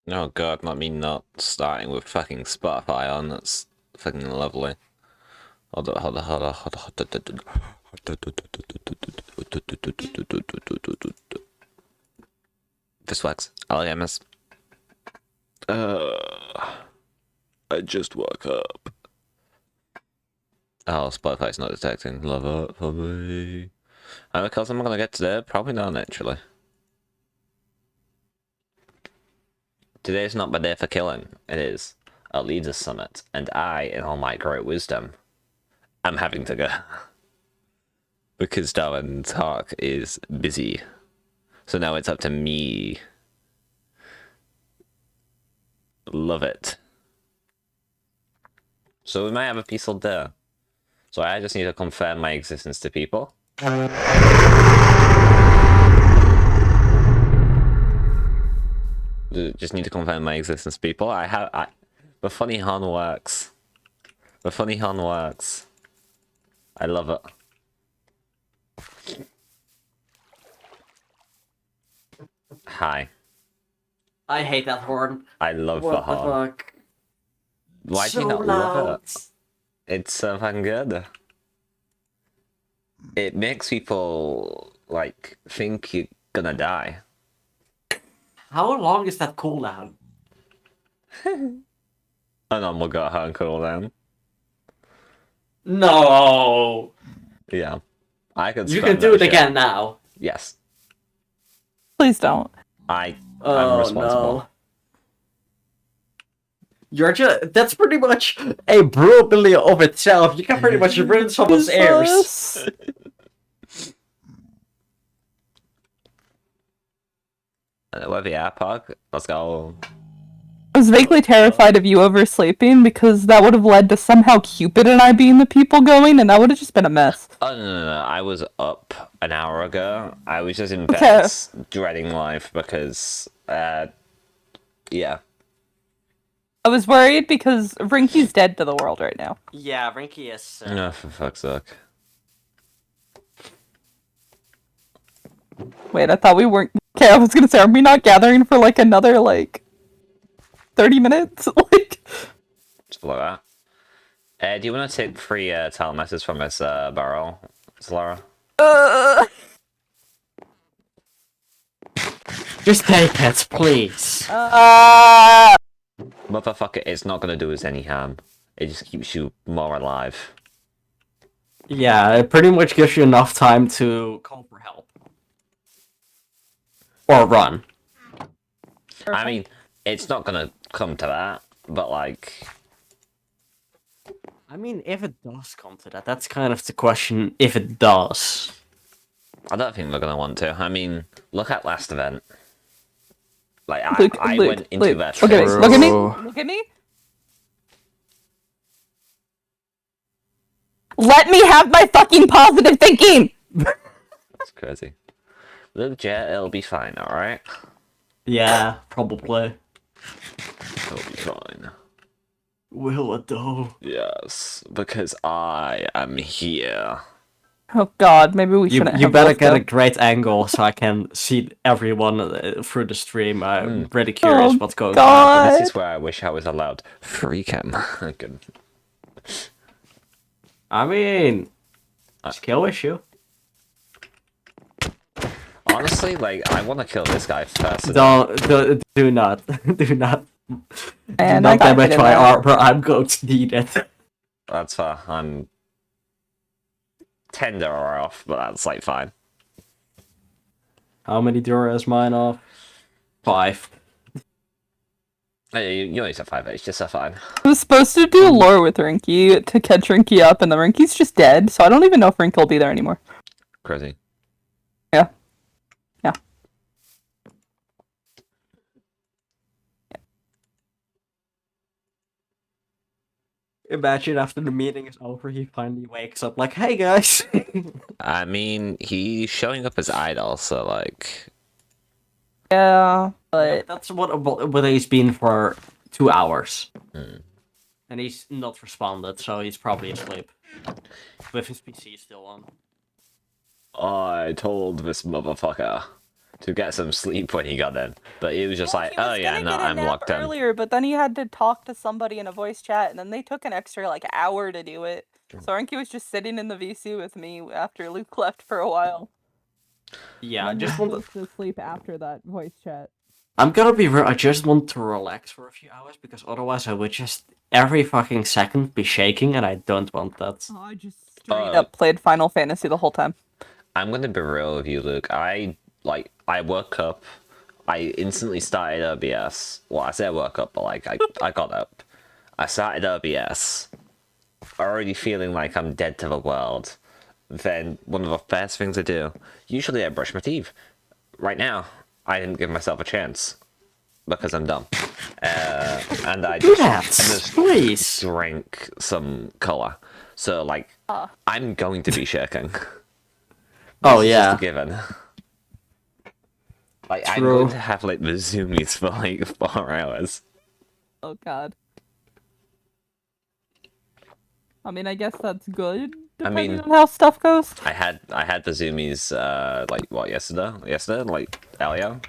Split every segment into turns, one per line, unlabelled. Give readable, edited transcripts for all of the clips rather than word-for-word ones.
Oh god, not me not starting with fucking Spotify on. That's fucking lovely. Hold on, hold on, hold on, hold on. This works. LMS. I just woke up. Oh, Spotify's not detecting. Love it for me. How many kills am I gonna get today? Probably not, actually. Today's not my day for killing. It is a leaders summit, and I, in all my great wisdom, am having to go. Because Darwin's Hawk is busy. So now it's up to me. Love it. So we might have a peaceful day. So I just need to confirm my existence to people. Just need to confirm my existence to people. The funny horn works. The funny horn works. I love it. Hi.
I hate that horn.
I love the
What the
horn.
fuck?
Why do you
So
not
loud.
love it? It's so fucking good. It makes people, like, think you're gonna die.
How long is that cooldown?
And then we'll go home and cool down.
No!
Yeah. I could
You
spam
can do
that
it
shit.
again now.
Yes.
Please don't.
I'm
Oh
responsible.
no. You're just, that's pretty much a probability of itself. You can pretty much ruin someone's ears.
Jesus.
Where the AirPod? Let's go.
I was vaguely terrified of you oversleeping because that would have led to somehow Cupid and I being the people going, and that would have just been a mess.
Oh, no. I was up an hour ago. I was just in bed
Okay.
dreading life because, yeah.
I was worried because Rinky's dead to the world right now.
Yeah, Rinky is.
No, for fuck's sake.
Wait, I thought we weren't. Okay, I was gonna say, are we not gathering for like another 30 minutes?
Just like that. Do you want to take 3 talent messes from this barrel, Solara?
Just take it, please.
Motherfucker, it's not gonna do us any harm. It just keeps you more alive.
Yeah, it pretty much gives you enough time to call for help. Or run.
I mean, it's not gonna come to that, but like...
I mean, if it does come to that, that's kind of the question, if it does.
I don't think we're gonna want to. I mean, look at last event. Like, I
Luke,
went into
Luke,
that
look at me,
phase.
look at me, look at me. Let me have my fucking positive thinking!
That's crazy. Luke, Jet, it'll be fine, alright?
Yeah, probably.
It'll be fine.
Will it though?
Yes, because I am here.
Oh god, maybe we
You
shouldn't
you
have
better
Wolf
get
go.
a great angle so I can see everyone through the stream. I'm really curious
Oh,
what's going on.
God.
This is where I wish I was allowed free cam. Good.
I mean, skill issue.
Honestly, like, I want to kill this guy first.
Do not, do not.
And
do
I
not
got
damage
hit in
my
the-
armor. I'm going to need it.
That's fair. I'm 10 Dora off, but that's like fine.
How many Dura is mine off? 5.
Hey, you only said 5 H, just so fine.
I was supposed to do lore with Rinky to catch Rinky up, and the Rinky's just dead, so I don't even know if Rinky will be there anymore.
Crazy.
Yeah. Yeah.
Imagine after the meeting is over, he finally wakes up like, "Hey guys."
I mean, he's showing up as idol, so like...
Yeah, but
That's what he's been for 2 hours.
Hmm.
And he's not responded, so he's probably asleep. With his PC still on.
I told this motherfucker to get some sleep when he got in. But he was just
Well,
like,
he was
oh yeah,
gonna
no,
get a
I'm
nap
locked in.
earlier, but then he had to talk to somebody in a voice chat, and then they took an extra like hour to do it. So Enki was just sitting in the VC with me after Luke left for a while.
Yeah, I
And then
just
he
want
was asleep after that voice chat.
I'm gonna be real. I just want to relax for a few hours because otherwise I would just every fucking second be shaking, and I don't want that.
Oh, I just straight up played Final Fantasy the whole time.
I'm gonna be real with you, Luke. I woke up, I instantly started OBS. Well, I say I woke up, but like I got up. I started OBS, already feeling like I'm dead to the world. Then one of the first things I do, usually I brush my teeth. Right now, I didn't give myself a chance because I'm dumb. And I
Do
just,
that,
I just
please.
drank some cola. So like, I'm going to be shaking.
Oh
This is just a
yeah,
given. Like, I'm
True.
going to have like the zoomies for like 4 hours.
Oh god. I mean, I guess that's good, depending
mean-
on how stuff goes.
I had the zoomies like what, yesterday, like earlier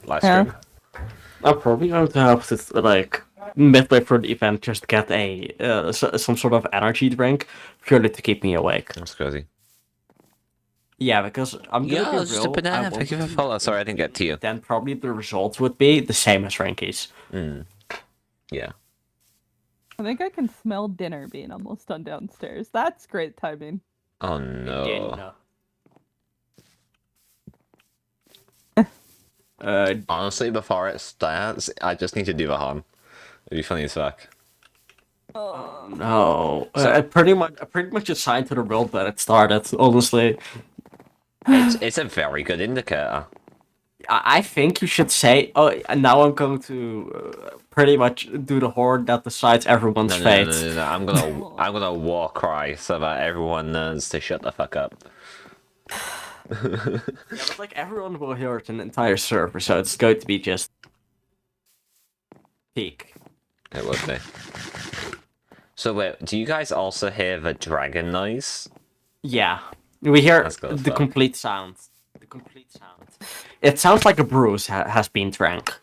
last
Yeah.
stream.
I'm probably going to have to like midway through the event just get a some sort of energy drink purely to keep me awake.
That's crazy.
Yeah, because I'm gonna be
Yeah, just a
real. I
banana.
want
Thank you for
to
follow. Sorry, I didn't get to you.
Then probably the results would be the same as Ranky's.
Yeah.
I think I can smell dinner being almost done downstairs. That's great timing.
Oh no. Honestly, before it starts, I just need to do the horn. It'd be funny as fuck.
No, I pretty much assigned to the world that it started. Honestly,
It's a very good indicator.
I think you should say, "Oh, and now I'm going to pretty much do the horn that decides everyone's
No, no,
fate."
no, no, no. I'm gonna war cry so that everyone knows to shut the fuck up.
Yeah, but like everyone will hear it an entire server, so it's going to be just peak.
It would be. So wait, do you guys also hear the dragon noise?
Yeah, we hear
That's good as
the
fuck.
complete sound. The complete sound. It sounds like a bruise has been drank.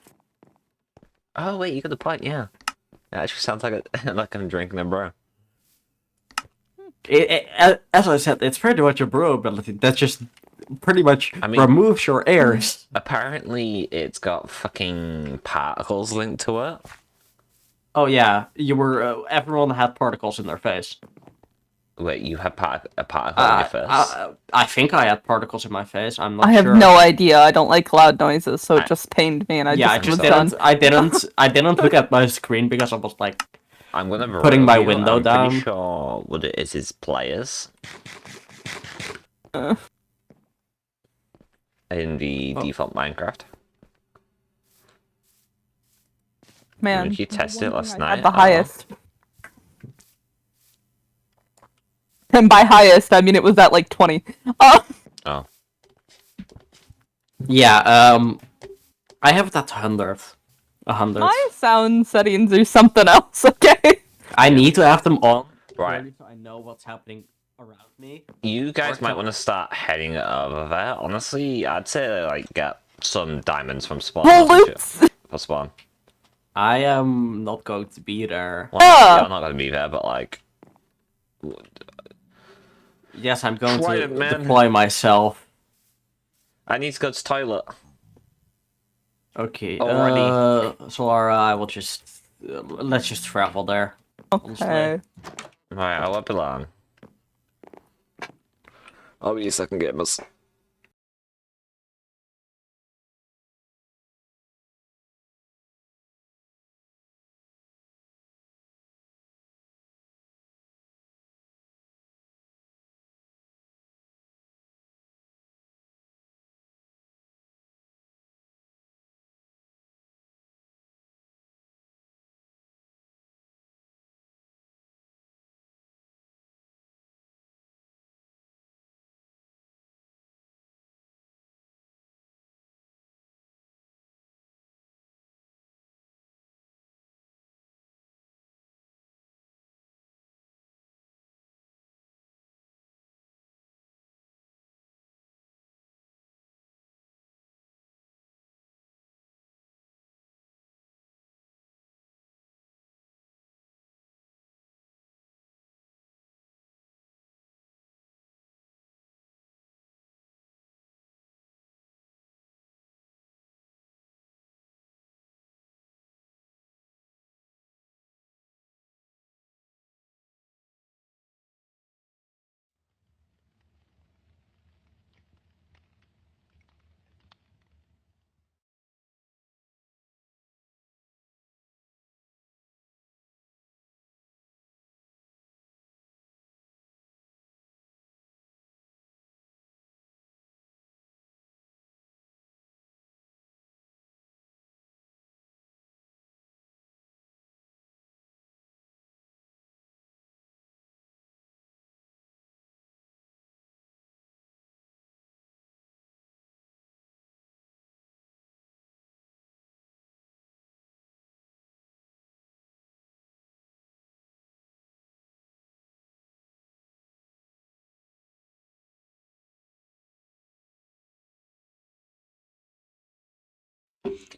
Oh wait, you got the point. Yeah, it actually sounds like like I'm drinking a brew.
As I said, it's pretty much a brew ability that just pretty much
I mean-
removes your airs.
Apparently, it's got fucking particles linked to it.
Oh yeah, you were. Everyone had particles in their face.
Wait, you have a particle in your face?
I think I had particles in my face. I'm not
I have
sure.
no idea. I don't like loud noises, so it just pained me, and I
Yeah, I
just
just
was done.
didn't. I didn't look at my screen because I was like,
I'm gonna
putting my
roll you.
window
I'm
down.
pretty sure what it is players
Uh,
in the default Minecraft.
man,
Did you test it last
I
night?
had the highest. And by highest, I mean it was at like 20.
Oh.
yeah. I have that 100. 100.
My sound settings are something else, okay?
I need to have them on.
Right.
So I know what's happening around me.
You guys might want to start heading over there. Honestly, I'd say like get some diamonds from spawn.
Bullets!
For spawn.
I am not going to be there.
Well, you're not gonna be there, but like,
Yes, I'm going
Try
to
it, man.
deploy myself.
I need to go to the toilet.
Okay.
Alrighty.
So Laura, I will just let's just travel there.
Okay.
Right, I won't be long. I'll be a second gamers.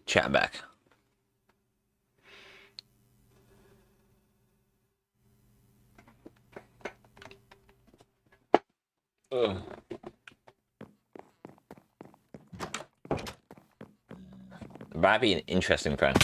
Chat back. Ugh. Might be an interesting friend.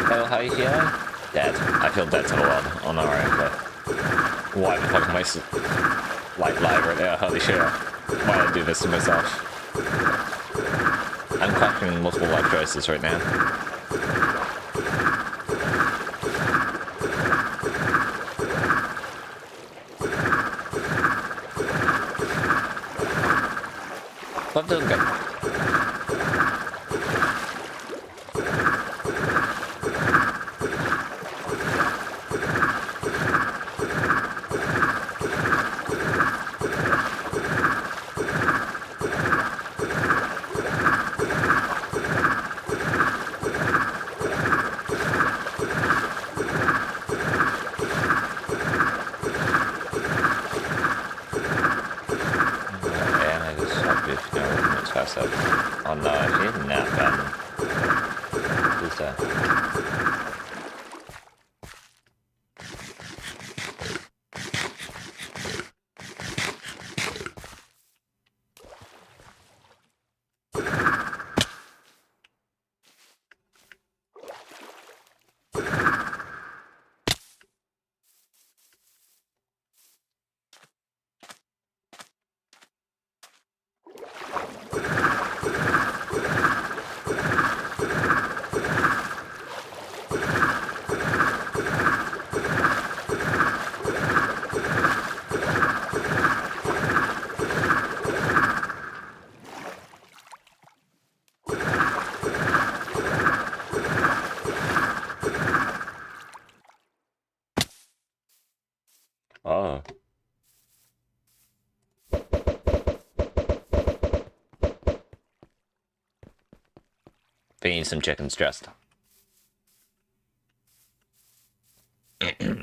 Hello, how are you feeling? Dead. I feel dead to the world. Oh no, right, why the fuck am I live right now? Holy shit. Why did I do this to myself? I'm questioning multiple life choices right now. But I'm doing good. Oh no, she didn't nap then. Who's that? Oh. Feeding some chickens dressed. We're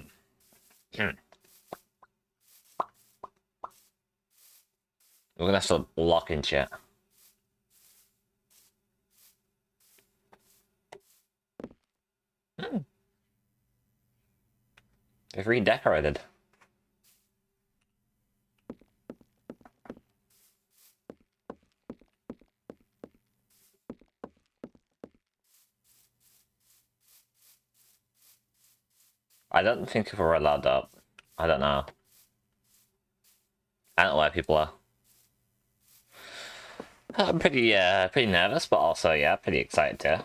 gonna have to lock in chat. They've redecorated. I don't think we're allowed up. I don't know. I don't know where people are. I'm pretty nervous, but also, yeah, pretty excited too.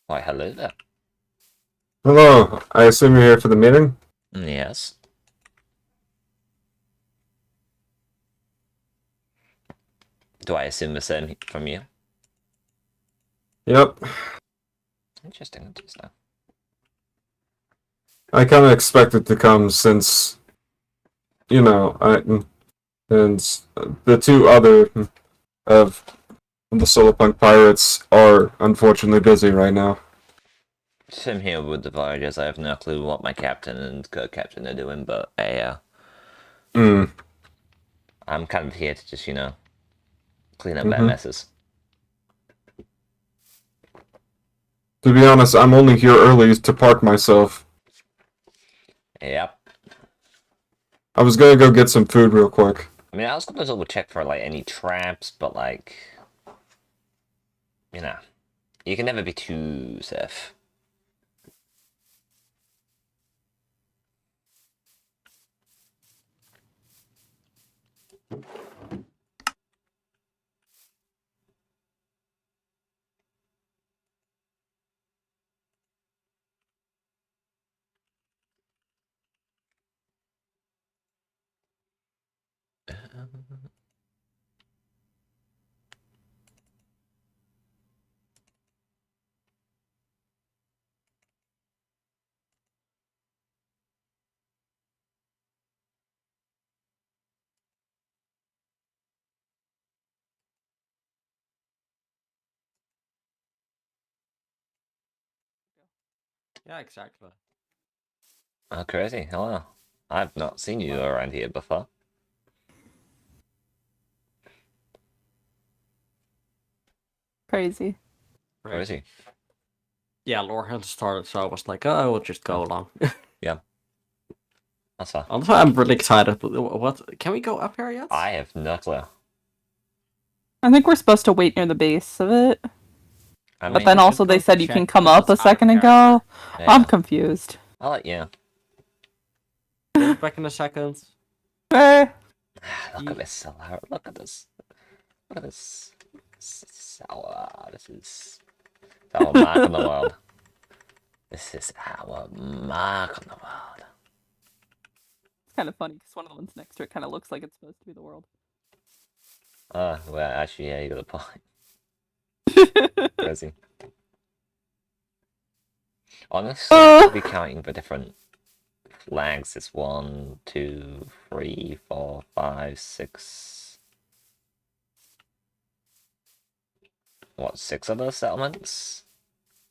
Why, hello there.
Hello, I assume you're here for the meeting?
Yes. Do I assume the same from you?
Yep.
Interesting.
I kind of expected to come since, and the two other have The Solarpunk Pirates are unfortunately busy right now.
Same here with the Voyagers. I have no clue what my captain and co-captain are doing, but
Mm.
I'm kind of here to just, clean up their
Mhm.
messes.
To be honest, I'm only here early to park myself.
Yep.
I was gonna go get some food real quick.
I mean, I was gonna double check for, like, any traps, but, like, you can never be too safe.
Yeah, exactly.
Oh, crazy. Hello. I've not seen you around here before.
Crazy.
Crazy.
Yeah, lore hadn't started, so I was like, oh, we'll just go along.
Yeah. That's fair.
Also, I'm really excited. What? Can we go up here yet?
I have no clue.
I think we're supposed to wait near the base of it.
I
But
mean,
then
I
also
should
they
go
said
to
you
check
can come
because
up a
it's out of
second ago.
character.
I'm
yeah.
confused.
I'll let you.
We'll be back in a second.
Eh,
Look at this sour. Look at this. Look at this. Sour. This is our mark on the world. This is our mark on the world.
it's kind of funny because one of the ones next to it kind of looks like it's supposed to be the world.
Well, actually, yeah, you got a point. Crazy. Honestly, I could be counting the different flags. It's 1, 2, 3, 4, 5, 6. What, 6 of those settlements?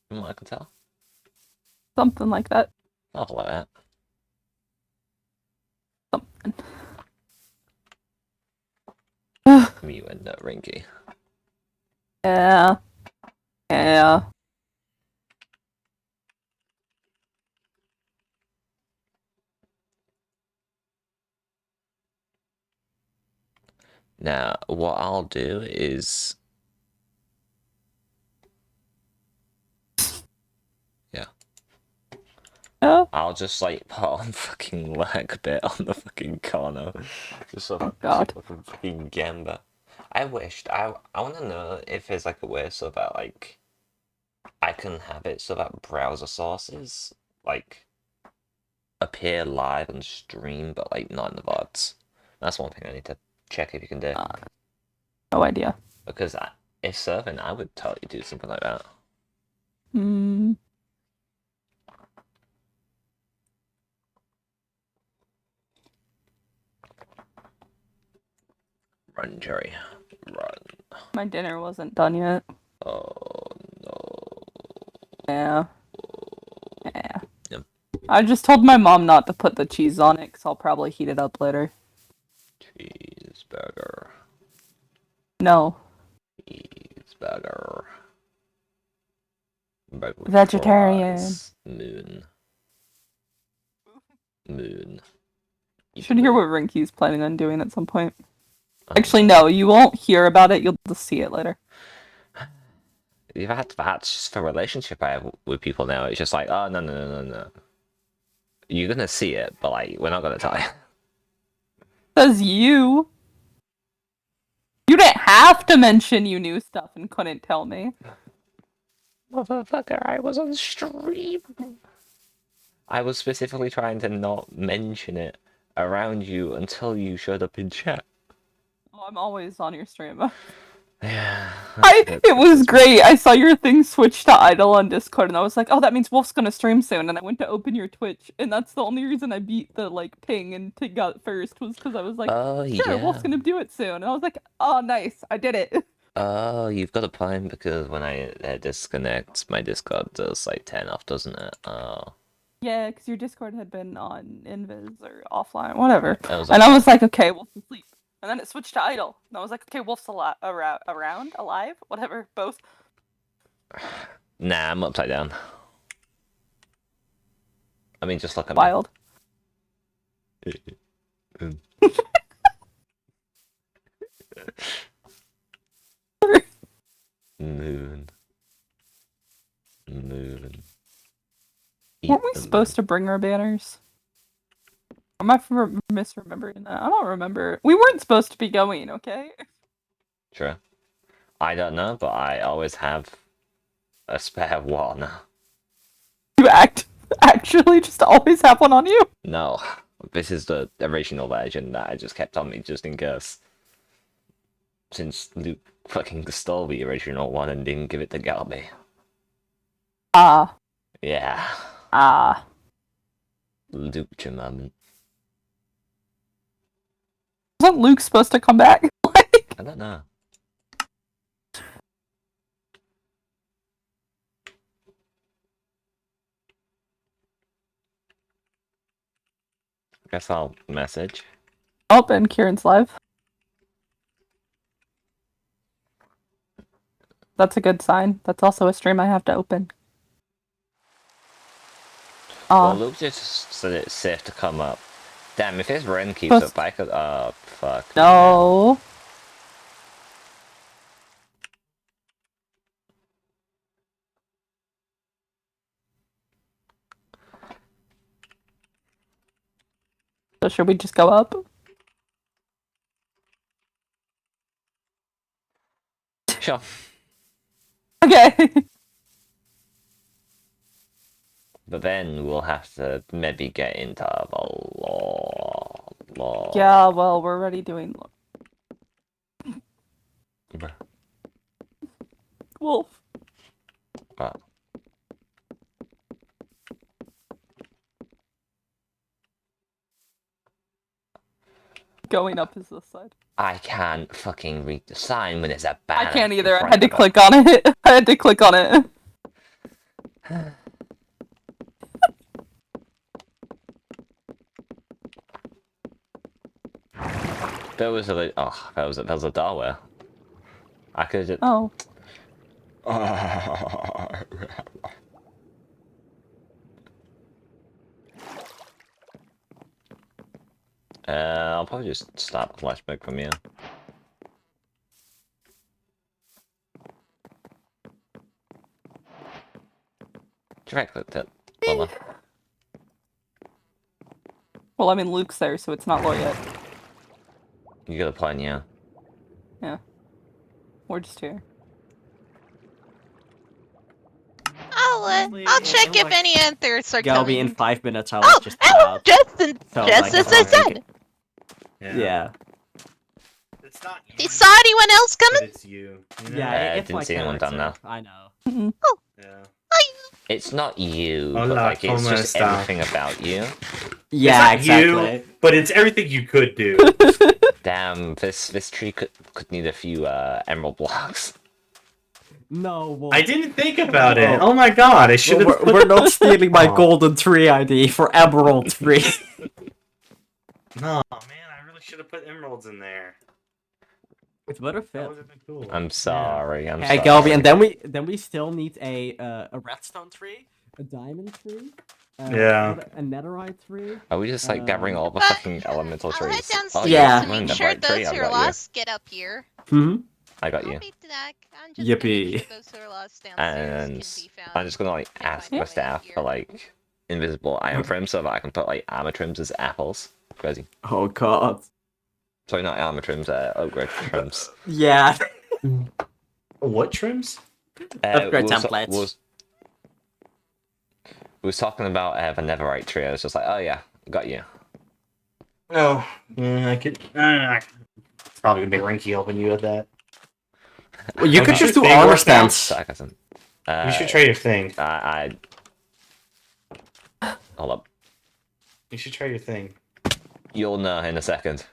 From what I can tell.
Something like that.
Something like that.
Something.
You and Rinky.
Yeah. Yeah.
Now, what I'll do is... Yeah.
Oh,
I'll just, like, put on fucking leg bit on the fucking corner. Just so
Oh, God.
I can fucking gamba. I wished... I want to know if there's, like, a way so that, like... I can have it so that browser sources, like, appear live on stream, but, like, not in the VODs. That's one thing I need to check if you can do.
no idea.
Because if serving, I would totally do something like that.
Hmm.
Run, Jerry. Run.
My dinner wasn't done yet.
Oh, no.
Yeah. Yeah.
Yep.
I just told my mom not to put the cheese on it because I'll probably heat it up later.
Cheeseburger.
No.
Cheeseburger. Burger with
Vegetarian.
fries. Moon. Moon.
You should hear what Rinky's planning on doing at some point. Actually, no, you won't hear about it. You'll just see it later.
That's just the relationship I have with people now. It's just like, oh, no. You're gonna see it, but, like, we're not gonna tell you.
Says you. You didn't have to mention you knew stuff and couldn't tell me.
Motherfucker, I was on stream. I was specifically trying to not mention it around you until you showed up in chat.
Oh, I'm always on your stream.
Yeah.
It was great. I saw your thing switch to idle on Discord, and I was like, "Oh, that means Wolf's gonna stream soon." And I went to open your Twitch, and that's the only reason I beat the ping and got first was because I was like,
Oh,
"Sure,
yeah.
Wolf's gonna do it soon." And I was like, "Oh, nice, I did it."
Oh, you've got a point because when I disconnect, my Discord does like 10 off, doesn't it? Oh.
Yeah, because your Discord had been on Invis or offline, whatever.
That was
And I was like, okay, Wolf's asleep. And then it switched to idle. And I was like, okay, Wolf's around, alive, whatever, both.
Nah, I'm upside down. I mean, just look at
Wild.
me. Moving. Moving.
Weren't we supposed to bring our banners? Am I misremembering that? I don't remember. We weren't supposed to be going, okay?
Sure. I don't know, but I always have a spare one.
You actually just always have one on you?
No, this is the original version that I just kept on me just in case. Since Luke fucking stole the original one and didn't give it to Galby.
Ah.
Yeah.
Ah.
Luke moment.
Wasn't Luke supposed to come back?
I don't know. Guess I'll message.
Oh, and Kieran's live. That's a good sign. That's also a stream I have to open.
Well, Luke just said it's safe to come up. Damn, if his run keeps up, I could. Oh, fuck.
No. So should we just go up?
Sure.
Okay.
But then we'll have to maybe get into the law.
Yeah, well, we're already doing Wolf.
What?
Going up is this side.
I can't fucking read the sign when it's a banner.
I can't
in
either. I
front
had to
of it.
click on it. I had to click on it.
There was a that was a doorway. I could just.
Oh.
I'll probably just start flashback from here. Direct click it. Lola.
Well, I mean, Luke's there, so it's not low yet.
You got a plan, yeah.
Yeah. We're just here.
I'll check if any anthers are
Galby,
coming.
in 5 minutes, I'll
Oh,
just
just
So,
just
like,
as
if
I
I'm
said.
thinking- Yeah.
It's not you.
You saw anyone else
But
coming?
it's you. You know?
Yeah,
I
if
didn't
my
see anyone
character-
down
I know.
Yeah.
It's not you,
Hola,
but like it's
¿cómo
just
está?
everything about you.
Yeah,
it's not
exactly.
you, but it's everything you could do.
Damn, this tree could need a few emerald blocks.
No, well,
I didn't think about it.
Oh.
Oh my god, I should have.
we're not stealing my
Oh.
golden tree ID for emerald tree.
No, man, I really should have put emeralds in there.
It's better
That
fit.
would have been cool.
I'm sorry. I'm
Hey,
sorry.
Galby, and then we still need a redstone tree, a diamond tree,
Yeah.
a netherite tree.
Are we just like gathering all the
But
fucking elemental
I'll
trees?
head downstairs
Yeah.
to
Mine,
make
the
sure
right tree,
those
I've
who are
got you.
lost get up here.
Hmm.
I got you.
I'll be back. I'm just
Yippee.
making sure those who are lost downstairs
And
can be found.
I'm just gonna like
Can't
ask
find
my
my way
staff
up
for
here.
like invisible iron frames so that I can put like armor trims as apples. Crazy.
Oh god.
Sorry, not armor trims, upgrade trims.
Yeah.
What trims?
Upgrade
we
templates.
We was talking about the netherite tree. I was just like, oh yeah, got you.
Oh, I could. It's probably gonna be Rinky helping you with that.
Well, you could
Okay.
just do
Thing
armor
works now?
stands.
Sarcasm.
You should try your thing.
Hold up.
You should try your thing.
You'll know in a second.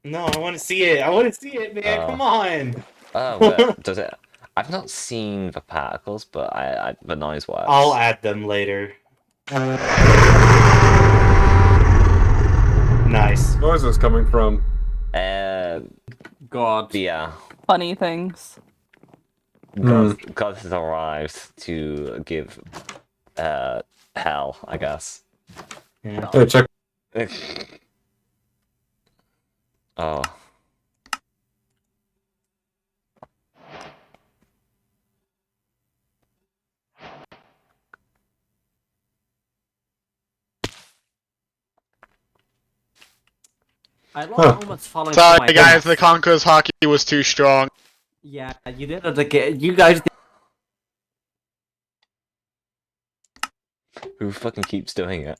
No, I want to see it. I want to see it, man.
Oh.
Come on.
Oh, but does it? I've not seen the particles, but I the noise works.
I'll add them later. Nice.
Noise is coming from.
God.
Yeah.
Funny things.
God has arrived to give hell, I guess.
Yeah.
Hey, check.
Oh.
I lost almost falling to
Sorry
my
guys,
death.
the Conqueror's hockey was too strong.
Yeah, you did it again. You guys did.
Who fucking keeps doing it?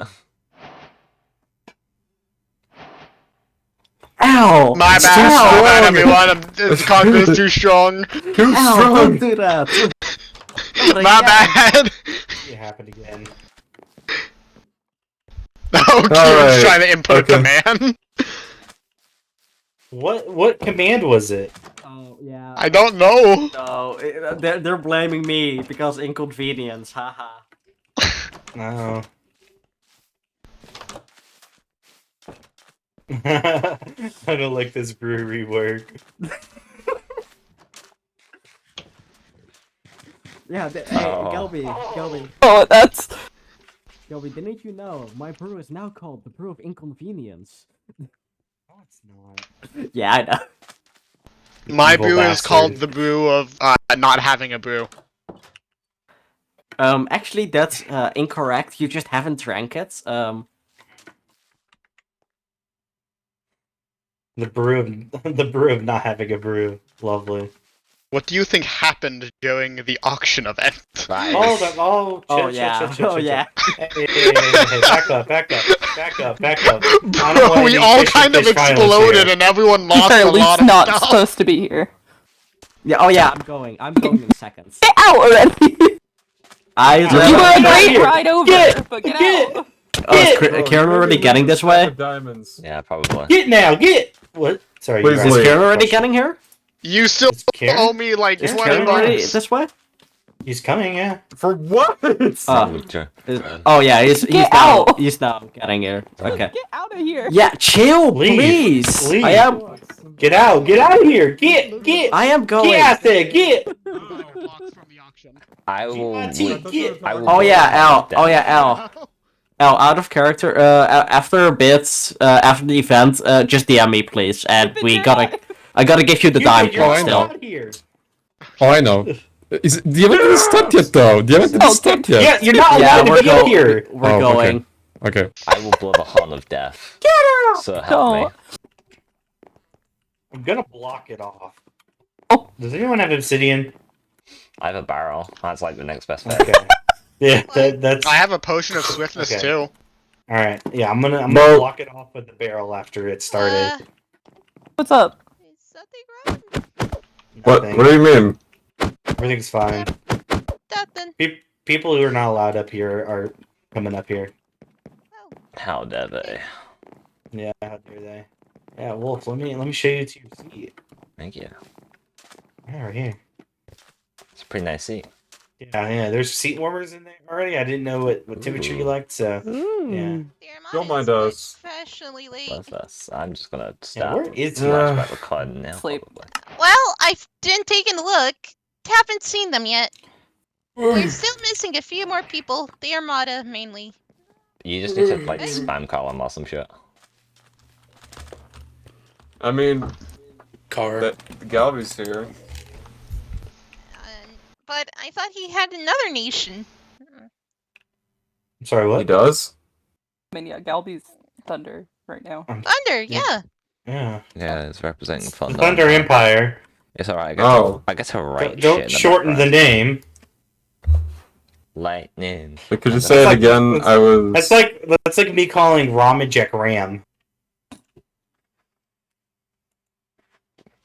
Ow!
My
It's
bad,
too
my bad
strong.
everyone, the Conqueror's too strong.
Too
Ow,
strong.
don't do that!
My bad!
It happened again.
Oh, Kieran's
Alright,
trying to input
okay.
a command.
What command was it?
Oh, yeah.
I don't know.
No, they're blaming me because inconvenience, haha.
No. I don't like this brewery work.
Yeah, hey,
Oh.
Gelby,
Oh, that's
didn't you know my brew is now called the Brew of Inconvenience?
No, it's not.
Yeah, I know.
My
Evil
brew is
bastard.
called the brew of not having a brew.
Actually, that's incorrect. You just haven't drank it.
The brew of not having a brew. Lovely.
What do you think happened during the auction event?
Right.
Oh,
Oh yeah, oh yeah.
Hey, back up. I don't
Bro,
want
we
any
all
fish and
kind of
fish violence
exploded
here.
and everyone lost
You're
a
at least
lot of
not
stuff.
supposed to be here.
Yeah, oh yeah, I'm going in seconds.
Get out already!
I
You
You were a
Get out
great
here.
ride over,
Get!
but get
Get!
out!
Oh, is
Get!
Oh,
Kieran
you
already
maybe
getting
leave a
this
stack
way?
of diamonds.
Yeah, probably.
Get now! Get! What? Sorry,
Please
you
Is
leave.
Kieran already getting here?
You still
Is Kieran?
owe me like
Is
20
Kieran already
bucks.
this way?
He's coming, yeah.
For what?
Oh yeah, he's
Get
now
out!
he's now getting here. Okay.
Get out of here!
Yeah, chill,
Leave.
please.
Leave.
I am
Get out of here! Get!
I am going.
Get out there! Get!
I will.
Get!
I will
Oh yeah, Al.
death.
Oh yeah, Al. Al, out of character. After a bit, after the event, just DM me, please, and we gotta. I gotta give you the dime
You're
plot
I
still.
out here.
Oh, I know. The event didn't start yet, though. The event didn't start yet.
Yeah, you're not
Yeah,
allowed
we're
to be out here.
We're
Oh, okay.
going.
Okay.
I will blow the horn of death. So help
Don't.
me.
I'm gonna block it off.
Oh.
Does anyone have obsidian?
I have a barrel. That's like the next best bet.
Okay. Yeah, that's.
I have a potion of swiftness
Okay.
too.
All right. Yeah, I'm gonna
Well-
block it off with the barrel after it started.
What's up?
Is something wrong?
What?
Nothing.
What do you mean?
Everything's fine.
Nothing.
People who are not allowed up here are coming up here.
Oh,
How dare they?
Yeah, how dare they? Yeah, Wolf. Let me show you to your seat.
Thank you.
Yeah, right here.
It's a pretty nice seat.
Yeah. There's seat warmers in there already. I didn't know what temperature you liked, so yeah.
dear,
Don't
mine
mind
is
us.
professionally late.
What's this? I'm just gonna
Yeah,
start.
where is
too
he?
much about recording now.
Sleep.
Probably.
Well, I've been taking a look. Haven't seen them yet. We're still missing a few more people. The Armada, mainly.
You just need to like spam call him or some shit.
I mean,
Car.
Galby's here.
But I thought he had another nation.
I'm sorry,
He
what?
does?
I mean, yeah, Galby's Thunder right now.
Thunder, yeah.
Yeah.
Yeah, it's representing
The
Thunder.
Thunder Empire.
It's alright. I get
Oh.
I get to write
Don't
shit in
shorten the
background.
name.
Lightning.
But could you say it
like-
again?
That's like me calling Ramajek Ram.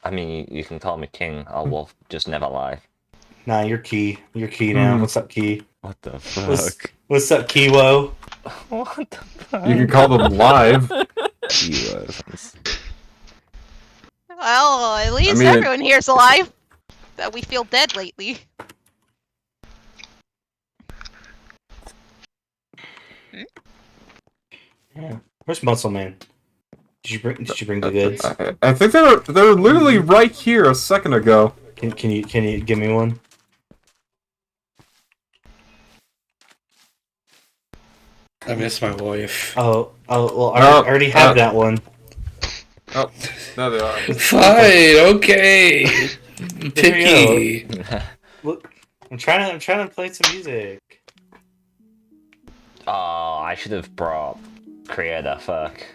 I mean, you can call me King. I will just never lie.
Nah, you're Key. You're Key now.
Hmm.
What's up, Key?
What the
What's-
fuck?
What's up, Kiwo?
What the fuck?
You can call them live.
Keywords.
Well, at least
mean-
everyone here's alive. that we feel dead lately.
Yeah. Where's Muscle Man? Did you bring the goods?
I think they're literally right here a second ago.
Can you give me one?
I miss my wife.
Oh, well, I
No,
already have that one.
Oh, there they are.
Fine, okay. Picky.
Look, I'm trying to play some music.
Oh, I should have brought Creator, fuck.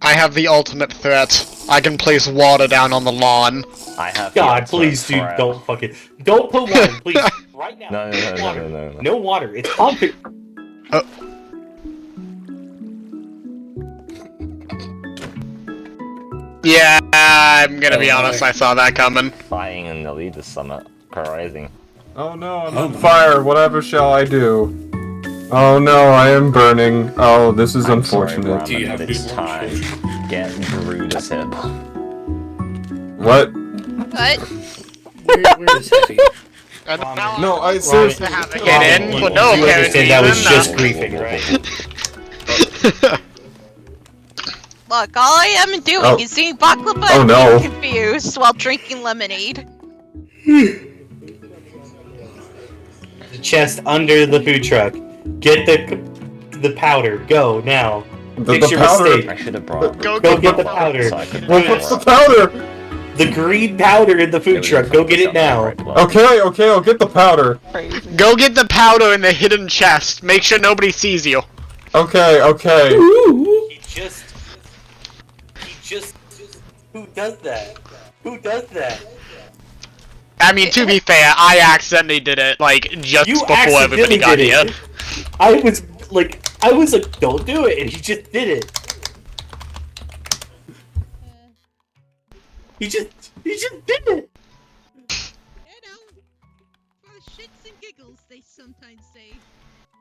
I have the ultimate threat. I can place water down on the lawn.
I have the
God,
ultimate
please, dude,
threat.
don't put water, please, right now.
No,
water.
no.
No water. It's concrete.
Yeah, I'm gonna be honest, I saw that coming.
Fighting in the Leader Summit. Crazy.
Oh no, I'm on fire. Whatever shall I do? Oh no, I am burning. Oh, this is unfortunate.
Do you have
It's
new
time.
children?
Get Brutus hip.
What?
But
Where is Effie?
And the power
No, I
wants
seriously.
to have it get in for no
You
apparent
understand that was
reason.
just griefing, right?
look, all I am doing
Oh.
is eating baklava
Oh,
and
no.
being confused while drinking lemonade.
The chest under the food truck. Get the powder. Go now.
The
Fix your
powder.
mistake.
I should have brought.
Go
get the powder.
So I could
What's the
pour it.
powder?
The green powder in the
It
food
was
truck. Go get it now.
right below.
Okay, I'll get the powder.
Crazy.
Go get the powder in the hidden chest. Make sure nobody sees you.
Okay.
He just. Who does that? Who does that?
I mean, to be fair, I accidentally did it, like, just
You
before everybody
accidentally
got
did
here.
it. I was like, don't do it, and he just did it. He just did it.
You know, for shits and giggles, they sometimes say.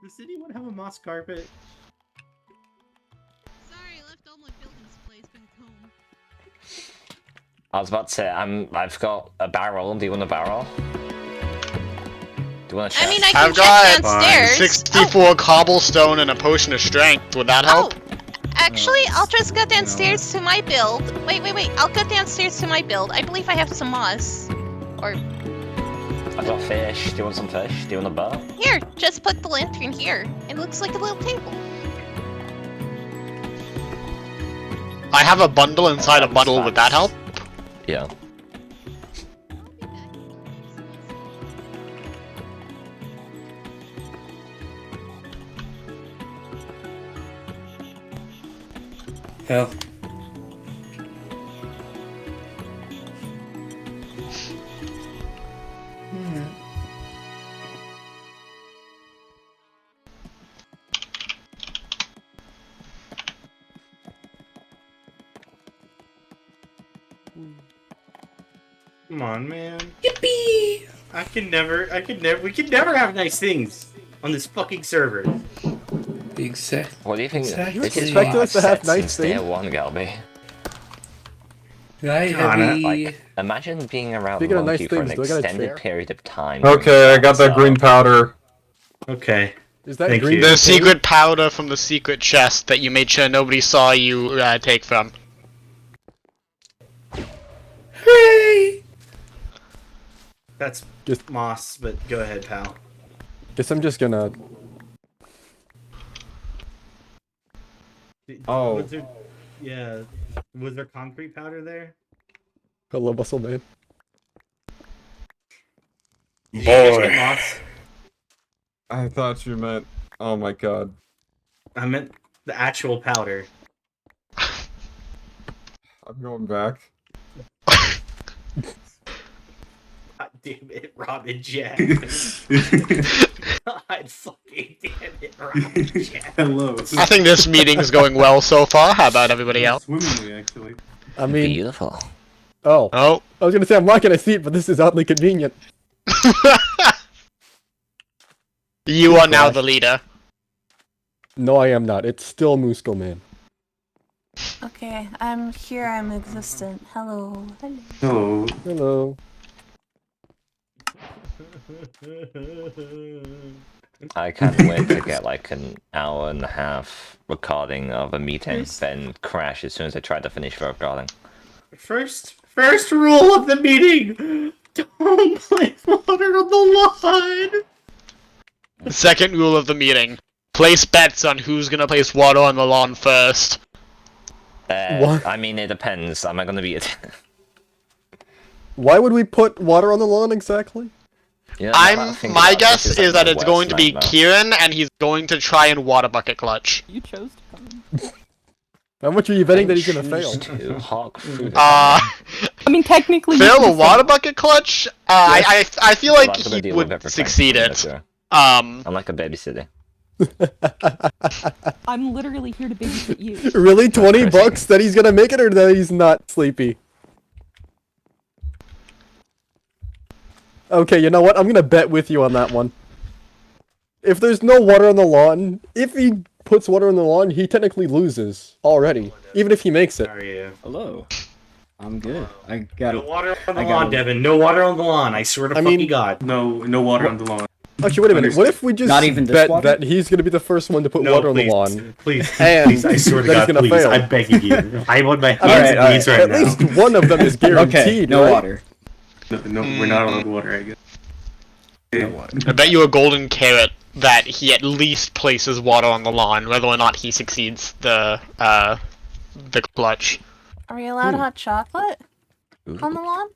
Does anyone have a moss carpet?
Sorry, I left all my building supplies back home.
I was about to say, I've got a barrel. Do you want a barrel? Do you want a chest?
I mean, I can
I've
check
got
downstairs.
64 cobblestone and a potion of strength. Would that help?
Actually, I'll just go downstairs to my build. Wait. I'll go downstairs to my build. I believe I have some moss. Or
I've got fish. Do you want some fish? Do you want a boat?
here, just put the lantern here. It looks like a little table.
I have a bundle inside a bundle. Would that help?
Yeah.
Hell.
Come on, man. Yippee! We can never have nice things on this fucking server.
Exactly.
What do you think?
Exactly.
This is
Expecting
what
us to
I've
have
said
nice
since day
things?
one, Galby.
Right,
Kinda.
Heavy.
Like, imagine being around
Speaking of nice
Monkey for an
things, do I got a
extended
chair?
period of time.
Okay, I got that green powder.
Okay.
Is that
Thank
green?
you.
The
cocaine?
secret powder from the secret chest that you made sure nobody saw you take from.
Hooray!
That's
Just-
moss, but go ahead, pal.
Guess I'm just gonna.
Oh.
Was there, yeah. Was there concrete powder there?
Hello, muscle man.
Did you guys
Boy.
get moss?
I thought you meant. Oh my god.
I meant the actual powder.
I'm going back.
God damn it, Robin Jack. God fucking damn it, Robin Jack.
Hello.
I think this meeting's going well so far. How about everybody else?
Swimmingly, actually.
I mean,
Beautiful.
oh,
Oh.
I was gonna say I'm not gonna see it, but this is oddly convenient.
You are now the leader.
No, I am not. It's still Musco Man.
Okay, I'm here. I'm existent. Hello.
Hello.
Hello.
I can't wait to get like an hour and a half recording of a meeting, then crash as soon as I try to finish the recording.
First rule of the meeting: don't place water on the lawn.
Second rule of the meeting: place bets on who's gonna place water on the lawn first.
What?
I mean, it depends. Am I gonna be?
Why would we put water on the lawn exactly?
You know, now that I think about it,
guess
this
is
like
that
the
it's
worst
going to be
nightmare.
Kieran, and he's going to try and water bucket clutch.
You chose to come.
How much are you betting that he's gonna fail?
To hawk through the
I mean, technically. you
Fail a
could've
water
said-
bucket clutch? I feel like
I'm gonna
he
deal with
would
everything,
succeed
I'm
it.
sure.
Um,
I'm like a babysitter.
I'm literally here to babysit you.
Really? 20
Crazy.
bucks that he's gonna make it or that he's not sleepy? Okay, you know what? I'm gonna bet with you on that one. If there's no water on the lawn, if he puts water on the lawn, he technically loses already. Even if he makes it.
How are you?
Hello. I'm good. I got
No
it.
water on the
I got
lawn,
it.
Devin. No water on the lawn. I swear to fucking God.
No water on the lawn.
Actually, wait a minute. What if we just
Not even this
bet
water?
that he's gonna be the first one to put
No,
water on the
please,
lawn?
please,
And
please, I swear to
that he's
God,
gonna
please,
fail.
I'm begging you. I want my hands
Alright,
and knees right
At
now.
least one of them is guaranteed,
Okay, no
right?
water.
No, we're not on the water, I guess.
No water.
I bet you a golden carrot that he at least places water on the lawn, whether or not he succeeds the clutch.
Are we allowed hot chocolate on the lawn?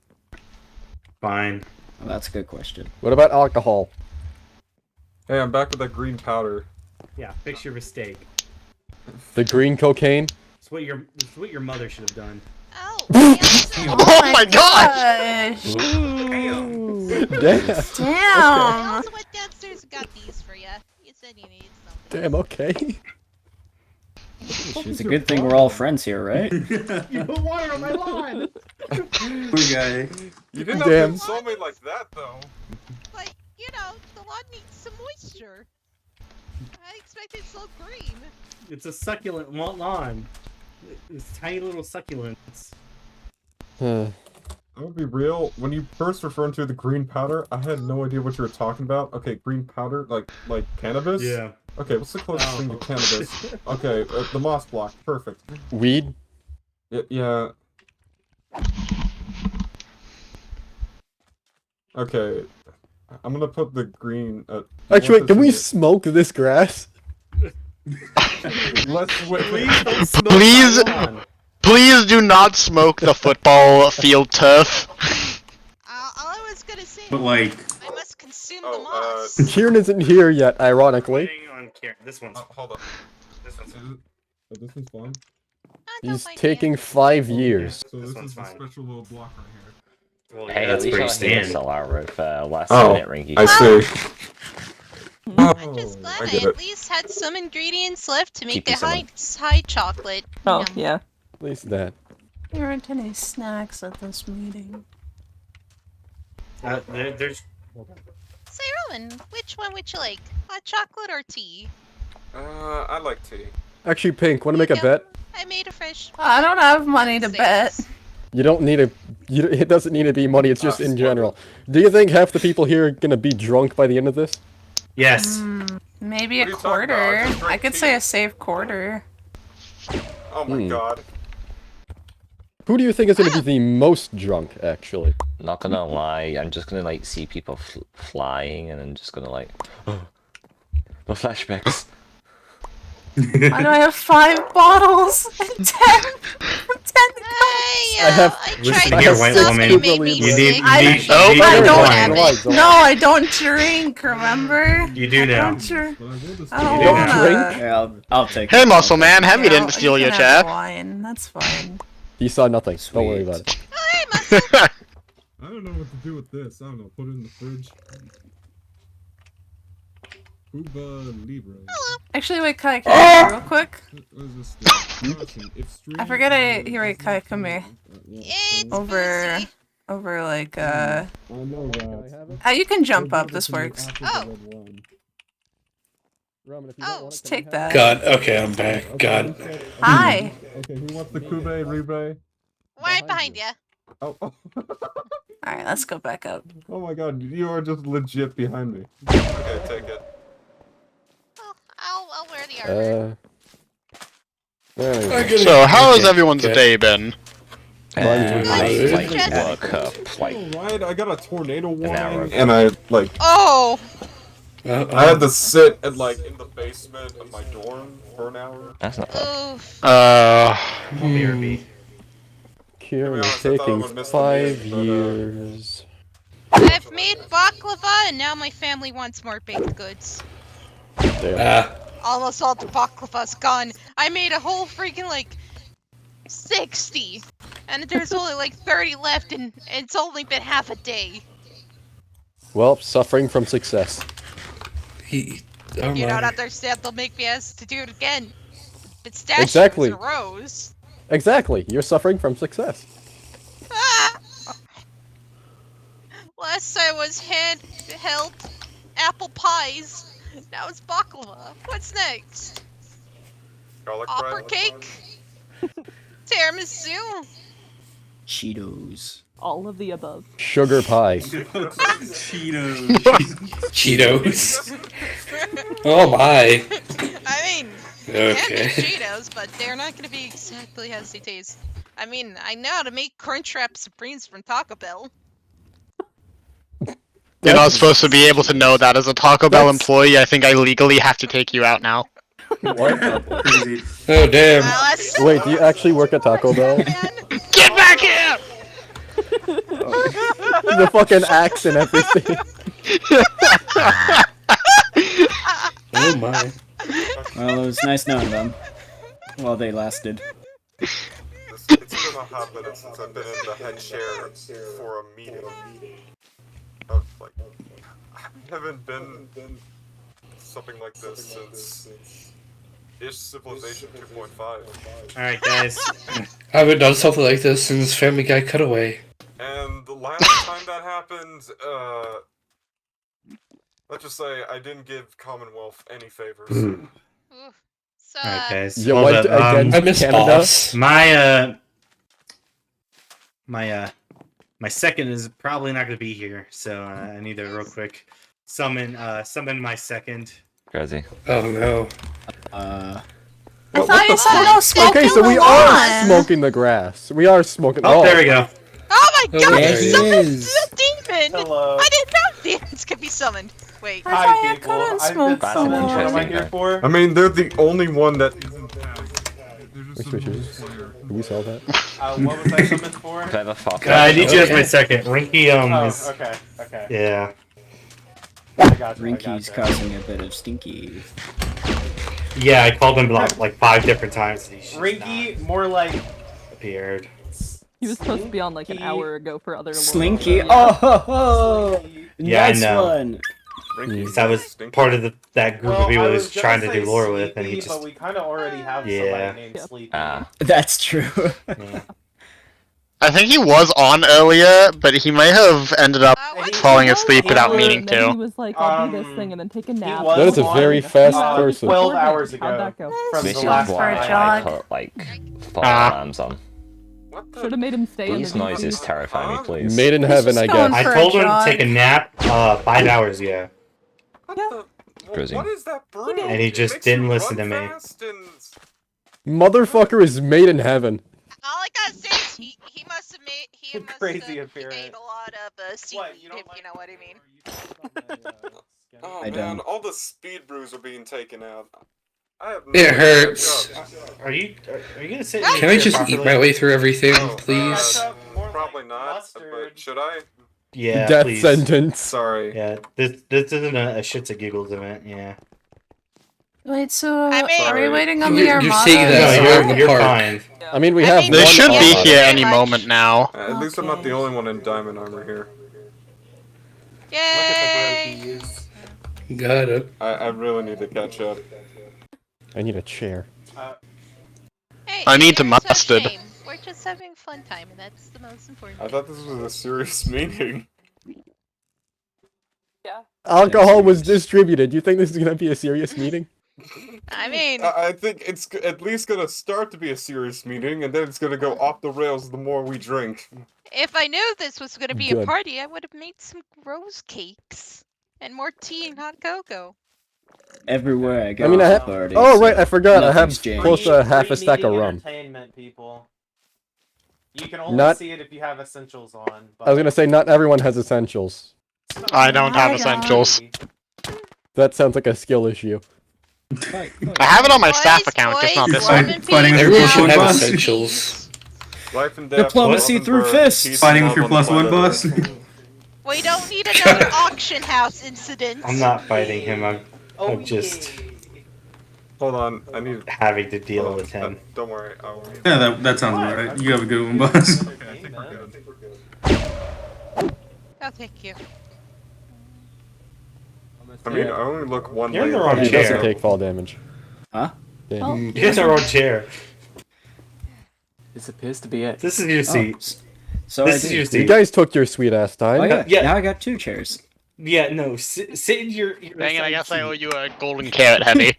Fine.
Well, that's a good question.
What about alcohol?
Hey, I'm back with that green powder.
Yeah, fix your mistake.
The green cocaine?
It's what your mother should have done.
Oh,
Oh my gosh!
Gosh.
Damn.
Damn.
I also went downstairs and got these for you. You said you needed some.
Damn, okay.
It's a good thing we're all friends here, right?
You put water on my lawn!
Poor guy. You didn't have
Damn.
to insult me like that, though.
But, you know, the lawn needs some moisture. I expected so green.
It's a succulent lawn. It's tiny little succulents.
Huh.
I'm gonna be real. When you first referred to the green powder, I had no idea what you were talking about. Okay, green powder, like cannabis.
Yeah.
Okay, what's the closest thing to cannabis? Okay, the moss block. Perfect.
Weed?
Yeah. Okay, I'm gonna put the green.
Actually, wait, can we smoke this grass?
Let's wait.
Please don't smoke
Please-
my lawn.
Please do not smoke the football field turf.
All I was gonna say
But like,
I must consume the
Oh,
moss.
Kieran isn't here yet, ironically.
Waiting on Karen. This one's.
hold up.
This one's.
This one's fine.
He's taking 5 years.
So
This
this
one's
is the
fine.
special little block right here.
Well,
Hey,
yeah,
at
that's
least
where
I
you
hear
stand.
Solar with last
Oh,
minute ringy.
I see.
I'm just glad
I
I,
get
at
it.
least had some ingredients left to make
Keep you
the high chocolate.
Oh,
Yum.
yeah.
At least that.
There aren't any snacks at this meeting.
There's.
Say, Rowan, which one would you like? Hot chocolate or tea?
I like tea.
Actually, Pink, wanna make a
Yep.
bet?
I made a fresh.
I don't have money to bet.
Six.
You don't need a... it doesn't need to be money, it's just in general. Do you think half the people here are gonna be drunk by the end of this?
Yes.
Maybe
What
a
are you talking about?
quarter.
I just drank
I could
tea.
say a safe quarter.
Oh my god.
Who do you think is gonna be the most drunk, actually?
Not gonna lie, I'm just gonna like see people flying and I'm just gonna like, oh, the flashbacks.
Why do I have 5 bottles and 10? 10
I
have-
Listen
tried
here,
this
white
stuff
woman.
and it made me
You need.
sick.
I-
You need.
Oh,
you need
I
your
don't-
wine.
Lights on.
No, I don't drink, remember?
You do
I
now.
don't drink.
But I will just
I don't
You
wanna...
drink?
Yeah, I'll take
Hey,
it.
muscle man, Hemi
Yeah,
didn't steal
you
your
can have
chair.
wine. That's fine.
He saw nothing. Don't worry
Sweet.
about it.
Oh, hey, Muscle.
I don't know what to do with this. I don't know. Put it in the fridge. Cuba Libre.
Actually, wait, Kai, can I real quick?
What is this stuff? Listen, if stream-
I forget he right, Kai, come here.
It's
Over,
boozy.
over like,
I know that.
you can jump up, this works.
Oh. Oh.
Just take that.
God, okay, I'm back. God.
Hi.
Okay, who wants the Cube Libre?
Right behind you.
Oh, oh.
Alright, let's go back up.
Oh my god, you are just legit behind me. Okay, take it.
Oh, I'll wear the armor.
There you go.
So, how has everyone's day been?
I like
Just-
woke up like
Alright, I got a tornado
hour
warning,
ago.
and I like
Oh!
I had to sit in the basement of my dorm for an hour.
that's not bad.
Oof.
Cure is
I thought I
taking
would miss the
5
meeting, but,
years.
I've made baklava, and now my family wants more baked goods.
Damn.
Almost all the baklava's gone. I made a whole freaking, like, 60! And there's only, like, 30 left, and it's only been half a day.
Well, suffering from success.
You don't understand, they'll make me ask to do it again. It's stashed
Exactly.
in rows.
Exactly. You're suffering from success.
Ah! Last I was handheld apple pies. Now it's baklava. What's next?
Garlic
Opera
bread?
cake? Tiramisu?
Cheetos.
All of the above.
Sugar pie.
Cheetos. Cheetos. Oh my.
I mean, they can be
Okay.
Cheetos, but they're not gonna be exactly as they taste. I mean, I know how to make Crunchwrap Supremes from Taco Bell.
You're not supposed to be able to know that as a Taco Bell employee. I think I legally have to take you out now.
What?
Oh damn.
Wait, do you actually work at Taco Bell?
Get back here!
The fucking axe and everything.
Oh my.
Well, it was nice knowing them while they lasted.
It's been a hot minute since I've been in the head chair for a meeting. Of like, I haven't been something like this since ish Civilization 2.5.
Alright, guys.
I haven't done something like this since Family Guy Cutaway.
And the last time that happened, let's just say I didn't give Commonwealth any favors.
Alright, guys.
You
hold
went
up,
against
I miss
Canada?
Boss.
My second is probably not gonna be here, so I need to real quick summon my second.
Crazy.
Oh no.
I thought you said no smoking
Okay, so we
the
are
lawn.
smoking the grass. We are smoking.
Oh, there we go.
Oh my
Oh,
god,
there he
summoned the demon!
Hello.
I didn't know demons could be summoned. Wait.
I thought you couldn't smoke
That's an
the lawn.
interesting
What am I here for?
I mean, they're the only one that isn't bad.
Wait, Can we sell that?
What was I summoned for?
Clever fuck.
I need you as my second. Rinky, is...
Okay.
Yeah.
I got you.
Rinky's causing a bit of stinky.
Yeah, I called him like 5 different times. And he's just
Rinky, more like
appeared.
He was supposed to be on like an hour ago for other
Slinky. Oh, ho, ho.
Yeah,
Nice
I know.
one.
Because I was part of that group of people he was trying to do lore with, and he
Sleepy,
just...
but we kind of already have
Yeah.
somebody named Sleepy.
That's true.
Yeah.
I think he was on earlier, but he may have ended up falling asleep without meaning
And then he
to.
was like, I'll do this thing and then take a nap.
was
That is a
on,
very fast
uh,
person.
12 hours
How'd
ago.
that go?
From
This
the
is
last
for
why
a
I
jog.
put like 4 alarms on.
Should have made him stay in
These
the
noises terrify me, please.
Made in heaven, I
going
guess.
I
for a
told him to
jog.
take a nap 5 hours ago,
Crazy.
What is that brew?
and he just didn't listen to me.
Motherfucker is made in heaven.
All I gotta say is he must have made
Crazy
made
appearance.
a lot of seaweed,
What, you don't
if you know what I mean.
Oh
I
man,
don't.
all the speed brews are being taken out. I have
It
no
hurts.
Are you gonna sit?
Can I just eat my way through everything, please?
Probably not, but should I?
Yeah,
Death
please.
sentence.
Sorry.
Yeah, this isn't a shits and giggles event. Yeah.
Wait, so
I mean-
are we waiting on
You're-
the
you're
Armada?
saying that
No,
you're in the
you're
park.
fine.
I mean, we
I
have
mean,
They
one
should be
Armada.
here any
Much.
moment now.
At least I'm not the only one in diamond armor here.
Yay!
Got it.
I really need to catch up.
I need a chair.
Hey,
I need to
it's a
mustard.
shame. We're just having fun time, and that's the most important.
I thought this was a serious meeting.
Alcohol was distributed. You think this is gonna be a serious meeting?
I mean,
I think it's at least gonna start to be a serious meeting, and then it's gonna go off the rails the more we drink.
If I knew this was going to be a
Good.
party, I would have made some rose cakes and more tea and hot cocoa.
Everywhere I go,
I mean,
it's
I
a
have.
party.
Oh right,
so
I forgot. I have
nothing's changed.
close to half a
Free
stack of
meeting
rum.
Entertainment, people. You can only
Not-
see it if you have essentials on. But
I was gonna say not everyone has essentials.
I don't have essentials.
That sounds like a skill issue.
I have it on my staff
Boys,
account, just not
boys,
this
lemon
one.
peas
Fighting with your
now.
plus one
Should have
boss.
essentials.
Life and death.
Diplomacy
love and
through
birth,
fists.
peace
Fighting
and
with your
love on the
plus one
planet
boss.
Earth.
We don't need another auction house incident.
I'm not fighting him. I'm
Oh,
just
Hold on, I need.
having to deal with him.
Don't worry.
Yeah, that sounds about right. You have a good one, boss.
Okay, I think we're good.
Oh, thank you.
I mean, I only look one
You're in the
way.
wrong
He
chair.
doesn't take fall damage.
Huh?
Yeah.
Oh.
You're in the wrong chair.
This appears to be it.
This is your seat.
So
This
I
is your
did.
seat.
You guys took your sweet ass time.
Oh, yeah.
Yeah.
Now I got 2 chairs.
Yeah, no. Sit in your.
Dang it, I guess I owe you a golden carrot, Heavy.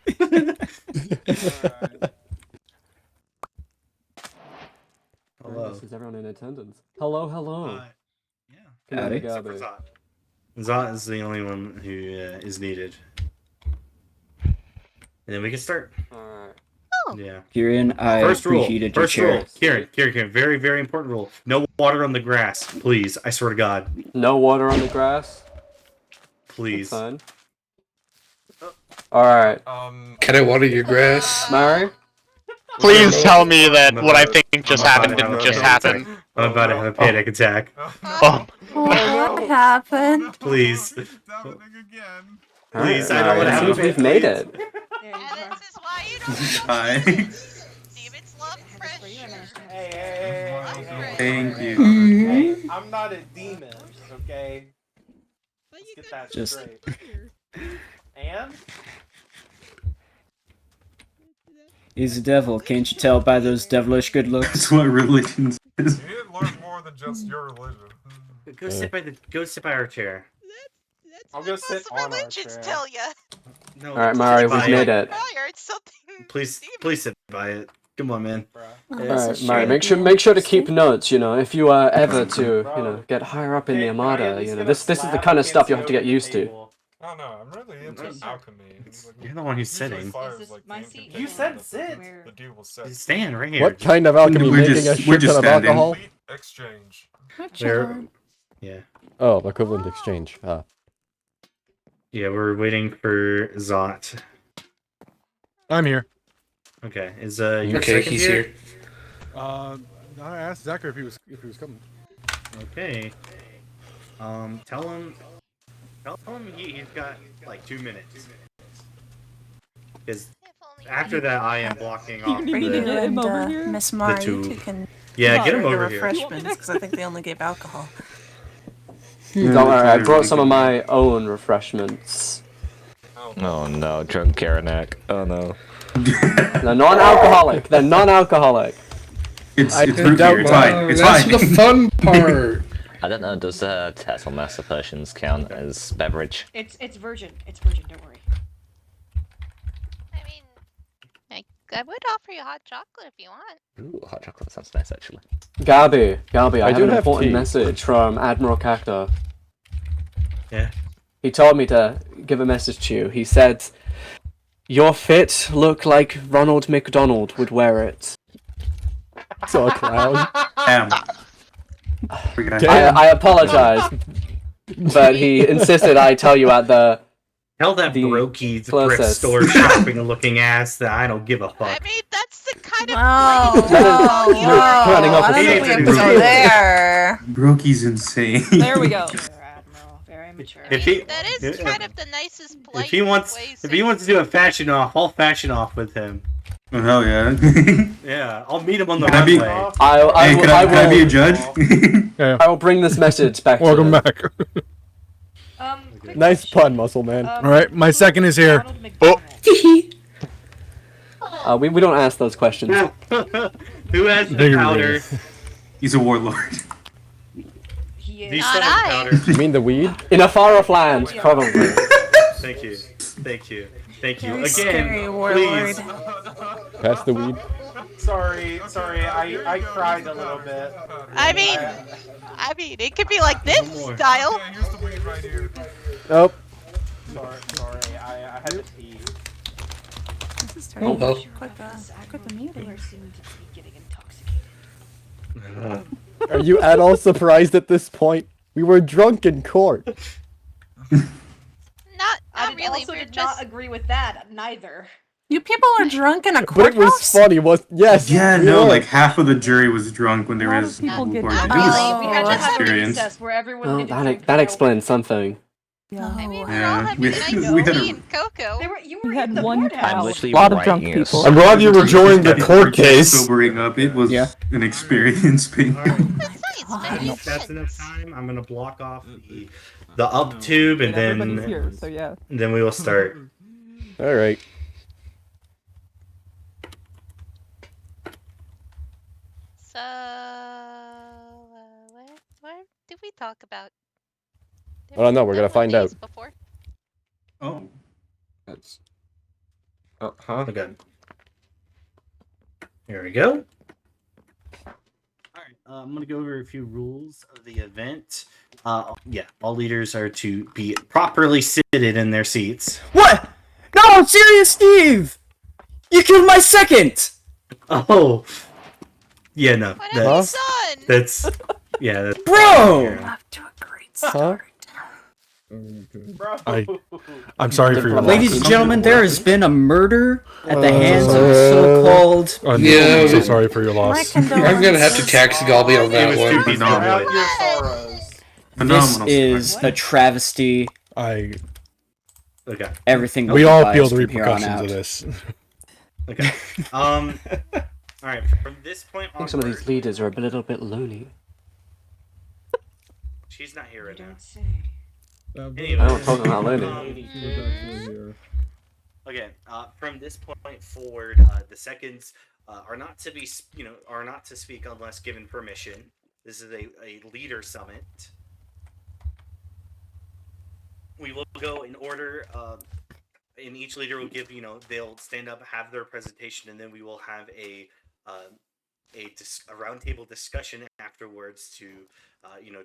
Hello.
This is everyone in attendance. Hello, hello.
Howdy.
Zot is the only one who is needed. And then we can start.
Alright.
Yeah.
Kieran, I
First rule.
appreciated your
First
chair.
rule. Kieran. Very, very important rule. No water on the grass, please. I swear to God,
No water on the grass.
please.
Fine. Alright.
Can I water your grass?
Mary?
Please tell me that what I think just happened didn't just happen.
I'm about to have a panic attack.
Oh,
What happened?
Please.
It's happening again.
Please,
Alright,
I don't want to
it
have
seems
a
we've made it.
And this is why you don't
Hi.
demons love fresh.
Hey.
Thank you.
Hey, I'm not a demon, okay? Let's get that
Just-
straight. And?
He's a devil, can't you tell by those devilish good looks?
That's what religion is.
You didn't learn more than just your religion.
Go sit by our chair.
I'll go sit on our
Religions
chair.
tell ya.
No.
Alright, Mari,
sit by
we've made it.
Fire, it's something.
Please sit by it. Come on, man.
Alright, Mari, make sure to keep notes, you know, if you are ever to, you know, get higher up in the Armada, you know, this is the kind of stuff you have to get used to.
Oh no, I'm really into alchemy.
You're the one who's sitting.
You said sit.
The deal was set.
Stand right here.
What kind of alchemy?
We're
Making
just-
a
we're
shit
just
ton of
standing.
alcohol?
Complete exchange.
Yeah.
Oh, equivalent exchange. Ah.
Yeah, we're waiting for Zot.
I'm here.
Okay, is your
Okay,
second
he's here.
I asked Zachary if he was coming.
Okay. Tell him he's got like 2 minutes. Because after that, I am blocking off
need me to
the.
get him over here?
Miss Mari,
two.
you can
Yeah, get him
the
over here.
refreshments because I think they only gave alcohol.
Don't worry, I brought some of my own refreshments.
Oh no, drunk Karanak. Oh no.
They're non-alcoholic. They're non-alcoholic.
It's
I
root
doubt
beer. It's
that.
fine. It's
That's
fine.
the fun part.
I don't know, does Tesla Master Potions count as beverage?
It's virgin. It's virgin. Don't worry.
I mean, I would offer you hot chocolate if you want.
Ooh, hot chocolate sounds nice actually.
Gabi, I
do
have an
have
important
tea.
message from Admiral Cacto.
Yeah.
He told me to give a message to you. He said, your fit look like Ronald McDonald would wear it.
So a clown.
Damn.
I apologize, but he insisted I tell you at the...
Tell that
the
brokey thrift
closest.
store shopping looking ass that I don't give a fuck.
I mean, that's the kind of
Oh,
place-
no,
Turning off
I
the
don't think we have to
screen.
go there.
Brokey's insane.
There we go.
Admiral, very mature.
If he,
That is kind of the nicest place.
if he wants to do a fashion off, I'll fashion off with him. Oh hell yeah! Yeah, I'll meet him on the runway.
I will
judge?
I will bring this message back
Welcome
to
back.
Nice pun, muscle man.
Alright, my second is here.
we don't ask those questions.
Who has the
Bigger
powder?
than
He's a warlord.
He is.
These
Not
son of
I.
powder.
You mean the weed?
In a far off land, probably.
Thank you. Thank you. Thank you.
Very
Again,
scary warlord.
please.
Pass the weed.
Sorry, I cried a little bit.
I mean, it could be like this style.
Yeah, here's the weed right here.
Oh.
Sorry, I had to pee.
This is
Oh,
turning
well.
quite the meeting.
Seem to be getting intoxicated.
Are you at all surprised at this point? We were drunk in court.
I
really,
also
we're
did
just-
not agree with that, neither.
You people are drunk in a
But it
courthouse?
was funny, was yes.
Yeah,
we
no,
were.
like half of the jury was drunk when there
lot of
was
people get
board.
drunk.
It was
We had to
an
have a
experience.
recess where everyone
Well,
had to drink
that
their
explains something.
Yeah.
I mean, we're
Yeah,
all having
we-
a nice
we had
tea
a-
and cocoa.
You
We
were
had
in the
one
courthouse.
I'm
cow.
literally
A lot of drunk
writing a
people.
I'm glad you were enjoying the court case.
Sobering up, it was an experience. Being
That's enough time. I'm gonna block off the up tube, and
everybody's here, so yeah.
then we will start.
All right.
So, what did we talk about? There
I don't know.
was
We're gonna find out.
these Before.
Oh,
That's. Oh, huh?
Okay. Here we go. Alright, I'm going to go over a few rules of the event. Yeah, all leaders are to be properly seated in their seats.
What? No, serious, Steve! You killed my second!
Oh! Yeah, no.
What have you done?
That's... Yeah, that's...
Bro!
Off to a great
Huh?
start.
I'm sorry for your loss.
Ladies and gentlemen, there has been a murder at the hands of so-called...
Yeah, I'm so sorry for your loss.
I'm gonna have to tax Galbi on that one.
phenomenal.
This
Phenomenal.
is a travesty.
Okay.
Everything
We
will
all
be
feel the
biased from here on
repercussions
out.
of this.
Okay. Alright, from this point
I think some of
onward...
these leaders are a little bit loony.
She's not here right now.
I don't talk about loony.
Okay, from this point forward, the seconds are not to be, are not to speak unless given permission. This is a leader summit. We will go in order, and each leader will give, they'll stand up, have their presentation, and then we will have a roundtable discussion afterwards to,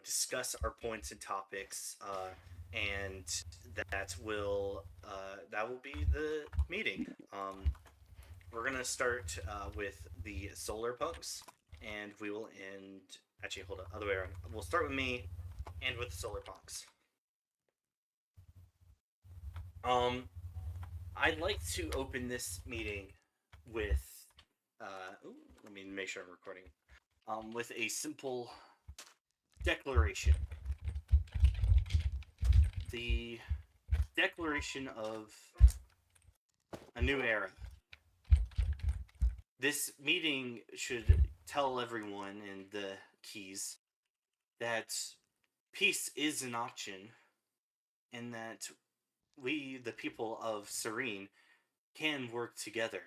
discuss our points and topics. And that will be the meeting. We're gonna start with the solar punks, and we will end. Actually, hold on, other way around. We'll start with me, and with the solar punks. I'd like to open this meeting with. Let me make sure I'm recording. With a simple declaration. The declaration of a new era. This meeting should tell everyone and the keys that peace is an option, and that we, the people of Serene, can work together.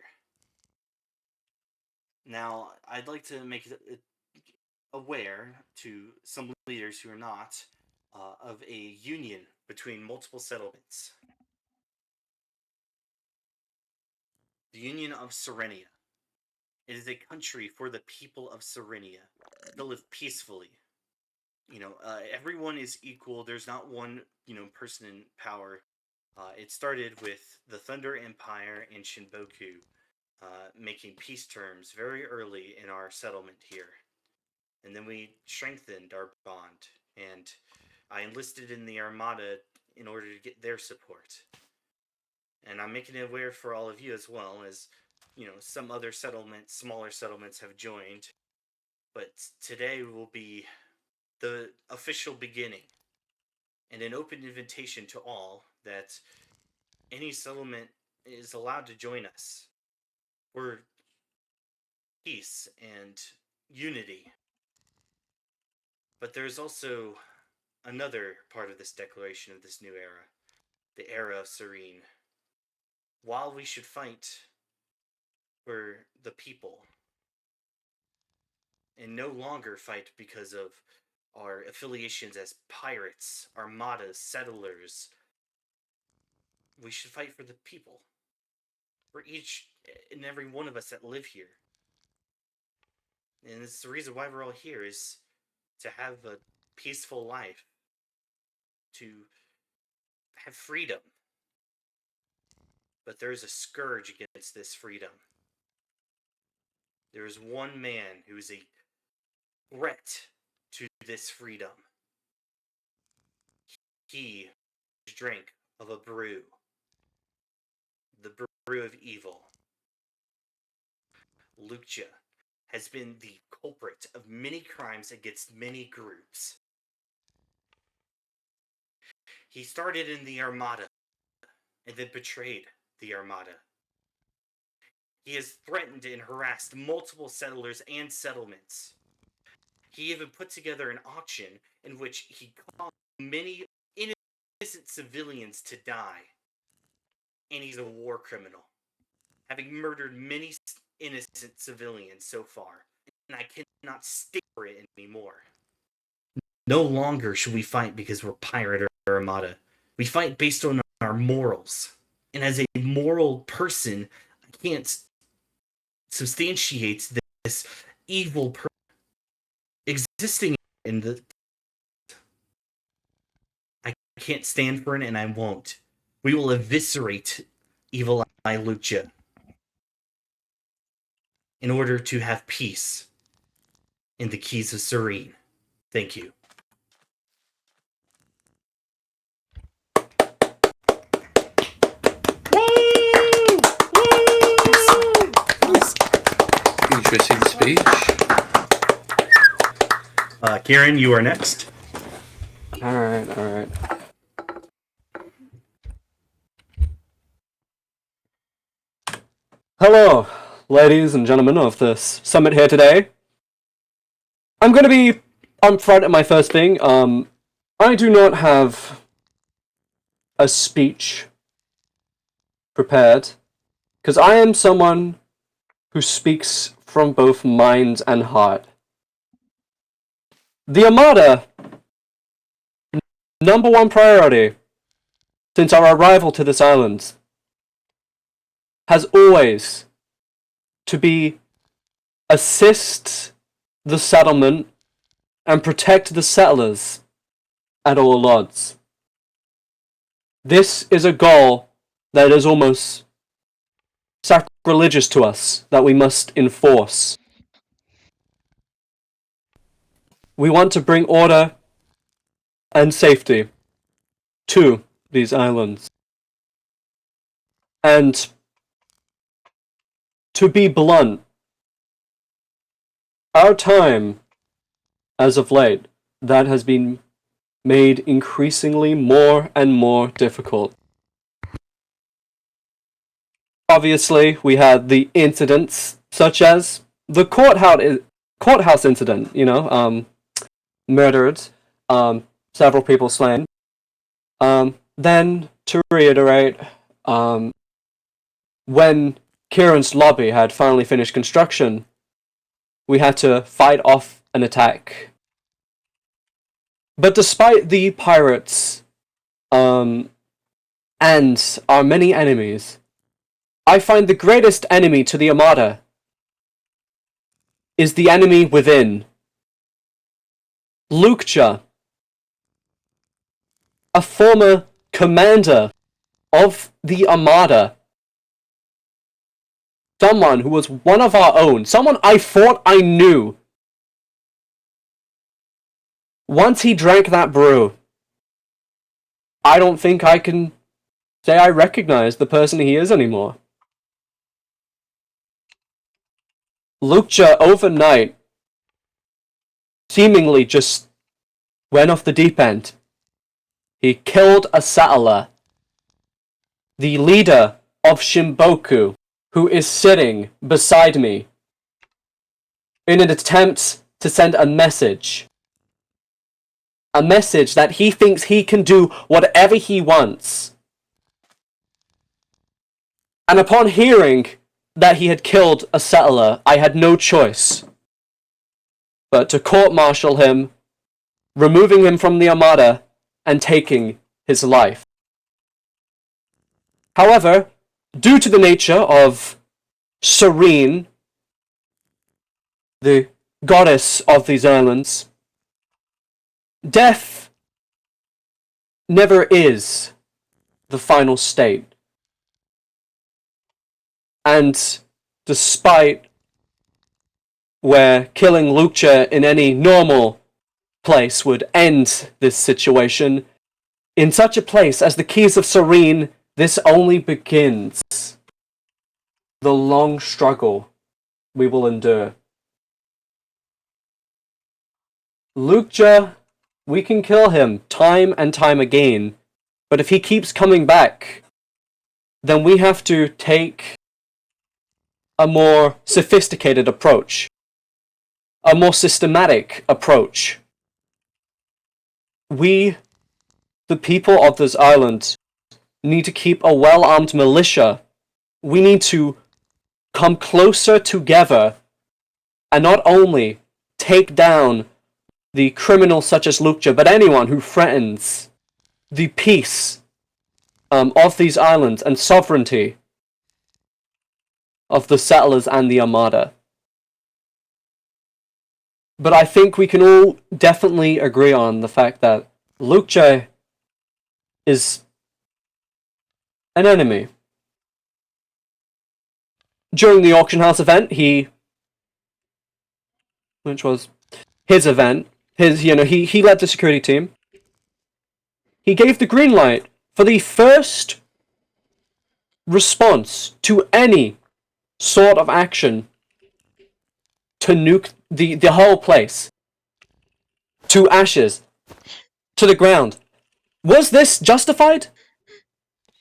Now, I'd like to make it aware to some leaders who are not of a union between multiple settlements. The Union of Serenia. It is a country for the people of Serenia to live peacefully. Everyone is equal. There's not one, person in power. It started with the Thunder Empire and Shinboku making peace terms very early in our settlement here. And then we strengthened our bond, and I enlisted in the Armada in order to get their support. And I'm making it aware for all of you as well, as, some other settlements, smaller settlements have joined. But today will be the official beginning, and an open invitation to all that any settlement is allowed to join us for peace and unity. But there's also another part of this declaration of this new era, the era of Serene. While we should fight for the people, and no longer fight because of our affiliations as pirates, armadas, settlers, we should fight for the people. For each and every one of us that live here. And it's the reason why we're all here, is to have a peaceful life, to have freedom. But there is a scourge against this freedom. There is one man who is a threat to this freedom. He drank of a brew, the brew of evil. Lucia has been the culprit of many crimes against many groups. He started in the Armada and then betrayed the Armada. He has threatened and harassed multiple settlers and settlements. He even put together an auction in which he caused many innocent civilians to die. And he's a war criminal, having murdered many innocent civilians so far. And I cannot stick for it anymore. No longer should we fight because we're pirate or Armada. We fight based on our morals. And as a moral person, I can't substantiate this evil person existing in the... I can't stand for it, and I won't. We will eviscerate Evil Eye Lucia in order to have peace in the Keys of Serene. Thank you.
Interesting speech.
Kieran, you are next.
Alright. Hello, ladies and gentlemen of this summit here today. I'm going to be upfront at my first thing. I do not have a speech prepared, because I am someone who speaks from both mind and heart. The Armada, number one priority since our arrival to this island, has always to be assist the settlement and protect the settlers at all odds. This is a goal that is almost sacrilegious to us, that we must enforce. We want to bring order and safety to these islands. And to be blunt, our time, as of late, that has been made increasingly more and more difficult. Obviously, we had the incidents such as the courthouse incident, murdered, several people slain. Then, to reiterate, when Kieran's lobby had finally finished construction, we had to fight off an attack. But despite the pirates, and our many enemies, I find the greatest enemy to the Armada is the enemy within. Lucia, a former commander of the Armada, someone who was one of our own, someone I thought I knew. Once he drank that brew, I don't think I can say I recognize the person he is anymore. Lucia, overnight, seemingly just went off the deep end. He killed a settler, the leader of Shimboku, who is sitting beside me, in an attempt to send a message. A message that he thinks he can do whatever he wants. And upon hearing that he had killed a settler, I had no choice but to court-martial him, removing him from the Armada, and taking his life. However, due to the nature of Serene, the goddess of these islands, death never is the final state. And despite where killing Lucha in any normal place would end this situation, in such a place as the Keys of Serene, this only begins the long struggle we will endure. Lucha, we can kill him time and time again, but if he keeps coming back, then we have to take a more sophisticated approach, a more systematic approach. We, the people of this island, need to keep a well-armed militia. We need to come closer together and not only take down the criminals such as Lucha, but anyone who threatens the peace of these islands and sovereignty of the settlers and the Armada. But I think we can all definitely agree on the fact that Lucha is an enemy. During the auction house event, which was his event, he led the security team. He gave the green light for the first response to any sort of action to nuke the whole place to ashes, to the ground. Was this justified?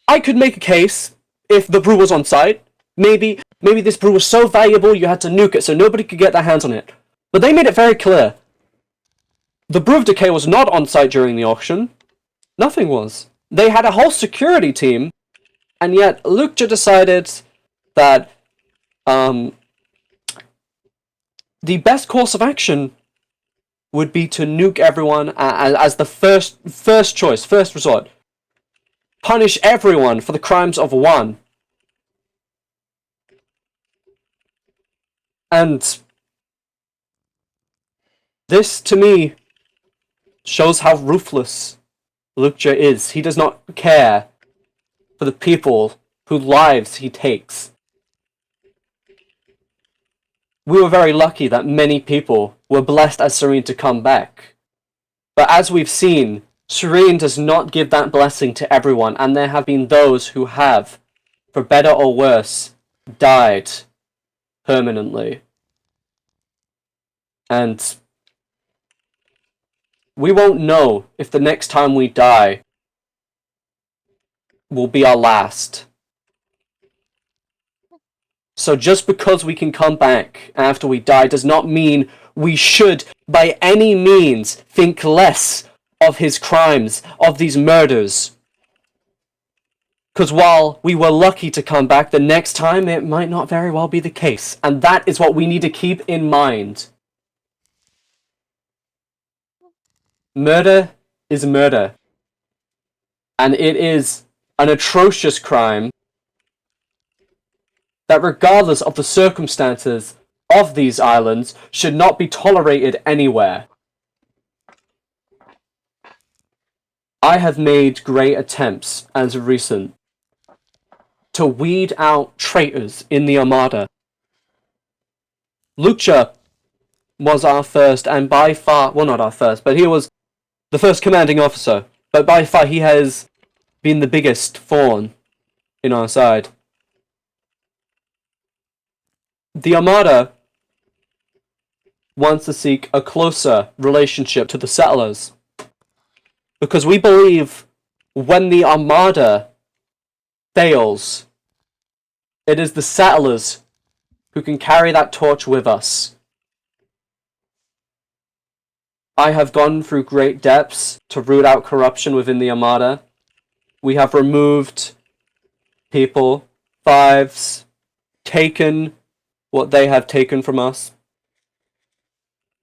I could make a case if the brew was on site. Maybe this brew was so valuable you had to nuke it so nobody could get their hands on it. But they made it very clear. The Brew of Decay was not on site during the auction. Nothing was. They had a whole security team, and yet Lucha decided that the best course of action would be to nuke everyone as the first choice, first resort. Punish everyone for the crimes of one. And this, to me, shows how ruthless Lucha is. He does not care for the people whose lives he takes. We were very lucky that many people were blessed as Serene to come back. But as we've seen, Serene does not give that blessing to everyone, and there have been those who have, for better or worse, died permanently. And we won't know if the next time we die will be our last. So just because we can come back after we die does not mean we should, by any means, think less of his crimes, of these murders. Because while we were lucky to come back, the next time it might not very well be the case. And that is what we need to keep in mind. Murder is murder. And it is an atrocious crime that, regardless of the circumstances of these islands, should not be tolerated anywhere. I have made great attempts, as of recent, to weed out traitors in the Armada. Lucha was our first, and by far, well, not our first, but he was the first commanding officer, but by far he has been the biggest thorn in our side. The Armada wants to seek a closer relationship to the settlers, because we believe when the Armada fails, it is the settlers who can carry that torch with us. I have gone through great depths to root out corruption within the Armada. We have removed people, fives, taken what they have taken from us.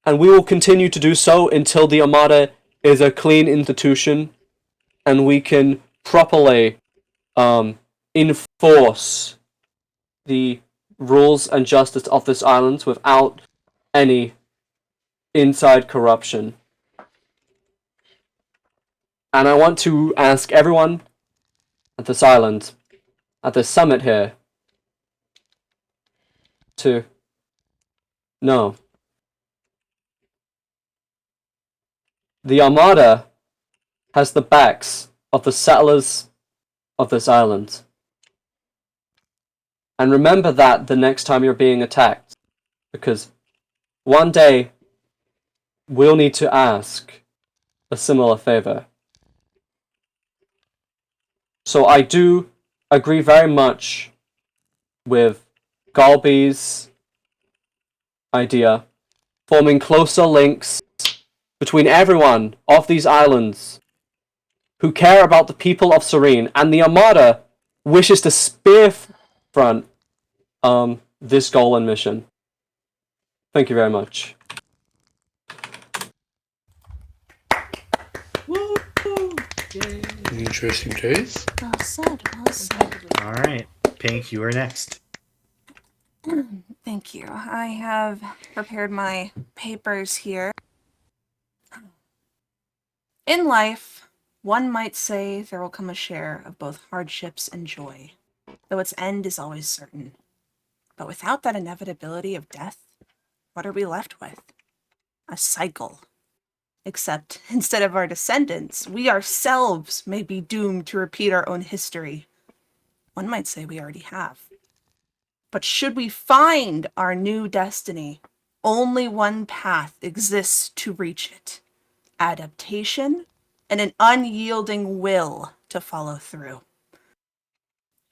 And we will continue to do so until the Armada is a clean institution and we can properly enforce the rules and justice of this island without any inside corruption. And I want to ask everyone at this island, at this summit here, to know. The Armada has the backs of the settlers of this island. And remember that the next time you're being attacked, because one day we'll need to ask a similar favor. So I do agree very much with Galby's idea, forming closer links between everyone of these islands who care about the people of Serene, and the Armada wishes to spearfront this goal and mission. Thank you very much.
Interesting case.
Well said, well said.
All right, Pink, you are next.
Thank you. I have prepared my papers here. In life, one might say there will come a share of both hardships and joy, though its end is always certain. But without that inevitability of death, what are we left with? A cycle. Except, instead of our descendants, we ourselves may be doomed to repeat our own history. One might say we already have. But should we find our new destiny, only one path exists to reach it. Adaptation and an unyielding will to follow through.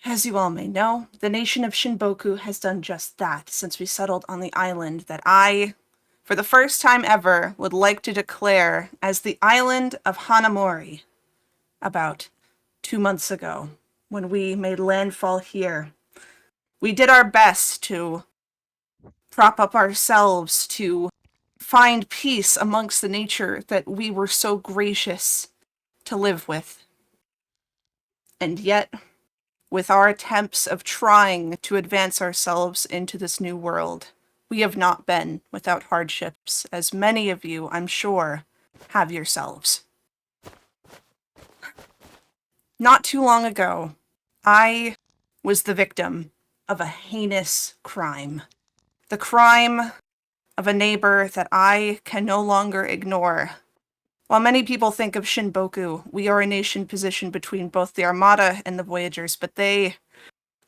As you all may know, the nation of Shinboku has done just that since we settled on the island that I, for the first time ever, would like to declare as the island of Hanamori about 2 months ago when we made landfall here. We did our best to prop up ourselves, to find peace amongst the nature that we were so gracious to live with. And yet, with our attempts of trying to advance ourselves into this new world, we have not been without hardships, as many of you, I'm sure, have yourselves. Not too long ago, I was the victim of a heinous crime. The crime of a neighbor that I can no longer ignore. While many people think of Shinboku, we are a nation positioned between both the Armada and the Voyagers, but they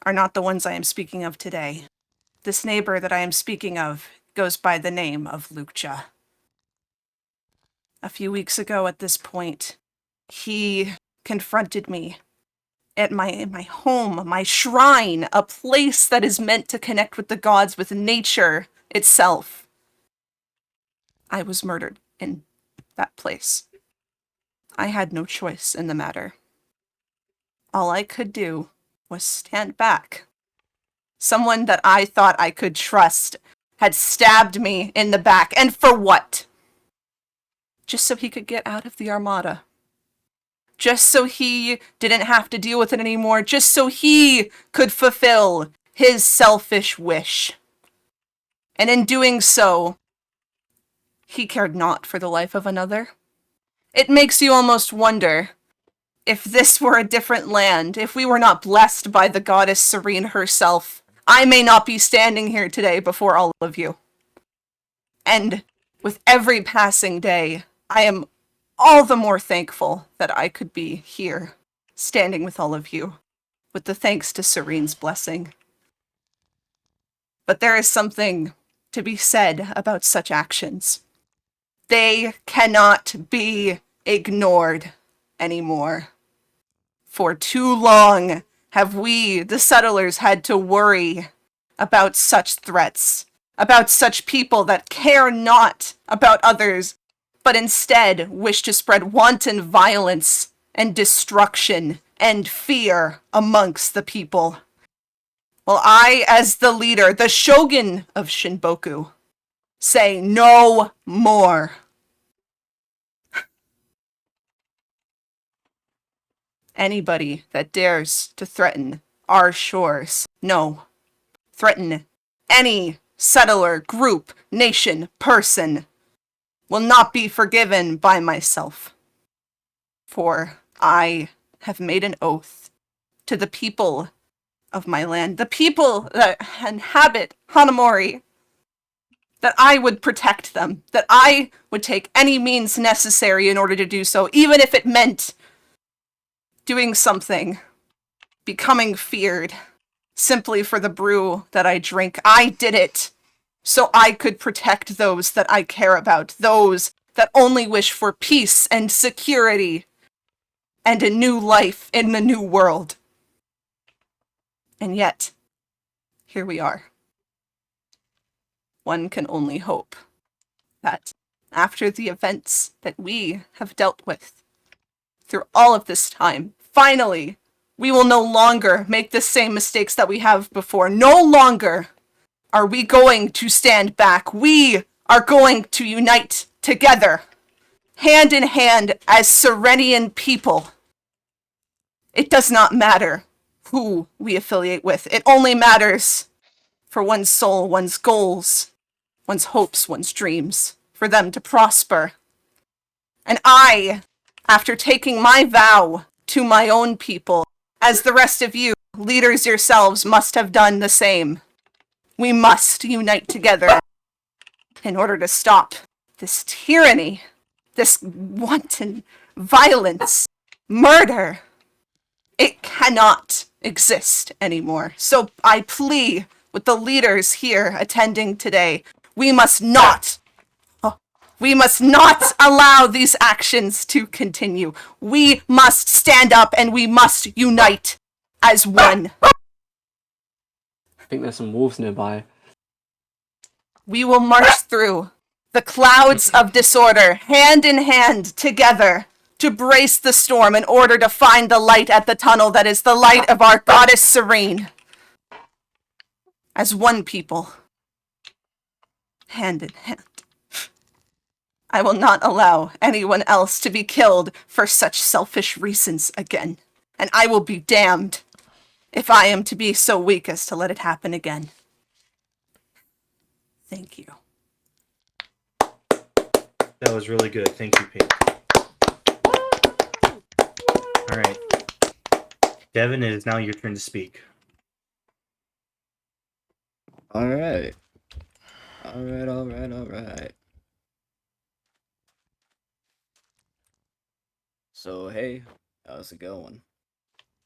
are not the ones I am speaking of today. This neighbor that I am speaking of goes by the name of Lucha. A few weeks ago at this point, he confronted me at my home, my shrine, a place that is meant to connect with the gods, with nature itself. I was murdered in that place. I had no choice in the matter. All I could do was stand back. Someone that I thought I could trust had stabbed me in the back. And for what? Just so he could get out of the Armada. Just so he didn't have to deal with it anymore. Just so he could fulfill his selfish wish. And in doing so, he cared not for the life of another. It makes you almost wonder if this were a different land, if we were not blessed by the goddess Serene herself, I may not be standing here today before all of you. And with every passing day, I am all the more thankful that I could be here, standing with all of you, with the thanks to Serene's blessing. But there is something to be said about such actions. They cannot be ignored anymore. For too long have we, the settlers, had to worry about such threats, about such people that care not about others, but instead wish to spread wanton violence and destruction and fear amongst the people. Well, I, as the leader, the shogun of Shinboku, say no more. Anybody that dares to threaten our shores, no, threaten any settler, group, nation, person, will not be forgiven by myself. For I have made an oath to the people of my land, the people that inhabit Hanamori, that I would protect them, that I would take any means necessary in order to do so, even if it meant doing something, becoming feared, simply for the brew that I drink. I did it so I could protect those that I care about, those that only wish for peace and security and a new life in the new world. And yet, here we are. One can only hope that after the events that we have dealt with through all of this time, finally, we will no longer make the same mistakes that we have before. No longer are we going to stand back. We are going to unite together, hand in hand as Serenian people. It does not matter who we affiliate with. It only matters for one's soul, one's goals, one's hopes, one's dreams, for them to prosper. And I, after taking my vow to my own people, as the rest of you, leaders yourselves, must have done the same. We must unite together in order to stop this tyranny, this wanton violence, murder. It cannot exist anymore. So I plea with the leaders here attending today, we must not allow these actions to continue. We must stand up and we must unite as one.
I think there's some wolves nearby.
We will march through the clouds of disorder, hand in hand, together, to brace the storm in order to find the light at the tunnel that is the light of our goddess Serene. As one people, hand in hand. I will not allow anyone else to be killed for such selfish reasons again. And I will be damned if I am to be so weak as to let it happen again. Thank you.
That was really good. Thank you, Pink. All right. Devin, it is now your turn to speak.
Alright. Alright. So, hey, how's it going?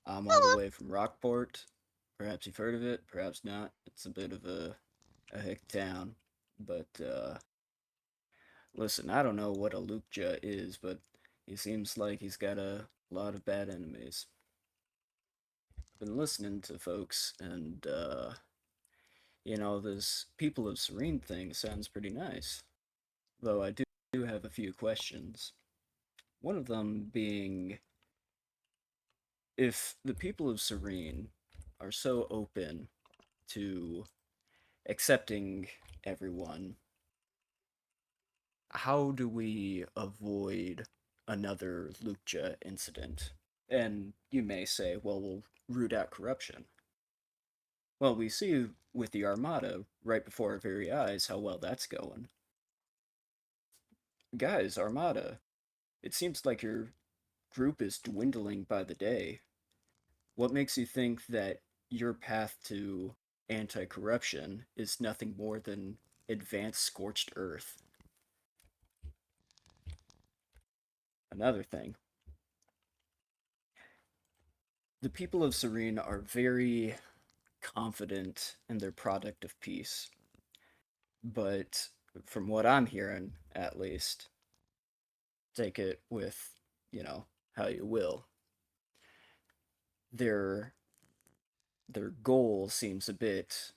I'm all the way from Rockport. Perhaps you've heard of it, perhaps not. It's a bit of a hick town. But, listen, I don't know what a Lukja is, but he seems like he's got a lot of bad enemies. Been listening to folks, and, you know, this People of Serene thing sounds pretty nice. Though I do have a few questions. One of them being, if the people of Serene are so open to accepting everyone, how do we avoid another Lukja incident? And you may say, well, we'll root out corruption. Well, we see with the Armada right before our very eyes how well that's going. Guys, Armada, it seems like your group is dwindling by the day. What makes you think that your path to anti-corruption is nothing more than advanced scorched earth? Another thing. The people of Serene are very confident in their product of peace. But from what I'm hearing, at least, take it with, you know, how you will, their goal seems a bit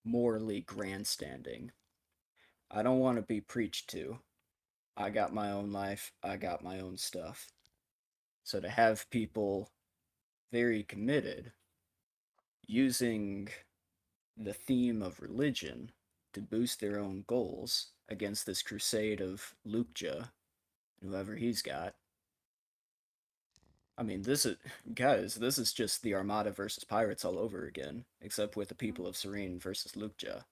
morally grandstanding. I don't want to be preached to. I got my own life, I got my own stuff. So to have people very committed, using the theme of religion to boost their own goals against this crusade of Lukja, whoever he's got. I mean, this is just the Armada versus Pirates all over again, except with the people of Serene versus Lukja.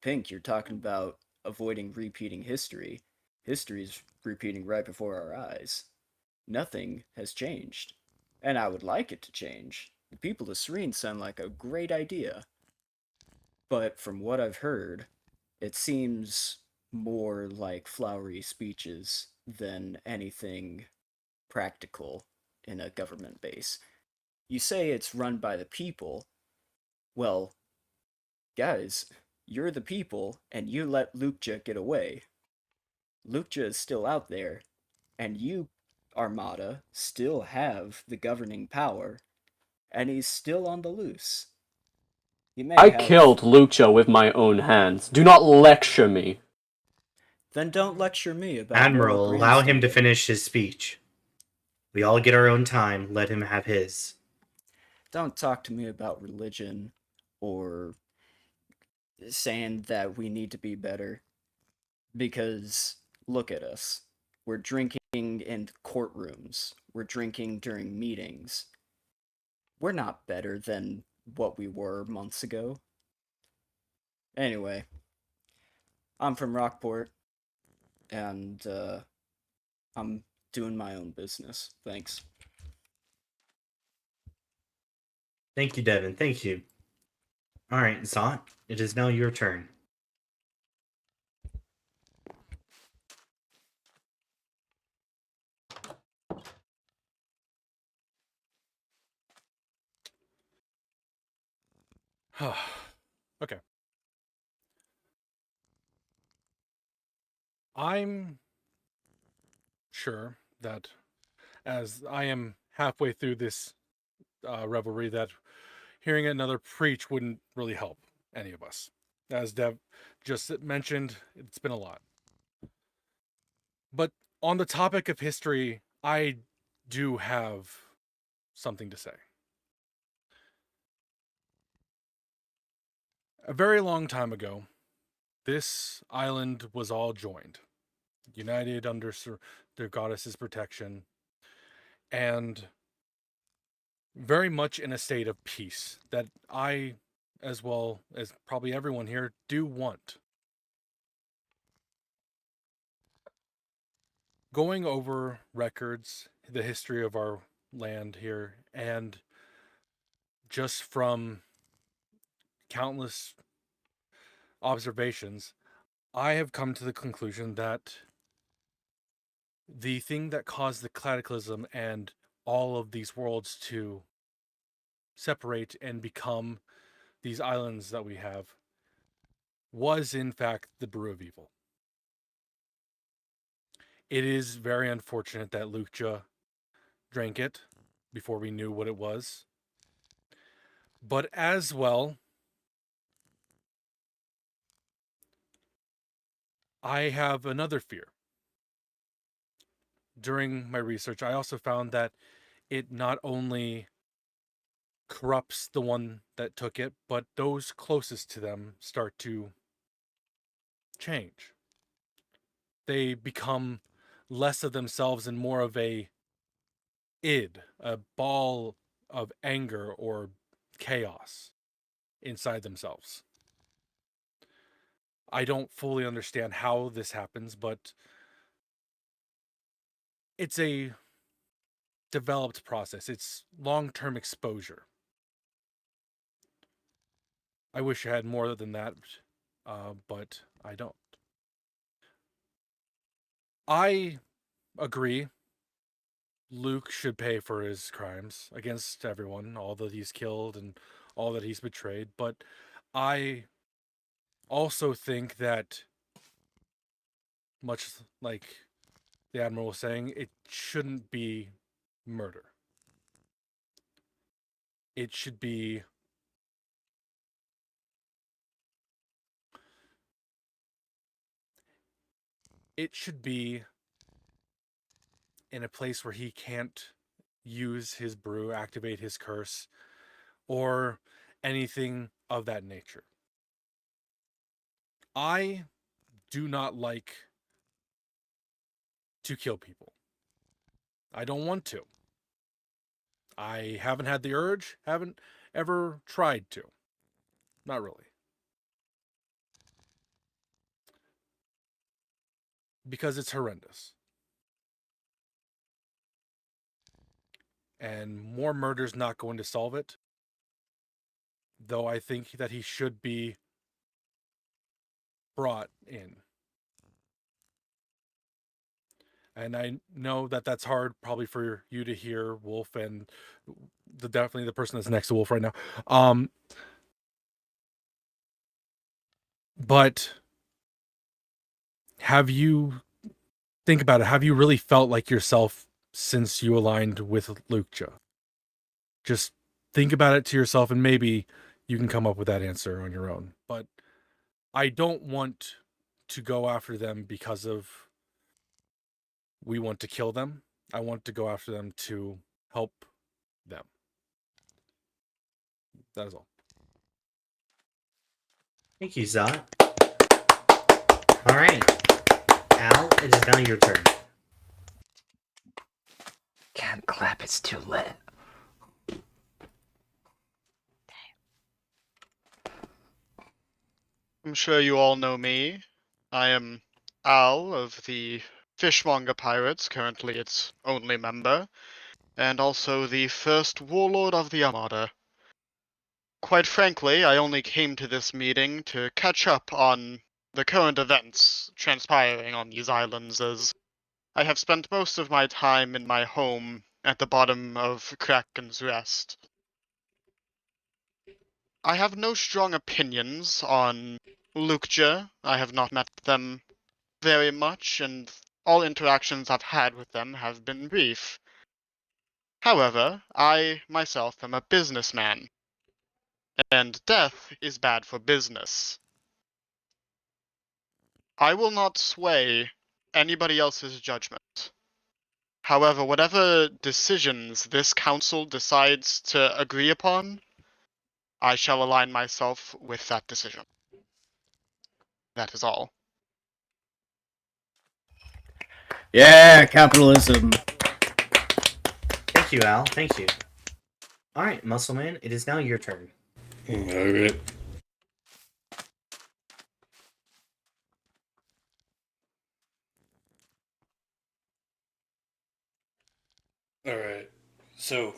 Pink, you're talking about avoiding repeating history. History's repeating right before our eyes. Nothing has changed. And I would like it to change. The people of Serene sound like a great idea. But from what I've heard, it seems more like flowery speeches than anything practical in a government base. You say it's run by the people. Well, guys, you're the people, and you let Lukja get away. Lukja is still out there, and you, Armada, still have the governing power, and he's still on the loose. He may
I
have...
killed Lucha with my own hands. Do not lecture me.
Then don't lecture me about
Admiral,
moral
allow him to
grandstanding.
finish his speech. We all get our own time. Let him have his.
Don't talk to me about religion or saying that we need to be better. Because look at us. We're drinking in courtrooms. We're drinking during meetings. We're not better than what we were months ago. Anyway, I'm from Rockport, and I'm doing my own business. Thanks.
Thank you, Devin. Thank you. All right, Zot, it is now your turn.
Okay. I'm sure that as I am halfway through this revelry, that hearing another preach wouldn't really help any of us. As Dev just mentioned, it's been a lot. But on the topic of history, I do have something to say. A very long time ago, this island was all joined, united under their goddess's protection, and very much in a state of peace that I, as well as probably everyone here, do want. Going over records, the history of our land here, and just from countless observations, I have come to the conclusion that the thing that caused the cataclysm and all of these worlds to separate and become these islands that we have was in fact the brew of evil. It is very unfortunate that Lukja drank it before we knew what it was. But as well, I have another fear. During my research, I also found that it not only corrupts the one that took it, but those closest to them start to change. They become less of themselves and more of a ball of anger or chaos inside themselves. I don't fully understand how this happens, but it's a developed process. It's long-term exposure. I wish I had more than that, but I don't. I agree Luke should pay for his crimes against everyone, all that he's killed and all that he's betrayed, but I also think that, much like the Admiral was saying, it shouldn't be murder. It should be in a place where he can't use his brew, activate his curse, or anything of that nature. I do not like to kill people. I don't want to. I haven't had the urge, haven't ever tried to. Not really. because it's horrendous. And more murder's not going to solve it. Though I think that he should be brought in. And I know that that's hard probably for you to hear, Wolf, and definitely the person that's next to Wolf right now. But think about it, have you really felt like yourself since you aligned with Lucha? Just think about it to yourself, and maybe you can come up with that answer on your own. But I don't want to go after them because of we want to kill them. I want to go after them to help them. That is all.
Thank you, Zot. Alright. Al, it is now your turn.
Can't clap, it's too lit.
I'm sure you all know me. I am Al of the Fishmonger Pirates, currently its only member, and also the first warlord of the Armada. Quite frankly, I only came to this meeting to catch up on the current events transpiring on these islands, as I have spent most of my time in my home at the bottom of Kraken's Rest. I have no strong opinions on Lukja. I have not met them very much, and all interactions I've had with them have been brief. However, I myself am a businessman, and death is bad for business. I will not sway anybody else's judgment. However, whatever decisions this council decides to agree upon, I shall align myself with that decision. That is all.
Yeah, capitalism.
Thank you, Al. Thank you. Alright, Muscleman, it is now your turn.
Alright. Alright. So,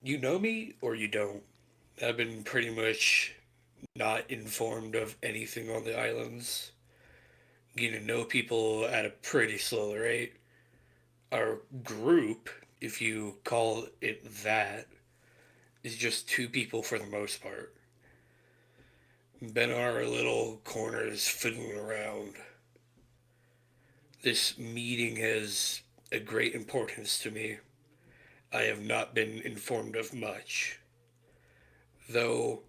you know me or you don't? I've been pretty much not informed of anything on the islands. Getting to know people at a pretty slow rate. Our group, if you call it that, is just 2 people for the most part. Been in our little corners fiddling around. This meeting has a great importance to me. I have not been informed of much. Though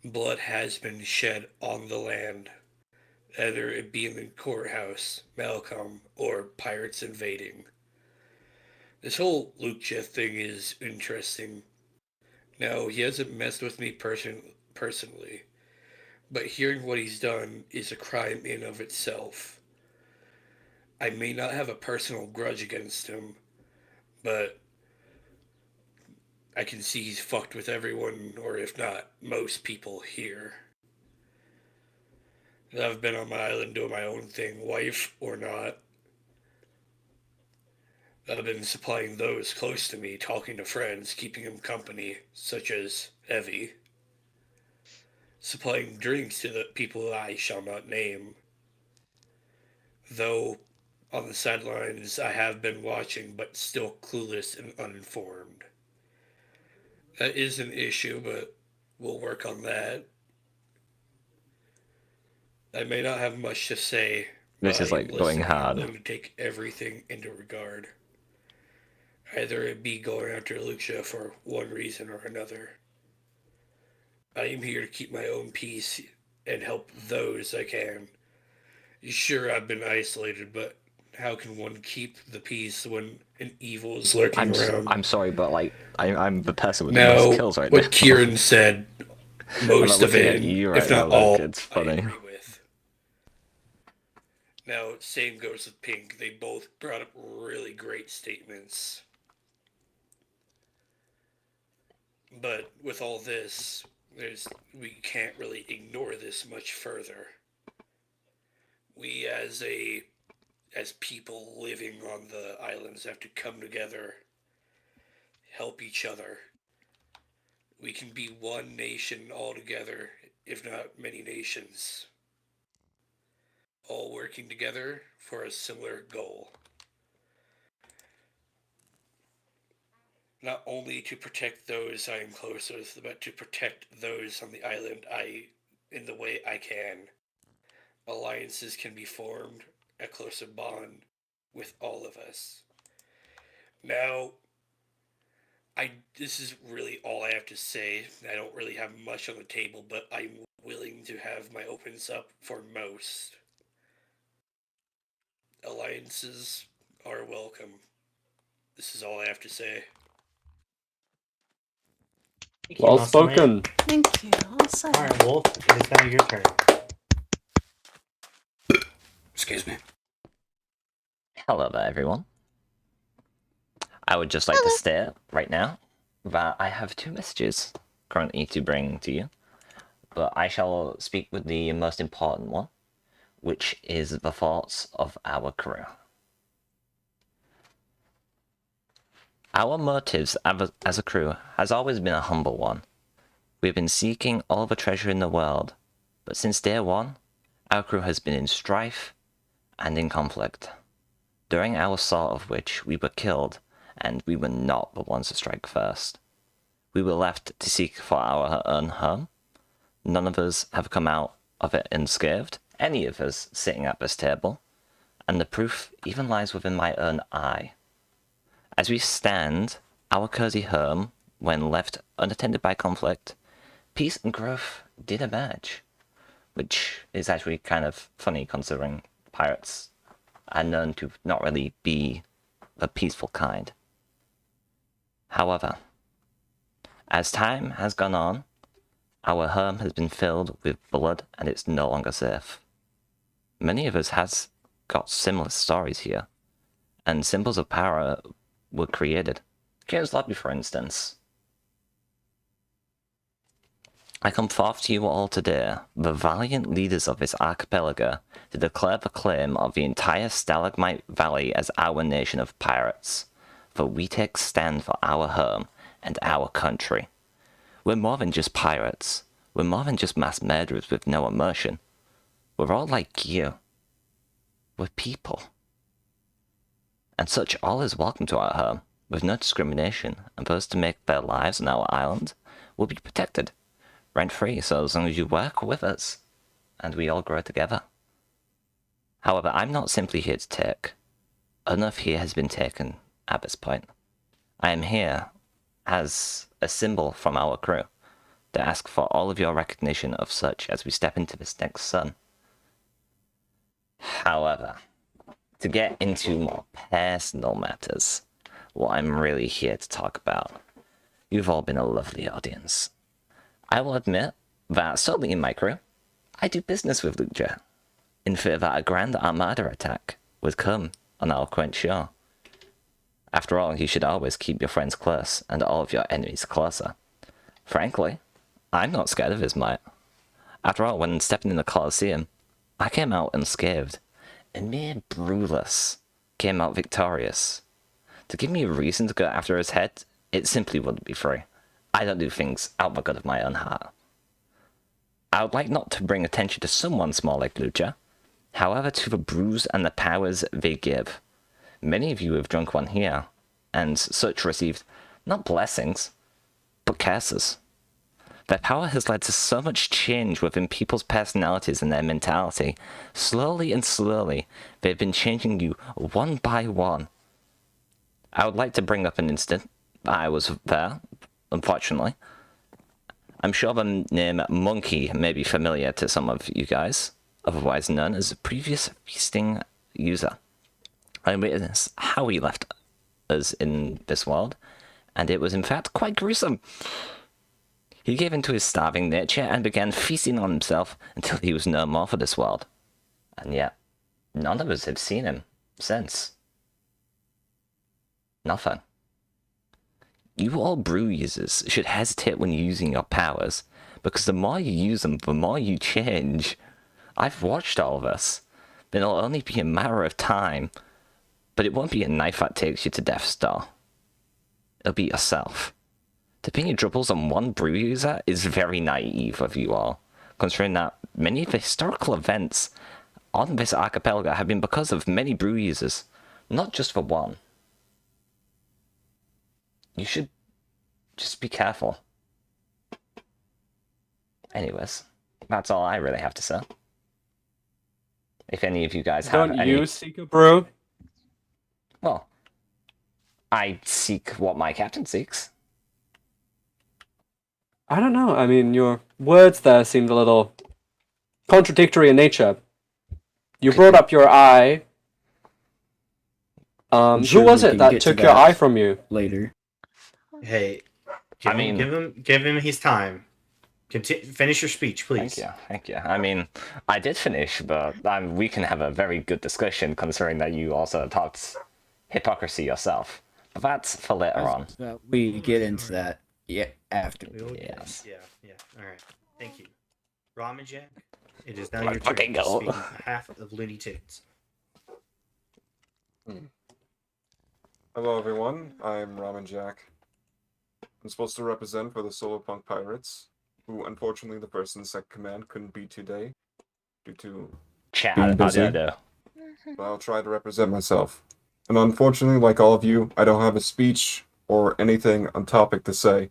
blood has been shed on the land, whether it be in the courthouse, Malcolm, or pirates invading. This whole Lucha thing is interesting. Now, he hasn't messed with me personally, but hearing what he's done is a crime in of itself. I may not have a personal grudge against him, but I can see he's fucked with everyone, or if not, most people here. I've been on my island doing my own thing, wife or not. I've been supplying those close to me, talking to friends, keeping them company, such as Evie. Supplying drinks to the people I shall not name. Though, on the sidelines, I have been watching, but still clueless and uninformed. That is an issue, but we'll work on that. I may not have much to say.
This is like going hard.
I'm going to take everything into regard. Either it be going after Lucia for one reason or another. I am here to keep my own peace and help those I can. Sure, I've been isolated, but how can one keep the peace when an evil is lurking around?
I'm sorry, but like I'm the person with
Now,
the most kills right
what
now.
Kieran said, most of it, if not all,
it's funny.
I agree with. Now, same goes with Pink. They both brought up really great statements. But with all this, we can't really ignore this much further. we as people living on the islands have to come together, help each other. We can be one nation all together, if not many nations, all working together for a similar goal. Not only to protect those I am close with, but to protect those on the island in the way I can. Alliances can be formed, a closer bond with all of us. Now, this is really all I have to say. I don't really have much on the table, but I'm willing to have my opens up for most. Alliances are welcome. This is all I have to say.
Well spoken.
Thank you. All set.
Alright, Wolf, it is now your turn.
Excuse me.
Hello there, everyone. I would just like to state right now that I have 2 messages currently to bring to you, but I shall speak with the most important one, which is the thoughts of our crew. Our motives as a crew has always been a humble one. We've been seeking all the treasure in the world, but since day one, our crew has been in strife and in conflict, during our assault of which we were killed, and we were not the ones to strike first. We were left to seek for our own home. None of us have come out of it unscathed, any of us sitting at this table, and the proof even lies within my own eye. As we stand, our cozy home, when left unattended by conflict, peace and growth did emerge, which is actually kind of funny considering pirates are known to not really be the peaceful kind. However, as time has gone on, our home has been filled with blood and it's no longer safe. Many of us has got similar stories here, and symbols of power were created. King's Lobby, for instance. I come forth to you all today, the valiant leaders of this archipelago, to declare the claim of the entire Stalagmite Valley as our nation of pirates, for we take stand for our home and our country. We're more than just pirates. We're more than just mass murderers with no emotion. We're all like you. We're people. And such all is welcome to our home, with no discrimination, and those to make their lives on our island will be protected, rent-free, so as long as you work with us, and we all grow together. However, I'm not simply here to take. Enough here has been taken at this point. I am here as a symbol from our crew, to ask for all of your recognition of such as we step into this next sun. However, to get into more personal matters, what I'm really here to talk about, you've all been a lovely audience. I will admit that solely in my crew, I do business with Lucha, in fear that a grand armada attack would come on our quaint shore. After all, you should always keep your friends close and all of your enemies closer. Frankly, I'm not scared of his might. After all, when stepping in the Colosseum, I came out unscathed. A mere Brulus came out victorious. To give me a reason to go after his head, it simply wouldn't be free. I don't do things out of the good of my own heart. I would like not to bring attention to someone small like Lucha, however to the brews and the powers they give. Many of you have drunk one here, and such received not blessings, but curses. Their power has led to so much change within people's personalities and their mentality. Slowly and slowly, they've been changing you one by one. I would like to bring up an incident. I was there, unfortunately. I'm sure the name Monkey may be familiar to some of you guys, otherwise known as a previous feasting user. I witnessed how he left us in this world, and it was in fact quite gruesome. He gave in to his starving nature and began feasting on himself until he was no more for this world. And yet, none of us have seen him since. Nothing. You all brew users should hesitate when using your powers, because the more you use them, the more you change. I've watched all of this. then it'll only be a matter of time. But it won't be a knife that takes you to Death Star. It'll be yourself. To pin your troubles on one brew user is very naive of you all, considering that many of the historical events on this archipelago have been because of many brew users, not just for one. You should just be careful. Anyways, that's all I really have to say. If any of you guys have
Don't
any...
you seek a brew?
Well, I seek what my captain seeks.
I don't know. I mean, your words there seemed a little contradictory in nature. You brought up your eye.
sure
Who was
we
it
can
that
get to
took your
that
eye from you?
later.
Hey, give him his time. Finish your speech, please.
Thank you. I mean, I did finish, but we can have a very good discussion considering that you also talked hypocrisy yourself. But that's for later on.
We get into that after.
Yes.
Yeah. All right. Thank you, Ramen Jack. It is now
Let's
your turn
fucking
to
go.
speak on behalf of Looney Tunes.
Hello, everyone. I'm Ramen Jack. I'm supposed to represent for the Solarpunk Pirates, who unfortunately the person in second command couldn't be today due to being busy. But I'll try to represent myself. And unfortunately, like all of you, I don't have a speech or anything on topic to say.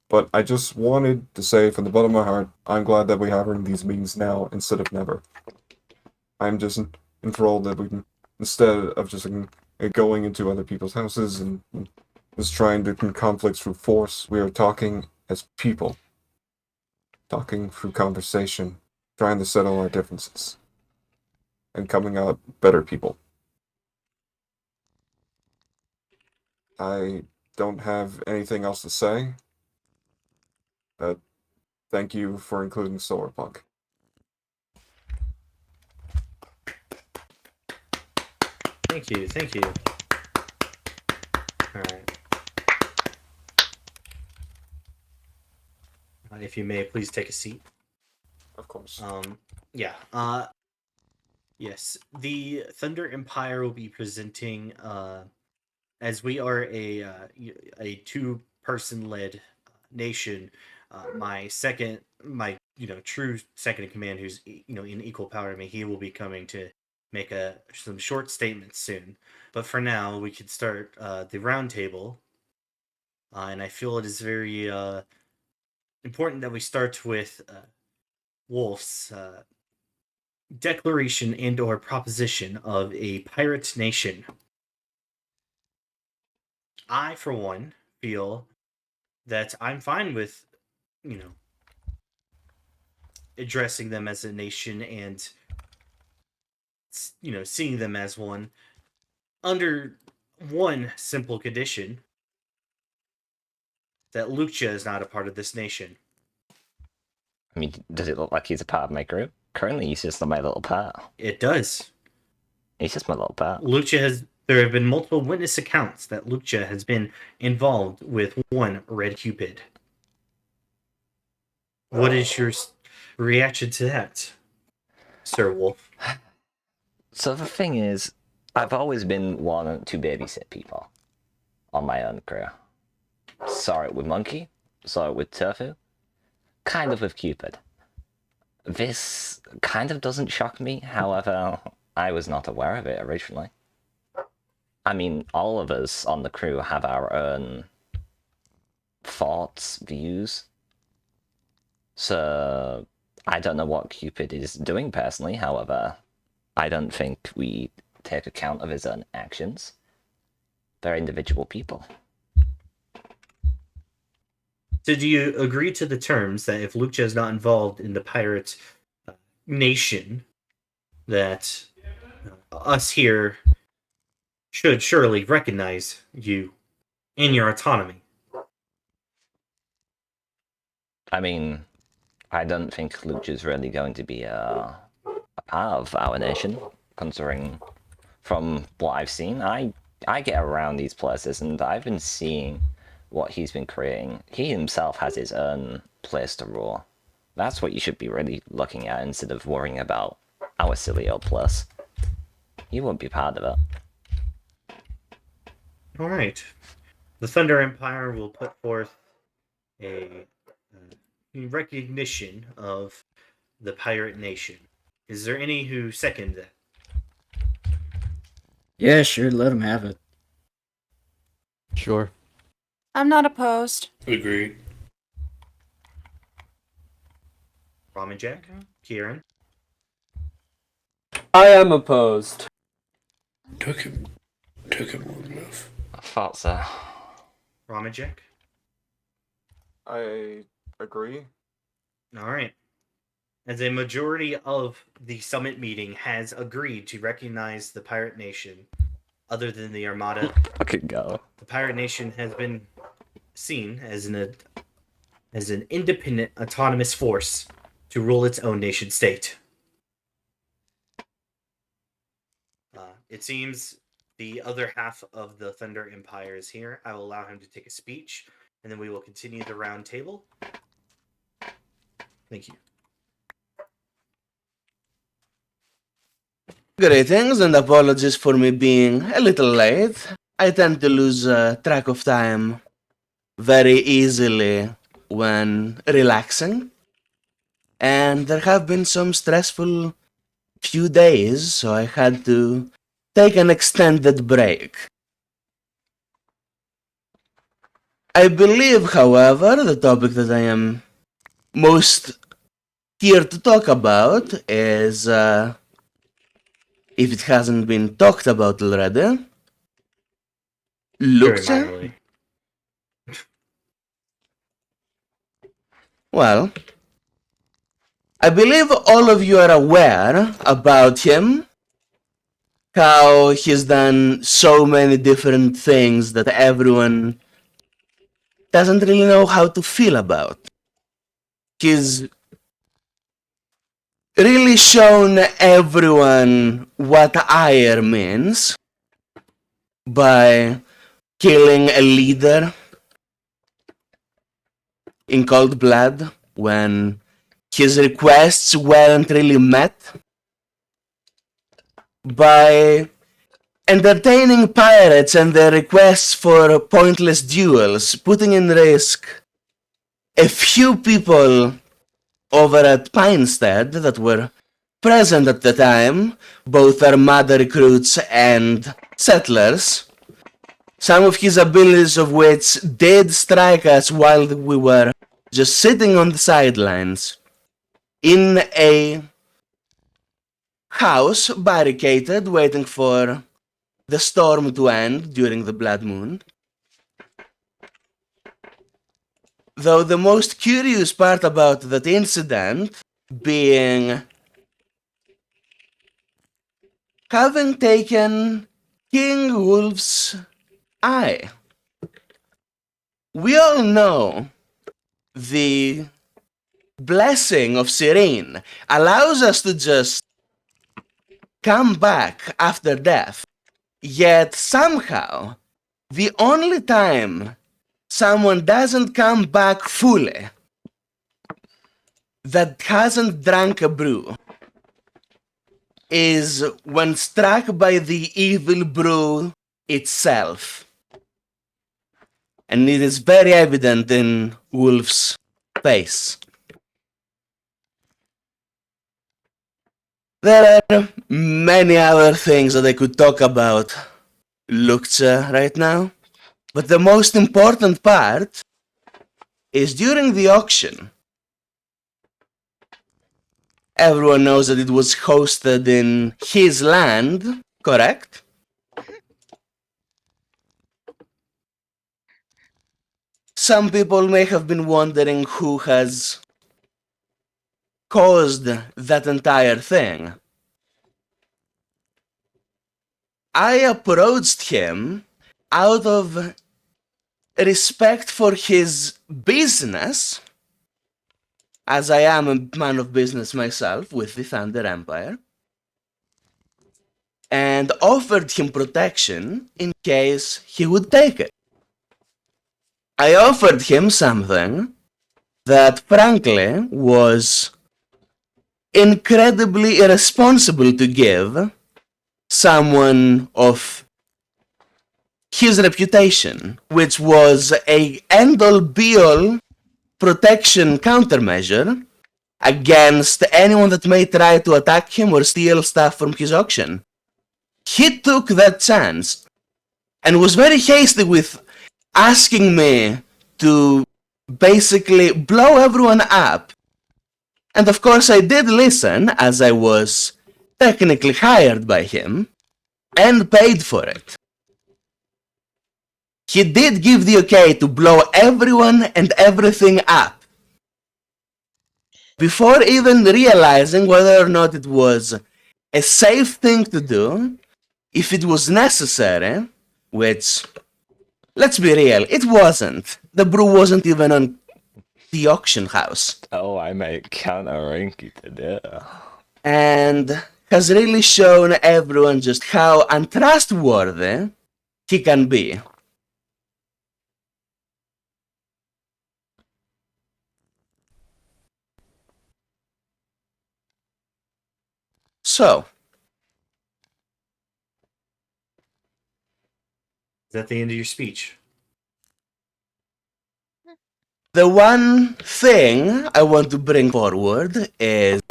But I just wanted to say from the bottom of my heart, I'm glad that we're having these meetings now instead of never. I'm just enthralled that we can, instead of just going into other people's houses and just trying to conflicts through force, we are talking as people. Talking through conversation, trying to settle our differences. And coming out better people. I don't have anything else to say. Thank you for including Solarpunk.
Thank you. All right. If you may, please take a seat.
Of course.
Yeah. Yes. The Thunder Empire will be presenting. As we are a two-person led nation. My true second in command, who's in equal power to me, he will be coming to make some short statements soon. But for now, we could start the round table, and I feel it is very important that we start with Wolf's declaration and/or proposition of a pirate nation. I, for one, feel that I'm fine with, addressing them as a nation and, seeing them as one under one simple condition: that Lucha is not a part of this nation.
I mean, does it look like he's a part of my group? Currently, he's just my little part.
It does.
He's just my little part.
There have been multiple witness accounts that Lucha has been involved with one Red Cupid. What is your reaction to that, Sir Wolf?
So the thing is, I've always been one to babysit people on my own crew. Saw it with Monkey, saw it with Tofu, kind of with Cupid. This kind of doesn't shock me, however, I was not aware of it originally. I mean, all of us on the crew have our own thoughts, views. So, I don't know what Cupid is doing personally, however, I don't think we take account of his own actions. They're individual people.
So do you agree to the terms that if Lucha is not involved in the pirate nation, that us here should surely recognize you and your autonomy?
I mean, I don't think Lucha's really going to be a part of our nation, considering from what I've seen. I get around these places and I've been seeing what he's been creating. He himself has his own place to rule. That's what you should be really looking at instead of worrying about Our silly old plus. You wouldn't be part of it.
All right. The Thunder Empire will put forth a recognition of the pirate nation. Is there any who second that?
Yeah, sure, let him have it.
Sure.
I'm not opposed.
Agree.
Ramen Jack? Kieran?
I am opposed.
Took him long enough.
I thought so.
Ramen Jack?
I agree.
All right. As a majority of the summit meeting has agreed to recognize the pirate nation, other than the Armada,
Fucking go.
the pirate nation has been seen as an independent, autonomous force to rule its own nation state. It seems the other half of the Thunder Empire is here. I will allow him to take a speech, and then we will continue the round table. Thank you.
Greetings and apologies for me being a little late. I tend to lose track of time very easily when relaxing. And there have been some stressful few days, so I had to take an extended break. I believe, however, the topic that I am most here to talk about is, if it hasn't been talked about already,
Very
Lucha?
minorly.
Well, I believe all of you are aware about him, how he's done so many different things that everyone doesn't really know how to feel about. He's really shown everyone what ire means by killing a leader in cold blood when his requests weren't really met, by entertaining pirates and their requests for pointless duels, putting in risk a few people over at Pinestead that were present at the time, both Armada recruits and settlers, some of his abilities of which did strike us while we were just sitting on the sidelines in a house barricaded waiting for the storm to end during the Blood Moon. Though the most curious part about that incident being having taken King Wolf's eye. We all know the blessing of Serene allows us to just come back after death. Yet somehow, the only time someone doesn't come back fully that hasn't drank a brew is when struck by the evil brew itself. And it is very evident in Wolf's face. There are many other things that I could talk about Lucha right now, but the most important part is during the auction. Everyone knows that it was hosted in his land, correct? Some people may have been wondering who has caused that entire thing. I approached him out of respect for his business, as I am a man of business myself with the Thunder Empire, and offered him protection in case he would take it. I offered him something that frankly was incredibly irresponsible to give someone of his reputation, which was a end-all be-all protection countermeasure against anyone that may try to attack him or steal stuff from his auction. He took that chance and was very hasty with asking me to basically blow everyone up. And of course I did listen, as I was technically hired by him and paid for it. He did give the okay to blow everyone and everything up, before even realizing whether or not it was a safe thing to do, if it was necessary, which, let's be real, it wasn't. The brew wasn't even on the auction house.
Oh, I might counter Rinky today.
And has really shown everyone just how untrustworthy he can be. So,
Is that the end of your speech?
the one thing I want to bring forward is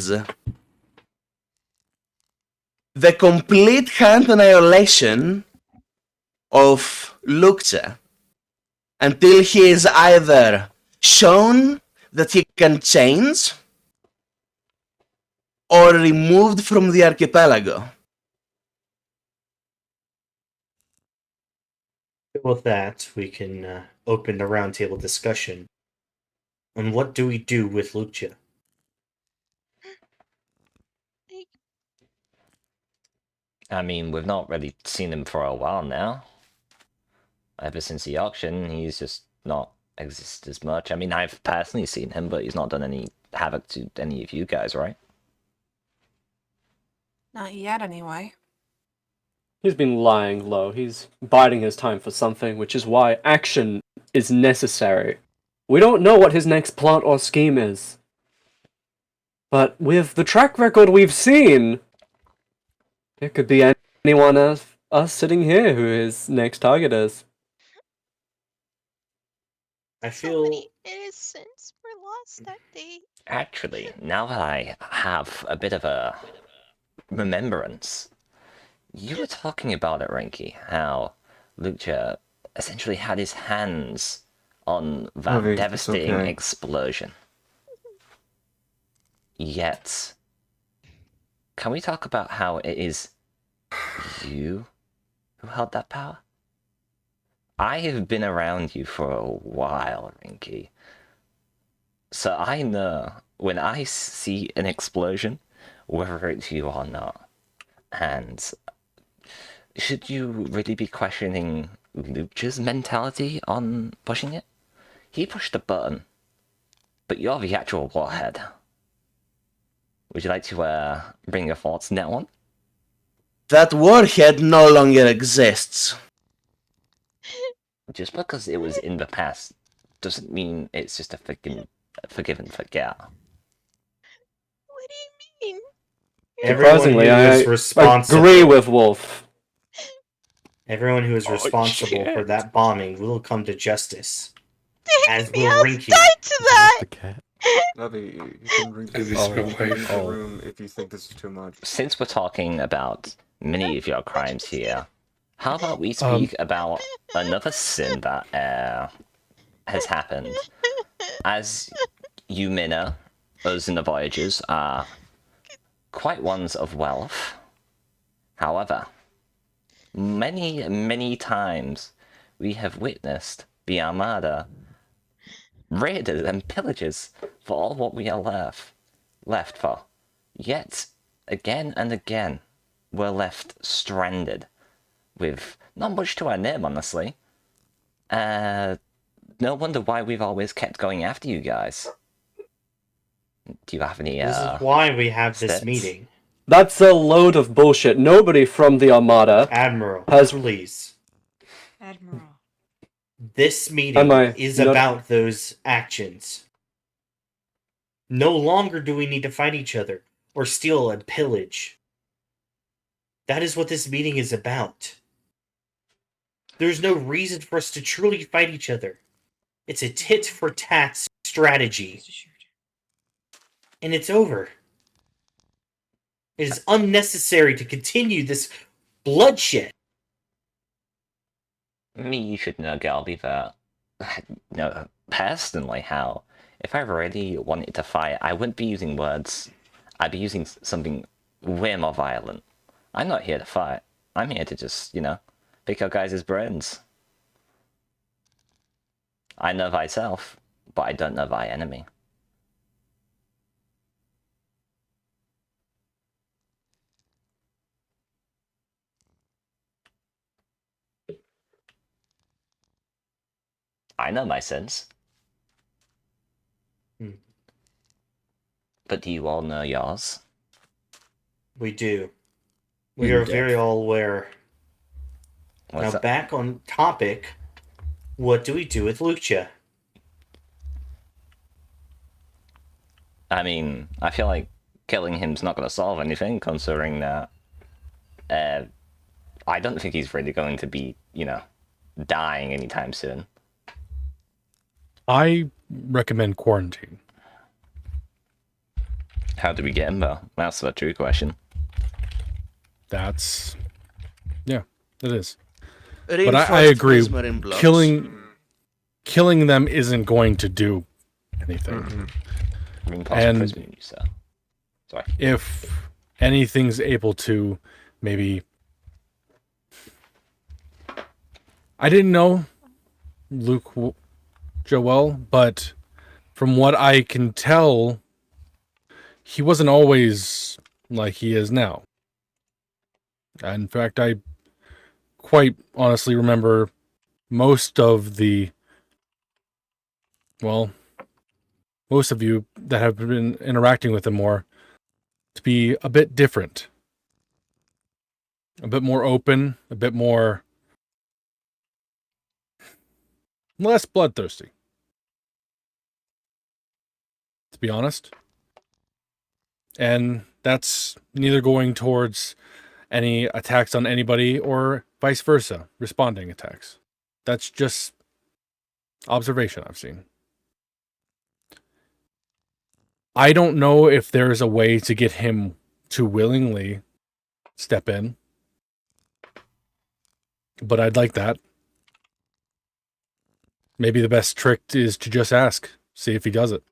the complete hand annihilation of Lukcha until he is either shown that he can change or removed from the archipelago.
With that, we can open the roundtable discussion on what do we do with Lucia.
I mean, we've not really seen him for a while now. Ever since the auction, he's just not existed as much. I mean, I've personally seen him, but he's not done any havoc to any of you guys, right?
Not yet, anyway.
He's been lying low. He's biding his time for something, which is why action is necessary. We don't know what his next plot or scheme is. But with the track record we've seen, it could be anyone of us sitting here who his next target is.
I feel
innocents were lost that day.
Actually, now that I have a bit of a remembrance, you were talking about it, Rinky, how Lucha essentially had his hands on that
Harvey, it's
devastating
okay.
explosion. Yet, can we talk about how it is you who held that power? I have been around you for a while, Rinky. So I know when I see an explosion, whether it's you or not. And should you really be questioning Lucha's mentality on pushing it? He pushed the button, but you're the actual warhead. Would you like to bring your thoughts on that one?
That warhead no longer exists.
Just because it was in the past doesn't mean it's just a forgive and forget.
What do you mean?
Surprisingly, I agree with Wolf.
Everyone who is responsible for that bombing will come to justice. As will
I'll
Rinky.
die to that!
Navi, you can leave the room if you think this is too much.
Since we're talking about many of your crimes here, how about we speak about another sin that has happened? As you may know, us in the Voyagers are quite ones of wealth. However, many times we have witnessed the Armada raided and pillages for all what we are left for. Yet, again and again, we're left stranded with not much to our name, honestly. No wonder why we've always kept going after you guys. Do you have any,
This is why we have this
stats?
meeting.
That's a load of bullshit. Nobody from the Armada
Admiral,
has...
please.
Admiral.
This meeting is about those actions. No longer do we need to fight each other. or steal and pillage. That is what this meeting is about. There's no reason for us to truly fight each other. It's a tit-for-tat strategy. And it's over. It is unnecessary to continue this bloodshed.
Me, you should know, Galby, that no, personally, how if I really wanted to fight, I wouldn't be using words. I'd be using something way more violent. I'm not here to fight. I'm here to just, pick your guys' brains. I know thyself, but I don't know thy enemy. I know my sins. But do you all know yours?
We do. We are very all aware.
What's
Now, back on topic, what do we do with Lucha?
I mean, I feel like killing him's not going to solve anything, considering that I don't think he's really going to be, dying anytime soon.
I recommend quarantine.
How do we get him, though? That's the true question.
Yeah, it is. But
Reinforced
I agree.
prismarine blocks.
Killing them isn't going to do anything. And
sorry.
If anything's able to, maybe. I didn't know Luke Joel, but from what I can tell, he wasn't always like he is now. In fact, I quite honestly remember most of you that have been interacting with him more to be a bit different. A bit more open, a bit more less bloodthirsty. To be honest. And that's neither going towards any attacks on anybody or vice versa, responding attacks. That's just observation I've seen. I don't know if there's a way to get him to willingly step in, but I'd like that. Maybe the best trick is to just ask, see if he does it.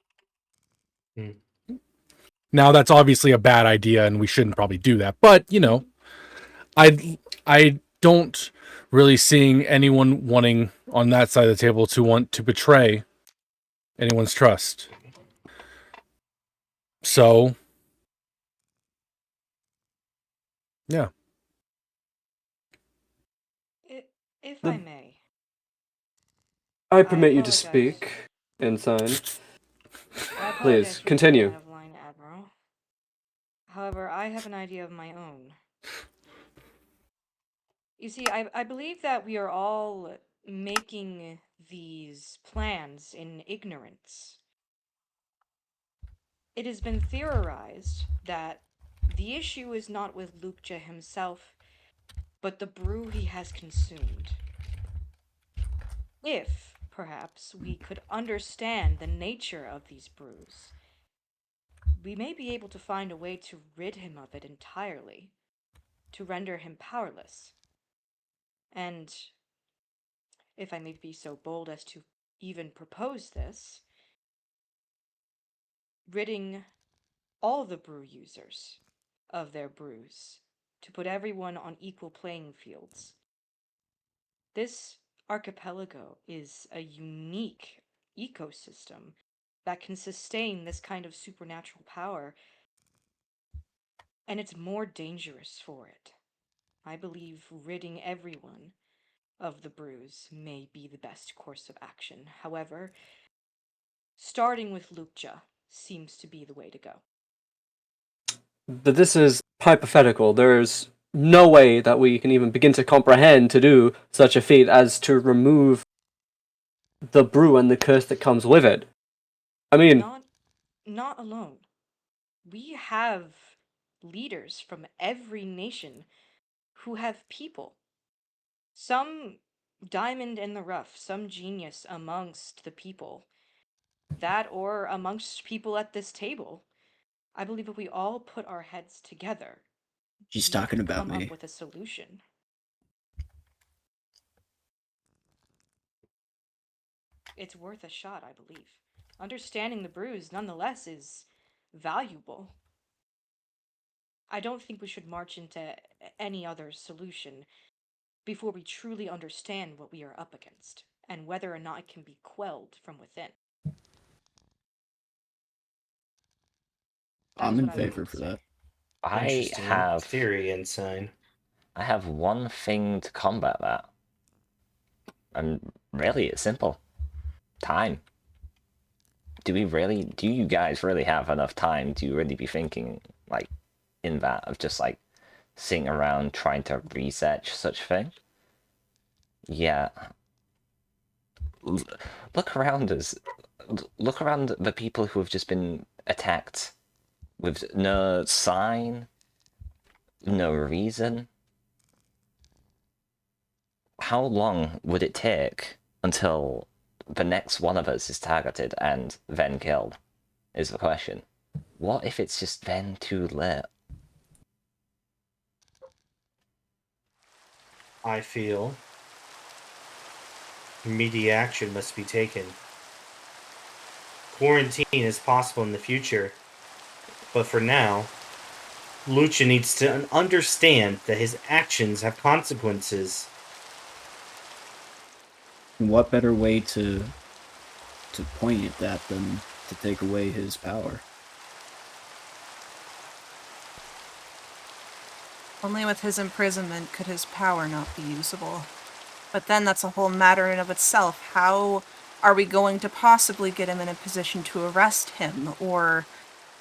Now, that's obviously a bad idea, and we shouldn't probably do that. But, I don't really seeing anyone wanting on that side of the table to want to betray anyone's trust. So, yeah.
If I may.
I permit you to speak, Ensign. Please, continue.
Admiral. However, I have an idea of my own. You see, I believe that we are all making these plans in ignorance. It has been theorized that the issue is not with Lucha himself, but the brew he has consumed. If, perhaps, we could understand the nature of these brews, we may be able to find a way to rid him of it entirely, to render him powerless. And, if I may be so bold as to even propose this, ridding all the brew users of their brews, to put everyone on equal playing fields. This archipelago is a unique ecosystem that can sustain this kind of supernatural power, and it's more dangerous for it. I believe ridding everyone of the brews may be the best course of action. However, starting with Lucha seems to be the way to go.
But this is hypothetical. There's no way that we can even begin to comprehend to do such a feat as to remove the brew and the curse that comes with it. I mean...
Not alone. We have leaders from every nation who have people. Some diamond in the rough, some genius amongst the people. That or amongst people at this table. I believe if we all put our heads together,
She's
we
talking
could
about
come
me.
up with a solution. It's worth a shot, I believe. Understanding the brews, nonetheless, is valuable. I don't think we should march into any other solution before we truly understand what we are up against, and whether or not it can be quelled from within.
I'm in favor for that.
I
Interesting
have
theory, Ensign.
I have one thing to combat that. And really, it's simple. Time. Do you guys really have enough time to really be thinking, like, in that, of just, like, sitting around trying to research such thing? Yeah. Look around us. Look around the people who have just been attacked with no sign, no reason. How long would it take until the next one of us is targeted and then killed? Is the question. What if it's just then too late?
I feel immediate action must be taken. Quarantine is possible in the future, but for now, Lucha needs to understand that his actions have consequences.
What better way to point at that than to take away his power?
Only with his imprisonment could his power not be usable. But then that's a whole matter in of itself. How are we going to possibly get him in a position to arrest him or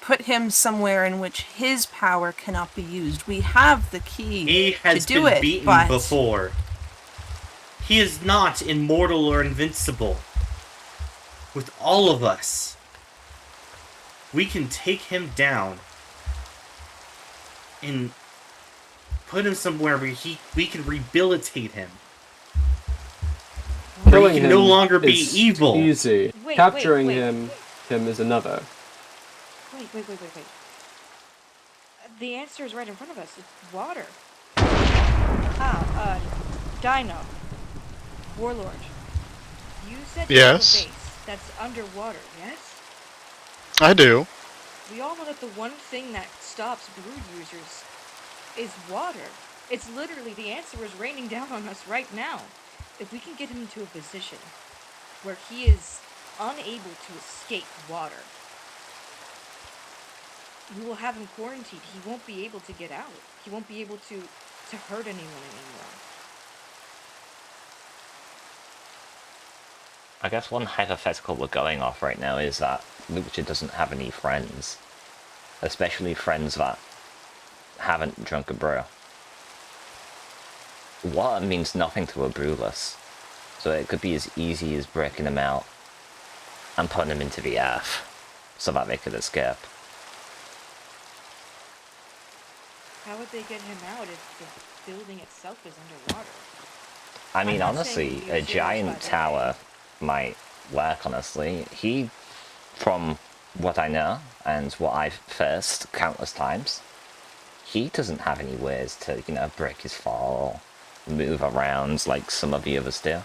put him somewhere in which his power cannot be used? We have the key
He has
to do
been
it,
beaten
but
before. He is not immortal or invincible. With all of us, we can take him down and put him somewhere where we can rehabilitate him.
Killing
he can
him
no longer be
is
evil.
easy.
Wait,
Capturing
wait.
him is another.
Wait. The answer is right in front of us. It's water. Dino. Warlord. You said you have a
Yes.
base that's underwater, yes?
I do.
We all know that the one thing that stops brood users is water. It's literally, the answer is raining down on us right now. If we can get him into a position where he is unable to escape water, we will have him quarantined. He won't be able to get out. He won't be able to hurt anyone anymore.
I guess one hypothetical we're going off right now is that Lucha doesn't have any friends. Especially friends that haven't drunk a brew. Water means nothing to a brewless, so it could be as easy as breaking them out and putting them into the earth so that they could escape.
How would they get him out if the building itself is underwater?
I mean,
I'm not saying
honestly,
you
a
use
giant
by the
tower might work, honestly. From what I know, and what I've faced countless times, he doesn't have any ways to, break his fall or move around like some of the others do.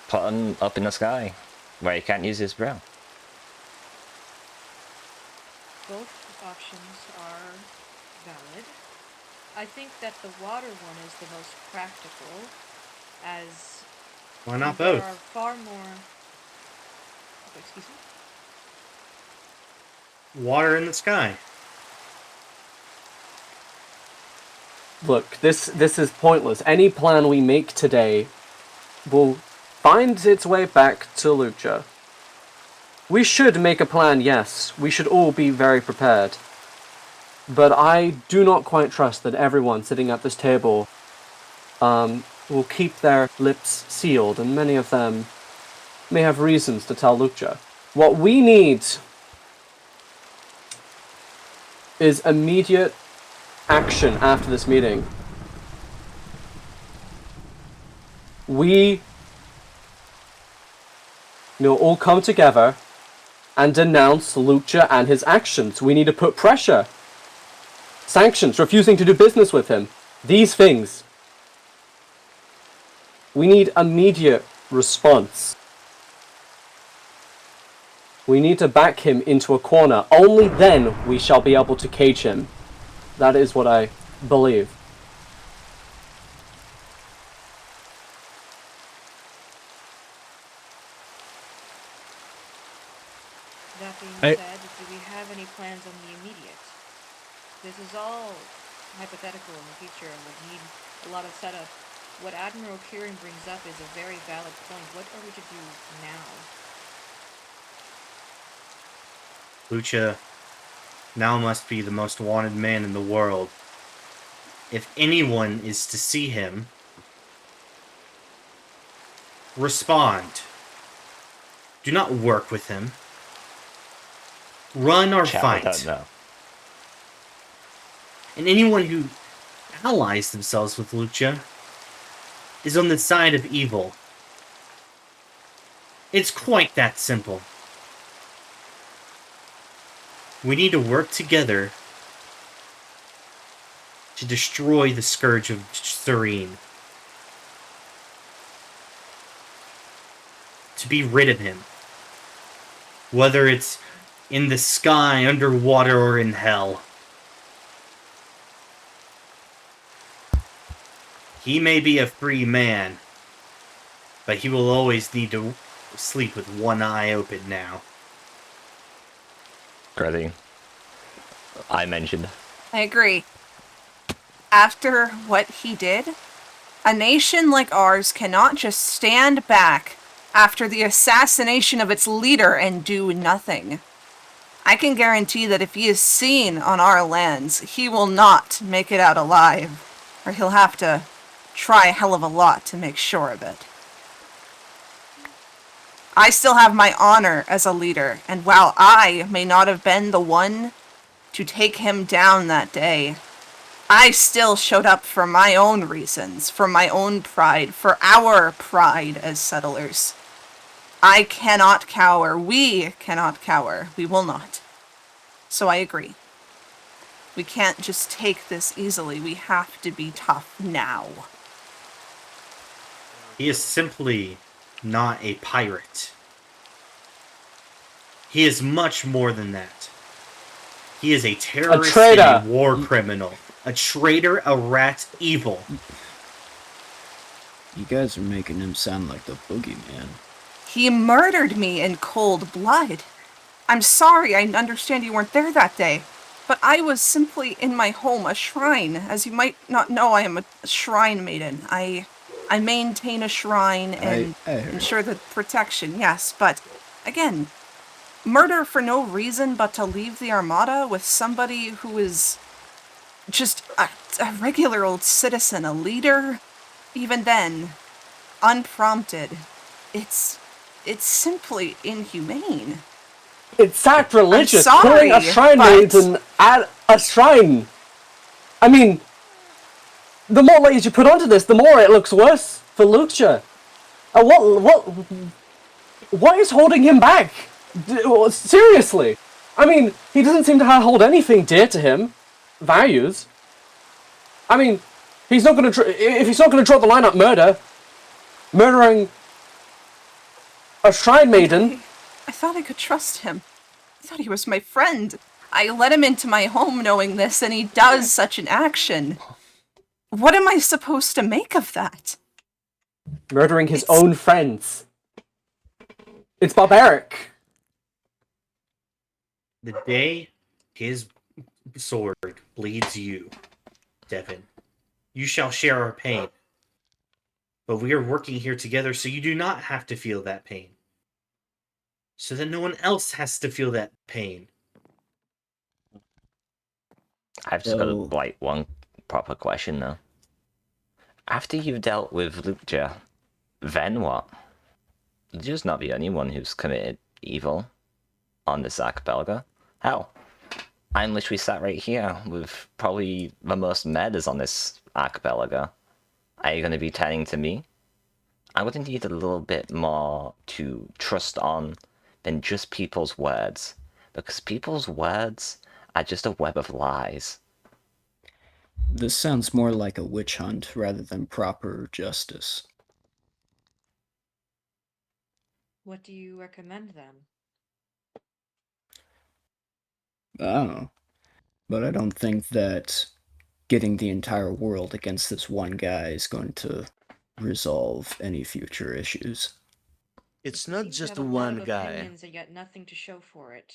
Put him up in the sky, where he can't use his brew.
Both options are valid. I think that the water one is the most practical, as
Why not
there
both?
are far more... Excuse me?
Water in the sky.
Look, this is pointless. Any plan we make today will find its way back to Lucha. We should make a plan, yes. We should all be very prepared. But I do not quite trust that everyone sitting at this table will keep their lips sealed, and many of them may have reasons to tell Lucha. What we need is immediate action after this meeting. We all come together and denounce Lucha and his actions. We need to put pressure. Sanctions, refusing to do business with him. These things. We need immediate response. We need to back him into a corner. Only then we shall be able to cage him. That is what I believe.
That being
I-
said, do we have any plans on the immediate? This is all hypothetical in the future and would need a lot of setup. What Admiral Kieran brings up is a very valid point. What are we to do now?
Lucha now must be the most wanted man in the world. If anyone is to see him, respond. Do not work with him. Run or
Chat, I
fight.
don't know.
And anyone who allies themselves with Lucha is on the side of evil. It's quite that simple. We need to work together to destroy the Scourge of Serene. To be rid of him. Whether it's in the sky, underwater, or in hell. He may be a free man, but he will always need to sleep with one eye open now.
Crazy. I mentioned.
I agree. After what he did, a nation like ours cannot just stand back after the assassination of its leader and do nothing. I can guarantee that if he is seen on our lands, he will not make it out alive, or he'll have to try a hell of a lot to make sure of it. I still have my honor as a leader, and while I may not have been the one to take him down that day, I still showed up for my own reasons, for my own pride, for our pride as settlers. I cannot cower. We cannot cower. We will not. So I agree. We can't just take this easily. We have to be tough now.
He is simply not a pirate. He is much more than that. He is a terrorist,
A traitor.
and a war criminal. A traitor, a rat, evil.
You guys are making him sound like the boogeyman.
He murdered me in cold blood. I'm sorry, I understand you weren't there that day, but I was simply in my home, a shrine. As you might not know, I am a shrine maiden. I maintain a shrine and ensure the protection, yes, but again, murder for no reason but to leave the Armada with somebody who is just a regular old citizen, a leader, even then, unprompted. It's simply inhumane.
It's sacrilegious.
I'm sorry,
Killing a shrine
but-
maiden at a shrine. I mean, the more layers you put onto this, the more it looks worse for Lucha. What is holding him back? Seriously. I mean, he doesn't seem to hold anything dear to him. Values. I mean, he's not going to. If he's not going to draw the line at murdering a shrine maiden.
I thought I could trust him. I thought he was my friend. I let him into my home knowing this, and he does such an action. What am I supposed to make of that?
Murdering his own friends. It's barbaric.
The day his sword bleeds you, Devin, you shall share our pain. But we are working here together so you do not have to feel that pain. So that no one else has to feel that pain.
I've just got one proper question though. After you've dealt with Lucha, then what? Lucha's not the only one who's committed evil on this archipelago. Hell, I'm literally sat right here with probably the most medders on this archipelago. Are you going to be turning to me? I would need a little bit more to trust on than just people's words, because people's words are just a web of lies.
This sounds more like a witch hunt rather than proper justice.
What do you recommend then?
I don't know. But I don't think that getting the entire world against this one guy is going to resolve any future issues.
It's
You
not
seem to
just
have a lot
one
of
guy.
opinions and yet nothing to show for it.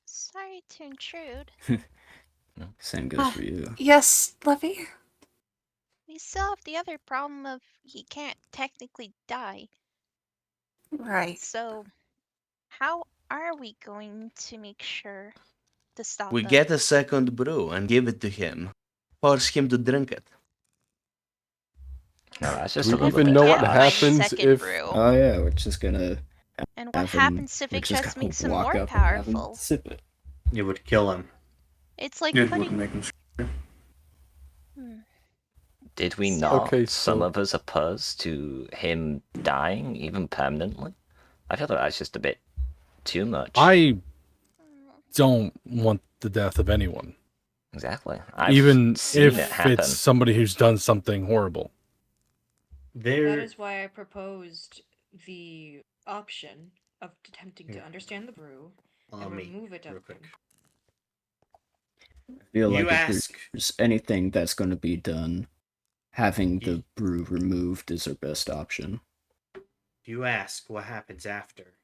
Sorry to intrude.
Same goes for you.
Yes, Levy?
We still have the other problem of he can't technically die.
Right.
So, how are we going to make sure to stop
We
them?
get a second brew and give it to him. Force him to drink it.
No, that's
Do
just a
we
little
even
bit
know what
harsh.
happens
Second
if...
brew.
Oh yeah, we're just gonna
And what
have him,
happens if
we're
it
just
just
gonna
makes him
walk
more
up and have him
powerful?
sip it.
It would kill him.
It's like
It
putting.
would make him stronger.
Did we
So-
not,
Okay,
some
so-
of us, opposed to him dying, even permanently? I feel like that's just a bit too much.
I don't want the death of anyone.
Exactly. I've
Even
seen
if
it happen.
it's somebody who's done something horrible.
That is why I proposed the option of attempting to
Here.
understand the brew
Allow
and
me,
remove it
real
of
quick.
him.
I feel
You
like if
ask-
there's anything that's going to be done, having
You-
the brew removed is our best option.
You ask what happens after.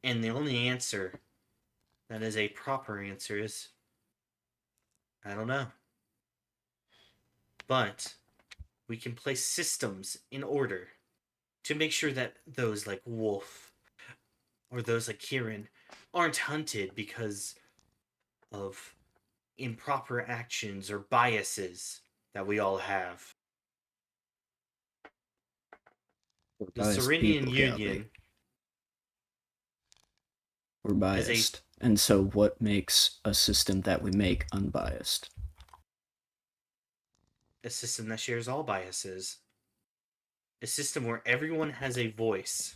And the only answer that is a proper answer is I don't know. But we can place systems in order to make sure that those like Wolf or those like Kieran aren't hunted because of improper actions or biases that we all have. The
Biased
Serenian
people, Gabby.
Union
We're
is a
biased. And so what makes a system that we make unbiased?
a system that shares all biases. A system where everyone has a voice.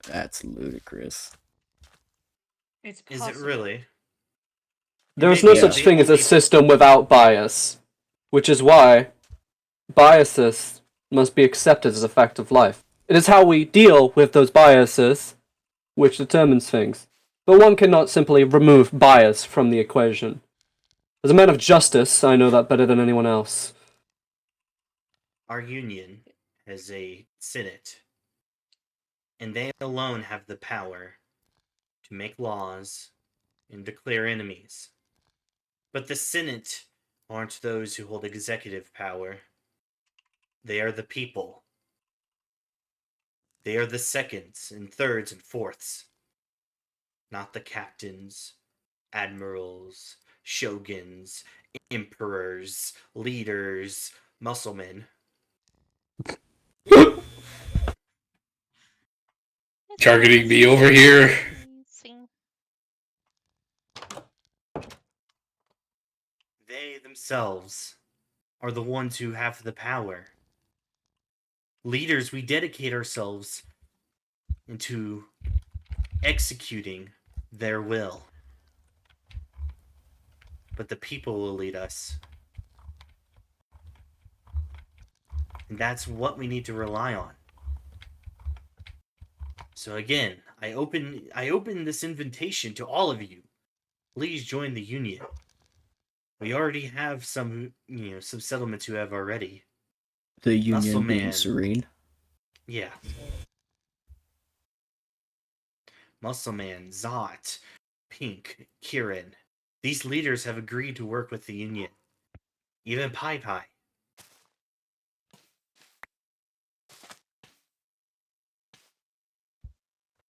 That's ludicrous.
It's
Is
possible.
it really?
There is
may
no
be
such
the
thing as a
only-
system without bias, which is why biases must be accepted as a fact of life. It is how we deal with those biases which determines things. But one cannot simply remove bias from the equation. As a man of justice, I know that better than anyone else.
Our union has a senate, and they alone have the power to make laws and declare enemies. But the senate aren't those who hold executive power. They are the people. They are the seconds and thirds and fourths, not the captains, admirals, shoguns, emperors, leaders, musclemen.
Targeting me over here.
They themselves are the ones who have the power. Leaders, we dedicate ourselves into executing their will. But the people will lead us. And that's what we need to rely on. So again, I open this invitation to all of you. Please join the union. We already have some settlements who have already.
The union
Muscle
being
Man.
serene.
Yeah. Muscleman, Zot, Pink, Kieran. These leaders have agreed to work with the union. Even Pai Pai.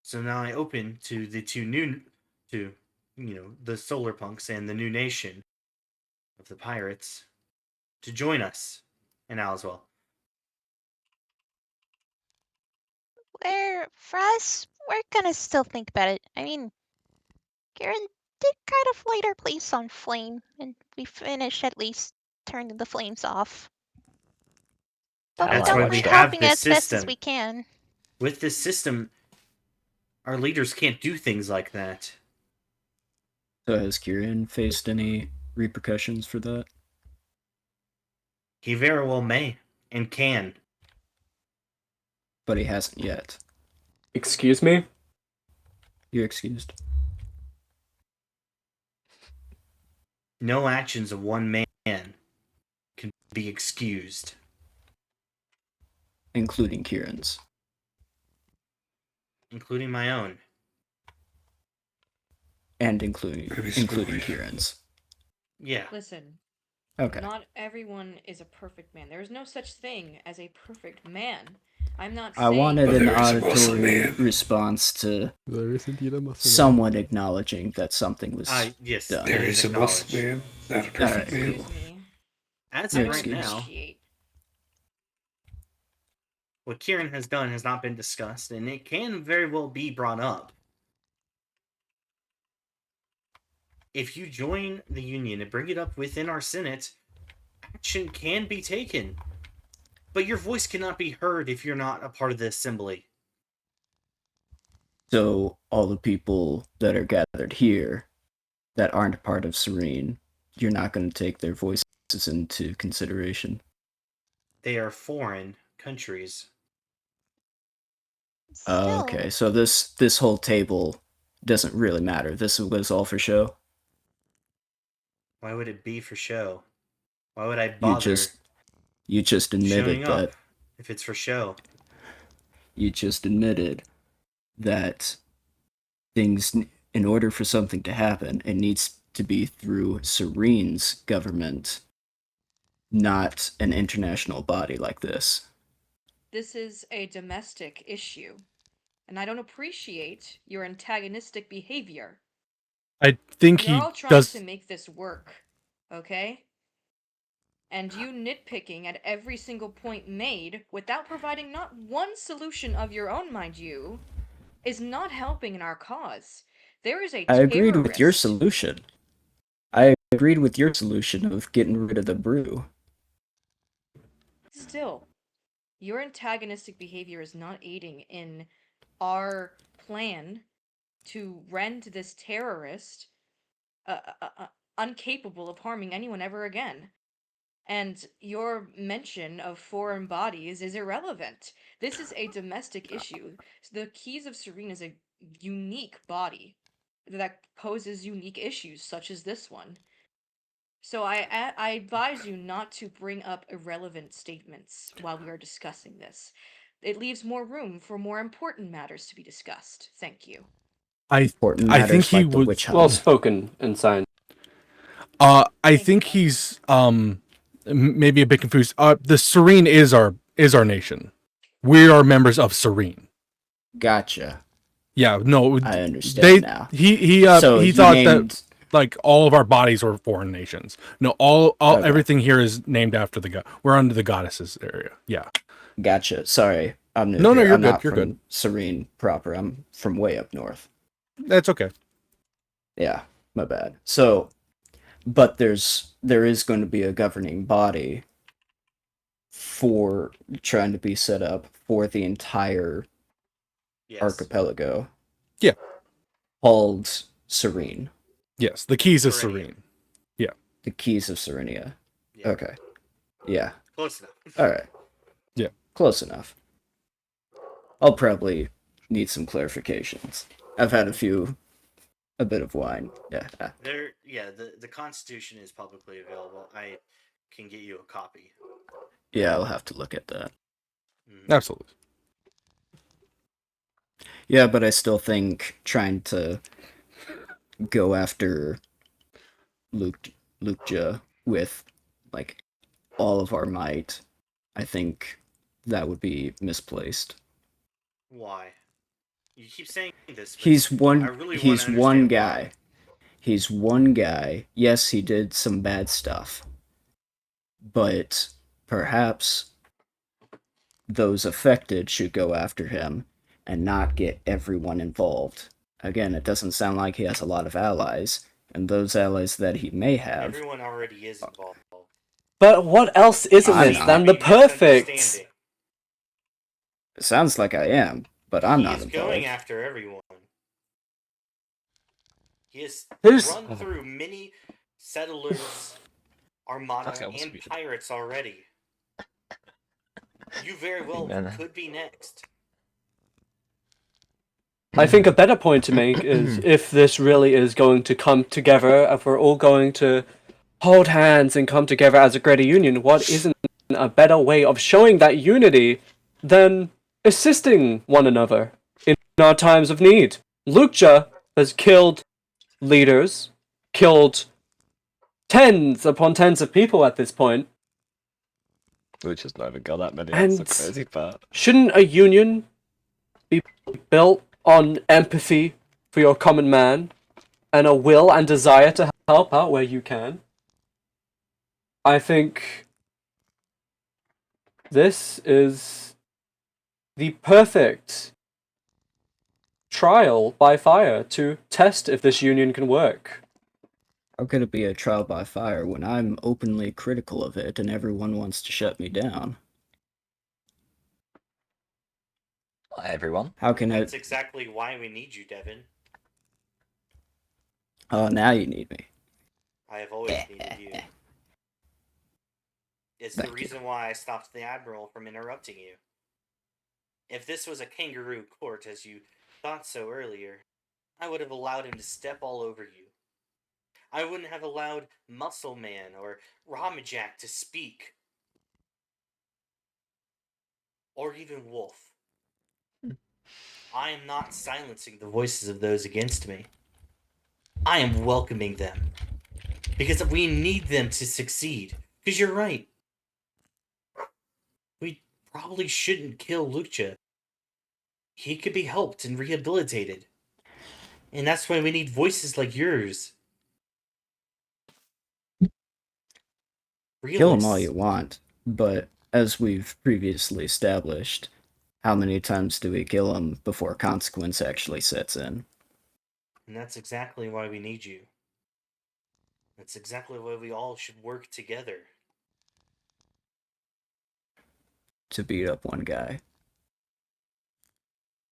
So now I open to the the Solar Punks and the new nation of the pirates to join us, and Al as well.
Where, for us, we're gonna still think about it. I mean, Karen did kind of light our place on flame, and we finished at least turning the flames off. But we
That's
don't
why
mind
we have
helping
this
as best as
system.
we can.
With this system, our leaders can't do things like that.
So has Kieran faced any repercussions for that?
He very well may and can.
But he hasn't yet.
Excuse me?
You're excused.
No actions of one man can be excused.
Including Kieran's.
Including my own.
And including Kieran's.
Yeah.
Listen.
Okay.
Not everyone is a perfect man. There is no such thing as a perfect man. I'm not
I
saying
wanted an
there is a muscle
auditory
man.
response to
There is indeed a muscle man.
someone acknowledging that something was
Yes,
done.
There is a muscle man, not a perfect man.
Excuse me.
As
You're
of right
excused.
now, what Kieran has done has not been discussed, and it can very well be brought up. If you join the Union and bring it up within our Senate, action can be taken. But your voice cannot be heard if you're not a part of the Assembly.
So all the people that are gathered here that aren't a part of Serene, you're not going to take their voices into consideration.
They are foreign countries.
Okay, so this whole table doesn't really matter. This was all for show.
Why would it be for show? Why would I bother
You just admitted
showing up
that
if it's for show?
you just admitted that things, in order for something to happen, it needs to be through Serene's government, not an international body like this.
This is a domestic issue, and I don't appreciate your antagonistic behavior.
I think
We're
he
all trying
does.
to make this work, okay? And you nitpicking at every single point made without providing not one solution of your own, mind you, is not helping in our cause. There is a
I agreed with your
terrorist-
solution. I agreed with your solution of getting rid of the brew.
Still, your antagonistic behavior is not aiding in our plan to rend this terrorist incapable of harming anyone ever again. And your mention of foreign bodies is irrelevant. This is a domestic issue. The Keys of Serene is a unique body that poses unique issues, such as this one. So I advise you not to bring up irrelevant statements while we are discussing this. It leaves more room for more important matters to be discussed. Thank you.
I
matters
think he
like the
would.
witch hunt.
Well spoken and signed.
I think he's maybe a bit confused. The Serene is our nation. We are members of Serene.
Gotcha.
Yeah, no,
I understand now.
He
So
he
he
thought
named-
that like all of our bodies were foreign nations. No, all
Okay.
everything here is named after the god. We're under the goddesses area. Yeah.
Gotcha. Sorry, I'm new
No,
here.
you're
I'm
good,
not
you're
from
good.
Serene proper. I'm from way up north.
That's okay.
Yeah, my bad. So, but there is going to be a governing body for trying to be set up for the entire archipelago.
Yeah.
Called Serene.
Yes, the Keys of Serene. Yeah.
The Keys of Serenia. Okay. Yeah.
Close enough.
All right.
Yeah.
Close enough. I'll probably need some clarifications. I've had a bit of wine. Yeah.
The Constitution is publicly available. I can get you a copy.
Yeah, I'll have to look at that.
Absolutely.
Yeah, but I still think trying to go after Lukja with like all of our might, I think that would be misplaced.
Why? You keep saying this. But
He's one.
I really
He's
wanna
one
understand
guy.
why.
He's one guy. Yes, he did some bad stuff, but perhaps those affected should go after him and not get everyone involved. Again, it doesn't sound like he has a lot of allies, and those allies that he may have.
Everyone already is involved.
But what else is in this than the perfect?
It sounds like I am, but I'm not
He's
involved.
going after everyone. He has
Who's-
run through many settlers, armada,
Okay, what's
and
muted?
pirates already. You very well could be next.
I think a better point to make is if this really is going to come together, if we're all going to hold hands and come together as a greater union, what isn't a better way of showing that unity than assisting one another in our times of need? Lucha has killed leaders, killed tens upon tens of people at this point.
Lucha's not even got that many,
And
that's the crazy part.
shouldn't a union be built on empathy for your common man and a will and desire to help out where you can? I think this is the perfect trial by fire to test if this union can work.
How could it be a trial by fire when I'm openly critical of it and everyone wants to shut me down?
Everyone?
How can
That's
it...
exactly why we need you, Devin.
Oh, now you need me.
I have always needed you. It's the reason why I stopped the Admiral from interrupting you. If this was a kangaroo court, as you thought so earlier, I would have allowed him to step all over you. I wouldn't have allowed Muscle Man or Ramajak to speak. Or even Wolf. I am not silencing the voices of those against me. I am welcoming them. Because we need them to succeed. Because you're right. We probably shouldn't kill Lucha. He could be helped and rehabilitated. And that's why we need voices like yours.
Kill them all you want, but as we've previously established, how many times do we kill them before consequence actually sets in?
And that's exactly why we need you. That's exactly why we all should work together.
To beat up one guy.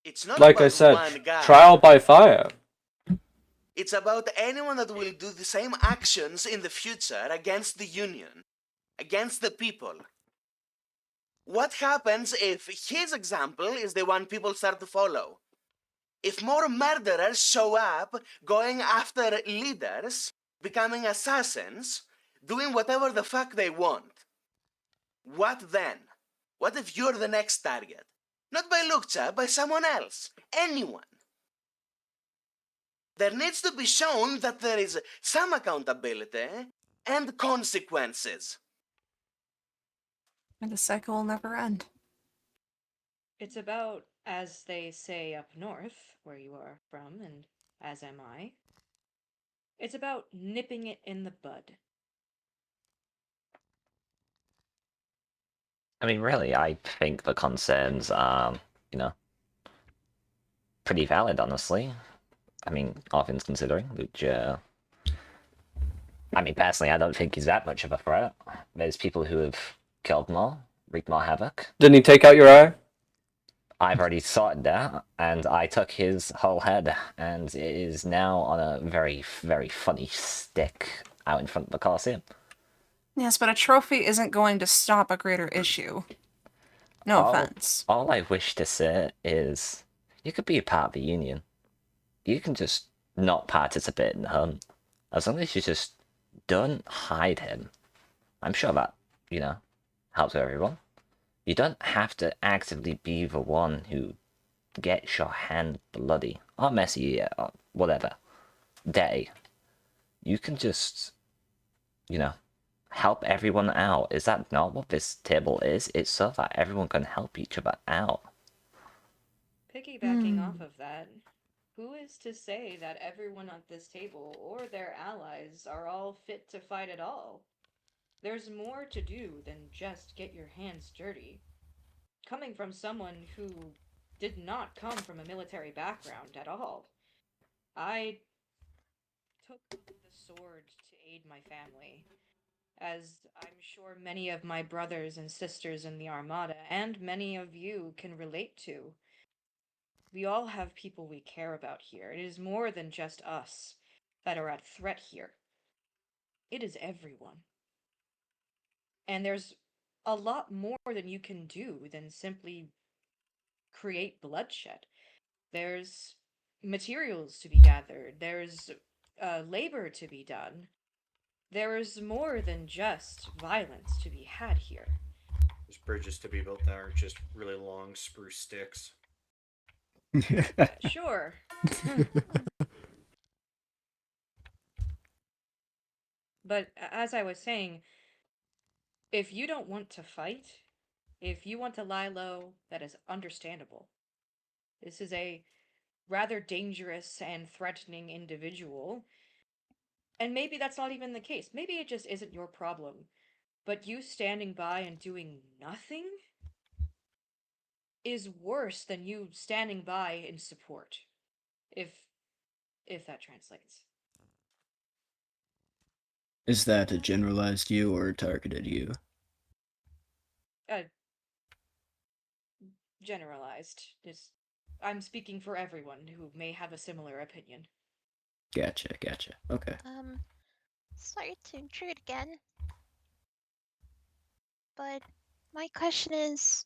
It's not
Like I
about
said,
one guy.
trial by fire.
It's about anyone that will do the same actions in the future against the Union, against the people. What happens if his example is the one people start to follow? If more murderers show up going after leaders, becoming assassins, doing whatever the fuck they want, what then? What if you're the next target? Not by Lucha, by someone else. Anyone. There needs to be shown that there is some accountability and consequences.
And the cycle will never end.
It's about, as they say up north, where you are from, and as am I, it's about nipping it in the bud.
I mean, really, I think the concerns are, pretty valid, honestly. I mean, all things considering, which, I mean, personally, I don't think he's that much of a threat. There's people who have killed more, wreaked more havoc.
Didn't he take out your eye?
I've already sorted that, and I took his whole head, and it is now on a very, very funny stick out in front of the Colosseum.
Yes, but a trophy isn't going to stop a greater issue. No offense.
All I wish to say is, you could be a part of the Union. You can just not participate in the hunt. As long as you just don't hide him. I'm sure that, helps everyone. You don't have to actively be the one who gets your hand bloody, or messy, or whatever, day. You can just, help everyone out. Is that not what this table is? It's so that everyone can help each other out.
Piggybacking off of that, who is to say that everyone at this table or their allies are all fit to fight at all? There's more to do than just get your hands dirty. Coming from someone who did not come from a military background at all. I took the sword to aid my family, as I'm sure many of my brothers and sisters in the Armada and many of you can relate to. We all have people we care about here. It is more than just us that are at threat here. It is everyone. And there's a lot more than you can do than simply create bloodshed. There's materials to be gathered, there's labor to be done. There is more than just violence to be had here.
There's bridges to be built that aren't just really long spruce sticks.
Sure. But as I was saying, if you don't want to fight, if you want to lie low, that is understandable. This is a rather dangerous and threatening individual. And maybe that's not even the case. Maybe it just isn't your problem. But you standing by and doing nothing is worse than you standing by in support. If that translates.
Is that a generalized you or a targeted you?
Generalized. I'm speaking for everyone who may have a similar opinion.
Gotcha. Okay.
Sorry to intrude again. But my question is,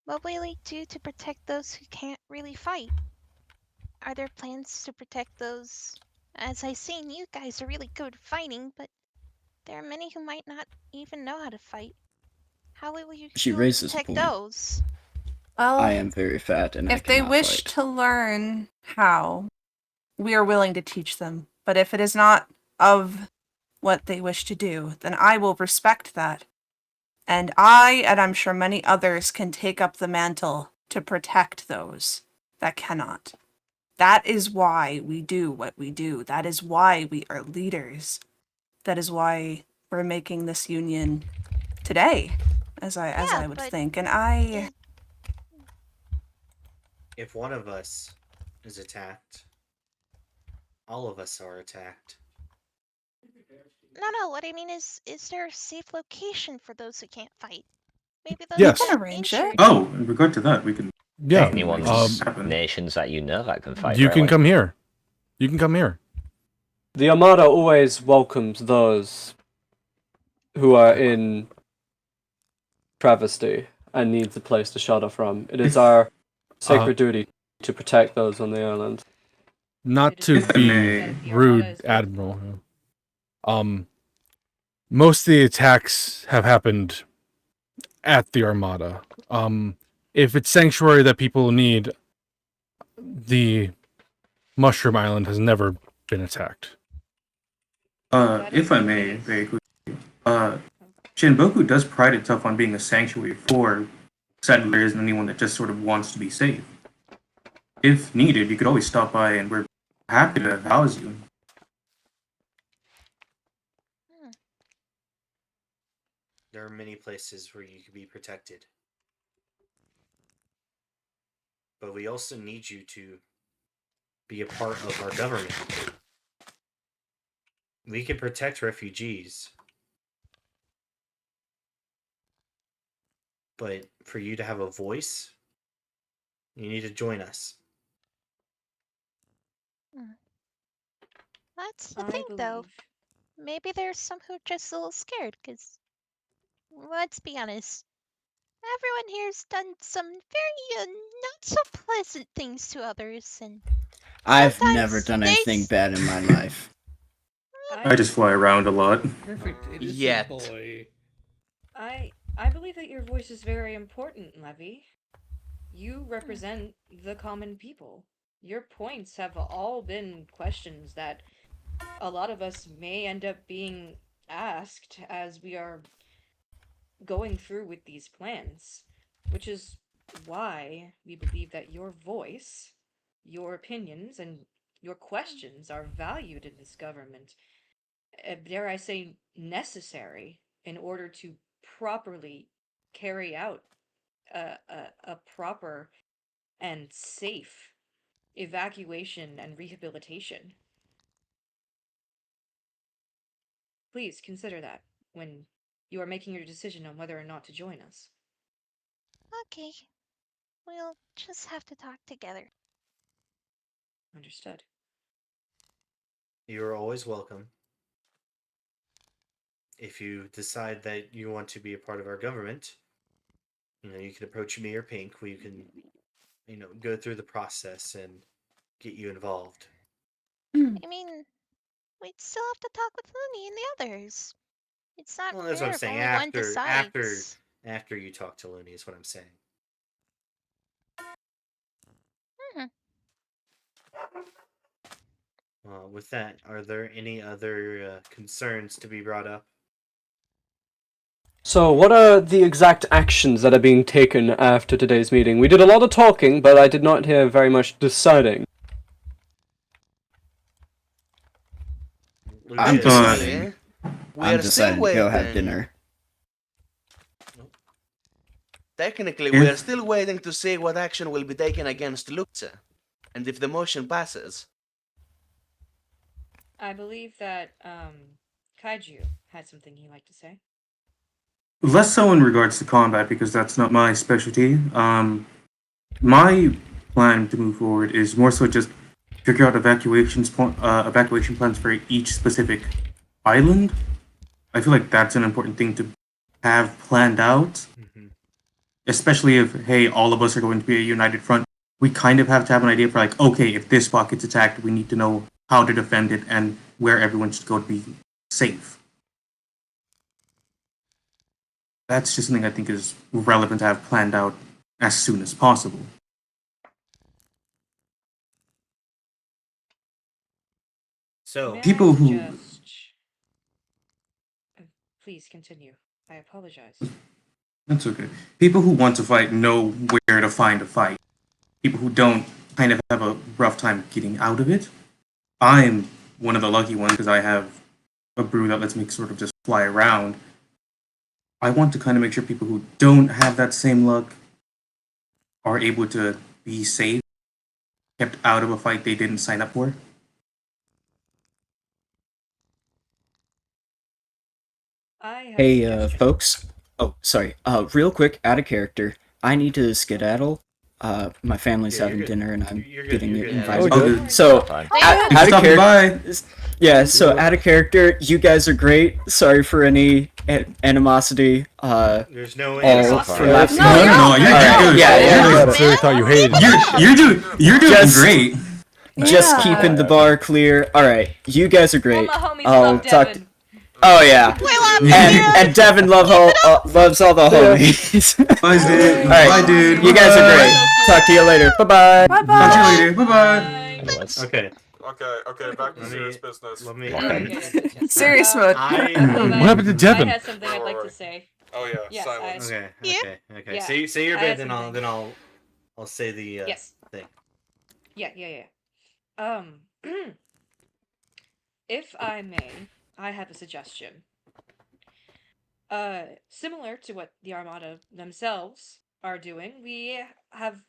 what will we do to protect those who can't really fight? Are there plans to protect those? As I've seen, you guys are really good at fighting, but there are many who might not even know how to fight. How will you
She raises a
protect
point.
those?
Well,
I am very fat and I
if they
cannot
wish
fight.
to learn how, we are willing to teach them. But if it is not of what they wish to do, then I will respect that. And I'm sure many others, can take up the mantle to protect those that cannot. That is why we do what we do. That is why we are leaders. That is why we're making this union today, as I would think. And
If one of us is attacked, all of us are attacked.
No, what I mean is there a safe location for those who can't fight? Maybe those
Yes.
who
We can
get
arrange
injured.
it.
Oh, in regard to that, we can.
Yeah.
Anyone's nations that you know that can fight.
You
really.
can come here. You can come here.
The Armada always welcomes those who are in travesty and needs a place to shelter from. It is our sacred duty to protect those on the island.
Not to be rude, Admiral. Most of the attacks have happened at the Armada. If it's sanctuary that people need, the Mushroom Island has never been attacked.
If I may, very quickly, Shinboku does pride itself on being a sanctuary for settlers and anyone that just sort of wants to be safe. If needed, you could always stop by, and we're happy to house you.
There are many places where you could be protected. But we also need you to be a part of our government. We can protect refugees. But for you to have a voice, you need to join us.
That's the thing, though. Maybe there's some who are just a little scared, because, let's be honest, everyone here's done some very not so pleasant things to others, and
I've never done anything bad in my life.
I just fly around a lot.
Perfect innocent
Yet.
boy.
I believe that your voice is very important, Levy. You represent the common people. Your points have all been questions that a lot of us may end up being asked as we are going through with these plans, which is why we believe that your voice, your opinions, and your questions are valued in this government. Dare I say, necessary in order to properly carry out a proper and safe evacuation and rehabilitation. Please consider that when you are making your decision on whether or not to join us.
Okay. We'll just have to talk together.
Understood.
You're always welcome. If you decide that you want to be a part of our government, you can approach me or Pink. We can, go through the process and get you involved.
I mean, we'd still have to talk with Looney and the others. It's not
Well, that's what
fair
I'm
if
saying.
only one
After
decides.
after you talk to Looney is what I'm saying.
Hmm.
With that, are there any other concerns to be brought up?
So, what are the exact actions that are being taken after today's meeting? We did a lot of talking, but I did not hear very much deciding.
I'm
Lucia,
deciding.
We
I'm
are still
deciding to go have
waiting.
dinner.
Technically, we are still waiting to see what action will be taken against Lucha, and if the motion passes.
I believe that Kaiju had something he'd like to say.
Less so in regards to combat because that's not my specialty. My plan to move forward is more so just figure out evacuation plans for each specific island. I feel like that's an important thing to have planned out, especially if all of us are going to be a united front. We kind of have to have an idea for okay, if this spot gets attacked, we need to know how to defend it and where everyone should go to be safe. That's just something I think is relevant to have planned out as soon as possible.
So
people who
Please continue. I apologize.
That's okay. People who want to fight know where to find a fight. People who don't kind of have a rough time getting out of it. I'm one of the lucky ones because I have a brew that lets me sort of just fly around. I want to kind of make sure people who don't have that same luck are able to be safe, kept out of a fight they didn't sign up for.
Hey, folks. Oh, sorry. Real quick, out of character. I need to skedaddle. My family's
Yeah,
having
you're good.
dinner and I'm
You're good,
getting
you're good.
invited.
Oh, good.
So,
Fine.
out of
Stopping by.
character. Yeah, so out of character, you guys are great. Sorry for any animosity.
There's no
all
animosity.
from last
No,
night.
no, you're
Alright,
good.
yeah.
I sincerely thought you hated me.
You're doing
Just-
great.
Just
Yeah.
keeping the bar clear. Alright, you guys are great.
All my homies
I'll
love
talk.
Devin.
Oh yeah.
We love
And Devin loves all the homies.
Bye, dude.
Alright,
Bye, dude.
you guys are
Bye.
great. Talk to you later. Bye bye.
Bye
Talk to
bye.
you later. Bye bye.
Anyways,
Okay.
Okay, back to serious business.
Let me.
Serious mode.
What happened to Devin?
I had something I'd like to say.
Oh yeah,
Yes,
silence.
Okay.
Yeah,
Say your
I
bit,
had
then
something.
I'll say the
Yes.
thing.
Yeah. If I may, I have a suggestion. Similar to what the Armada themselves are doing, we have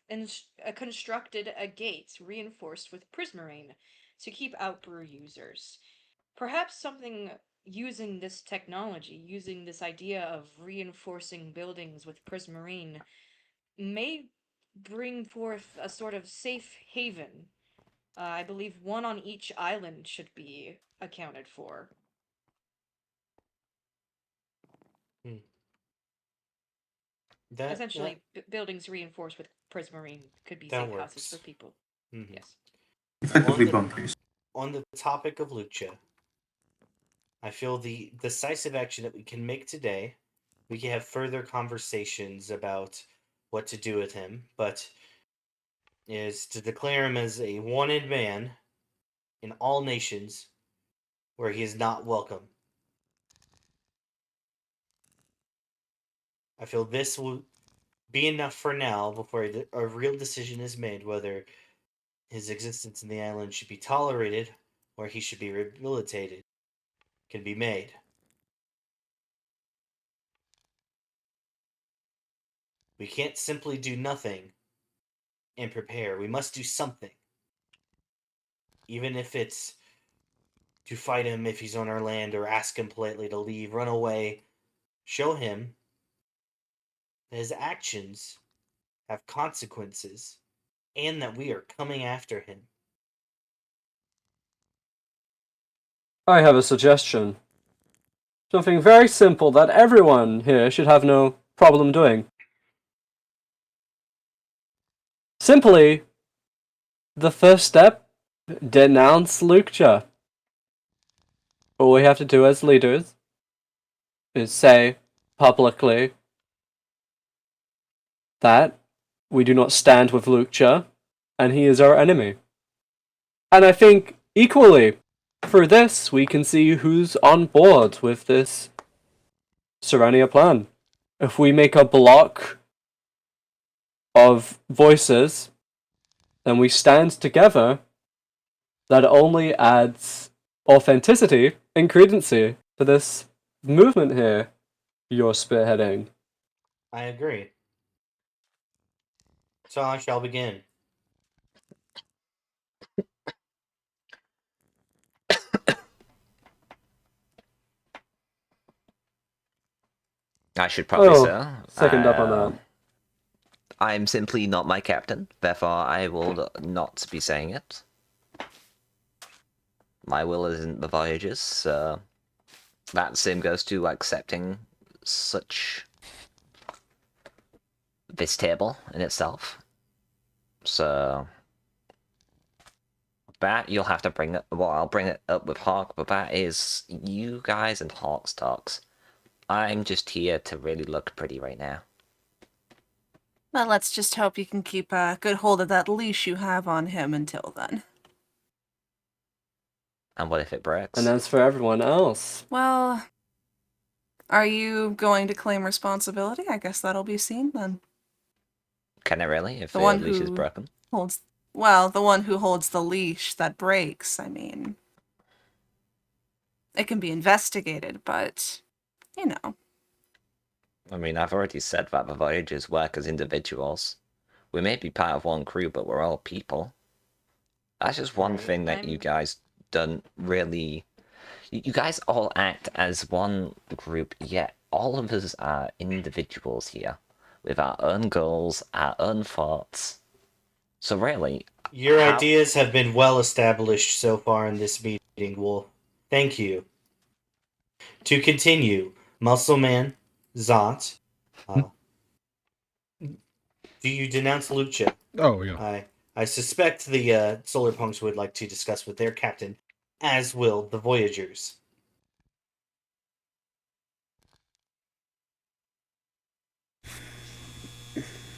constructed a gate reinforced with prismarine to keep out brew users. Perhaps something using this technology, using this idea of reinforcing buildings with prismarine, may bring forth a sort of safe haven. I believe one on each island should be accounted for. Essentially, buildings reinforced with prismarine could be
That
safe houses
works.
for people.
Mhm.
Yes.
Effectively bunkers.
On the topic of Lucha, I feel the decisive action that we can make today, we can have further conversations about what to do with him, but is to declare him as a wanted man in all nations where he is not welcome. I feel this will be enough for now before a real decision is made whether his existence in the island should be tolerated or he should be rehabilitated can be made. We can't simply do nothing and prepare. We must do something. Even if it's to fight him if he's on our land or ask him politely to leave, run away. Show him that his actions have consequences and that we are coming after him.
I have a suggestion. Something very simple that everyone here should have no problem doing. Simply, the first step, denounce Lukeja. All we have to do as leaders is say publicly that we do not stand with Lukeja and he is our enemy. And I think equally, through this, we can see who's on board with this Serenia plan. If we make a block of voices, then we stand together, that only adds authenticity and credency to this movement here you're spearheading.
I agree. So I shall begin.
I should probably
Oh,
say.
second up on that.
I'm simply not my captain, therefore I will not be saying it. My will isn't the Voyager's, so that same goes to accepting such this table in itself. So that you'll have to bring it. Well, I'll bring it up with Hawk, but that is you guys and Hawk's talks. I'm just here to really look pretty right now.
Well, let's just hope you can keep a good hold of that leash you have on him until then.
And what if it breaks?
And as for everyone else,
Well, are you going to claim responsibility? I guess that'll be seen then.
Can it really? If
The
the
one
leash is
who
broken?
the one who holds the leash that breaks, I mean. It can be investigated, but, you know.
I mean, I've already said that the Voyagers work as individuals. We may be part of one crew, but we're all people. That's just one thing that you guys don't really... You guys all act as one group, yet all of us are individuals here, with our own goals, our own thoughts. So really...
Your ideas have been well established so far in this meeting, Wolf. Thank you. To continue, Muscleman, Zot, do you denounce Lucha?
Oh, yeah.
I suspect the Solar Punks would like to discuss with their captain, as will the Voyagers.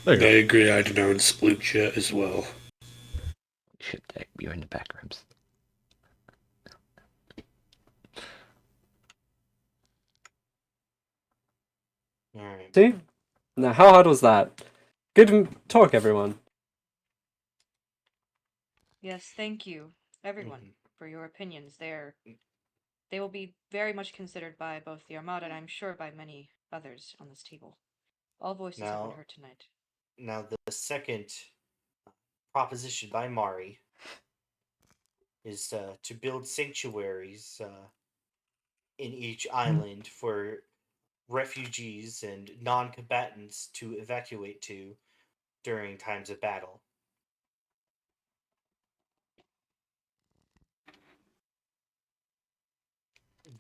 I agree, I denounce Lucha as well.
Shit, you're in the back rooms.
Alright.
see? Now, how hard was that? Good talk, everyone.
Yes, thank you, everyone, for your opinions. They will be very much considered by both the Armada and I'm sure by many others on this table. All voices have been heard tonight.
Now, the second proposition by Mari is to build sanctuaries in each island for refugees and non-combatants to evacuate to during times of battle.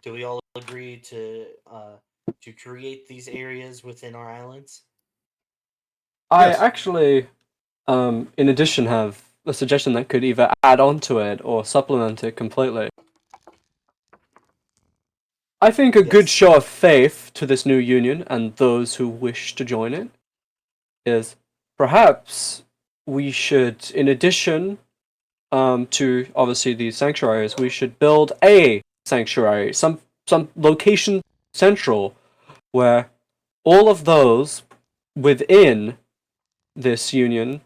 Do we all agree to create these areas within our islands?
I actually, in addition, have a suggestion that could either add on to it or supplement it completely. I think a good show of faith to this new union and those who wish to join it is perhaps we should, in addition to obviously these sanctuaries, we should build a sanctuary, some location central, where all of those within this union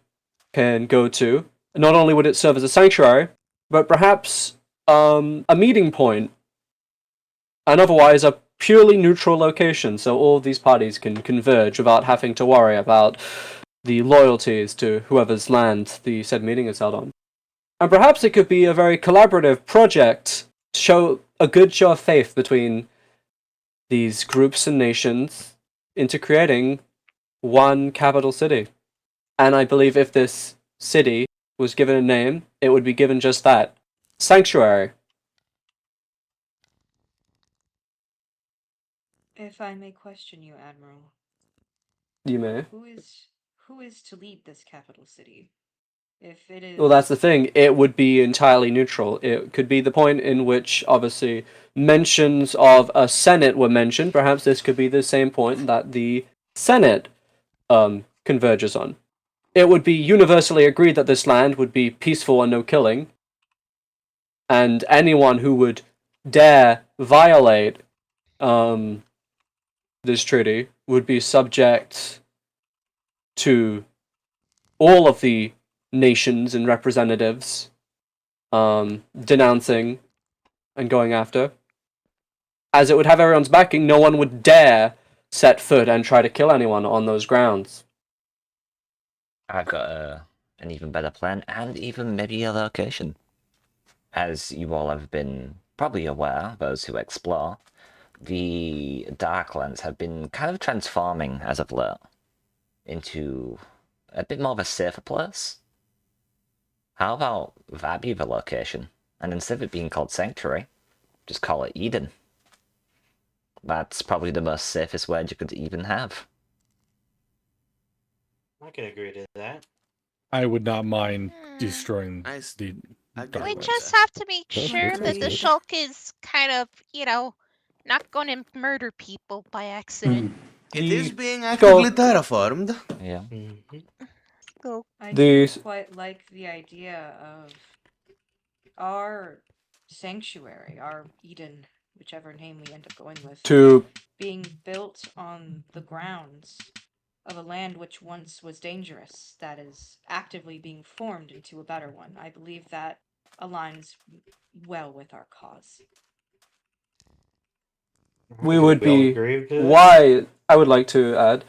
can go to. Not only would it serve as a sanctuary, but perhaps a meeting point, and otherwise a purely neutral location, so all of these parties can converge without having to worry about the loyalties to whoever's land the said meeting is held on. And perhaps it could be a very collaborative project to show a good show of faith between these groups and nations into creating one capital city. And I believe if this city was given a name, it would be given just that. Sanctuary.
If I may question you, Admiral.
You may.
Who is to lead this capital city? If it is...
Well, that's the thing. It would be entirely neutral. It could be the point in which, obviously, mentions of a Senate were mentioned. Perhaps this could be the same point that the Senate converges on. It would be universally agreed that this land would be peaceful and no killing. And anyone who would dare violate this treaty would be subject to all of the nations and representatives denouncing and going after. As it would have everyone's backing, no one would dare set foot and try to kill anyone on those grounds.
I've got an even better plan, and even maybe a location. As you all have been probably aware, those who explore, the Darklands have been kind of transforming as of late into a bit more of a safer place. How about that be the location? And instead of it being called Sanctuary, just call it Eden. That's probably the most safest word you could even have.
I can agree to that.
I would not mind destroying the.
We just have to make sure that the
Agreed.
Shulk is kind of, not going to murder people by accident.
It is being
Go.
actively terraformed.
Yeah.
Go.
I
The-
do quite like the idea of our sanctuary, our Eden, whichever name we end up going with,
To
being built on the grounds of a land which once was dangerous, that is actively being formed into a better one. I believe that aligns well with our cause.
we would
We all
be
agree with that?
wise. I would like to add,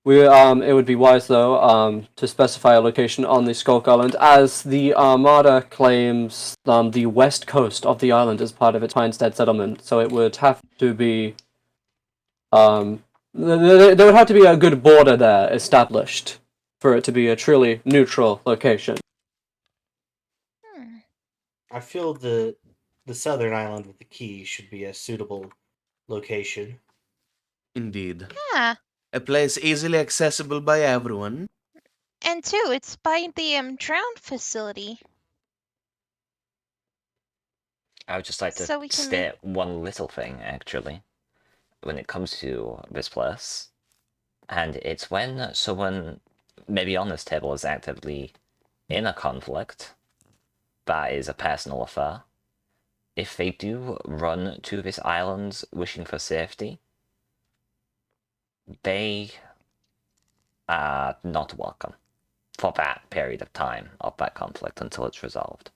it would be wise though to specify a location on the Skulk Island, as the Armada claims the west coast of the island as part of its Pinestead settlement. So it would have to be there would have to be a good border there established for it to be a truly neutral location.
I feel the southern island with the key should be a suitable location.
Indeed.
Yeah.
A place easily accessible by everyone.
And two, it's by the drown facility.
I would just like to
So we can
state one little thing, actually, when it comes to this place. And it's when someone, maybe on this table, is actively in a conflict, that is a personal affair. If they do run to this island wishing for safety, they are not welcome for that period of time of that conflict until it's resolved.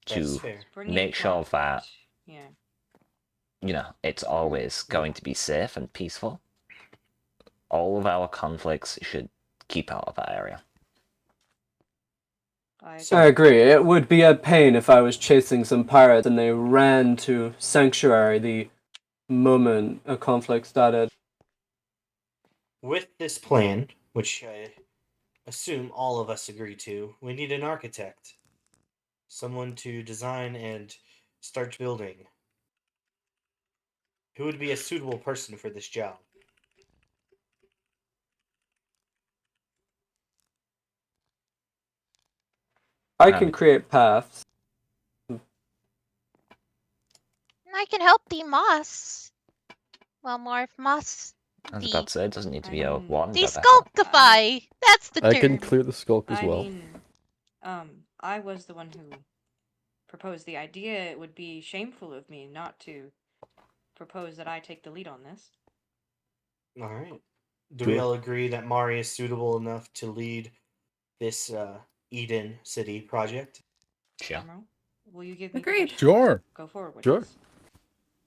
That's
To
fair.
make sure that,
Yeah.
it's always going to be safe and peaceful. All of our conflicts should keep out of that area.
I agree. It would be a pain if I was chasing some pirates and they ran to Sanctuary the moment a conflict started.
With this plan, which I assume all of us agree to, we need an architect. Someone to design and start building. Who would be a suitable person for this job?
I can create paths.
I can help the Moss. Well, more of Moss.
I was about to say, it doesn't need to be a one.
Deskulkify! That's the
I
term.
can clear the skulk as
I
well.
mean, I was the one who proposed the idea. It would be shameful of me not to propose that I take the lead on this.
Alright. Do we all agree that Mari is suitable enough to lead this Eden City project?
Sure.
Admiral, will you give me
Agreed.
permission
Sure.
to go forward with
Sure.
this?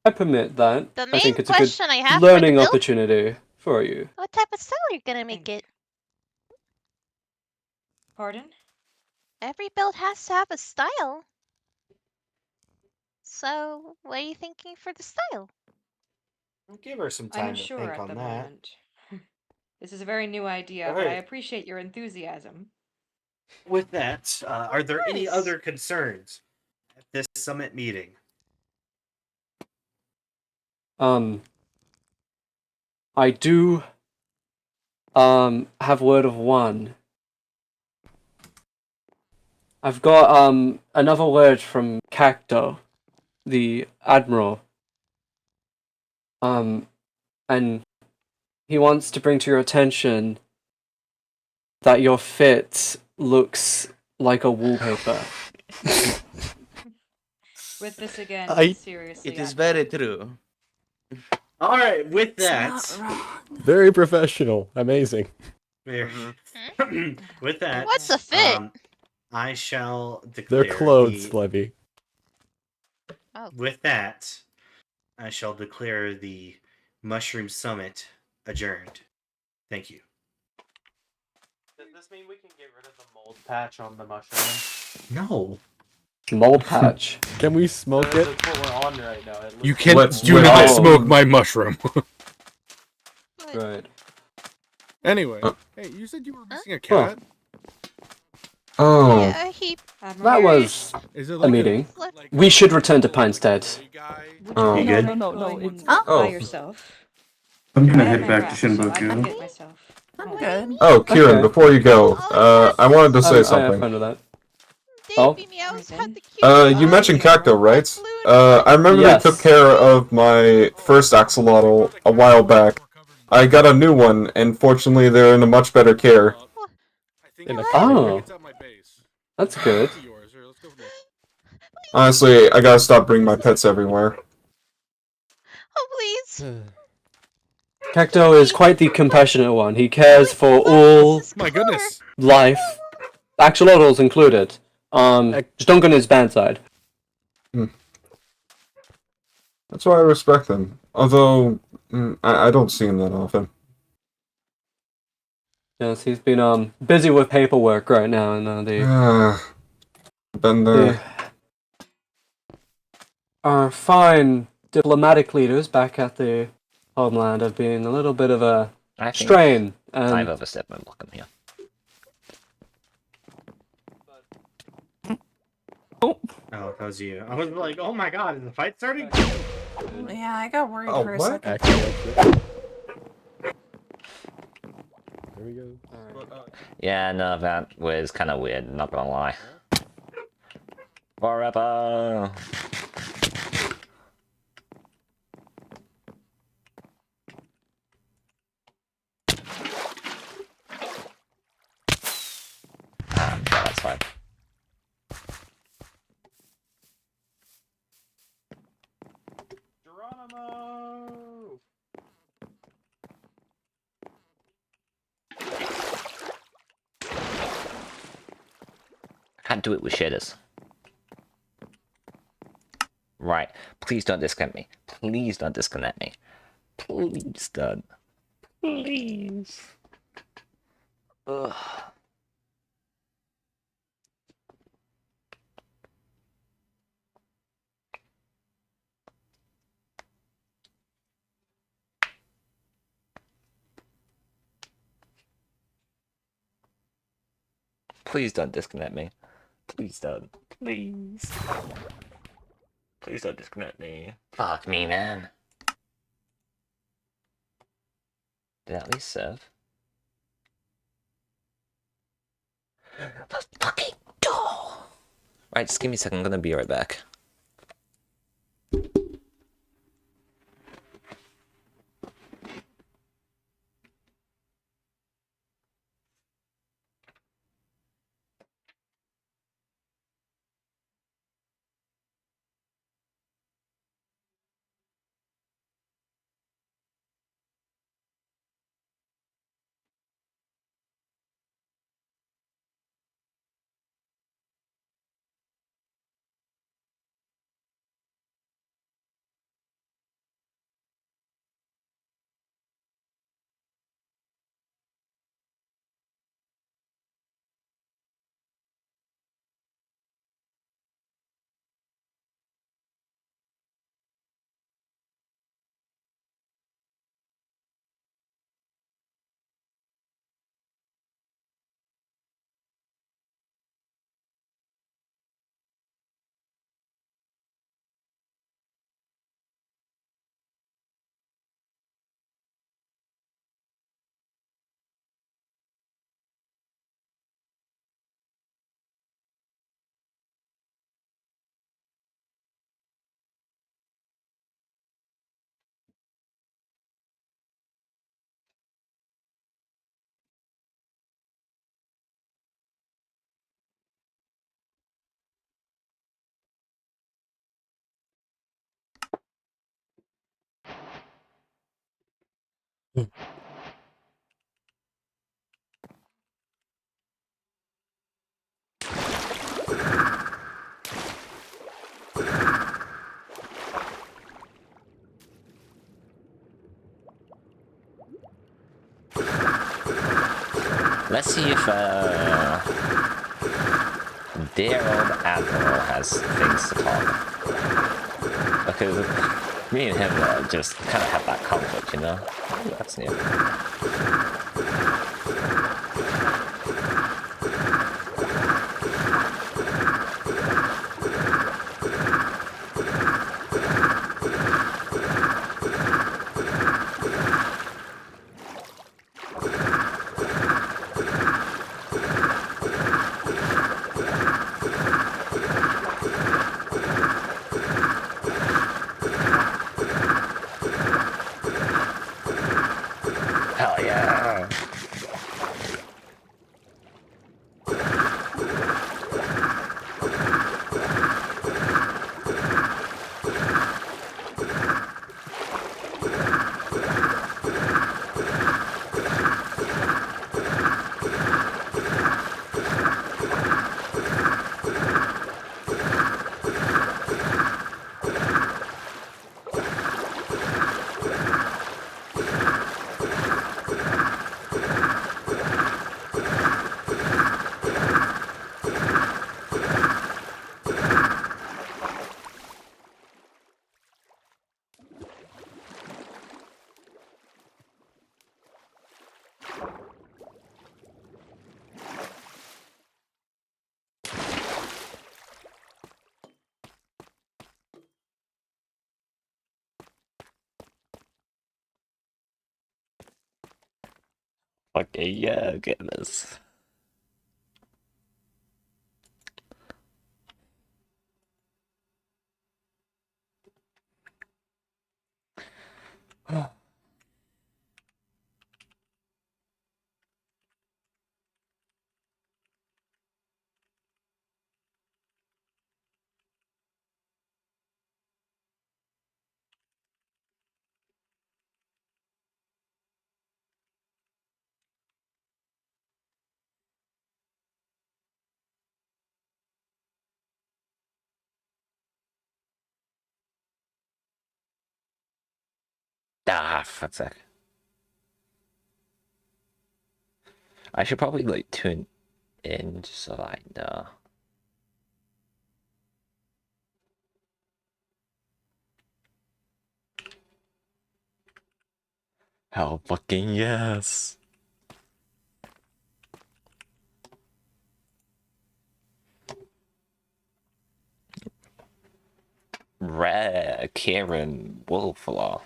I permit that.
The
I
main
think it's a
question
good
I have for
learning
the build-
opportunity for you.
What type of cell are you gonna make it?
Pardon?
Every build has to have a style. So, what are you thinking for the style?
Give her some
I'm
time to
unsure
think
at
on
the
that.
moment. This is a very new idea, but I
Alright.
appreciate your enthusiasm.
With that, are there any
course.
other concerns at this summit meeting?
I do have word of one. I've got another word from Cacto, the admiral. And he wants to bring to your attention that your fit looks like a wallpaper.
With this again, seriously,
It is
Admiral.
very true.
All right, with
It's
that,
not wrong.
Very professional. Amazing.
with that,
What's a fit?
I shall
They're
declare
clothes, Levy.
Oh.
With that, I shall declare the Mushroom Summit adjourned. Thank you.
Does this mean we can get rid of the mold patch on the mushroom?
No.
Mold patch.
Can we smoke it?
That's what we're on right now.
You can't
Let's
do not
without-
smoke my mushroom.
Right.
Anyway, hey, you said you were missing a
Huh.
cat?
Oh.
Yeah, he.
That was
Is it
a
like
meeting. We should return to Pinestead.
Oh.
You good?
No, it's
by
Oh.
yourself.
I'm gonna
I have
head
my
back to
wraps, so I can
Shinboku.
get myself.
I'm good.
Oh, Kieran,
Okay.
before you go, I wanted to say
I have
something.
fun with that. Oh?
You mentioned Cacto, right? I remember
Yes.
they took care of my first axolotl a while back. I got a new one, and fortunately they're in a much better care.
Oh. That's good.
Honestly, I gotta stop bringing my pets everywhere.
Oh, please.
Cacto is quite the compassionate one. He cares for all
My goodness.
life, axolotls included. Just don't go on his bad side.
That's why I respect them. Although, I don't see him that often.
Yes, he's been busy with paperwork right now, and
Been there.
Our fine diplomatic leaders back at the homeland have been a little bit of a
I think
strain.
I've overstepped my welcome here.
Oh, that was you. I was like, oh my god, is the fight starting?
Yeah, I got worried
Oh,
for a
what?
second.
There we go.
Yeah, no, that was kind of weird, not gonna lie. Forever! Yeah, that's fine.
Geronimo!
I can't do it with shaders. Right, please don't disconnect me. Please don't disconnect me. Please don't. Please. Ugh. Please don't disconnect me. Please don't. Please. Please don't disconnect me. Fuck me, man. Did it at least serve? Let's fucking go! Right, just give me a second, I'm gonna be right back. Let's see if dear old Admiral has things to talk. Because me and him just kind of have that conflict, you know? Ooh, that's new. Hell yeah! Okay, yeah, get this. Ah, for a sec. I should probably like tune in just so I know. Hell fucking yes! Rare Kieran Wolflaw.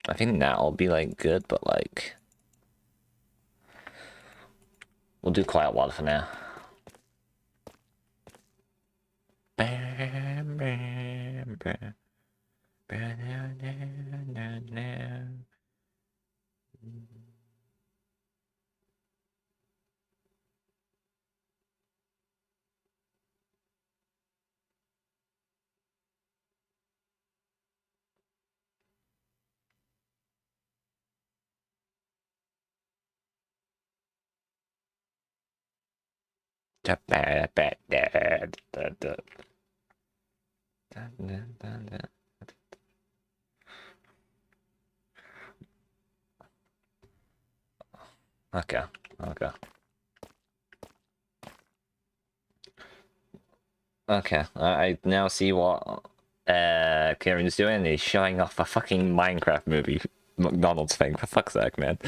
I think that'll be like good, but like we'll do Quiet Water for now. Bam, bam, bam. Okay, okay. Okay, I now see what Kieran's doing. He's showing off a fucking Minecraft movie McDonald's thing, for fuck's sake, man.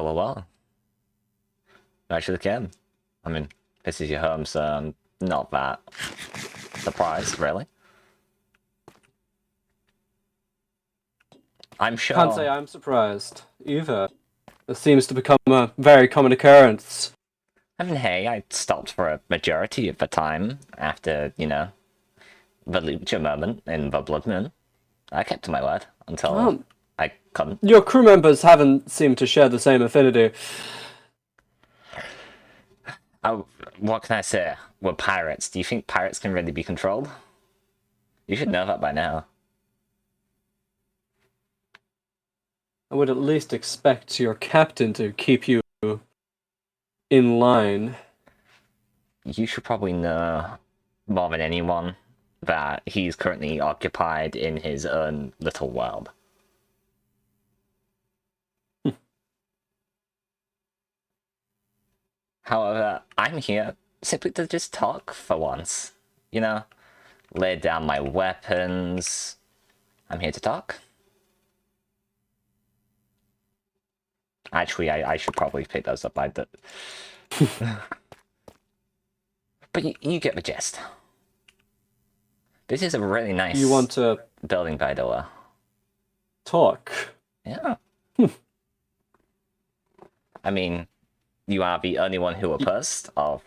Well. I actually can. I mean, this is your home, so I'm not that surprised, really. I'm sure.
Can't say I'm surprised either. It seems to become a very common occurrence.
I mean, hey, I stopped for a majority of the time after, you know, the Lucha moment in the Blood Moon. I kept to my word until I couldn't.
Your crew members haven't seemed to share the same affinity.
Oh, what can I say? We're pirates. Do you think pirates can really be controlled? You should know that by now.
I would at least expect your captain to keep you in line.
You should probably know more than anyone that he's currently occupied in his own little world. However, I'm here simply to just talk for once. You know, lay down my weapons. I'm here to talk. Actually, I should probably pick those up. But you get the gist. This is a really nice
You want to
building, by the way.
talk?
Yeah. I mean, you are the only one who opposed of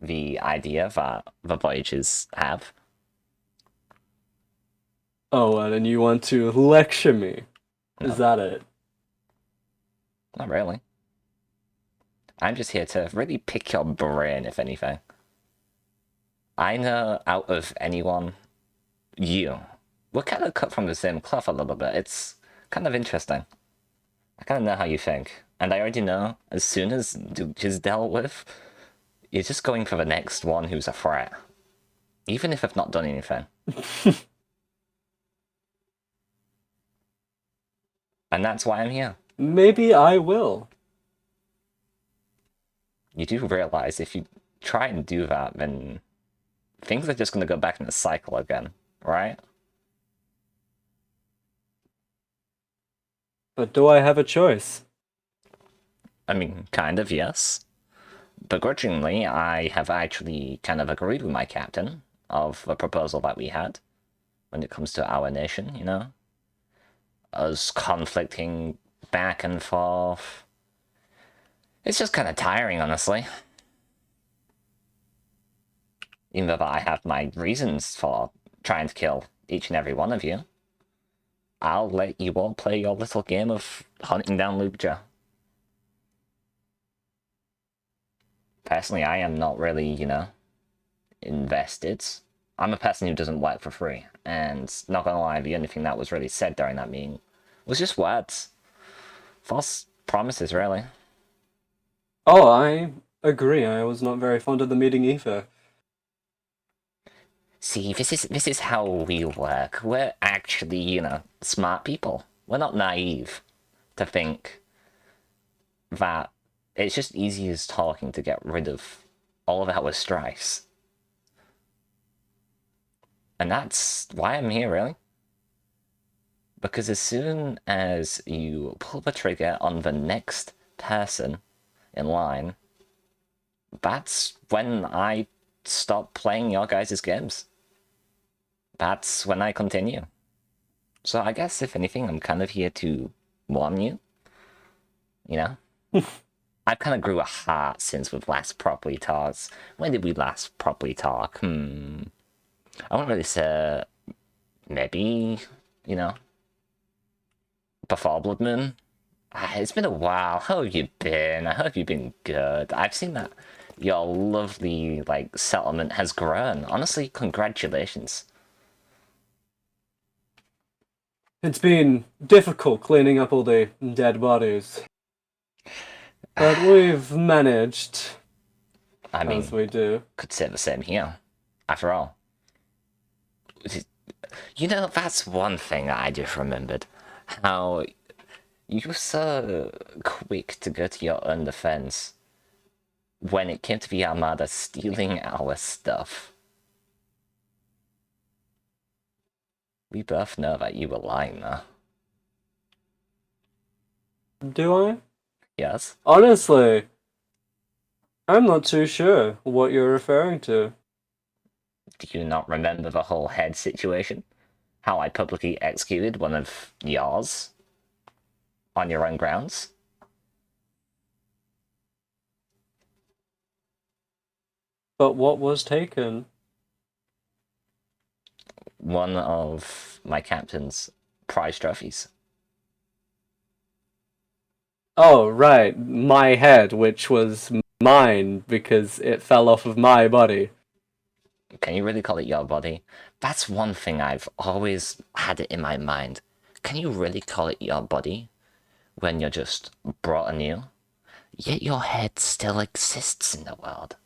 the idea that the Voyagers have.
Oh, and then you want to lecture me?
No.
Is that it?
Not really. I'm just here to really pick your brain, if anything. I know out of anyone, we're kind of cut from the same cloth a little bit. It's kind of interesting. I kind of know how you think. And I already know, as soon as Duke is dealt with, you're just going for the next one who's a threat. Even if I've not done anything. And that's why I'm here.
Maybe I will.
You do realize if you try and do that, then things are just going to go back in the cycle again, right?
But do I have a choice?
I mean, kind of, yes. Begrudgingly, I have actually kind of agreed with my captain of the proposal that we had when it comes to our nation, you know? Us conflicting back and forth. It's just kind of tiring, honestly. Even though I have my reasons for trying to kill each and every one of you, I'll let you all play your little game of hunting down Lucha. Personally, I am not really, you know, invested. I'm a person who doesn't work for free, and not gonna lie, the only thing that was really said during that meeting was just words. False promises, really.
Oh, I agree. I was not very fond of the meeting either.
See, this is how we work. We're actually, you know, smart people. We're not naive to think that it's just easy as talking to get rid of all of our strifes. And that's why I'm here, really. Because as soon as you pull the trigger on the next person in line, that's when I stop playing your guys' games. That's when I continue. So I guess, if anything, I'm kind of here to warn you. You know? I've kind of grew a heart since we've last properly talked. When did we last properly talk? I wouldn't really say... Maybe, you know, before Blood Moon. It's been a while. How have you been? I hope you've been good. I've seen that your lovely, like, settlement has grown. Honestly, congratulations.
It's been difficult cleaning up all the dead bodies. But we've managed.
I mean,
as we do.
Could say the same here. After all. You know, that's one thing I just remembered. How you were so quick to go to your own defense when it came to the Armada stealing our stuff. We both know that you were lying, though.
Do I?
Yes?
Honestly, I'm not too sure what you're referring to.
Do you not remember the whole head situation? How I publicly executed one of yours? On your own grounds?
But what was taken?
One of my captain's prize trophies.
Oh, right, my head, which was mine because it fell off of my body.
Can you really call it your body? That's one thing I've always had it in my mind. Can you really call it your body when you're just brought anew? Yet your head still exists in the world.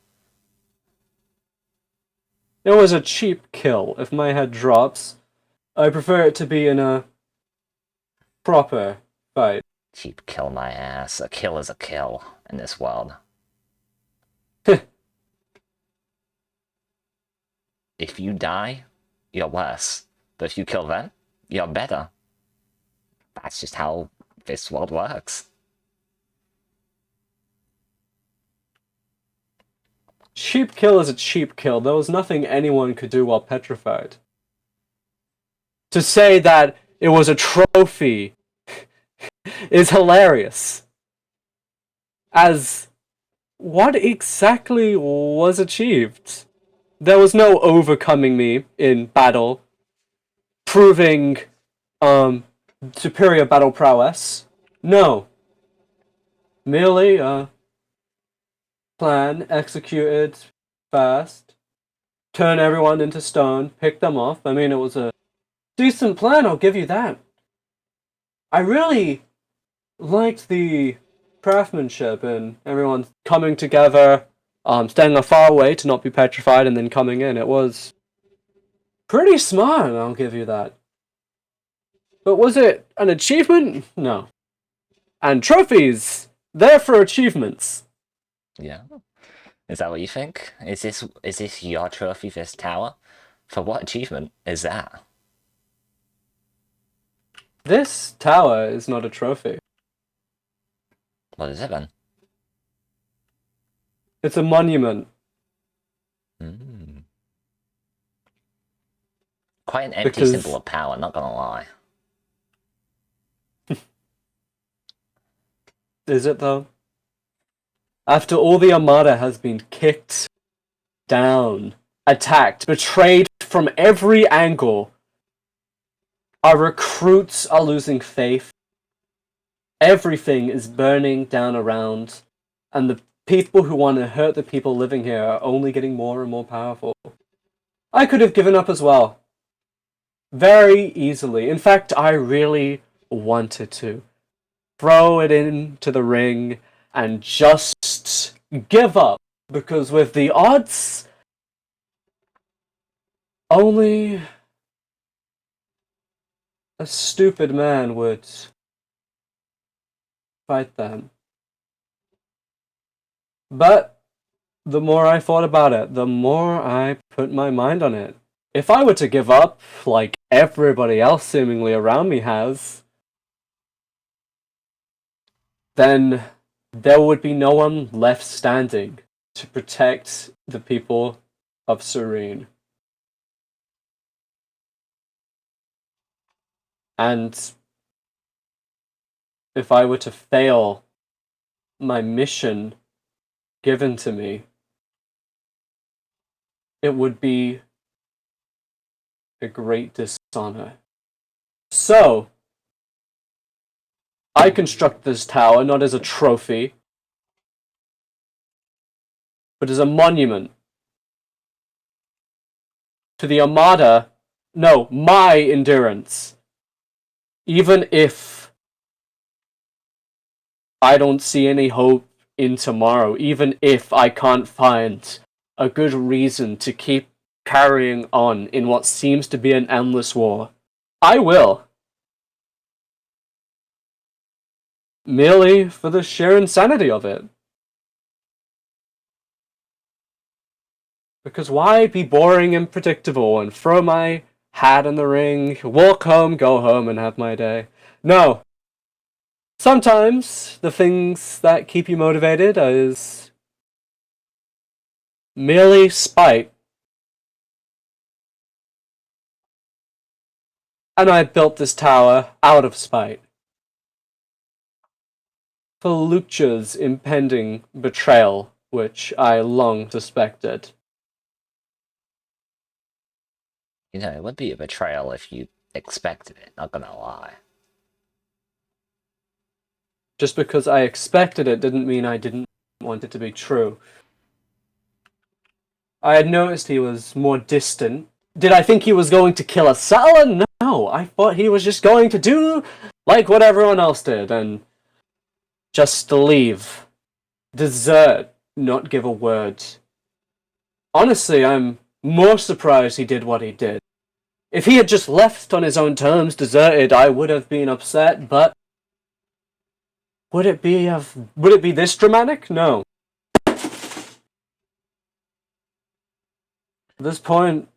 It was a cheap kill. If my head drops, I prefer it to be in a proper fight.
Cheap kill my ass. A kill is a kill in this world. If you die, you're worse. But if you kill them, you're better. That's just how this world works.
Cheap kill is a cheap kill. There was nothing anyone could do while petrified. To say that it was a trophy is hilarious. As what exactly was achieved? There was no overcoming me in battle, proving superior battle prowess. No. Merely plan executed fast, turn everyone into stone, pick them off. I mean, it was a decent plan, I'll give you that. I really liked the craftsmanship and everyone coming together, staying far away to not be petrified and then coming in. It was pretty smart, I'll give you that. But was it an achievement? No. And trophies, they're for achievements.
Yeah. Is that what you think? Is this your trophy, this tower? For what achievement is that?
This tower is not a trophy.
What is it then?
It's a monument.
Quite an empty symbol of power, not gonna lie.
Is it though? After all the Armada has been kicked down, attacked, betrayed from every angle, our recruits are losing faith. Everything is burning down around, and the people who want to hurt the people living here are only getting more and more powerful. I could have given up as well. Very easily. In fact, I really wanted to throw it into the ring and just give up, because with the odds, only a stupid man would fight them. But the more I thought about it, the more I put my mind on it. If I were to give up, like everybody else seemingly around me has, then there would be no one left standing to protect the people of Serene. And if I were to fail my mission given to me, it would be a great dishonor. So, I construct this tower not as a trophy, but as a monument to the Armada, no, my endurance. Even if I don't see any hope in tomorrow, even if I can't find a good reason to keep carrying on in what seems to be an endless war, I will. Merely for the sheer insanity of it. Because why be boring and predictable and throw my hat in the ring, walk home, go home, and have my day? No. Sometimes the things that keep you motivated is merely spite. And I built this tower out of spite. For Lucha's impending betrayal, which I long suspected.
You know, it would be a betrayal if you expected it, not gonna lie.
Just because I expected it didn't mean I didn't want it to be true. I had noticed he was more distant. Did I think he was going to kill a settler? No, I thought he was just going to do like what everyone else did and just leave. Desert, not give a word. Honestly, I'm more surprised he did what he did. If he had just left on his own terms, deserted, I would have been upset, but would it be this dramatic? No. At this point,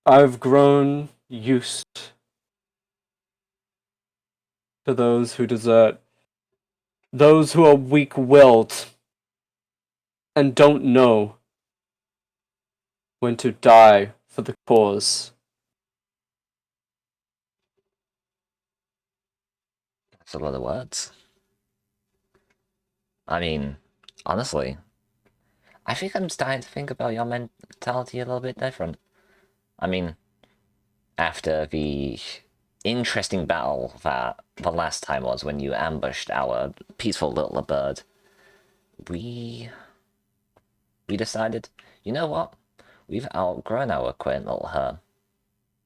I've grown used to those who desert. Those who are weak-willed and don't know when to die for the cause.
That's a lot of words. I mean, honestly, I think I'm starting to think about your mentality a little bit different. I mean, after the interesting battle that the last time was when you ambushed our peaceful little bird, we decided, you know what? We've outgrown our quaint little home.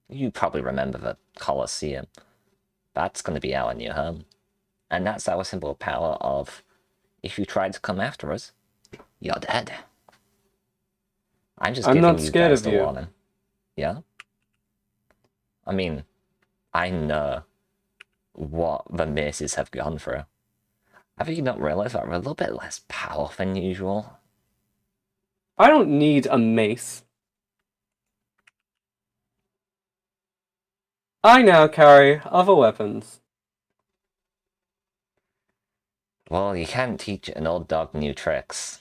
You probably remember the Colosseum. That's going to be our new home. And that's our simple power of, if you try to come after us, you're dead. I'm giving
not
you
scared
guys
of
the
you.
warning. Yeah? I mean, I know what the Maces have gone through. Have you not realized that we're a little bit less powerful than usual?
I don't need a mace. I now carry other weapons.
Well, you can't teach an old dog new tricks.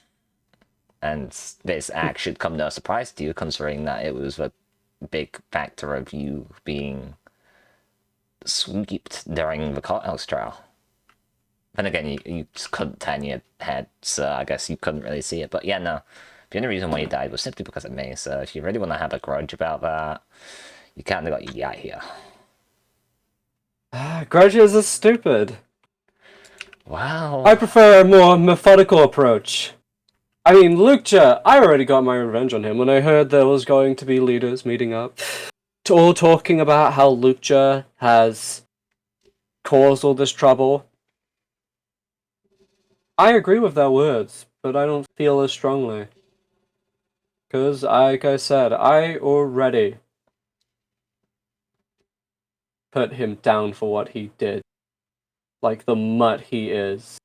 And this act should come no surprise to you, considering that it was a big factor of you being swept during the courthouse trial. Then again, you just couldn't turn your head, so I guess you couldn't really see it. But yeah, no. The only reason why you died was simply because of me, so if you really want to have a grudge about that, you kind of got your guy here.
Grudges are stupid.
Wow.
I prefer a more methodical approach. I mean, Lucha, I already got my revenge on him when I heard there was going to be leaders meeting up. All talking about how Lucha has caused all this trouble. I agree with their words, but I don't feel as strongly. Because, like I said, I already put him down for what he did. Like the mutt he is.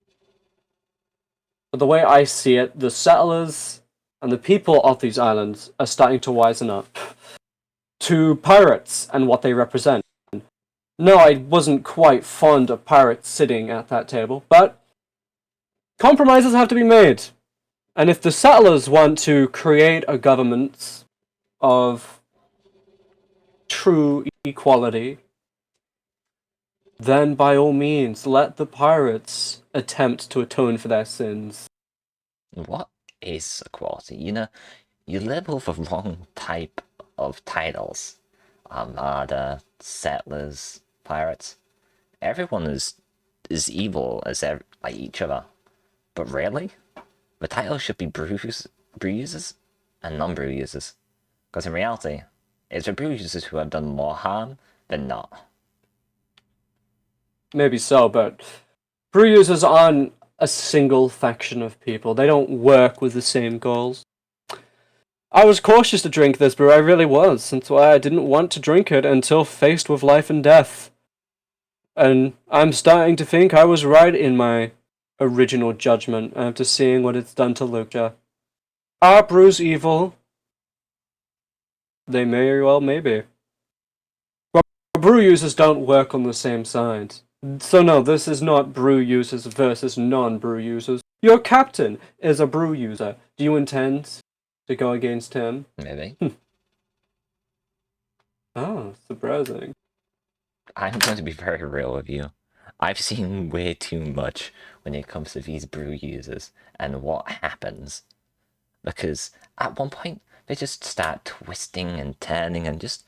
But the way I see it, the settlers and the people of these islands are starting to wisen up to pirates and what they represent. No, I wasn't quite fond of pirates sitting at that table, but compromises have to be made. And if the settlers want to create a government of true equality, then by all means, let the pirates attempt to atone for their sins.
What is equality? You know, you label the wrong type of titles. Armada, settlers, pirates. Everyone is evil as like each other. But really, the title should be brew users and non-brew users. Because in reality, it's the brew users who have done more harm than not.
Maybe so, but brew users aren't a single faction of people. They don't work with the same goals. I was cautious to drink this brew, I really was, since I didn't want to drink it until faced with life and death. And I'm starting to think I was right in my original judgment after seeing what it's done to Lucha. Are brews evil? They may well maybe. But brew users don't work on the same side. So no, this is not brew users versus non-brew users. Your captain is a brew user. Do you intend to go against him?
Maybe.
Oh, surprising.
I'm going to be very real with you. I've seen way too much when it comes to these brew users and what happens. Because at one point, they just start twisting and turning and just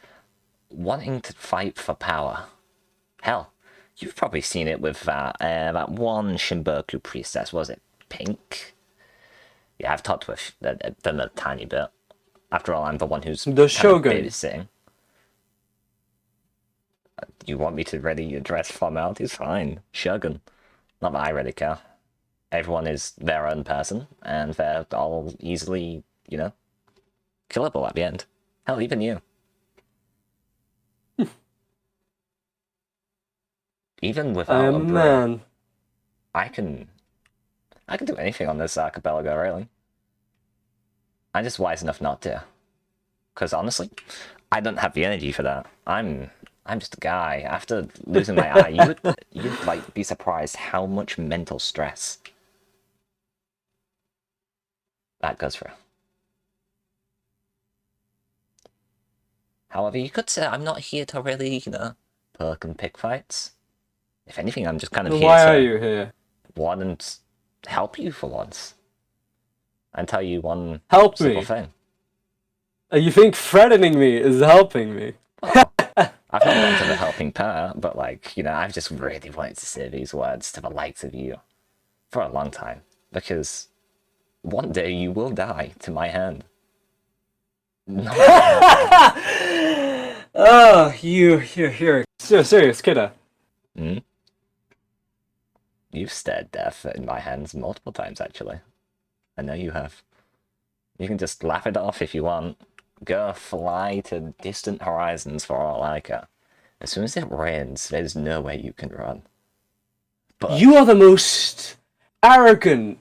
wanting to fight for power. Hell, you've probably seen it with that one Shimboku priestess, was it Pink? Yeah, I've talked with them a tiny bit. After all, I'm the one who's
the Shogun.
babysitting. You want me to really address formalities? Fine. Shogun. Not that I really care. Everyone is their own person, and they're all easily, killable at the end. Hell, even you. Even without a brew,
man.
I can do anything on this archipelago, really. I'm just wise enough not to. Because honestly, I don't have the energy for that. I'm just a guy. After losing my eye, you'd like be surprised how much mental stress that goes through. However, you could say I'm not here to really, perk and pick fights. If anything, I'm just kind of here
Why
to
are you here?
want and help you for once. And tell you one
Help
simple
me.
thing.
You think threatening me is helping me?
I've not gone to the helping part, but I've just really wanted to say these words to the likes of you for a long time. Because one day you will die to my hand.
Oh, you're serious, kiddo.
Hmm? You've stared death in my hands multiple times, actually. I know you have. You can just laugh it off if you want. Go fly to distant horizons for all I care. As soon as it rains, there's no way you can run. But
you are the most arrogant,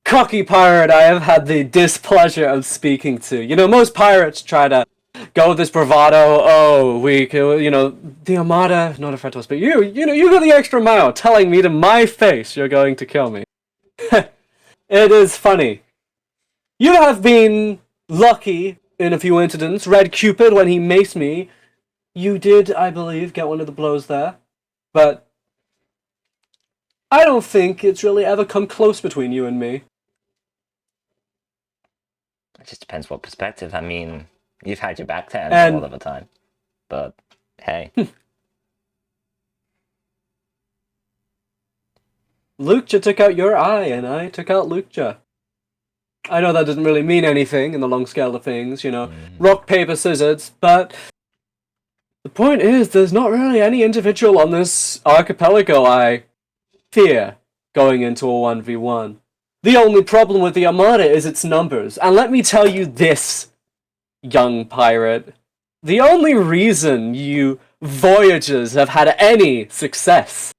cocky pirate I have had the displeasure of speaking to. Most pirates try to go with this bravado. Oh, the Armada, not a threat to us, but you go the extra mile, telling me to my face you're going to kill me. It is funny. You have been lucky in a few incidents. Red Cupid, when he maced me, you did, I believe, get one of the blows there. But I don't think it's really ever come close between you and me.
it just depends what perspective. I mean, you've had your back turned a lot of the time. But, hey.
Lucha took out your eye, and I took out Lucha. I know that doesn't really mean anything in the long scale of things, rock, paper, scissors, but the point is, there's not really any individual on this archipelago I fear going into a 1v1. The only problem with the Armada is its numbers, and let me tell you this, young pirate. The only reason you voyagers have had any success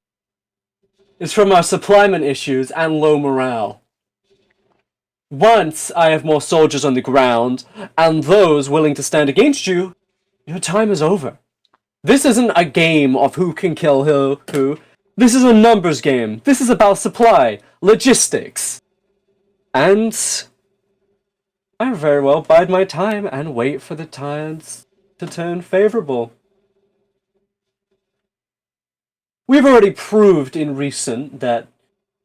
is from our supplyment issues and low morale. Once I have more soldiers on the ground, and those willing to stand against you, your time is over. This isn't a game of who can kill who. This is a numbers game. This is about supply, logistics. And I very well bide my time and wait for the tides to turn favorable. We've already proved in recent that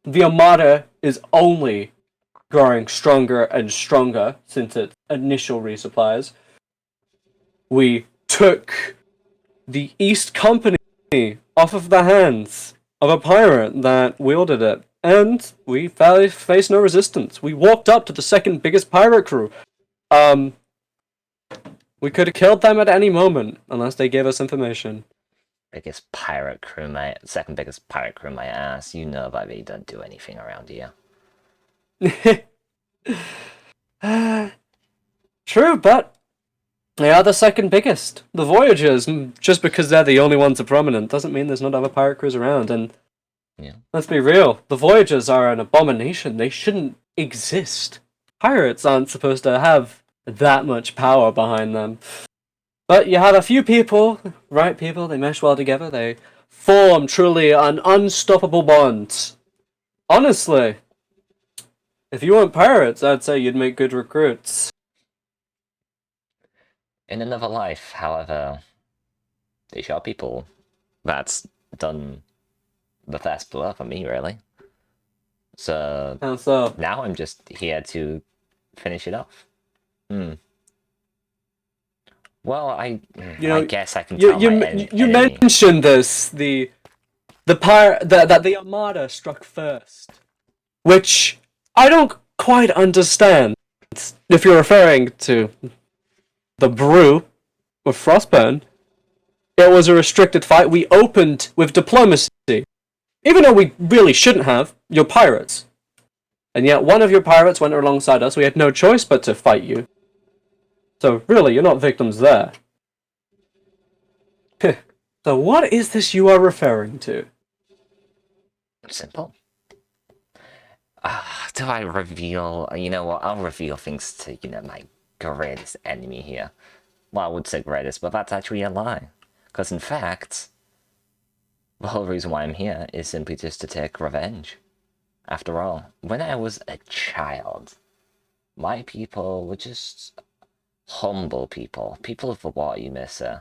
the Armada is only growing stronger and stronger since its initial resupplies. We took the East Company off of the hands of a pirate that wielded it, and we faced no resistance. We walked up to the second biggest pirate crew. We could have killed them at any moment, unless they gave us information.
Biggest pirate crew, second biggest pirate crew, my ass. You know that they don't do anything around here.
True, but they are the second biggest. The Voyagers, just because they're the only ones that are prominent, doesn't mean there's not other pirate crews around. And let's be real, the Voyagers are an abomination. They shouldn't exist. Pirates aren't supposed to have that much power behind them. But you have a few people, right people, they mesh well together, they form truly an unstoppable bond. Honestly, if you weren't pirates, I'd say you'd make good recruits.
In another life, however, they are people that's done the best blow for me, really. So,
How so?
now I'm just here to finish it off. Well, I guess I can tell my enemy.
You mentioned this, that the Armada struck first, which I don't quite understand. If you're referring to the brew with Frostburn, it was a restricted fight. We opened with diplomacy, even though we really shouldn't have. You're pirates, and yet one of your pirates went alongside us. We had no choice but to fight you. So really, you're not victims there. So what is this you are referring to?
Simple. Do I reveal? You know what? I'll reveal things to, my greatest enemy here. Well, I would say greatest, but that's actually a lie. Because in fact, the whole reason why I'm here is simply just to take revenge. After all, when I was a child, my people were just humble people. People of the water, you may say.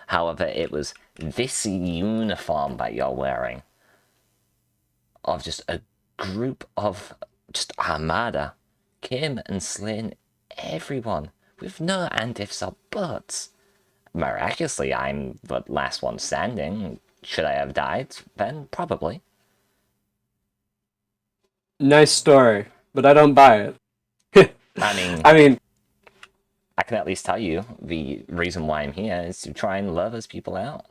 However, it was this uniform that you're wearing of just a group of just armada came and slain everyone with no and ifs or buts. Miraculously, I'm the last one standing. Should I have died? Then probably.
Nice story, but I don't buy it. I mean,
I can at least tell you the reason why I'm here is to try and lure those people out.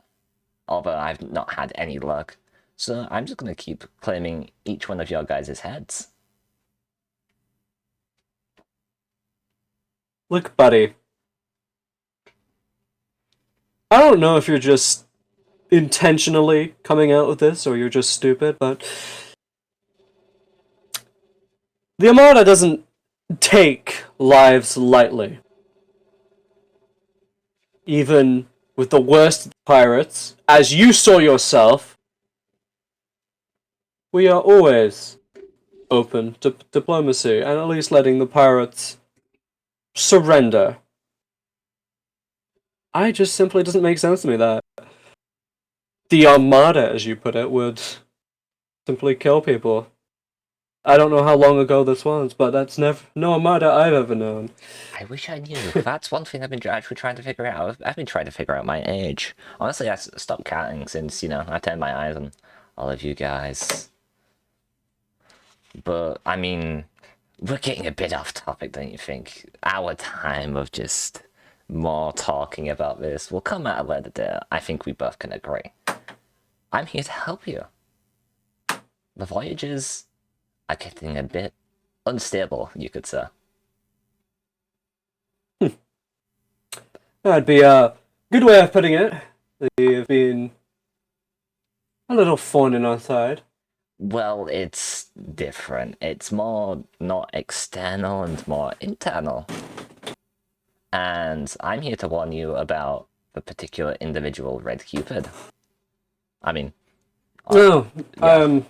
Although I've not had any luck. So I'm just going to keep claiming each one of your guys' heads.
Look, buddy. I don't know if you're just intentionally coming out with this or you're just stupid, but the Armada doesn't take lives lightly. Even with the worst pirates, as you saw yourself, we are always open to diplomacy and at least letting the pirates surrender. I just simply doesn't make sense to me that the Armada, as you put it, would simply kill people. I don't know how long ago this was, but that's no Armada I've ever known.
I wish I knew. That's one thing I've been actually trying to figure out. I've been trying to figure out my age. Honestly, I stopped counting since, I turned my eyes on all of you guys. But, I mean, we're getting a bit off topic, don't you think? Our time of just more talking about this will come at a later date. I think we both can agree. I'm here to help you. The voyages are getting a bit unstable, you could say.
That'd be a good way of putting it. They've been a little thorn in our side.
Well, it's different. It's more not external and more internal. And I'm here to warn you about the particular individual Red Cupid. I mean...
No, yeah.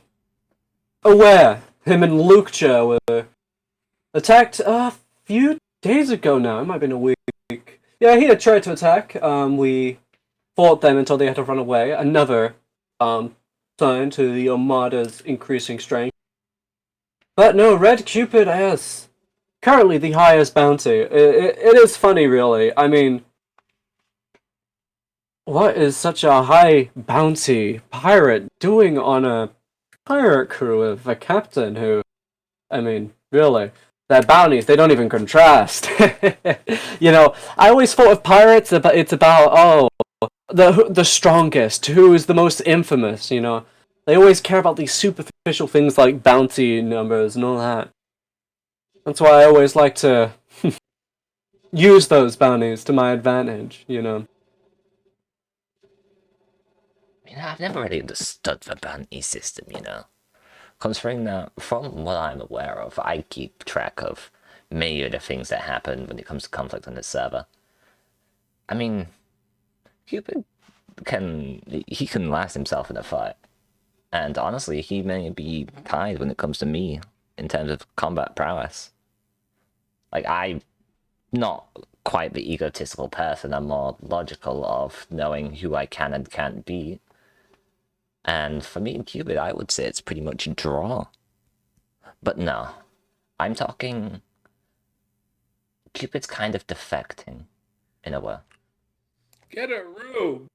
Aware. Him and Lukecha were attacked a few days ago now. It might have been a week. Yeah, he had tried to attack. We fought them until they had to run away. Another sign to the Armada's increasing strength. But no, Red Cupid has currently the highest bounty. It is funny, really. I mean, what is such a high bounty pirate doing on a pirate crew with a captain who, I mean, really, their bounties, they don't even contrast. I always thought of pirates, it's about, the strongest, who is the most infamous, They always care about these superficial things like bounty numbers and all that. That's why I always like to use those bounties to my advantage,
I've never really understood the bounty system, Considering that, from what I'm aware of, I keep track of many of the things that happen when it comes to conflict on the server. I mean, Cupid can last himself in a fight. And honestly, he may be tied when it comes to me in terms of combat prowess. Like, I'm not quite the egotistical person, I'm more logical of knowing who I can and can't be. And for me and Cupid, I would say it's pretty much a draw. But no, I'm talking... Cupid's kind of defecting, in a way.
Get a room.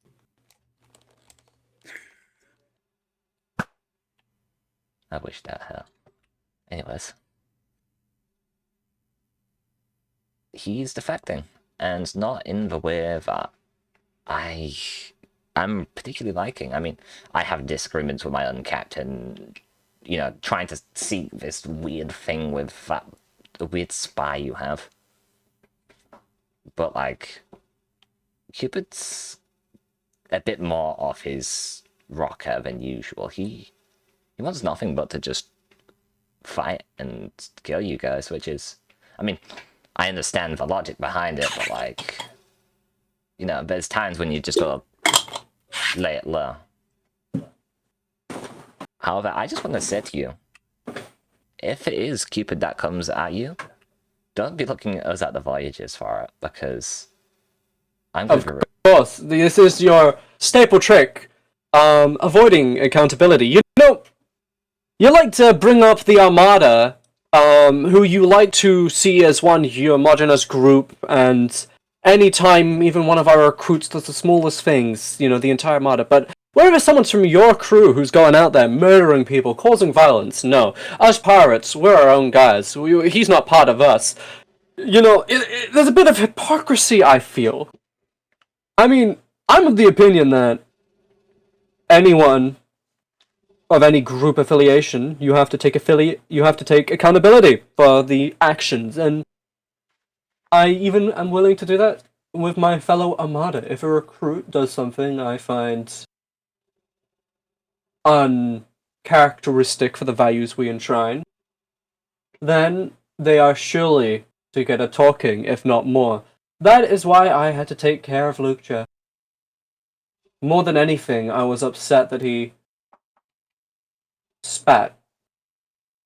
I wish that hell. Anyways. He's defecting, and not in the way that I'm particularly liking. I mean, I have disagreements with my own captain, you know, trying to see this weird thing with that weird spy you have. But, like, Cupid's a bit more off his rocker than usual. He wants nothing but to just fight and kill you guys, which is... I mean, I understand the logic behind it, but, like... You know, there's times when you just gotta lay it low. However, I just want to say to you, if it is Cupid that comes at you, don't be looking at us at the Voyages for it, because I'm
Of course, this is your staple trick. Avoiding accountability. You know, you like to bring up the Armada, who you like to see as one homogenous group, and anytime even one of our recruits does the smallest things, you know, the entire Armada. But whenever someone's from your crew who's going out there murdering people, causing violence, no. Us pirates, we're our own guys. He's not part of us. You know, there's a bit of hypocrisy, I feel. I mean, I'm of the opinion that anyone of any group affiliation, you have to take accountability for the actions, and I even am willing to do that with my fellow Armada. If a recruit does something I find uncharacteristic for the values we enshrine, then they are surely to get a talking, if not more. That is why I had to take care of Luke. More than anything, I was upset that he spat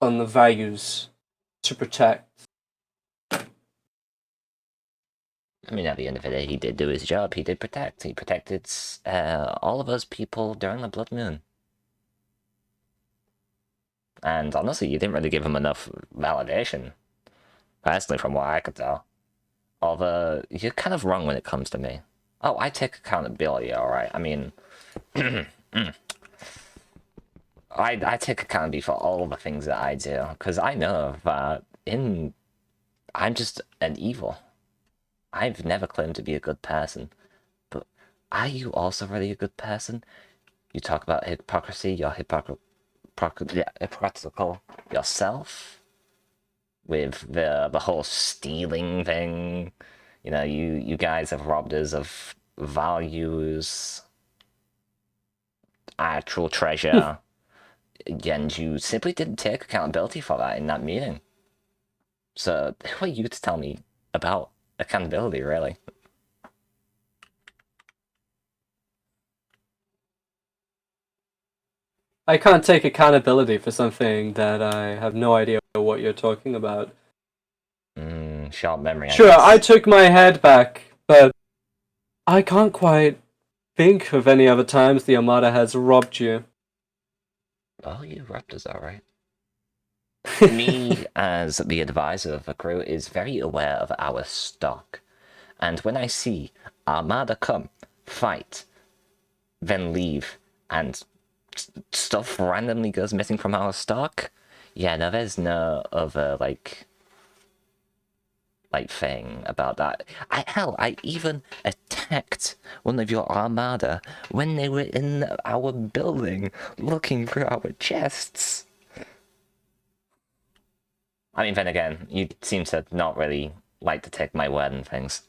on the values to protect.
I mean, at the end of the day, he did do his job. He did protect. He protected all of us people during the Blood Moon. And honestly, you didn't really give him enough validation. Personally, from what I could tell. Although, you're kind of wrong when it comes to me. Oh, I take accountability, alright. I mean... I take accountability for all the things that I do. Because I know that I'm just an evil. I've never claimed to be a good person. But are you also really a good person? You talk about hypocrisy, you're hypocritical yourself with the whole stealing thing. You know, you guys have robbed us of values, actual treasure, and you simply didn't take accountability for that in that meeting. So who are you to tell me about accountability, really?
I can't take accountability for something that I have no idea what you're talking about.
Sharp memory,
Sure, I took my head back, but I can't quite think of any other times the Armada has robbed you.
Oh, you robbed us, alright. Me, as the advisor of the crew, is very aware of our stock. And when I see Armada come, fight, then leave, and stuff randomly goes missing from our stock, yeah, no, there's no other, like thing about that. I even attacked one of your Armada when they were in our building looking for our chests. I mean, then again, you seem to not really like to take my word and things.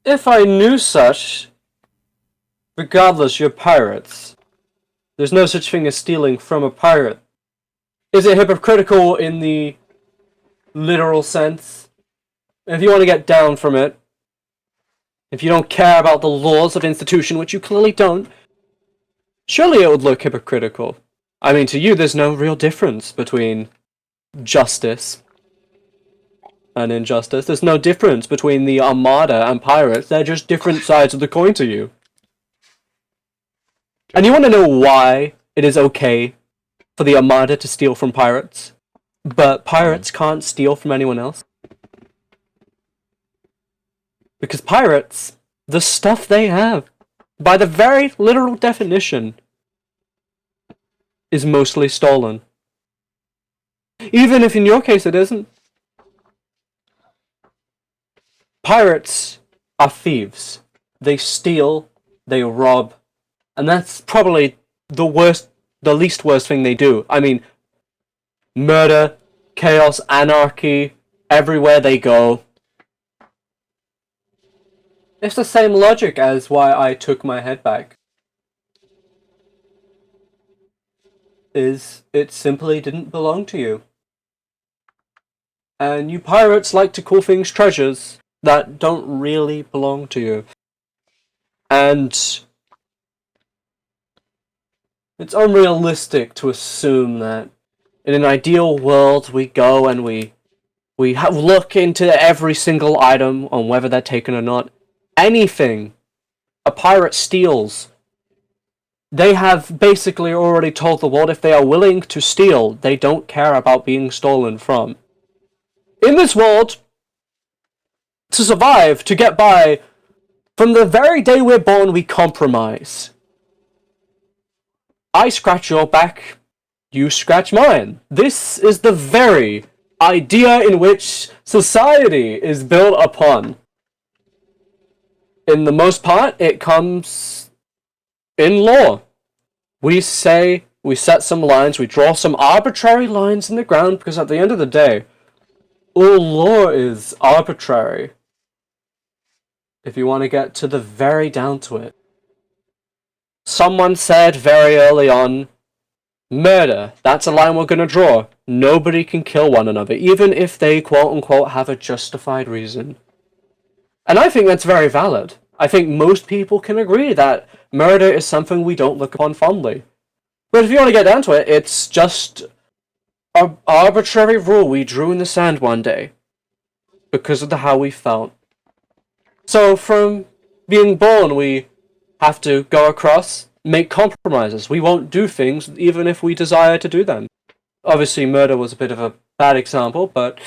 If I knew such, regardless, you're pirates. There's no such thing as stealing from a pirate. Is it hypocritical in the literal sense? If you want to get down from it, if you don't care about the laws of institution, which you clearly don't, surely it would look hypocritical. I mean, to you, there's no real difference between justice and injustice. There's no difference between the Armada and pirates. They're just different sides of the coin to you. And you want to know why it is okay for the Armada to steal from pirates, but pirates can't steal from anyone else? Because pirates, the stuff they have, by the very literal definition, is mostly stolen. Even if in your case it isn't. Pirates are thieves. They steal, they rob, and that's probably the least worst thing they do. I mean, murder, chaos, anarchy, everywhere they go. It's the same logic as why I took my head back. It simply didn't belong to you. And you pirates like to call things treasures that don't really belong to you. And it's unrealistic to assume that in an ideal world we go and we look into every single item on whether they're taken or not. Anything a pirate steals, they have basically already told the world if they are willing to steal, they don't care about being stolen from. In this world, to survive, to get by, from the very day we're born, we compromise. I scratch your back, you scratch mine. This is the very idea in which society is built upon. In the most part, it comes in law. We say, we set some lines, we draw some arbitrary lines in the ground, because at the end of the day, all law is arbitrary. If you want to get to the very down to it. Someone said very early on, murder, that's a line we're going to draw. Nobody can kill one another, even if they quote-unquote have a justified reason. And I think that's very valid. I think most people can agree that murder is something we don't look upon fondly. But if you want to get down to it, it's just an arbitrary rule we drew in the sand one day. Because of how we felt. So from being born, we have to go across, make compromises. We won't do things even if we desire to do them. Obviously, murder was a bit of a bad example, but,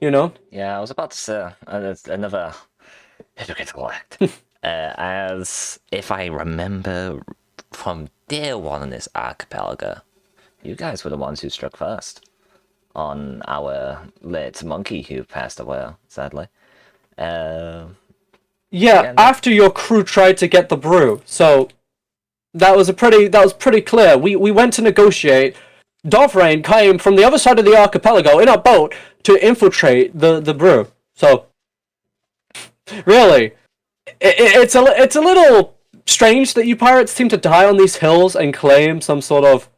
you know.
Yeah, I was about to say another hypocritical act. As if I remember from day one in this archipelago, you guys were the ones who struck first on our late monkey who passed away, sadly.
Yeah, after your crew tried to get the brew, so that was pretty clear. We went to negotiate. Dovrain came from the other side of the archipelago in a boat to infiltrate the brew. So really, it's a little strange that you pirates seem to die on these hills and claim some sort of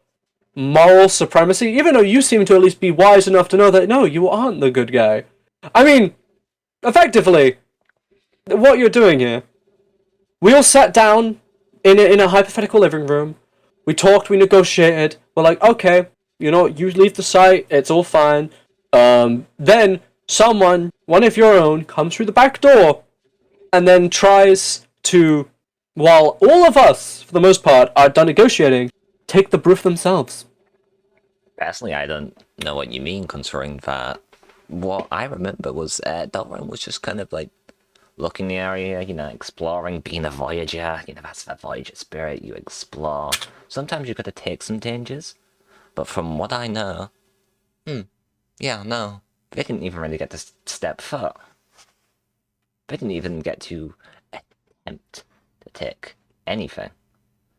moral supremacy, even though you seem to at least be wise enough to know that no, you aren't the good guy. I mean, effectively, what you're doing here, we all sat down in a hypothetical living room, we talked, we negotiated, we're like, okay, you know, you leave the site, it's all fine. Then someone, one of your own, comes through the back door and then tries to, while all of us, for the most part, are done negotiating, take the brief themselves.
Personally, I don't know what you mean, considering that what I remember was Delrin was just kind of like looking the area, you know, exploring, being a voyager, you know, that's that voyager spirit, you explore. Sometimes you gotta take some dangers, but from what I know, yeah, no, they didn't even really get to step foot. They didn't even get to attempt to take anything.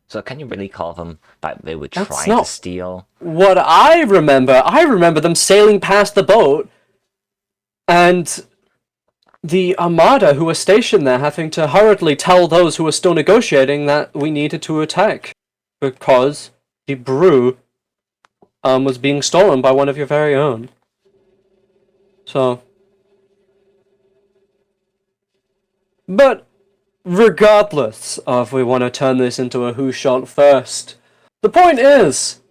So can you really call them that they were trying to steal?
What I remember them sailing past the boat, and the Armada who were stationed there having to hurriedly tell those who were still negotiating that we needed to attack, because the brew was being stolen by one of your very own. So, but regardless of if we want to turn this into a who shot first, the point is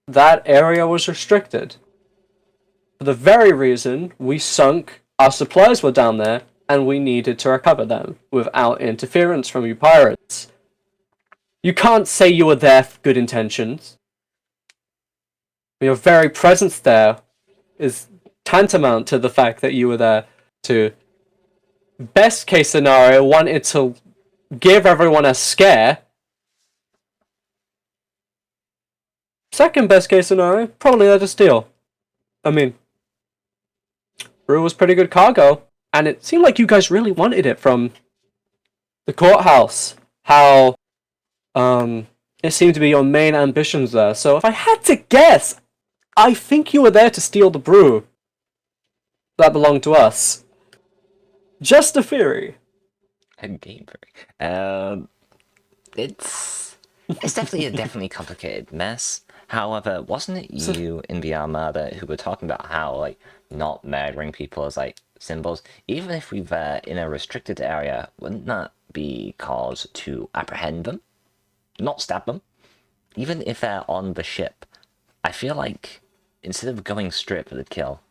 that area was restricted. For the very reason we sunk, our supplies were down there, and we needed to recover them without interference from you pirates. You can't say you were there for good intentions. Your very presence there is tantamount to the fact that you were there to, best case scenario, wanted to give everyone a scare. Second best case scenario, probably there to steal. I mean, brew was pretty good cargo, and it seemed like you guys really wanted it from the courthouse. How, it seemed to be your main ambitions there. So if I had to guess, I think you were there to steal the brew that belonged to us. Just a theory.
A game theory. It's definitely complicated mess. However, wasn't it you in the Armada who were talking about how, like, not murdering people as, like, symbols? Even if we were in a restricted area, wouldn't that be cause to apprehend them? Not stab them? Even if they're on the ship, I feel like instead of going straight for the kill,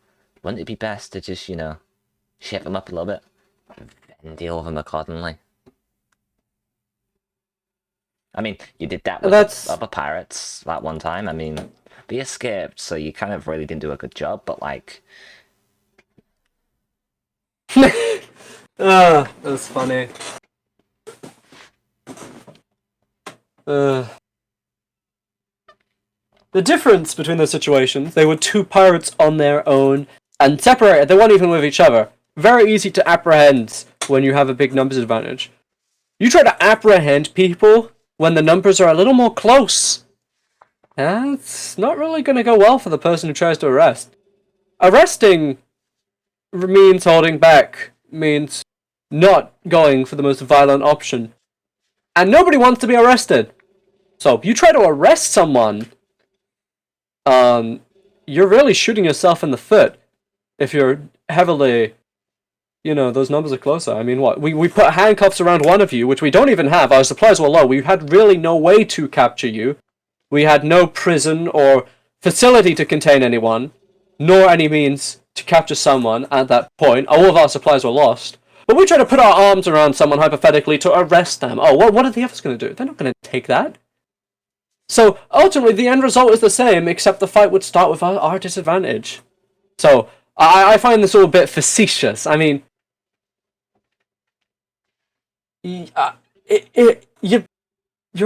wouldn't it be best to just, shape them up a little bit and deal with them accordingly? I mean, you did that with the other pirates that one time. I mean, they escaped, so you kind of really didn't do a good job, but like...
That's funny. The difference between those situations, they were two pirates on their own and separated. They weren't even with each other. Very easy to apprehend when you have a big numbers advantage. You try to apprehend people when the numbers are a little more close. That's not really going to go well for the person who tries to arrest. Arresting means holding back, means not going for the most violent option. And nobody wants to be arrested. So if you try to arrest someone, you're really shooting yourself in the foot if you're heavily, those numbers are closer. I mean, what? We put handcuffs around one of you, which we don't even have. Our supplies were low. We had really no way to capture you. We had no prison or facility to contain anyone, nor any means to capture someone at that point. All of our supplies were lost. But we try to put our arms around someone, hypothetically, to arrest them. Oh, what are the others going to do? They're not going to take that. So, ultimately, the end result is the same, except the fight would start with our disadvantage. So, I find this all a bit facetious. I mean, your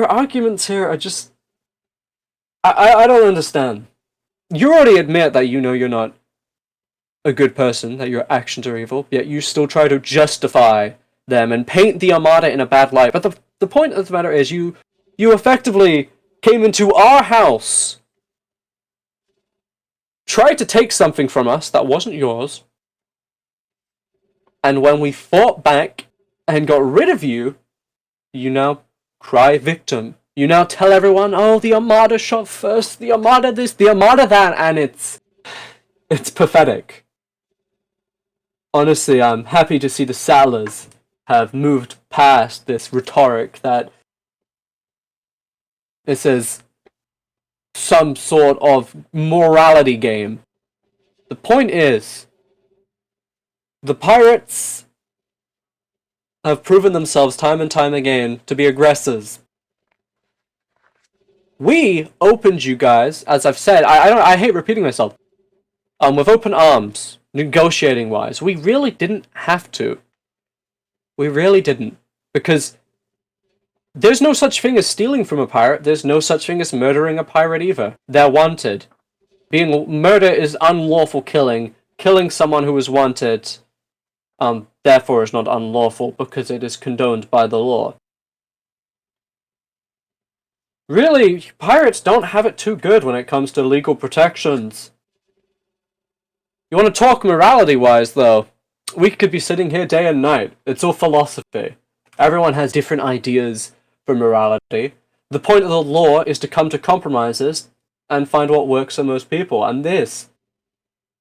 arguments here are just... I don't understand. You already admit that you're not a good person, that your actions are evil, yet you still try to justify them and paint the Armada in a bad light. But the point of the matter is, you effectively came into our house, tried to take something from us that wasn't yours, and when we fought back and got rid of you, you now cry victim. You now tell everyone, oh, the Armada shot first, the Armada this, the Armada that, and it's pathetic. Honestly, I'm happy to see the Sailors have moved past this rhetoric that this is some sort of morality game. The point is, the pirates have proven themselves time and time again to be aggressors. We opened you guys, as I've said, I hate repeating myself, with open arms, negotiating wise. We really didn't have to. We really didn't. Because there's no such thing as stealing from a pirate, there's no such thing as murdering a pirate either. They're wanted. Murder is unlawful killing. Killing someone who is wanted, therefore is not unlawful because it is condoned by the law. Really, pirates don't have it too good when it comes to legal protections. You want to talk morality-wise, though? We could be sitting here day and night. It's all philosophy. Everyone has different ideas for morality. The point of the law is to come to compromises and find what works for most people. And this,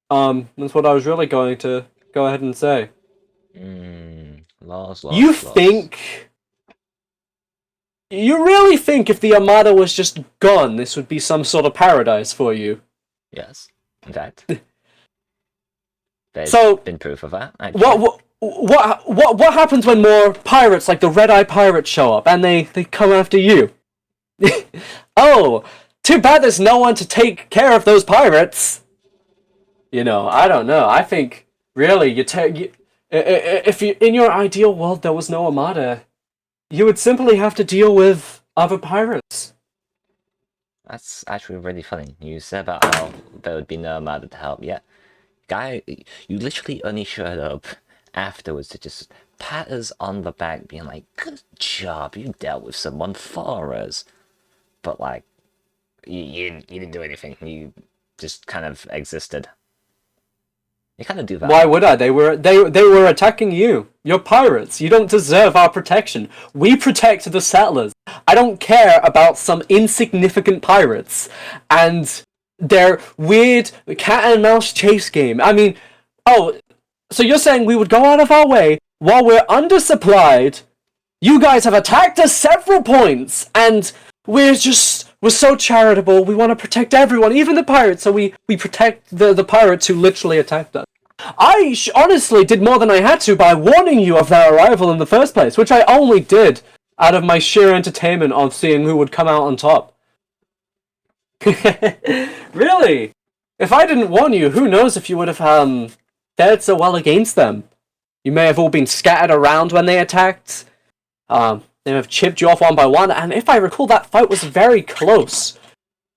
that's what I was really going to go ahead and say.
Laws,
You
laws.
think... You really think if the Armada was just gone, this would be some sort of paradise for you?
Yes, in fact. There's
So,
been proof of that, actually.
what happens when more pirates like the Red-Eye Pirates show up and they come after you? Oh, too bad there's no one to take care of those pirates. You know, I don't know. I think really if you in your ideal world there was no Armada, you would simply have to deal with other pirates.
That's actually really funny. You said about how there would be no Armada to help. Yeah, guy, you literally only showed up afterwards to just pat us on the back, being like, "Good job, you dealt with someone for us." But like, you didn't do anything. You just kind of existed. You kind of do that.
Why would I? They were attacking you. You're pirates. You don't deserve our protection. We protect the settlers. I don't care about some insignificant pirates and their weird cat and mouse chase game. I mean, oh, so you're saying we would go out of our way while we're undersupplied? You guys have attacked us several points, and we're so charitable. We want to protect everyone, even the pirates. So we protect the pirates who literally attacked us. I honestly did more than I had to by warning you of their arrival in the first place, which I only did out of my sheer entertainment of seeing who would come out on top. Really? If I didn't warn you, who knows if you would have fared so well against them? You may have all been scattered around when they attacked. They may have chipped you off one by one, and if I recall, that fight was very close.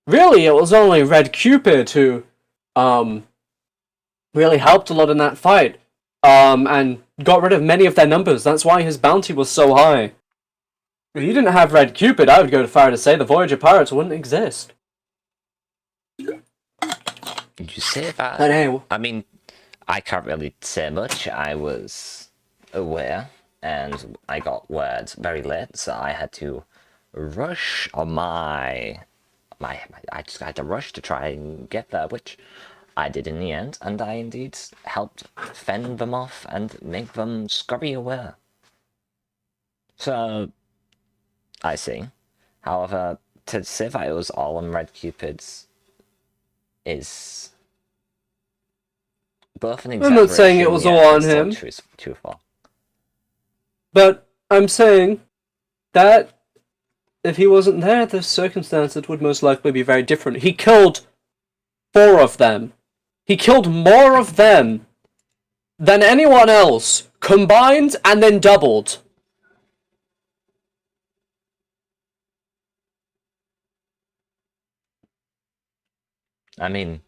Really, it was only Red Cupid who really helped a lot in that fight, and got rid of many of their numbers. That's why his bounty was so high. If you didn't have Red Cupid, I would go far to say the Voyager Pirates wouldn't exist.
Did you say that?
But hey,
I mean, I can't really say much. I was aware, and I got word very late, so I had to rush on I just had to rush to try and get there, which I did in the end, and I indeed helped fend them off and make them scurry away. So, I see. However, to say that it was all on Red Cupid's is both an exaggeration.
I'm not saying it was all on him.
Truthful.
But I'm saying that if he wasn't there, the circumstances would most likely be very different. He killed 4 of them. He killed more of them than anyone else, combined and then doubled.
I mean,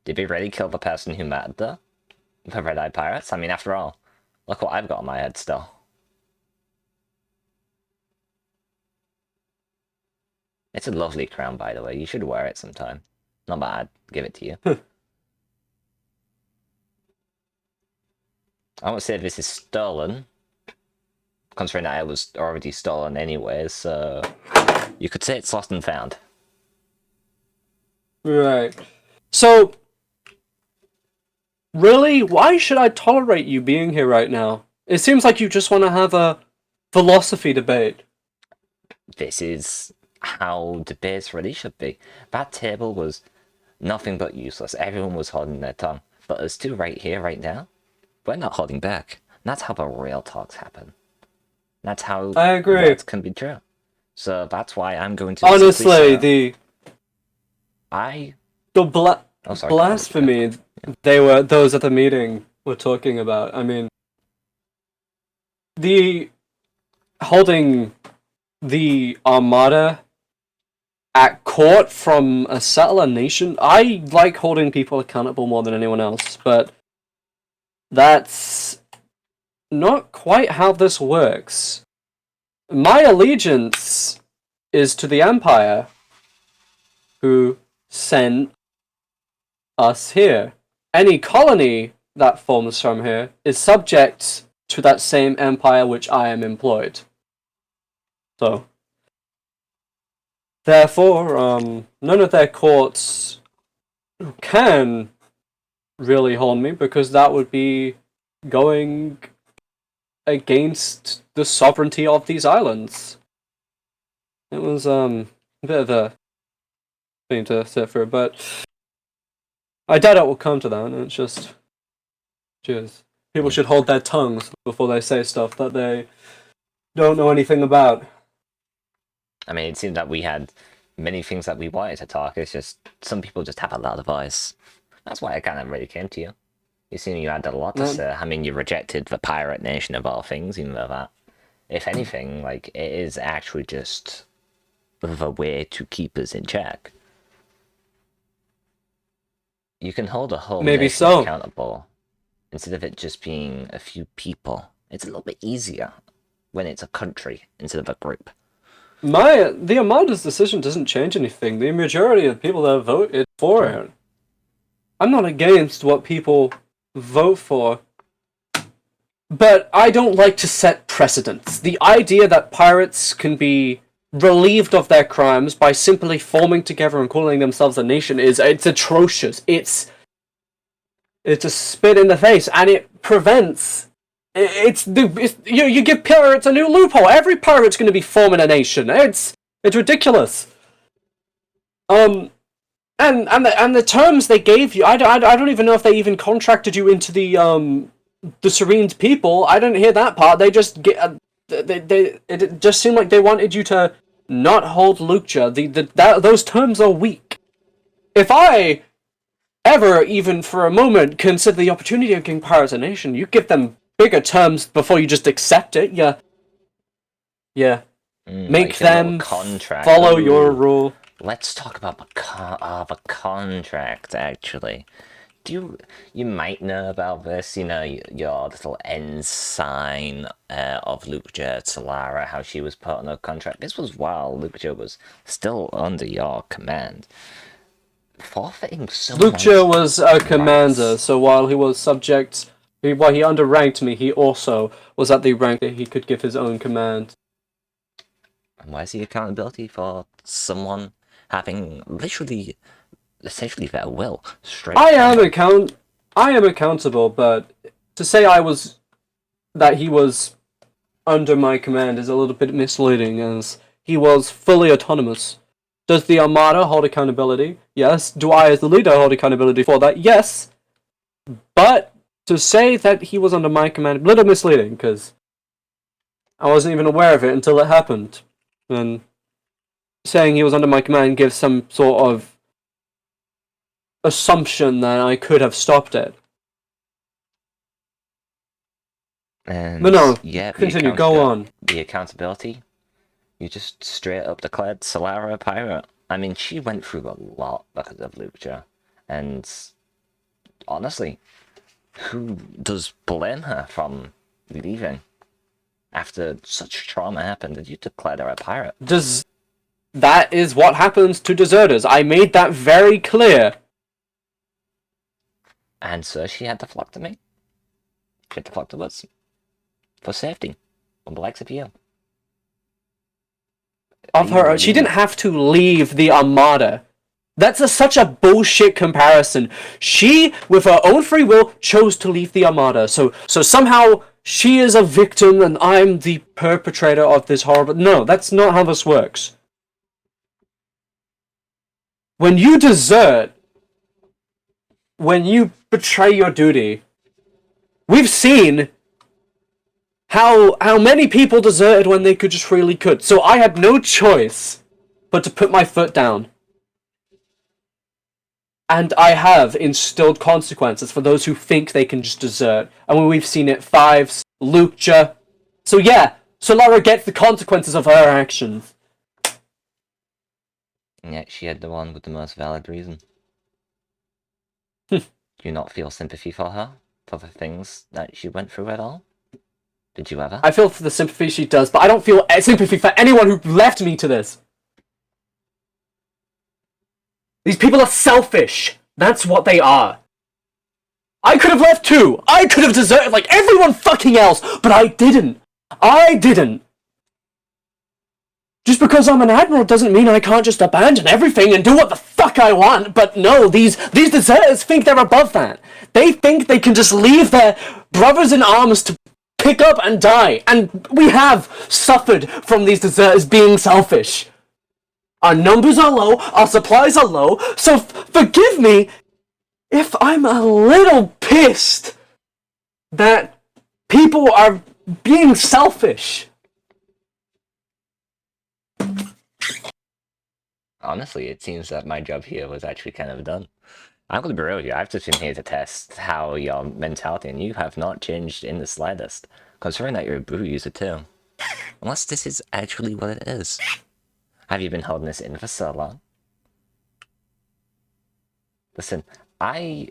did we really kill the person who met the Red-Eye Pirates? I mean, after all, look what I've got on my head still. It's a lovely crown, by the way. You should wear it sometime. Not bad. Give it to you. I won't say this is stolen, considering that it was already stolen anyway, so you could say it's lost and found.
Right. So, really, why should I tolerate you being here right now? It seems like you just want to have a philosophy debate.
This is how debates really should be. That table was nothing but useless. Everyone was holding their tongue. But us two right here, right now, we're not holding back. And that's how the real talks happen. That's how
I agree.
Words can be true. So that's why I'm going to
honestly
the
blasphemy those at the meeting were talking about. I mean, the holding the Armada at court from a settler nation. I like holding people accountable more than anyone else, but that's not quite how this works. My allegiance is to the Empire, who sent us here. Any colony that forms from here is subject to that same Empire which I am employed. So, therefore, none of their courts can really hold me, because that would be going against the sovereignty of these islands. It was a bit of a thing to sit through, but I doubt it will come to that. And it's just, cheers. People should hold their tongues before they say stuff that they don't know anything about.
I mean, it seemed that we had many things that we wanted to talk. It's just some people just have a lot of voice. That's why I kind of really came to you. You seem you had a lot to say. I mean, you rejected the pirate nation of all things, even though that, if anything, like, it is actually just the way to keep us in check. You can hold a whole
Maybe
nation
so.
accountable instead of it just being a few people. It's a little bit easier when it's a country instead of a group.
The Armada's decision doesn't change anything. The majority of people that voted for it. I'm not against what people vote for, but I don't like to set precedents. The idea that pirates can be relieved of their crimes by simply forming together and calling themselves a nation it's atrocious. It's a spit in the face, and it prevents. You give pirates a new loophole. Every pirate's going to be forming a nation. It's ridiculous. And the terms they gave you, I don't even know if they even contracted you into the Serene's people. I didn't hear that part. They just it just seemed like they wanted you to not hold Lucha. Those terms are weak. If I ever, even for a moment, consider the opportunity of giving pirates a nation, you give them bigger terms before you just accept it. Yeah. Make
like
them
contract.
follow your rule.
Let's talk about the contract, actually. You might know about this, you know, your little ensign of Lucha Solara, how she was put on a contract. This was while Lucha was still under your command. Forfeiting so
Lucha
much
was a commander,
rights.
so while he was while he underranked me, he also was at the rank that he could give his own command.
And where's the accountability for someone having literally, essentially their will straight?
I am accountable, but to say that he was under my command is a little bit misleading, as he was fully autonomous. Does the Armada hold accountability? Yes. Do I, as the leader, hold accountability for that? Yes. But to say that he was under my command, a little misleading, because I wasn't even aware of it until it happened. And saying he was under my command gives some sort of assumption that I could have stopped it.
And
But no,
yeah,
continue, go on.
The accountability, you just straight up declared Solara a pirate. I mean, she went through a lot because of Lucha, and honestly, who does blame her from leaving after such trauma happened? And you declared her a pirate.
That is what happens to deserters. I made that very clear.
And so she had to flock to me. She had to flock to us. For safety. From the likes of you.
She didn't have to leave the Armada. That's such a bullshit comparison. She, with her own free will, chose to leave the Armada. So somehow she is a victim and I'm the perpetrator of this horrible... No, that's not how this works. When you desert, when you betray your duty, we've seen how many people deserted when they could just freely could. So I had no choice but to put my foot down. And I have instilled consequences for those who think they can just desert. And when we've seen it, Fives, Lucha. So yeah, Solara gets the consequences of her actions.
And yet she had the one with the most valid reason.
Do
you not feel sympathy for her? For the things that she went through at all? Did you ever?
I feel for the sympathy she does, but I don't feel sympathy for anyone who left me to this. These people are selfish. That's what they are. I could have left too. I could have deserted like everyone fucking else, but I didn't. I didn't. Just because I'm an admiral doesn't mean I can't just abandon everything and do what the fuck I want. But no, these deserters think they're above that. They think they can just leave their brothers in arms to pick up and die. And we have suffered from these deserters being selfish. Our numbers are low, our supplies are low, so forgive me if I'm a little pissed that people are being selfish.
Honestly, it seems that my job here was actually kind of done. I'm going to be real with you. I've just been here to test how your mentality, and you have not changed in the slightest, considering that you're a brew user too. Unless this is actually what it is. Have you been holding this in for so long? Listen, I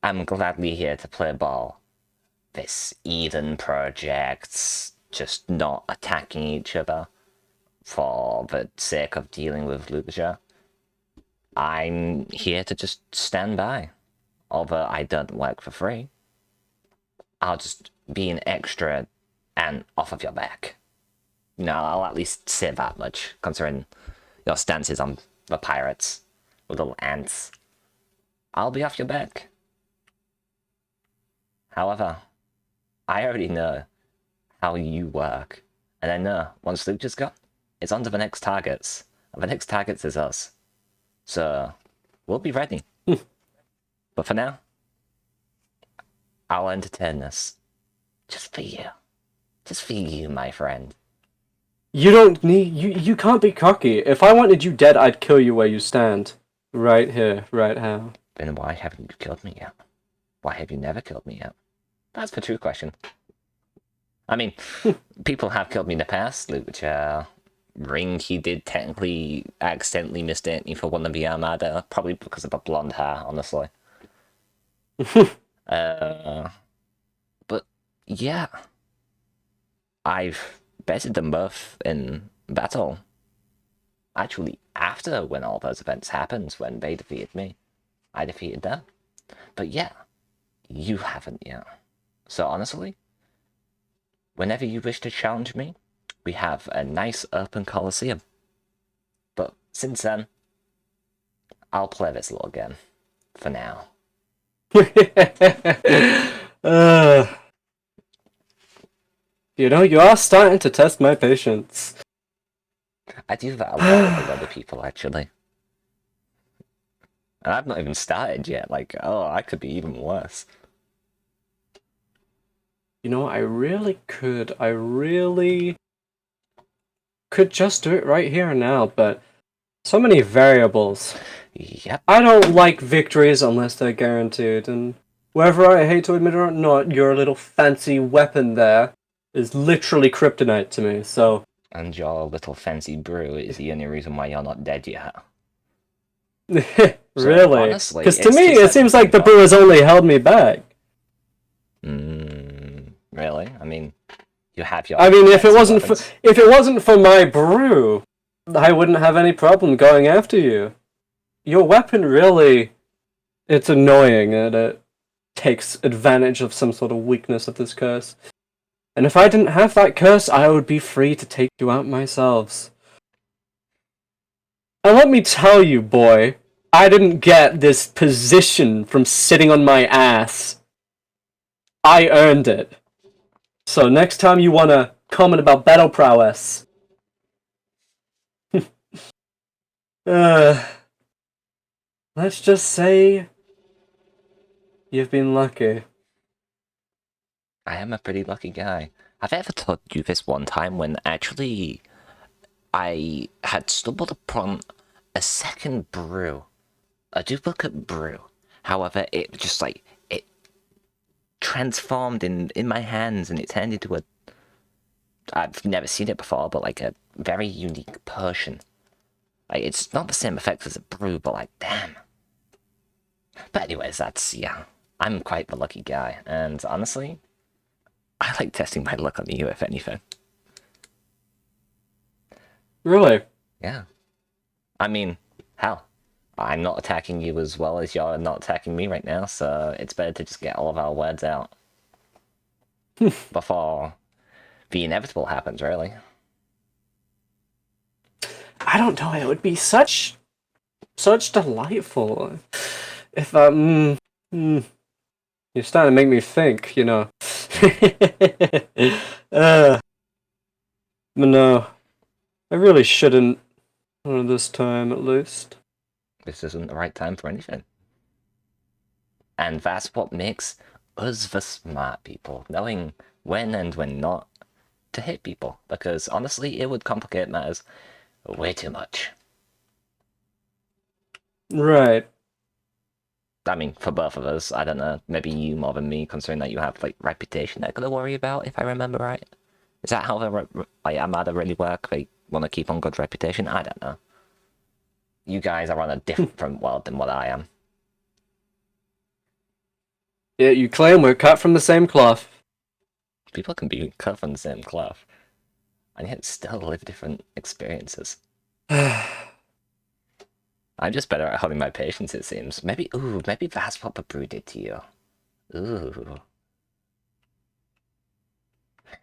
am gladly here to play ball. This Eden project, just not attacking each other for the sake of dealing with Lucia. I'm here to just stand by. Although I don't work for free. I'll just be an extra and off of your back. No, I'll at least say that much, considering your stances on the pirates with little ants. I'll be off your back. However, I already know how you work, and I know once Luke just got, it's on to the next targets, and the next targets is us. So, we'll be ready. But for now, I'll entertain this. Just for you. Just for you, my friend.
You don't need... You can't be cocky. If I wanted you dead, I'd kill you where you stand. Right here, right now.
Then why haven't you killed me yet? Why have you never killed me yet? That's the true question. I mean, people have killed me in the past. Which, Ring, he did technically accidentally mistake me for one of the Armada. Probably because of the blonde hair, honestly. But, yeah. I've betted them both in battle. Actually, after when all those events happened, when they defeated me, I defeated them. But yeah, you haven't yet. So honestly, whenever you wish to challenge me, we have a nice open coliseum. But since then, I'll play this little game. For now.
You know, you are starting to test my patience.
I do that a lot with other people, actually. And I've not even started yet. Like, oh, I could be even worse.
You know, I really could just do it right here and now, but so many variables.
Yep.
I don't like victories unless they're guaranteed, and whether I hate to admit it or not, your little fancy weapon there is literally kryptonite to me, so...
And your little fancy brew is the only reason why you're not dead yet.
Really? Because to me, it seems like the brew has only held me back.
Really? I mean, you have your...
I mean, if it wasn't for my brew, I wouldn't have any problem going after you. Your weapon really... It's annoying, and it takes advantage of some sort of weakness of this curse. And if I didn't have that curse, I would be free to take you out myself. And let me tell you, boy, I didn't get this position from sitting on my ass. I earned it. So next time you want to comment about battle prowess, let's just say you've been lucky.
I am a pretty lucky guy. Have I ever told you this one time when actually I had stumbled upon a second brew? A duplicate brew. However, it just like, it transformed in my hands and it turned into a... I've never seen it before, but like a very unique potion. Like, it's not the same effect as a brew, but like, damn. But anyways, that's, yeah. I'm quite the lucky guy, and honestly, I like testing my luck on you, if anything.
Really?
Yeah. I mean, hell, I'm not attacking you as well as you're not attacking me right now, so it's better to just get all of our words out. Before the inevitable happens, really.
I don't know, it would be such delightful if, you're starting to make me think, you know. But no, I really shouldn't. This time, at least.
This isn't the right time for anything. And that's what makes us the smart people, knowing when and when not to hit people, because honestly, it would complicate matters way too much.
Right.
I mean, for both of us, I don't know, maybe you more than me, considering that you have, like, reputation that I gotta worry about, if I remember right. Is that how the, like, Armada really work? They want to keep on good reputation? I don't know. You guys are on a different world than what I am.
Yeah, you claim we're cut from the same cloth.
People can be cut from the same cloth, and yet still live different experiences. I'm just better at holding my patience, it seems. Maybe that's what the brew did to you. Ooh.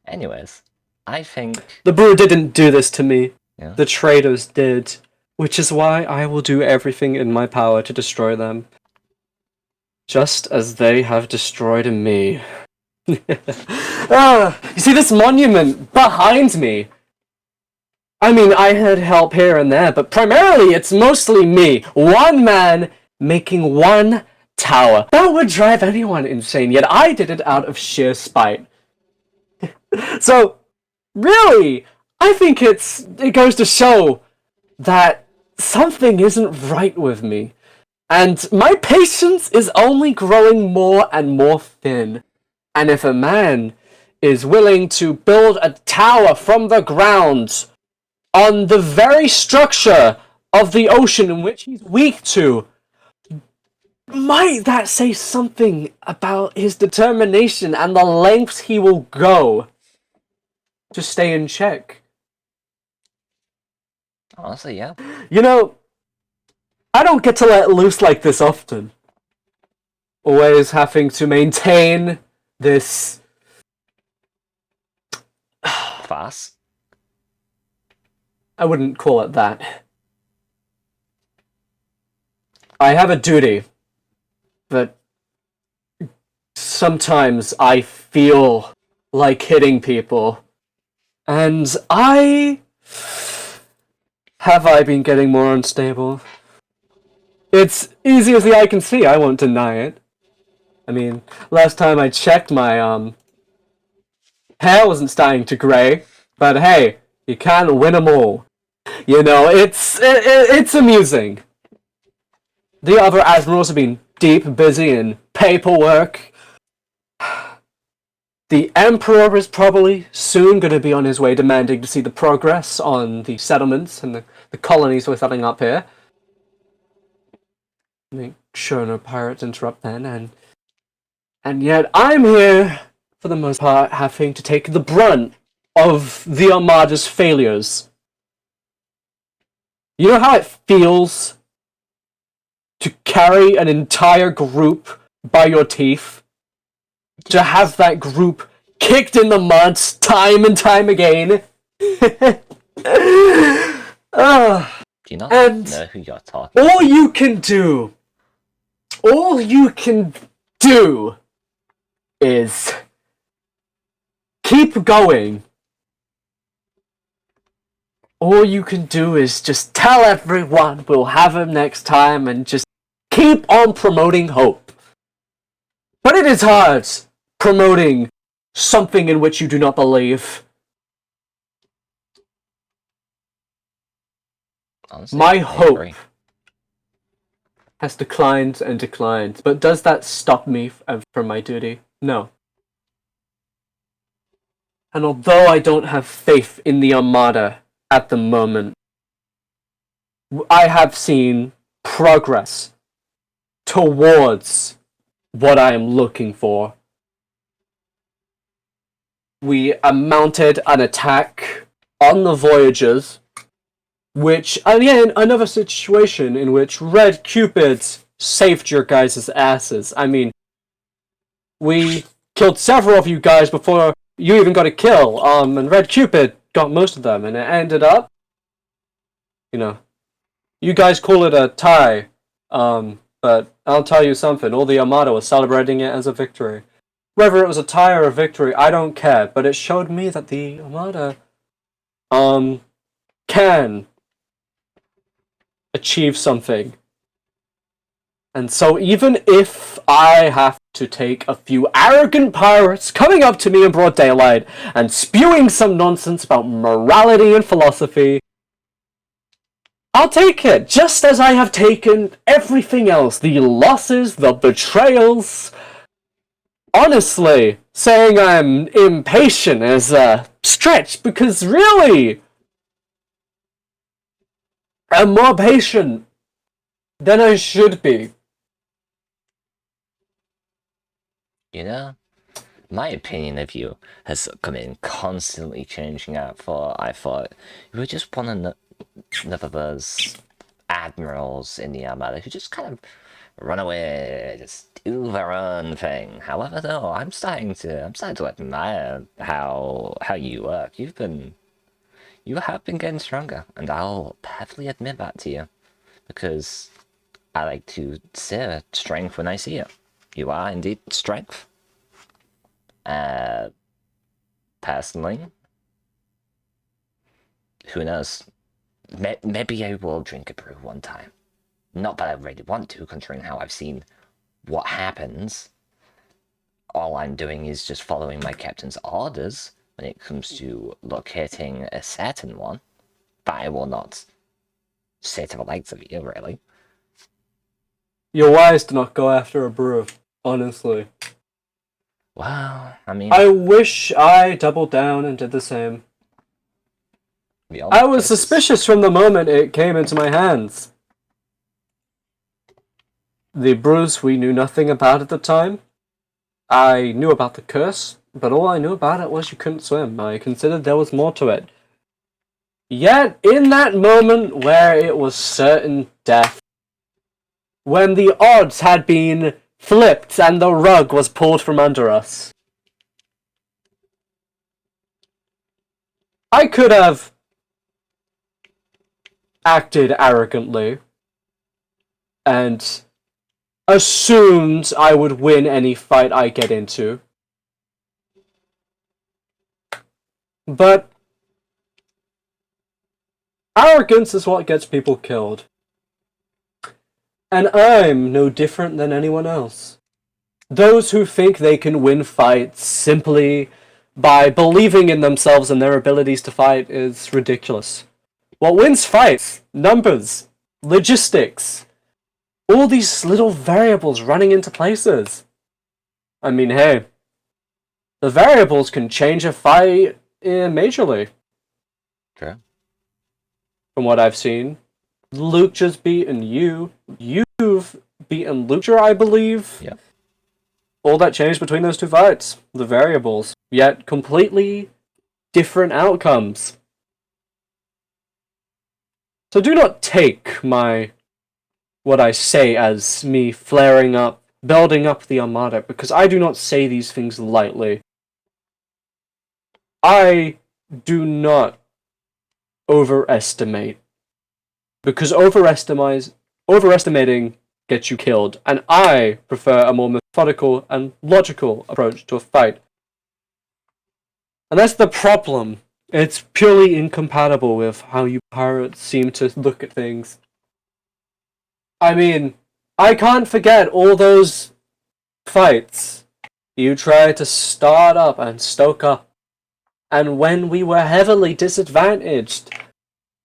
Anyways, I think...
The brew didn't do this to me.
Yeah?
The traitors did. Which is why I will do everything in my power to destroy them. Just as they have destroyed me. You see this monument behind me? I mean, I had help here and there, but primarily it's mostly me. One man making one tower. That would drive anyone insane, yet I did it out of sheer spite. So, really, I think it goes to show that something isn't right with me. And my patience is only growing more and more thin. And if a man is willing to build a tower from the ground on the very structure of the ocean in which he's weak to, might that say something about his determination and the lengths he will go to stay in check?
Honestly, yeah.
You know, I don't get to let loose like this often. Always having to maintain this...
Farce?
I wouldn't call it that. I have a duty, but sometimes I feel like hitting people. And have I been getting more unstable? It's easy as the eye can see, I won't deny it. I mean, last time I checked, my hair wasn't starting to grey, but hey, you can't win 'em all. You know, it's amusing. The other admirals have been deep busy in paperwork. The Emperor is probably soon going to be on his way demanding to see the progress on the settlements and the colonies we're setting up here. Make sure no pirates interrupt then, and yet I'm here, for the most part, having to take the brunt of the Armada's failures. You know how it feels to carry an entire group by your teeth? To have that group kicked in the mud time and time again?
Do you not know who you're talking about?
All you can do is keep going. All you can do is just tell everyone we'll have him next time and just keep on promoting hope. But it is hard promoting something in which you do not believe.
Honestly,
My
I
hope
agree.
has declined and declined, but does that stop me from my duty? No. And although I don't have faith in the Armada at the moment, I have seen progress towards what I am looking for. We mounted an attack on the Voyagers, which, again, another situation in which Red Cupid saved your guys' asses. I mean, we killed several of you guys before you even got a kill, and Red Cupid got most of them, and it ended up, you know, you guys call it a tie, but I'll tell you something, all the Armada was celebrating it as a victory. Whether it was a tie or a victory, I don't care, but it showed me that the Armada can achieve something. And so even if I have to take a few arrogant pirates coming up to me in broad daylight and spewing some nonsense about morality and philosophy, I'll take it, just as I have taken everything else. The losses, the betrayals. Honestly, saying I'm impatient is a stretch, because really, I'm more patient than I should be.
You know, my opinion of you has come in constantly changing out for I thought you were just one of those admirals in the Armada who just kind of run away, just do their own thing. However, though, I'm starting to admire how you work. You have been getting stronger, and I'll happily admit that to you, because I like to see strength when I see it. You are indeed strength. Personally, who knows? Maybe I will drink a brew one time. Not that I really want to, considering how I've seen what happens. All I'm doing is just following my captain's orders when it comes to locating a certain one. But I will not say to the likes of you, really.
You're wise to not go after a brew, honestly.
Well, I mean,
I wish I doubled down and did the same. I was suspicious from the moment it came into my hands. The brews we knew nothing about at the time. I knew about the curse, but all I knew about it was you couldn't swim. I considered there was more to it. Yet, in that moment where it was certain death, when the odds had been flipped and the rug was pulled from under us, I could have acted arrogantly and assumed I would win any fight I get into. But arrogance is what gets people killed. And I'm no different than anyone else. Those who think they can win fights simply by believing in themselves and their abilities to fight is ridiculous. What wins fights? Numbers, logistics, all these little variables running into places. I mean, hey, the variables can change a fight majorly.
Okay.
From what I've seen, Luke just beaten you. You've beaten Lucher, I believe.
Yeah.
All that changed between those two fights, the variables, yet completely different outcomes. So do not take what I say as me flaring up, building up the Armada, because I do not say these things lightly. I do not overestimate, because overestimating gets you killed, and I prefer a more methodical and logical approach to a fight. And that's the problem. It's purely incompatible with how you pirates seem to look at things. I mean, I can't forget all those fights you tried to start up and stoke up, and when we were heavily disadvantaged,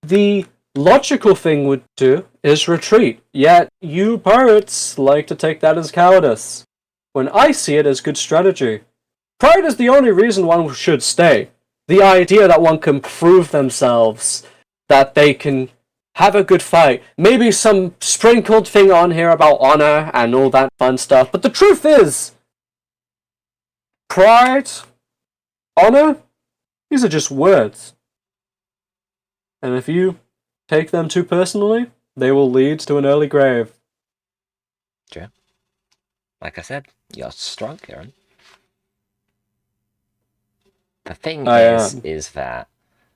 the logical thing would do is retreat, yet you pirates like to take that as cowardice, when I see it as good strategy. Pride is the only reason one should stay. The idea that one can prove themselves, that they can have a good fight. Maybe some sprinkled thing on here about honor and all that fun stuff, but the truth is, pride, honor, these are just words. And if you take them too personally, they will lead to an early grave.
True. Like I said, you're strong, Kieran. The thing is that...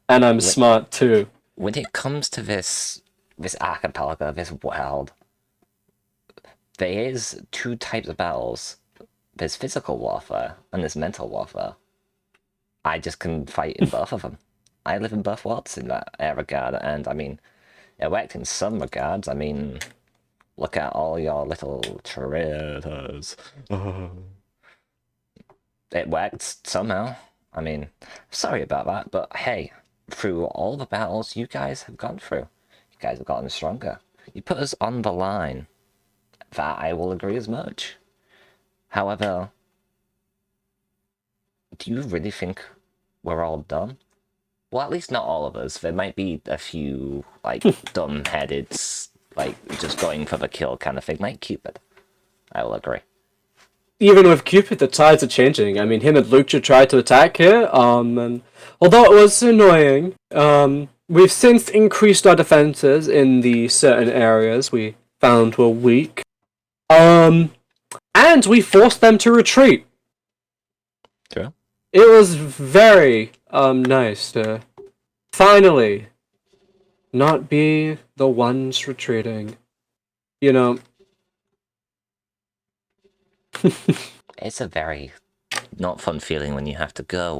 And I'm smart too.
When it comes to this archipelago, this world, there is two types of battles there's physical warfare and there's mental warfare. I just can fight in both of them. I live in both worlds in that regard, and I mean, it worked in some regards. I mean, look at all your little traitors. It worked somehow. I mean, sorry about that, but hey, through all the battles you guys have gone through, you guys have gotten stronger. You put us on the line. That I will agree as much. However, do you really think we're all done? Well, at least not all of us. There might be a few, like, dumb-headed, like, just going for the kill kind of thing, like Cupid. I will agree.
Even with Cupid, the tides are changing. I mean, him and Lucha tried to attack here, and although it was annoying, we've since increased our defenses in the certain areas we found were weak. And we forced them to retreat.
True.
It was very, nice to finally not be the ones retreating. You know.
It's a very not fun feeling when you have to go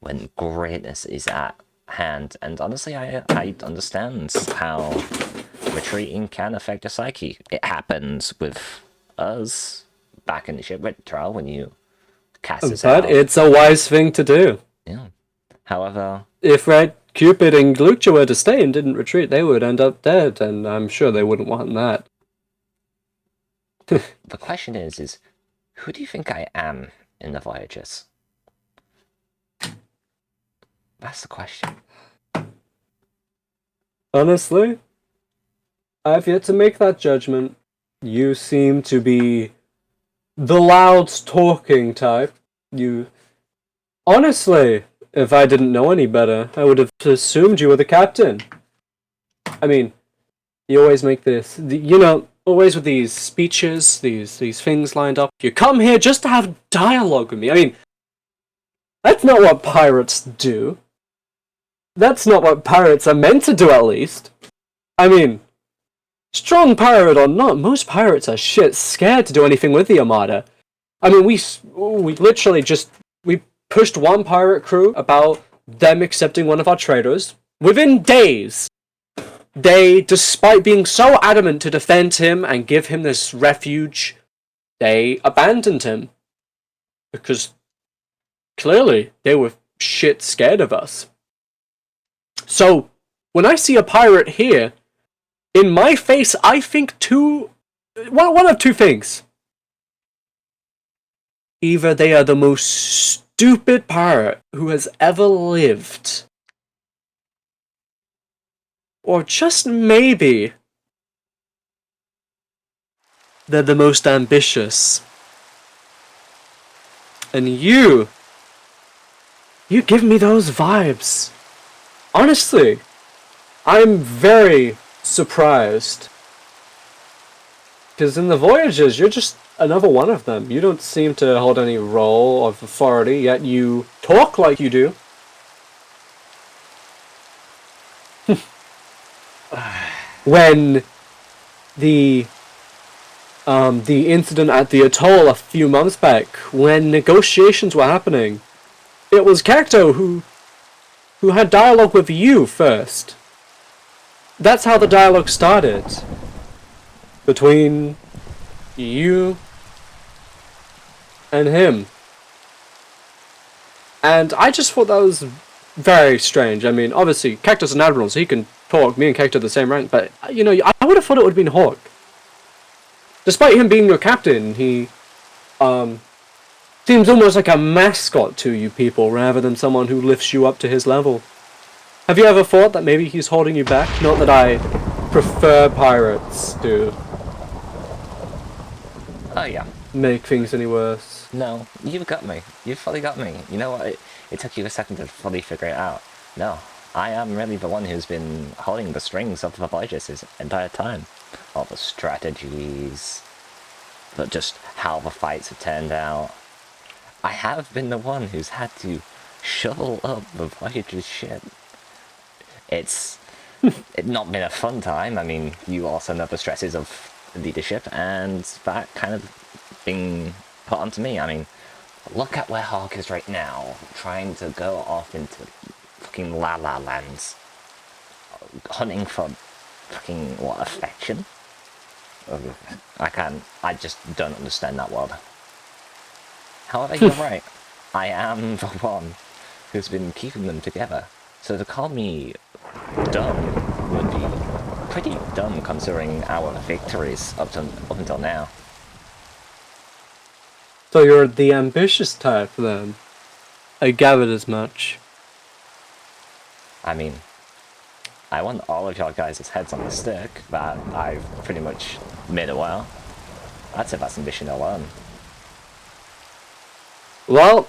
when greatness is at hand. And honestly, I understand how retreating can affect your psyche. It happens with us back in the shipwreck trial when you cast us out.
But it's a wise thing to do.
Yeah. However,
if Red Cupid and Lucha were to stay and didn't retreat, they would end up dead, and I'm sure they wouldn't want that.
The question is who do you think I am in the Voyages? That's the question.
Honestly, I've yet to make that judgment. You seem to be the loud talking type. Honestly, if I didn't know any better, I would have assumed you were the captain. I mean, you always make this, always with these speeches, these things lined up. You come here just to have dialogue with me. I mean, that's not what pirates do. That's not what pirates are meant to do, at least. I mean, strong pirate or not, most pirates are shit scared to do anything with the Armada. I mean, we literally we pushed one pirate crew about them accepting one of our traders. Within days, they, despite being so adamant to defend him and give him this refuge, they abandoned him. Because clearly they were shit scared of us. So, when I see a pirate here, in my face, I think one of two things. Either they are the most stupid pirate who has ever lived, or just maybe they're the most ambitious. And you give me those vibes. Honestly, I'm very surprised. Because in the Voyages, you're just another one of them. You don't seem to hold any role of authority, yet you talk like you do. When the incident at the atoll a few months back, when negotiations were happening, it was Cacto who had dialogue with you first. That's how the dialogue started. Between you and him. And I just thought that was very strange. I mean, obviously, Cacto's an admiral, so he can talk. Me and Cacto are the same rank, but, I would have thought it would have been Hawk. Despite him being your captain, he, seems almost like a mascot to you people, rather than someone who lifts you up to his level. Have you ever thought that maybe he's holding you back? Not that I prefer pirates to make things any worse.
No, you've got me. You've fully got me. You know what? It took you a second to fully figure it out. No, I am really the one who's been holding the strings of the Voyages this entire time. All the strategies, but just how the fights have turned out. I have been the one who's had to shovel up the Voyager's shit. It's not been a fun time. I mean, you also know the stresses of leadership and that kind of being put onto me. I mean, look at where Hawk is right now, trying to go off into fucking La La Lands, hunting for fucking, what, affection? I just don't understand that world. However, you're right. I am the one who's been keeping them together. So to call me dumb would be pretty dumb considering our victories up until now.
So you're the ambitious type, then? I gathered as much.
I mean, I want all of your guys' heads on the stick, that I've pretty much made it well. I'd say that's ambition alone.
Well,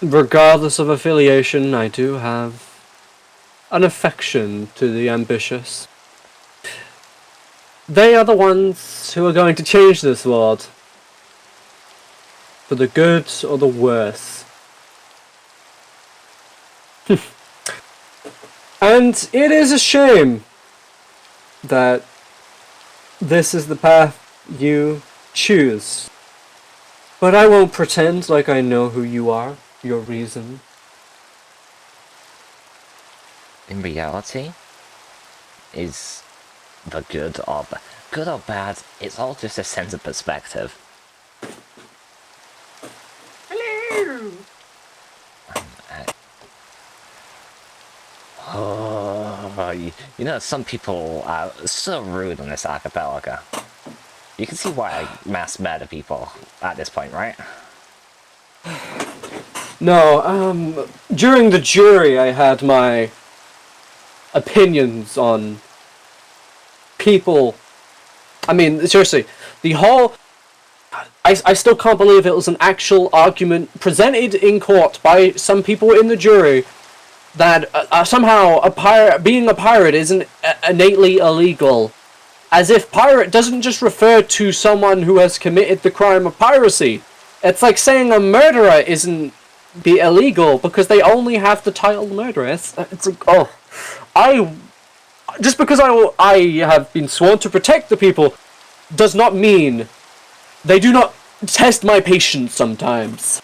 regardless of affiliation, I do have an affection to the ambitious. They are the ones who are going to change this world. For the good or the worse. And it is a shame that this is the path you choose. But I won't pretend like I know who you are, your reason.
In reality, is the good or bad, it's all just a sense of perspective.
Hello!
Oh, you know, some people are so rude on this archipelago. You can see why I mass murder people at this point, right?
No, during the jury I had my opinions on people. I mean, seriously, the whole... I still can't believe it was an actual argument presented in court by some people in the jury that somehow being a pirate isn't innately illegal. As if pirate doesn't just refer to someone who has committed the crime of piracy. It's like saying a murderer isn't illegal because they only have the title murderer. It's like, oh, just because I have been sworn to protect the people does not mean they do not test my patience sometimes.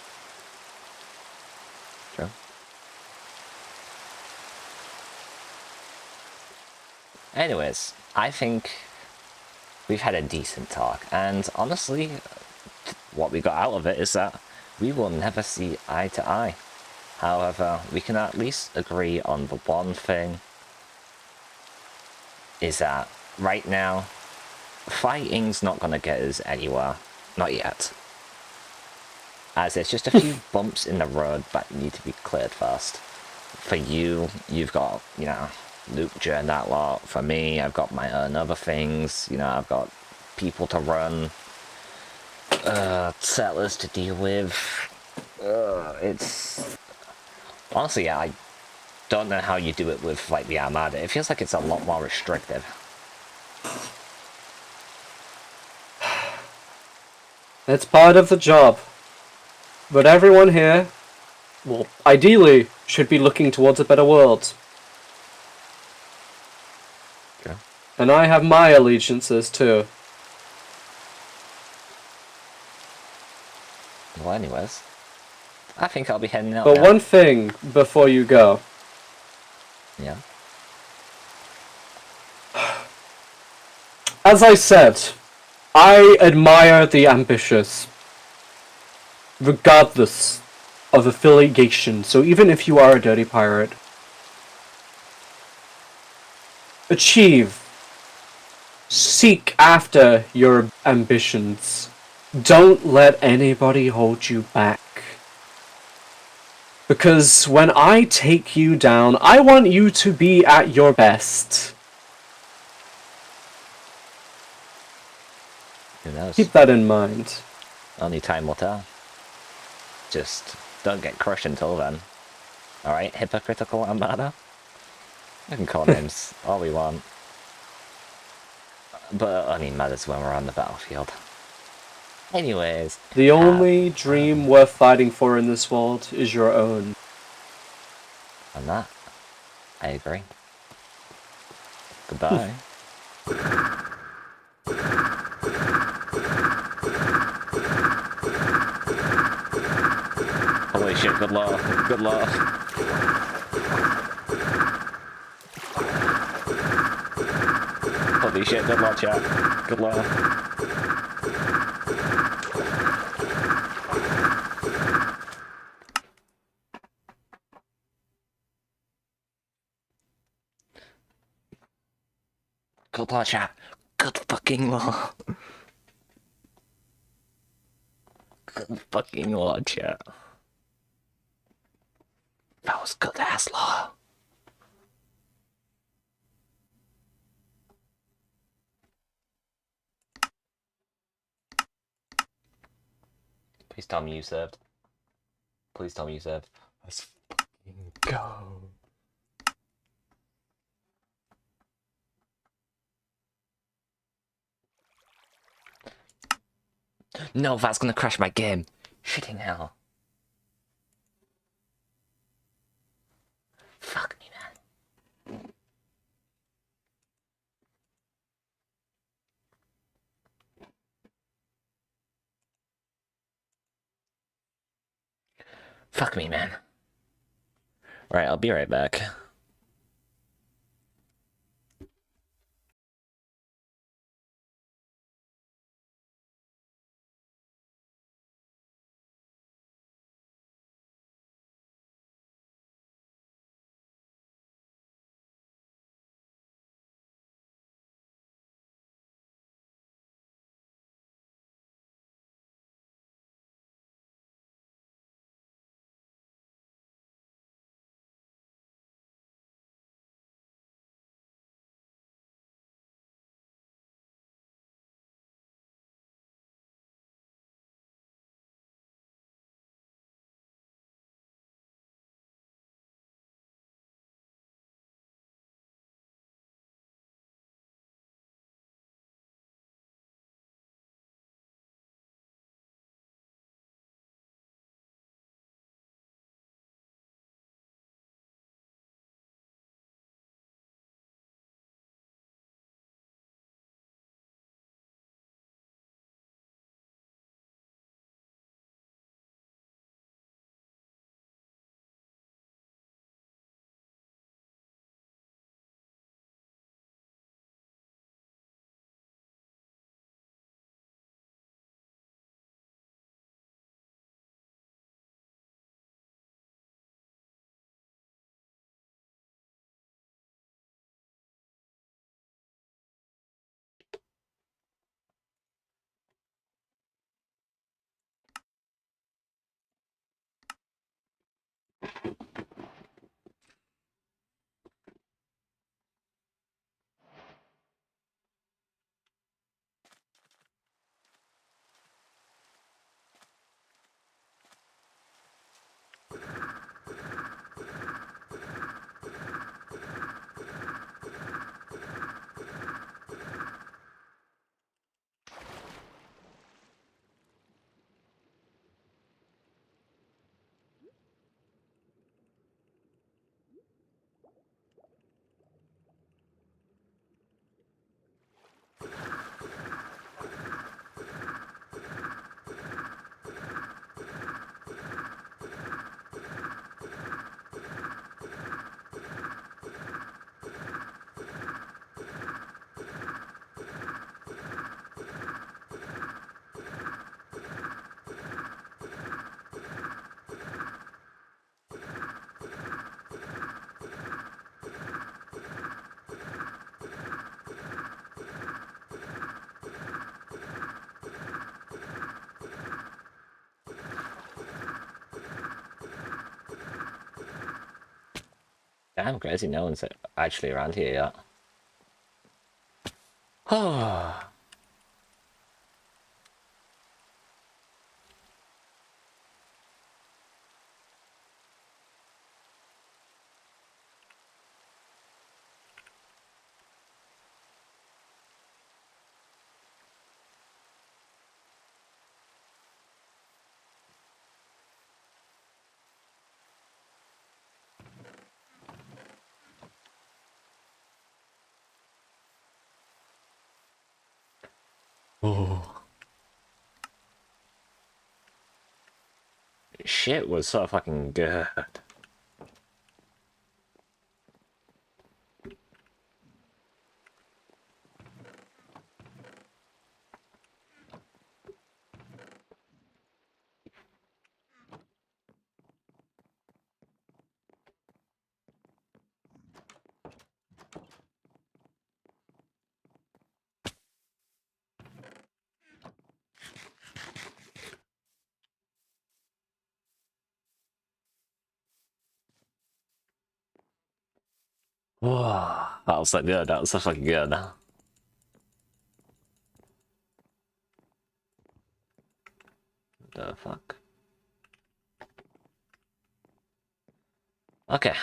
Sure. Anyways, I think we've had a decent talk, and honestly, what we got out of it is that we will never see eye to eye. However, we can at least agree on the one thing, is that right now, fighting's not gonna get us anywhere. Not yet. As there's just a few bumps in the road that need to be cleared first. For you, you've got, you know, Luke during that lot. For me, I've got my own other things. You know, I've got people to run. Settlers to deal with. It's... Honestly, yeah, I don't know how you do it with, like, the Armada. It feels like it's a lot more restrictive.
It's part of the job. But everyone here, well, ideally, should be looking towards a better world.
Okay.
And I have my allegiances too.
Well, anyways, I think I'll be heading out
But
now.
one thing before you go.
Yeah.
As I said, I admire the ambitious, regardless of affiliation. So even if you are a dirty pirate, achieve, seek after your ambitions. Don't let anybody hold you back. Because when I take you down, I want you to be at your best.
Who knows?
Keep that in mind.
Only time will tell. Just don't get crushed until then. Alright, hypocritical Armada? We can call names all we want. But it only matters when we're on the battlefield. Anyways.
The only dream worth fighting for in this world is your own.
And that, I agree. Goodbye. shit, good lord. Good lord. Holy shit, good lord, chat. Good lord. Good lord, chat. Good fucking lord. Good fucking lord, chat. That was good ass law. Please tell me you served. Please tell me you served. Let's fucking go. No, that's gonna crash my game. Shitting hell. Fuck me, man. Fuck me, man. Right, I'll be right back. Damn crazy, no one's actually around here yet. Oh. shit was so fucking good. Whoa, that was so good. That was so fucking good. The fuck? Okay.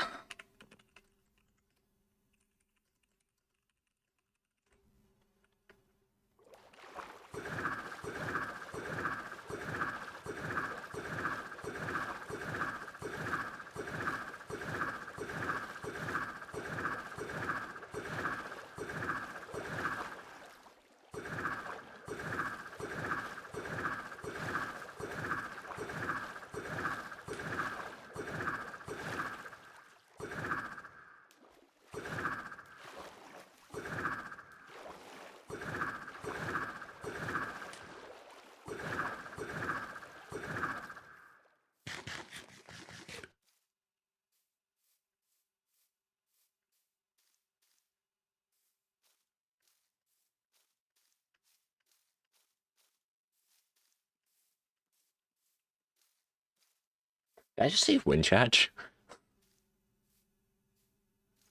Did I just see wind charge?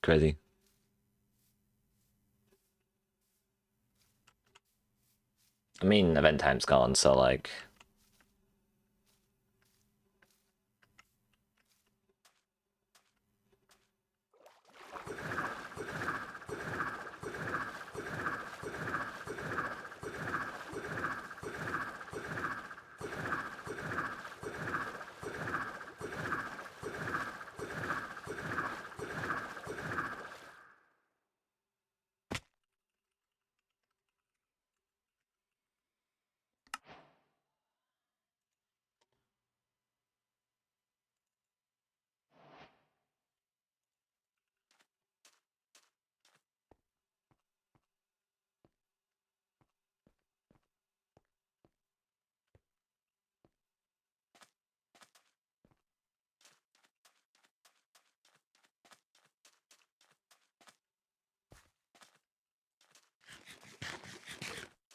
Crazy. I mean, event time's gone, so like...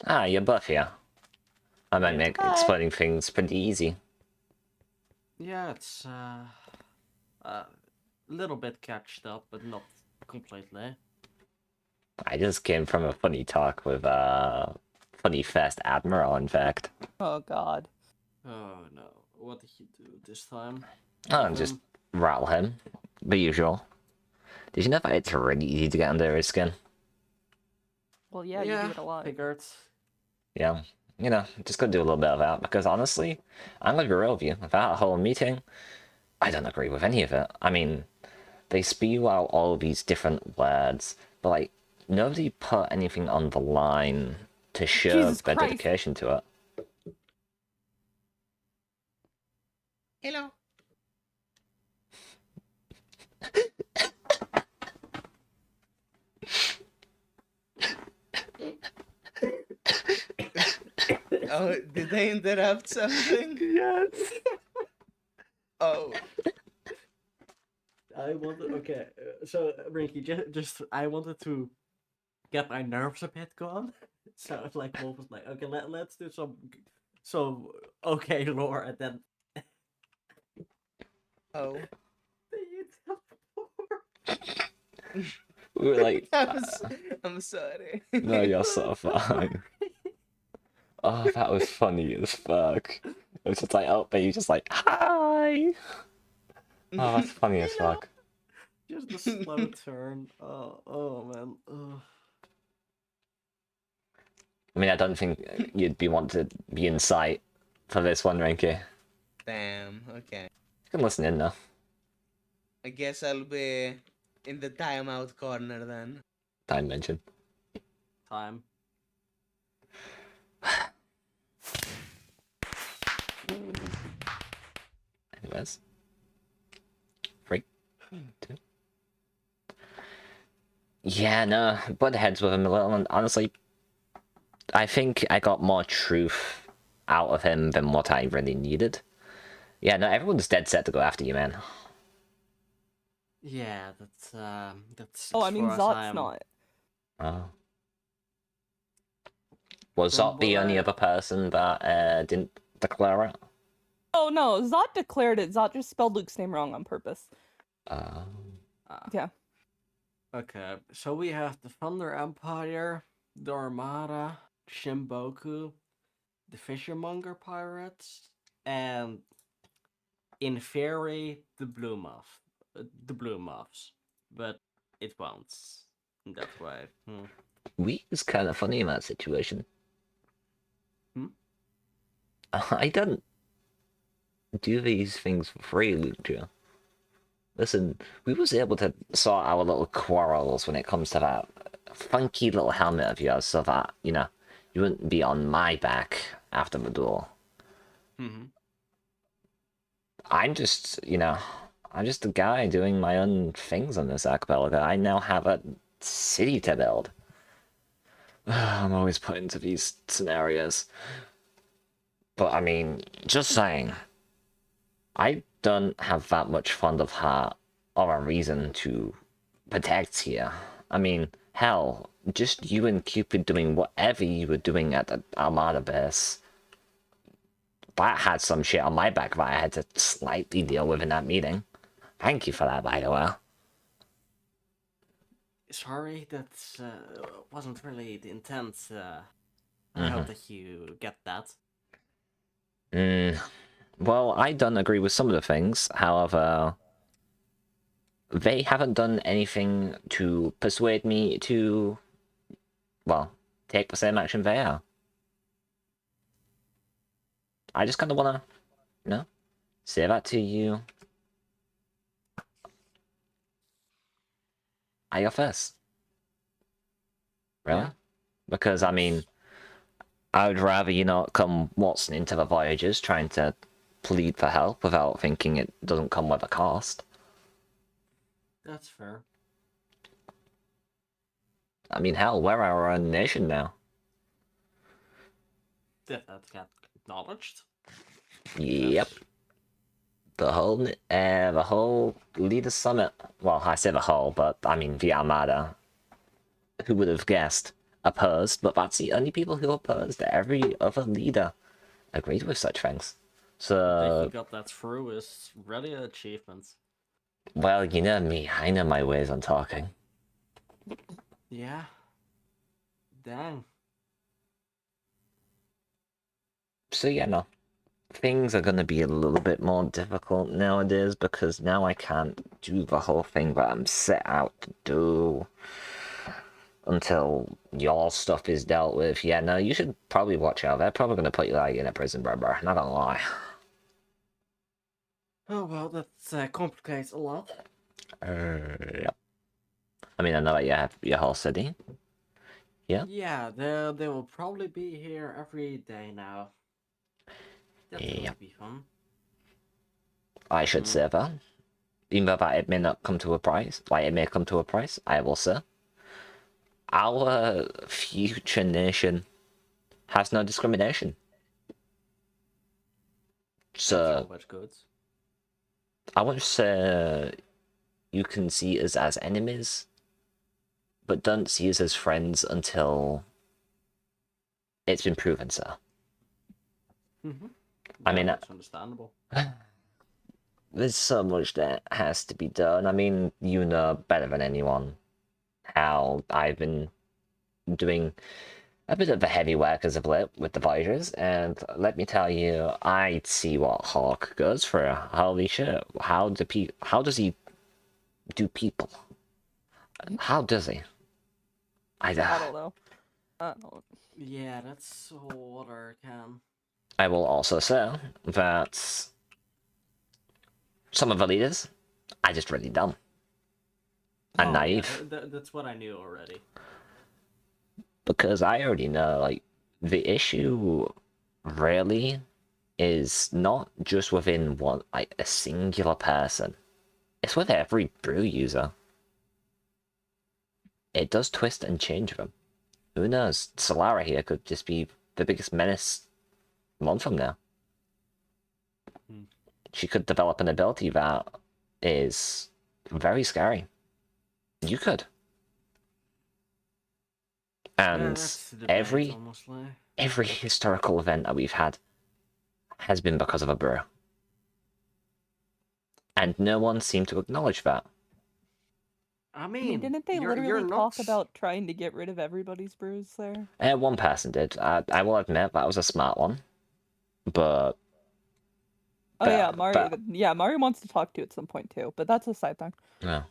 Ah, you're buff here. I might make explaining things pretty easy.
Yeah, it's a little bit catched up, but not completely.
I just came from a funny talk with funny fast admiral, in fact.
Oh god.
Oh no, what did he do this time?
Oh, just rattle him. The usual. Did you know that it's really easy to get under his skin?
Well, yeah, you do it a lot.
Figured.
Yeah. You know, just gotta do a little bit of that, because honestly, I'm gonna be real with you. That whole meeting, I don't agree with any of it. I mean, they spew out all these different words, but like, nobody put anything on the line to show
Jesus
their
Christ.
dedication to it.
Hello. Oh, did I interrupt something?
Yes.
Oh.
I wanted. Okay, so Rinky, just I wanted to get my nerves a bit gone. So it's like Wolf was like, okay, let's do some okay lore, and then.
Oh.
We were like,
I'm sorry.
no, you're so fine. Oh, that was funny as fuck. It was just like, oh, but you just like, hi! Oh, that's funny as fuck.
Just a slow turn. Oh man.
I mean, I don't think you'd want to be in sight for this one, Rinky.
Damn, okay.
You can listen in, though.
I guess I'll be in the timeout corner then.
Time mention.
Time.
Anyways. 3, 2. Yeah, no, butt heads with him a little, and honestly, I think I got more truth out of him than what I really needed. Yeah, no, everyone's dead set to go after you, man.
Yeah, that's.
Oh,
as
I mean,
far as I
Zot's
am.
not.
Oh. Was
From
Zot the
what
only
I-
other person that didn't declare it?
Oh no, Zot declared it. Zot just spelled Luke's name wrong on purpose. Yeah.
Okay, so we have the Thunder Empire, the Armada, Shimboku, the Fishermonger Pirates, and in theory the Blue Moths, but it won't. In that way.
We was kind of funny in that situation.
Hmm?
I don't do these things for free, Lucha. Listen, we was able to sort our little quarrels when it comes to that funky little helmet of yours so that, you know, you wouldn't be on my back after the duel. I'm just, you know, I'm just a guy doing my own things on this archipelago. I now have a city to build. I'm always put into these scenarios. But I mean, just saying, I don't have that much fond of heart or a reason to protect here. I mean, hell, just you and Cupid doing whatever you were doing at the Armada base. That had some shit on my back that I had to slightly deal with in that meeting. Thank you for that, by the way.
Sorry, that wasn't really the intent. I hope that you get that.
Well, I don't agree with some of the things. However, they haven't done anything to persuade me to, well, take the same action they are. I just kind of want to, you know, say that to you. I go first. Really?
Yeah.
Because, I mean, I would rather you not come waltzing into the Voyagers trying to plead for help without thinking it doesn't come with a cost.
That's fair.
I mean, hell, we're our own nation now.
That got acknowledged.
Yep. The whole Leader Summit. Well, I say the whole, but I mean the Armada. Who would have guessed? Opposed, but that's the only people who opposed. Every other leader agreed with such things.
That
So,
he got that through is really an achievement.
well, you know me. I know my ways on talking.
Yeah. Dang.
So yeah, no. Things are gonna be a little bit more difficult nowadays because now I can't do the whole thing that I'm set out to do until your stuff is dealt with. Yeah, no, you should probably watch out. They're probably gonna put you like in a prison, bro. Not gonna lie.
Oh well, that complicates a lot.
Yep. I mean, I know that you have your whole city. Yeah.
Yeah, they will probably be here every day now. That's going to be fun.
I should say that. Even though that it may not come to a price, like it may come to a price, I will say. Our future nation has no discrimination. So,
That's good.
I won't say you can see us as enemies, but don't see us as friends until it's been proven so. I mean,
that's understandable.
There's so much that has to be done. I mean, you know better than anyone how I've been doing a bit of the heavy work as of late with the Voyagers, and let me tell you, I see what Hawk goes for. Holy shit! How does he do people? How does he?
I don't know.
Yeah, that's all I can.
I will also say that some of the leaders are just really dumb and naive.
Yeah, that's what I knew already.
Because I already know, like, the issue really is not just within one, like a singular person. It's with every brew user. It does twist and change them. Who knows? Solara here could just be the biggest menace a month from now. She could develop an ability that is very scary. You could. And
that's the debate, honestly.
every historical event that we've had has been because of a brew. And no one seemed to acknowledge that.
I mean,
didn't they literally talk about trying to get rid of everybody's brews there?
One person did. I will admit that was a smart one. But...
Oh yeah, Mari wants to talk to you at some point too, but that's a side thing.
No.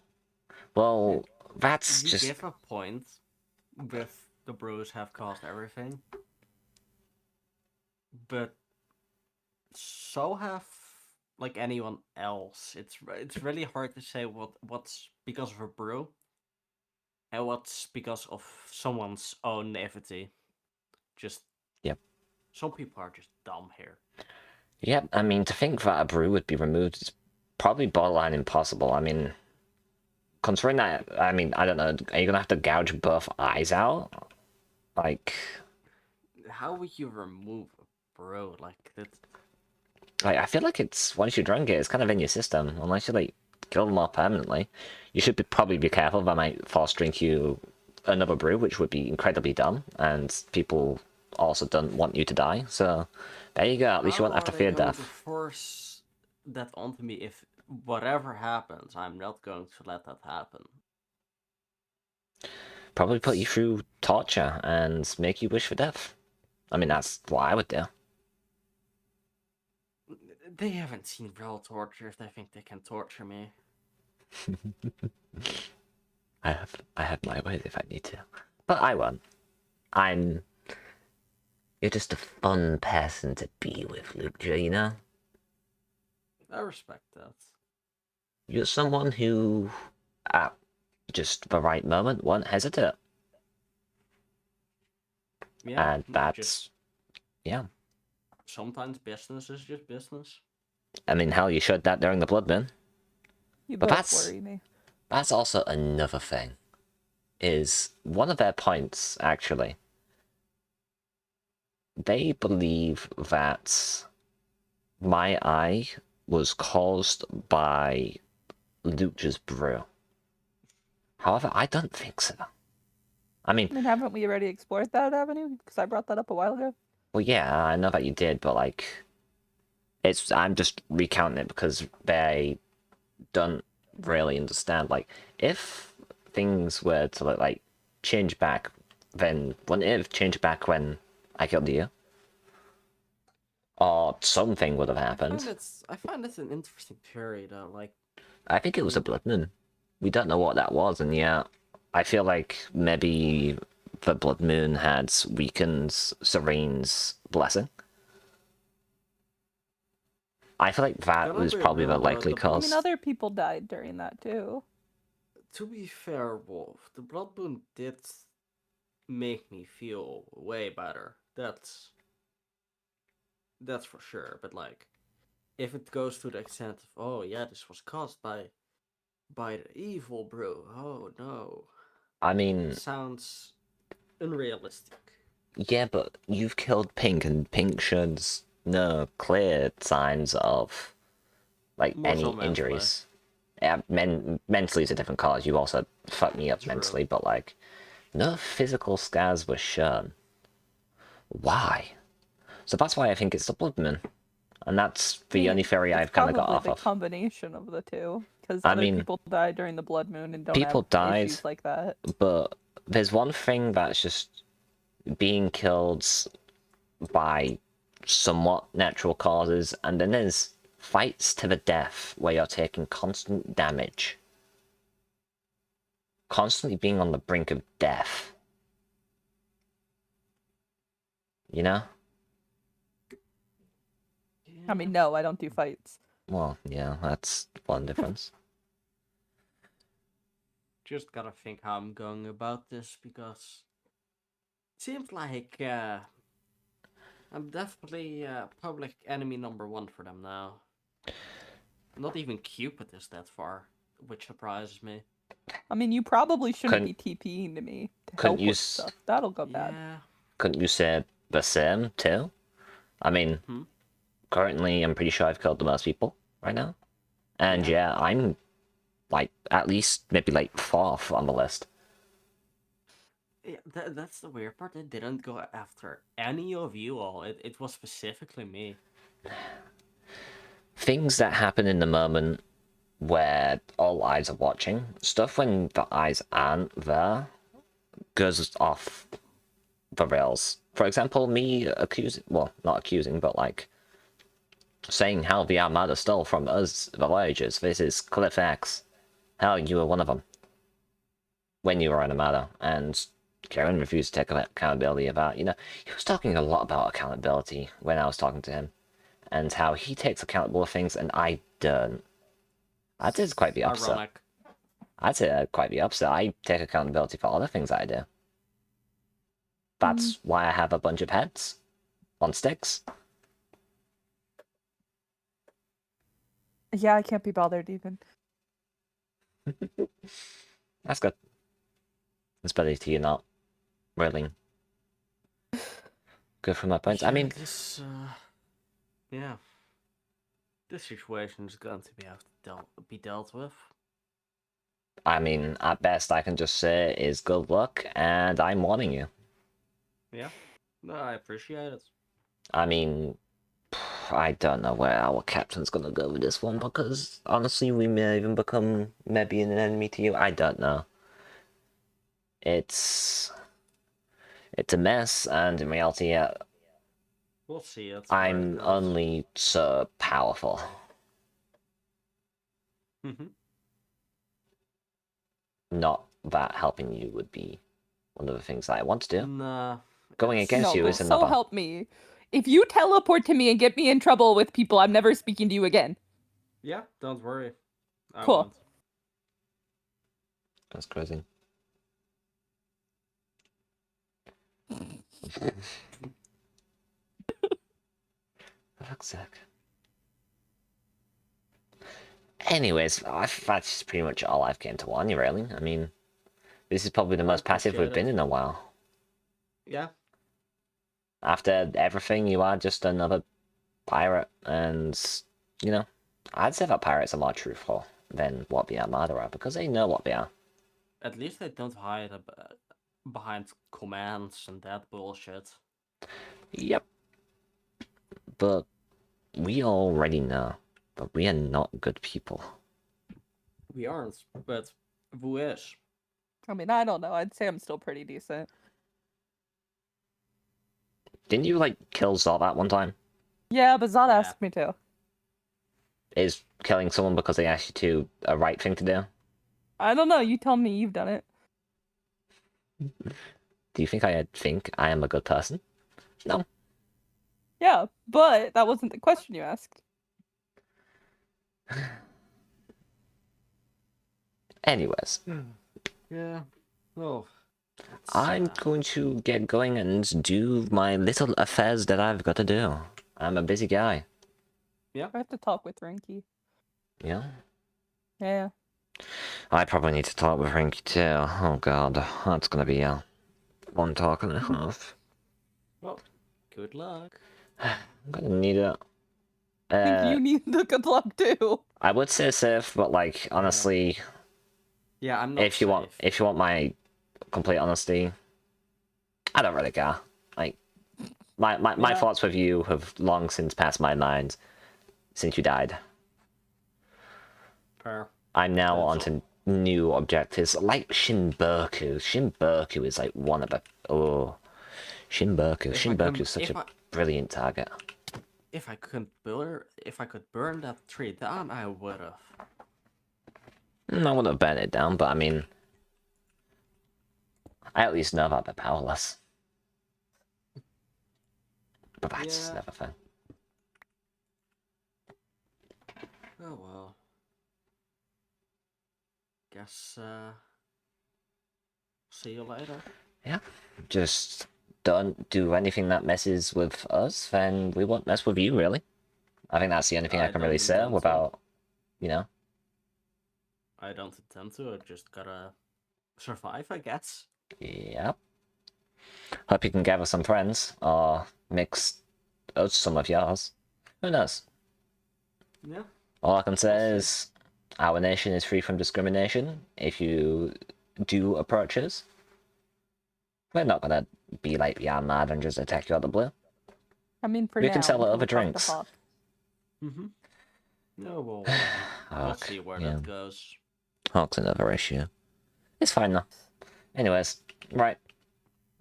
Well, that's
you
just...
give a point with the brews have caused everything. But so have like anyone else. It's really hard to say what's because of a brew and what's because of someone's own naivety. Just
Yep.
Some people are just dumb here.
Yep, I mean, to think that a brew would be removed is probably borderline impossible. I mean, considering that, I mean, I don't know, are you gonna have to gouge both eyes out? Like...
How would you remove a brew like that?
Like, I feel like it's, once you drink it, it's kind of in your system, unless you, like, kill them off permanently. You should probably be careful, that might force drink you another brew, which would be incredibly dumb, and people also don't want you to die, so there you go, at least you won't have to fear death.
To force that onto me if whatever happens, I'm not going to let that happen.
Probably put you through torture and make you wish for death. I mean, that's what I would do.
They haven't seen real torture if they think they can torture me.
I have my ways if I need to. But I won't. You're just a fun person to be with, Luke, you know?
I respect that.
You're someone who, at just the right moment, won't hesitate.
Yeah,
and that's... yeah.
Sometimes business is just business.
I mean, hell, you showed that during the Blood Moon.
You
But
both worry me.
That's also another thing. Is one of their points, actually. They believe that my eye was caused by Lucha's brew. However, I don't think so. I mean,
haven't we already explored that avenue? Because I brought that up a while ago.
well, yeah, I know that you did, but like, I'm just recounting it because they don't really understand. Like, if things were to like change back, then wouldn't it have changed back when I killed you? Or something would have happened.
I find this an interesting theory, though. Like,
I think it was a blood moon. We don't know what that was, and yeah, I feel like maybe the blood moon had weakened Serene's blessing. I feel like that was probably the likely cause.
I mean, other people died during that too.
To be fair, Wolf, the blood moon did make me feel way better. That's for sure. But like, if it goes to the extent of, oh yeah, this was caused by the evil brew. Oh no.
I mean,
sounds unrealistic.
Yeah, but you've killed Pink, and Pink shows no clear signs of like
More
any
so mentally.
injuries. Yeah, mentally is a different cause. You also fucked me up mentally, but like, no physical scars were shown. Why? So that's why I think it's the blood moon, and that's the only theory I've kind of got off
the
of.
combination of the two, because
I
other
mean,
people died during the blood moon and don't
people
have
died,
issues like that.
But there's one thing that's just being killed by somewhat natural causes, and then there's fights to the death where you're taking constant damage. Constantly being on the brink of death. You know?
I mean, no, I don't do fights.
Well, yeah, that's one difference.
Just gotta think how I'm going about this, because it seems like I'm definitely public enemy #1 for them now. Not even Cupid is that far, which surprises me.
I mean, you probably shouldn't
Couldn't-
be TPing to me to
couldn't
help
you
with stuff. That'll go bad.
Yeah.
Couldn't you say the same too? I mean, currently I'm pretty sure I've killed the most people right now. And yeah, I'm like at least maybe like 4th on the list.
Yeah, that's the weird part. They didn't go after any of you all. It was specifically me.
Things that happen in the moment where all eyes are watching, stuff when the eyes aren't there, goes off the rails. For example, me accusing, well, not accusing, but like saying how the Armada stole from us, the Voyagers. This is Cliff X. Hell, you were one of them. When you were on Armada, and Karen refused to take accountability about, you know, he was talking a lot about accountability when I was talking to him, and how he takes accountable for things and I don't. I'd say it's quite the opposite.
Ironic.
I'd say quite the opposite. I take accountability for all the things I do. That's why I have a bunch of heads on sticks.
Yeah, I can't be bothered even.
That's good. It's better to you not really good for my points. I mean,
This, yeah. This situation is going to be dealt with.
at best I can just say is good luck, and I'm warning you.
Yeah. No, I appreciate it.
I mean, I don't know where our captain's gonna go with this one, because honestly, we may even become maybe an enemy to you. I don't know. It's a mess, and in reality,
We'll see it.
I'm only so powerful. Not that helping you would be one of the things that I want to do.
Nah.
Going against you is another.
So help me. If you teleport to me and get me in trouble with people, I'm never speaking to you again.
Yeah, don't worry.
Cool.
That's crazy. Fuck's sake. Anyways, that's pretty much all I've came to warn you, really. I mean, this is probably the most passive we've been in a while.
Yeah.
After everything, you are just another pirate, and, you know, I'd say that pirates are more truthful than what the Armada are, because they know what they are.
At least they don't hide behind commands and that bullshit.
Yep. But we already know that we are not good people.
We aren't, but who is?
I mean, I don't know. I'd say I'm still pretty decent.
Didn't you, like, kill Zod that one time?
Yeah, but Zod asked me to.
Is killing someone because they asked you to a right thing to do?
I don't know. You tell me you've done it.
Do you think I am a good person? No.
Yeah, but that wasn't the question you asked.
Anyways.
Yeah. Oh.
I'm going to get going and do my little affairs that I've got to do. I'm a busy guy.
Yeah. I have to talk with Rinky.
Yeah?
Yeah.
I probably need to talk with Rinky too. Oh god, that's gonna be a one talk and a half.
Well, good luck.
I'm gonna need it.
I think you need the good luck too.
I would say safe, but like honestly,
yeah, I'm not
if you want my complete honesty, I don't really care. Like my thoughts with you have long since passed my mind since you died.
Fair.
I'm now on to new objectives like Shinboku. Shinboku is like one of the Shinboku. Shinboku is such a brilliant target.
If I could burn that tree down, I would have.
I wouldn't have burned it down, but I mean, I at least know that they're powerless. But that's just never fun.
Oh well. Guess see you later.
Yeah. Just don't do anything that messes with us, then we won't mess with you, really. I think that's the only thing I can
don't
really say
intend to.
without, you know.
I don't intend to. I just gotta survive, I guess.
Yep. Hope you can gather some friends, or mix some of yours. Who knows?
Yeah.
All I can say
We'll see.
is our nation is free from discrimination. If you do approach us, we're not gonna be like the Armad and just attack you out of the blue.
I mean, for
We
now,
can sell
until
other
we talk to
drinks.
Hawk.
Mm-hmm. No, we'll
Hawk,
see where
yeah.
that goes.
Hawk's another issue. It's fine though. Anyways, right.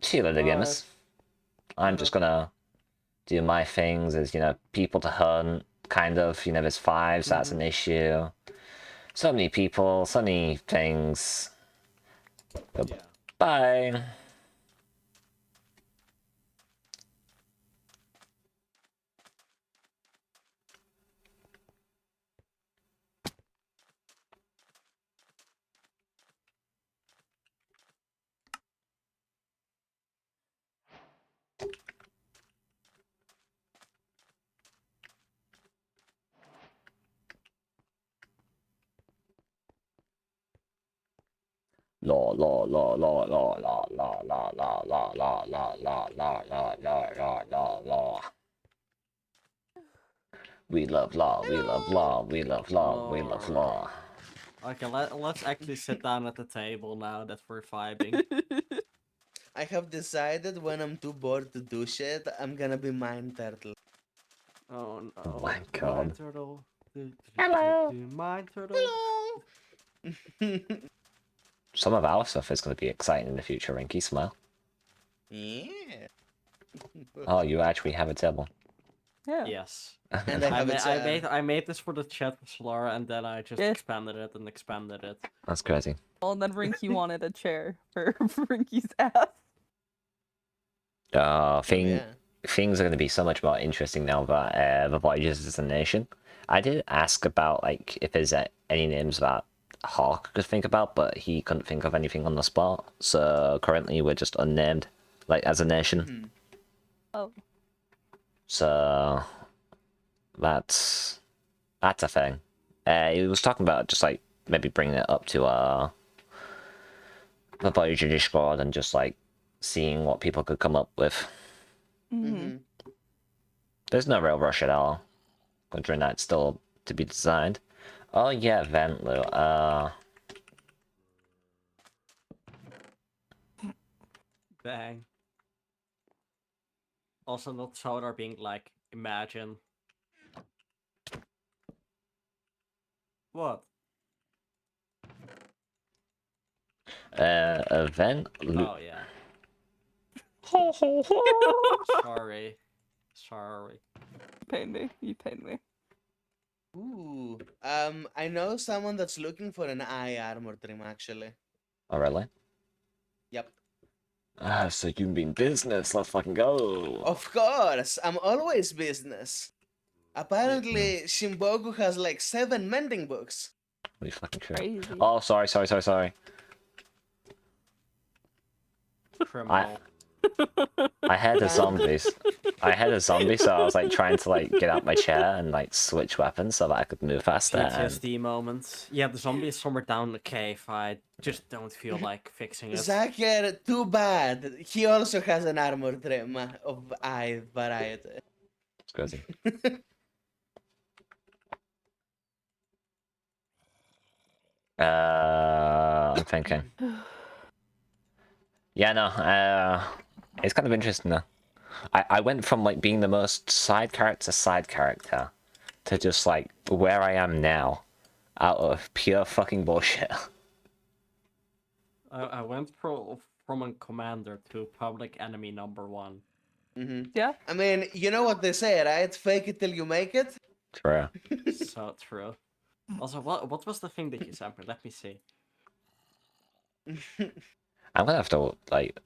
See you later, gamers. I'm just gonna do my things as, you know, people to hunt, kind of, you know, there's 5s, that's an issue. So many people, so many things. Bye. La la la la la la la la la la la la la la la la la la. We love law, we love law, we love law, we love law.
Okay, let's actually sit down at the table now that we're vibing.
I have decided when I'm too bored to do shit, I'm gonna be Mind Turtle.
Oh no.
Oh my
Mind
god.
Turtle.
Hello.
Mind Turtle.
Hello.
Some of our stuff is going to be exciting in the future, Rinky. Smile.
Yeah.
Oh, you actually have a table.
Yeah.
Yes.
And
I made this for the chat with Solara, and then I just expanded it and expanded it.
That's crazy.
Well, and then Rinky wanted a chair for Rinky's ass.
Things are going to be so much more interesting now that the Voyagers is a nation. I did ask about like if there's any names that Hawk could think about, but he couldn't think of anything on the spot. So currently we're just unnamed, like as a nation.
Oh.
So that's a thing. He was talking about just like maybe bringing it up to the Voyager Discord and just like seeing what people could come up with.
Mm-hmm.
There's no real rush at all, considering that's still to be designed. Oh yeah, Ventlu.
Bang. Also, not Solar being like, imagine. What?
Event.
Oh yeah. Sorry. Sorry.
You paid me. You paid me.
Ooh. I know someone that's looking for an eye armor trim actually.
Oh really?
Yep.
So you mean business? Let's fucking go.
Of course, I'm always business. Apparently, Shimboku has like 7 mending books.
Holy fucking true. Oh, sorry.
Criminal.
I had a zombie. So I was like trying to like get out my chair and like switch weapons so that I could move faster.
PTSD moments. Yeah, the zombie is somewhere down the cave. I just don't feel like fixing it.
Zacher, too bad. He also has an armor trim of eye variety.
It's crazy. I'm thinking. Yeah, no, it's kind of interesting though. I went from like being the most side character to just like where I am now out of pure fucking bullshit.
I went from a commander to public enemy #1.
Yeah.
I mean, you know what they say, right? Fake it till you make it.
True.
So true. Also, what was the thing that you sent me? Let me see.
I'm gonna have to like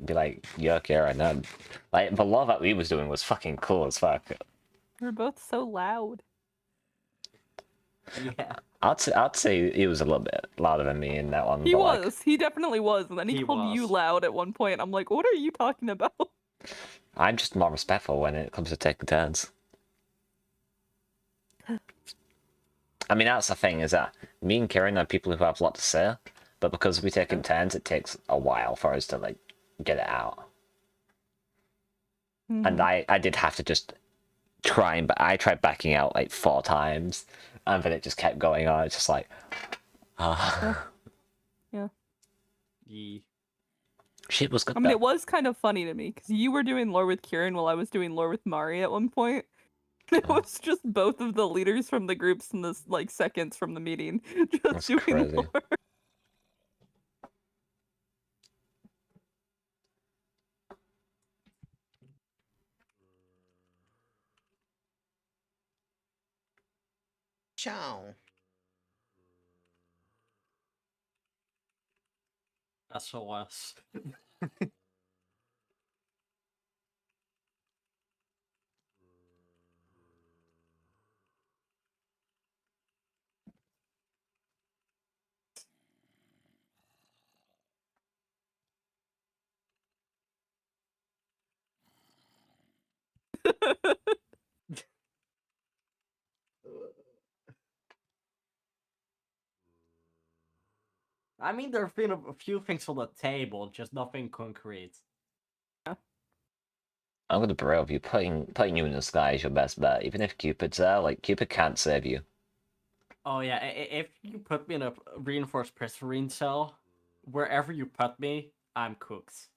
be like, yuck, yeah, I know. Like the law that we was doing was fucking cool as fuck.
We're both so loud.
Yeah.
I'd say he was a little bit louder than me in that one.
He
but
was.
Like,
He definitely was. And then he called you loud at one point. I'm like, what are you talking about?
I'm just more respectful when it comes to taking turns. I mean, that's the thing, is that me and Kieran are people who have a lot to say, but because we take in turns, it takes a while for us to, like, get it out. And I did have to just try, but I tried backing out, like, 4 times, and then it just kept going on. It's just like,
Yeah.
Shit was good,
I mean,
though.
it was kind of funny to me, because you were doing lore with Kieran while I was doing lore with Mari at one point. It was just both of the leaders from the groups in the, like, seconds from the meeting just
That's
doing
crazy.
lore.
Ciao.
SOS. I mean, there have been a few things on the table, just nothing concrete.
I'm gonna bro of you. Putting you in the sky is your best bet. Even if Cupid's there, like, Cupid can't save you.
Oh yeah, if you put me in a reinforced prismarine cell, wherever you put me, I'm cooked.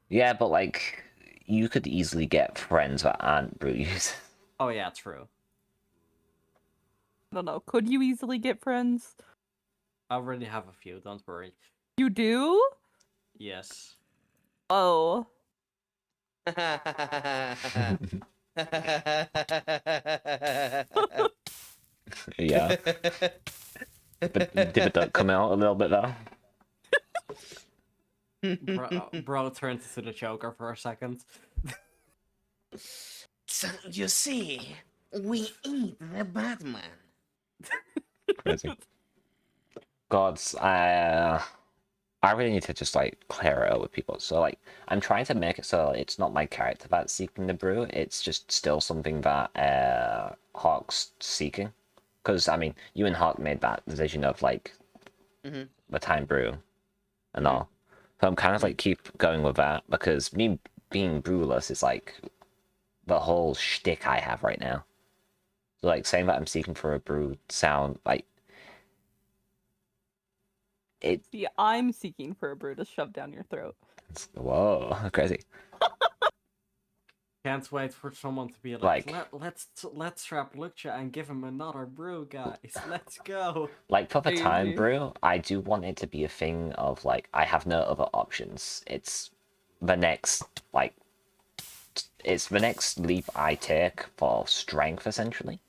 Yeah, but, like, you could easily get friends that aren't brews.
Oh yeah, true.
I don't know. Could you easily get friends?
I already have a few, don't worry.
You do?
Yes.
Oh.
Yeah. But did it come out a little bit though?
Bro turned to the Joker for a second.
So you see, we eat the Batman.
Crazy. Gods, I really need to just, like, clear it up with people. So, like, I'm trying to make it so it's not my character that's seeking the brew. It's just still something that Hawk's seeking. Because, I mean, you and Hawk made that decision of, like, the time brew and all. So I'm kind of, like, keep going with that, because me being brewless is, like, the whole shtick I have right now. So, like, saying that I'm seeking for a brew sound, like,
See, I'm seeking for a brew to shove down your throat.
whoa, crazy.
Can't wait for someone to be
Like-
let's trap Lucha and give him another brew, guys. Let's go.
Like, for the time
Crazy.
brew, I do want it to be a thing of, like, I have no other options. It's the next, like, it's the next leap I take for strength, essentially.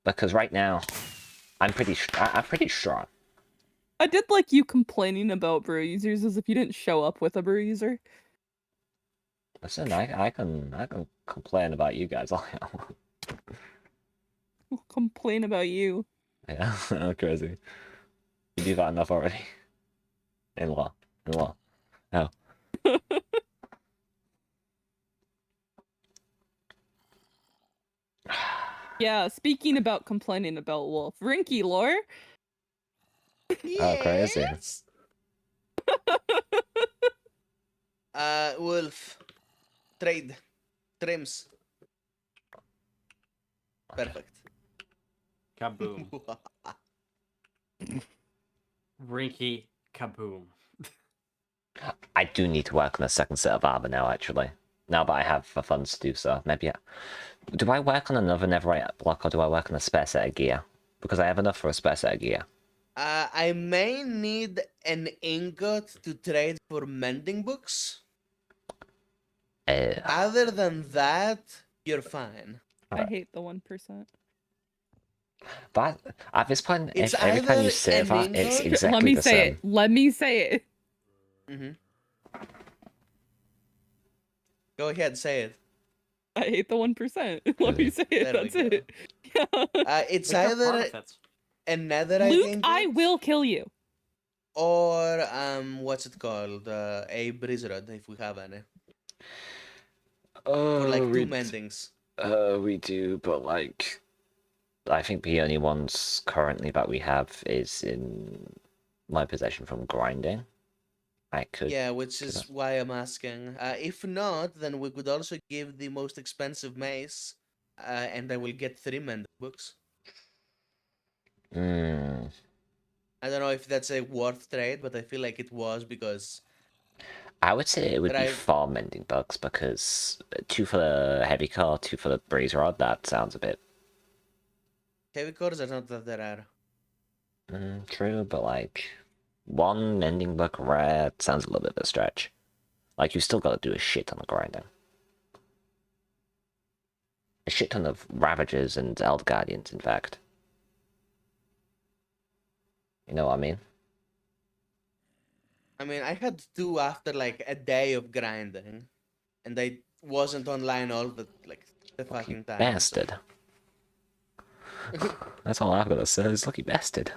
Because right now, I'm pretty strong.
I did like you complaining about brew users as if you didn't show up with a brew user.
Listen, I can complain about you guys all I want.
We'll complain about you.
Yeah, crazy. You do that enough already. In-law. Oh.
Yeah, speaking about complaining about Wolf, Rinky lore.
Oh, crazy.
Wolf. Trade. Trims. Perfect.
Kaboom. Rinky, kaboom.
I do need to work on a second set of armor now, actually. Now that I have the funds to do so. Maybe do I work on another Netherite block, or do I work on a spare set of gear? Because I have enough for a spare set of gear.
I may need an ingot to trade for mending books. Other than that, you're fine.
I hate the 1%.
But at this point,
It's
every time you
either
say
an
that, it's
ingot-
exactly
Let me
the
say
same.
it. Let me say it.
Go ahead, say it.
I hate the 1%. Let me say it.
There we
That's
go.
it. Yeah.
It's
But you're part
either
of it.
a netherite
Luke,
ingot
I will kill you.
or what's it called? A breeze rod if we have any. For like two mendings.
We do, but like, I think the only ones currently that we have is in my possession from grinding. I could.
Yeah, which is why I'm asking. If not, then we could also give the most expensive mace, and I will get 3 mending books.
Hmm.
I don't know if that's a worth trade, but I feel like it was because
I would say it would be
Right.
4 mending books because 2 for the heavy core, 2 for the breeze rod. That sounds a bit
heavy cores are not that rare.
true, but like 1 mending book rare sounds a little bit of a stretch. Like you still got to do a shit ton of grinding, a shit ton of Ravagers and Elder Guardians. In fact, you know what I mean?
I mean, I had 2 after like a day of grinding, and I wasn't online all the fucking time.
Bastard. That's all I've got to say. Is lucky bastard.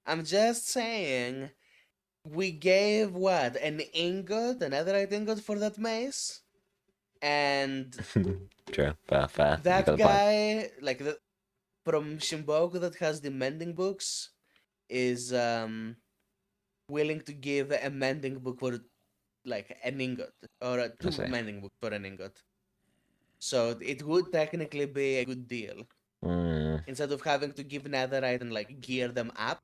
I'm just saying, we gave what, an ingot, a netherite ingot for that mace, and
True, fair. You
that
got a point.
guy, like the from Shimboku that has the mending books, is willing to give a mending book for like an ingot or
I
2
see.
mending books for an ingot. So it would technically be a good deal. Instead of having to give netherite and like gear them up,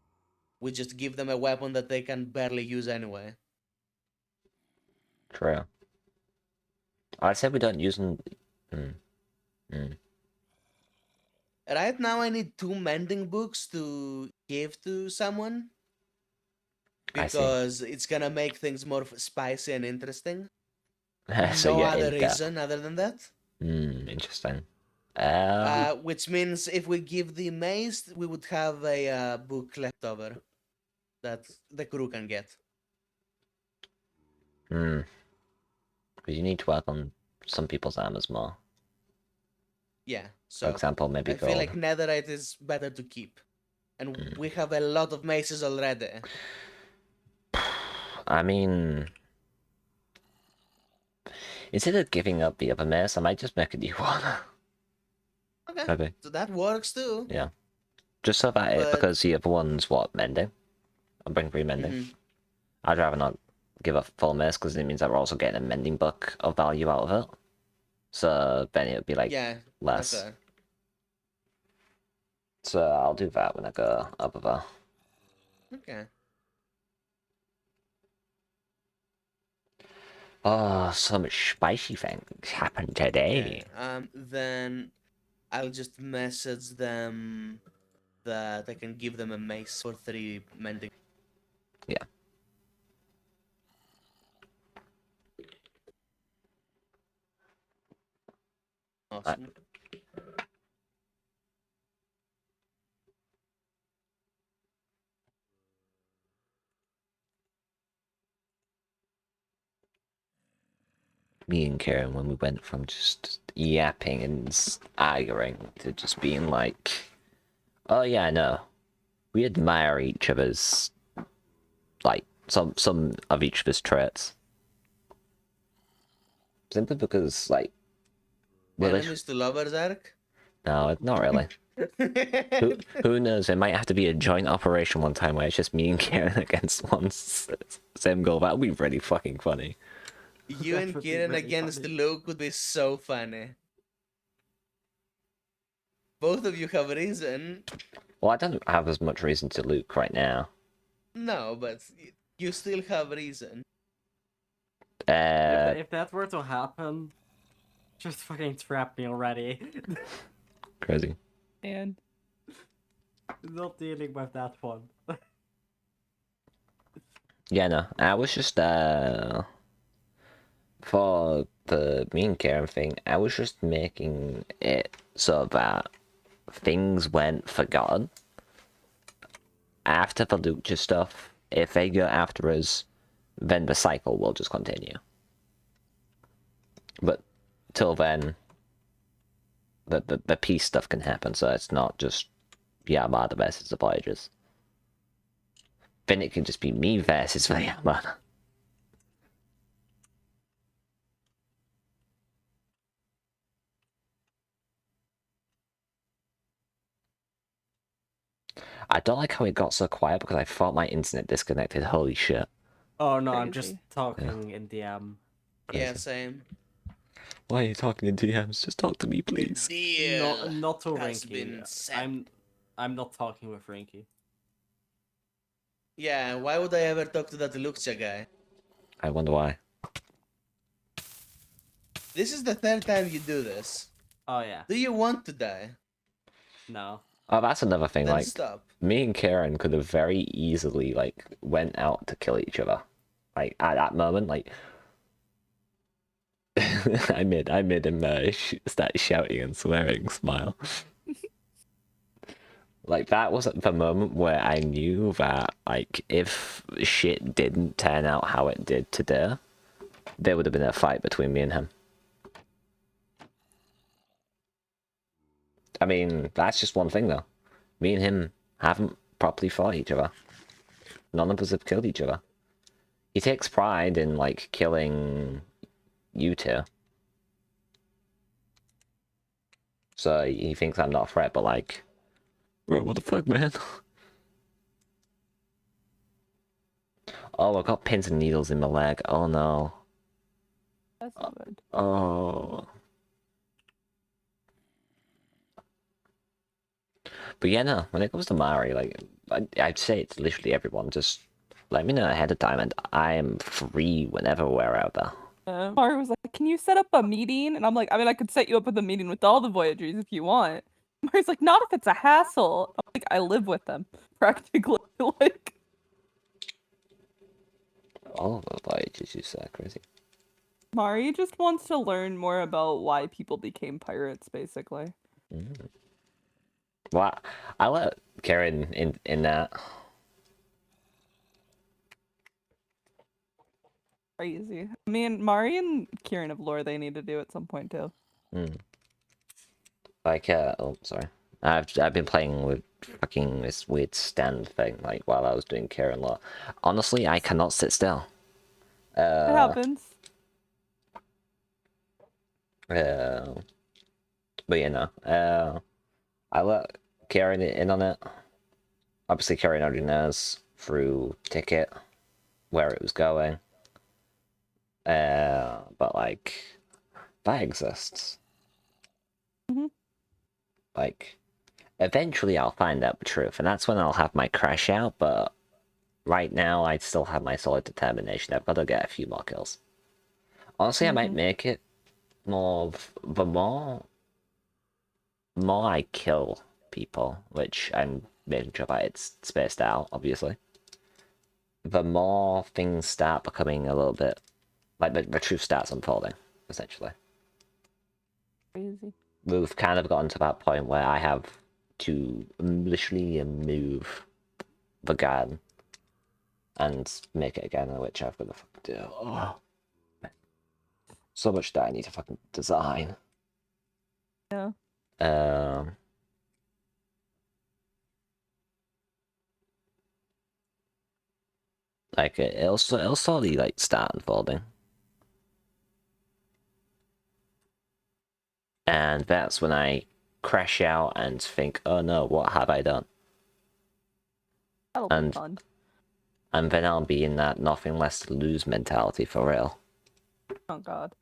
we just give them a weapon that they can barely use anyway.
True. I said we don't use them.
Right now, I need 2 mending books to give to someone
I see.
because it's gonna make things more spicy and interesting.
So
No
you're
other
in that.
reason other than that.
Interesting.
Which means if we give the mace, we would have a book left over that the crew can get.
But you need to work on some people's armors more.
Yeah.
For
So
example, maybe
I feel
gold.
like netherite is better to keep, and we have a lot of maces already.
I mean, instead of giving up the other mace, I might just make a new one.
Okay.
Maybe.
So that works too.
Yeah. Just so that
But-
because the other one's what, mending? I'm bringing 3 mending.
Mhm.
I'd rather not give a full mace because it means that we're also getting a mending book of value out of it. So then it would be like
Yeah,
less.
that's fair.
So I'll do that when I go up there.
Okay.
Oh, so much spicy things happened today.
Okay. Then I'll just message them that I can give them a mace for 3 mending.
Yeah.
Awesome.
Me and Karen, when we went from just yapping and arguing to just being like, oh yeah, I know. We admire each other's, like, some of each of his traits. Simply because, like,
Enemies to lovers arc?
no, not really. who knows? It might have to be a joint operation one time where it's just me and Karen against one same goal. That would be really fucking funny.
You and Kieran against Luke would be so funny. Both of you have reason.
Well, I don't have as much reason to Luke right now.
No, but you still have reason.
If that were to happen, just fucking trap me already.
Crazy.
And
not dealing with that one.
Yeah, no, I was just for the me and Karen thing, I was just making it so that things went forgotten after the Lucha stuff. If they go after us, then the cycle will just continue. But till then, the peace stuff can happen, so it's not just Yamada versus the Voyagers. Then it can just be me versus the Yamada. I don't like how it got so quiet because I thought my internet disconnected. Holy shit.
Oh no, I'm just
Crazy.
talking in DM.
Yeah,
Crazy.
same.
Why are you talking in DMs? Just talk to me, please.
Not to
has
Rinky.
been set.
I'm not talking with Rinky.
Yeah, why would I ever talk to that Luxia guy?
I wonder why.
This is the third time you do this.
Oh yeah.
Do you want to die?
No.
Oh, that's another thing.
Then
Like,
stop.
me and Karen could have very easily like went out to kill each other. Like at that moment, like I made him start shouting and swearing, smile. Like that was the moment where I knew that like if shit didn't turn out how it did today, there would have been a fight between me and him. I mean, that's just one thing though. Me and him haven't properly fought each other. None of us have killed each other. He takes pride in like killing you two. So he thinks I'm not a threat, but like, bro, what the fuck, man? Oh, I got pins and needles in my leg. Oh no.
That's not good.
Oh. But yeah, no, when it comes to Mari, like, I'd say it's literally everyone. Just let me know ahead of time, and I am free whenever we're out there.
Mari was like, "Can you set up a meeting?" And I'm like, "I mean, I could set you up with a meeting with all the Voyagers if you want." Mari's like, "Not if it's a hassle." I'm like, "I live with them, practically." Like,
All of the Voyagers, you say crazy.
Mari just wants to learn more about why people became pirates, basically.
Mm. Well, I let Karen in that.
Crazy. I mean, Mari and Kieran have lore they need to do at some point too.
Mm. Like, oh, sorry. I've been playing with fucking this weird stand thing, like, while I was doing Karen Law. Honestly, I cannot sit still.
It happens.
But you know, I let Karen in on it. Obviously, Karen already knows through Ticket where it was going. But like, that exists.
Mm-hmm.
Like, eventually I'll find out the truth, and that's when I'll have my crash out, but right now I still have my solid determination. I've got to get a few more kills. Honestly, I might make it more of the more I kill people, which I'm making sure that it's spaced out, obviously, the more things start becoming a little bit like the truth starts unfolding, essentially.
Crazy.
We've kind of gotten to that point where I have to literally move the gun and make it again, which I've got to fucking do. Oh. So much that I need to fucking design.
Yeah.
Like it'll slowly like start unfolding, and that's when I crash out and think, oh no, what have I done?
That'll be fun.
And then I'll be in that nothing less to lose mentality for real.
Oh god.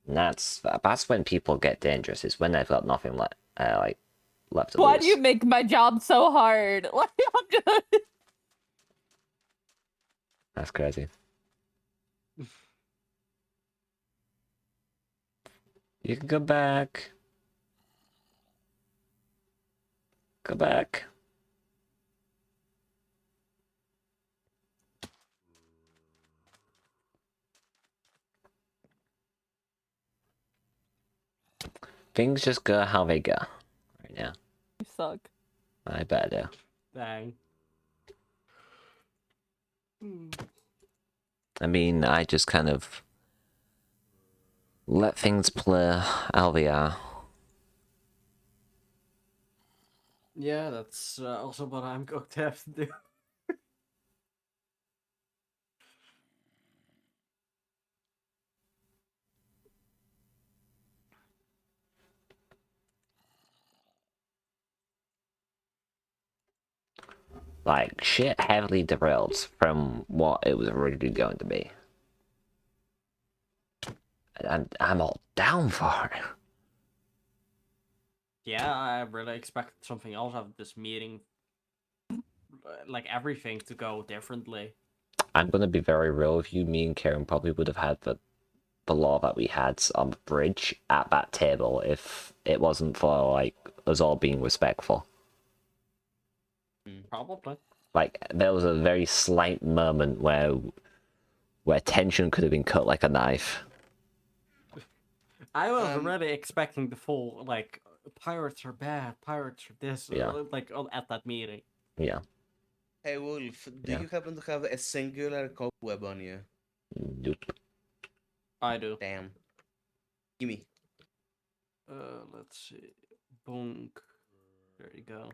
And that's when people get dangerous. Is when they've got nothing left to
Why
lose.
do you make my job so hard? Like, I'm just...
That's crazy. You can go back. Go back. Things just go how they go right now.
You suck.
I bet I do.
Dang.
I mean, I just kind of Let things play LVR.
Yeah, that's also what I'm going to have to do.
Like, shit heavily derailed from what it was originally going to be. And I'm all down for it.
Yeah, I really expected something else out of this meeting. Like everything to go differently.
I'm gonna be very real with you. Me and Karen probably would have had the law that we had on the bridge at that table if it wasn't for, like, us all being respectful.
Probably.
Like, there was a very slight moment where tension could have been cut like a knife.
I was already expecting the full, like, pirates are bad, pirates are this,
Yeah.
like, at that meeting.
Yeah.
Hey Wolf, do
Yeah.
you happen to have a singular cobweb on you?
Nope.
I do.
Damn. Gimme.
Let's see. Bonk. There you go.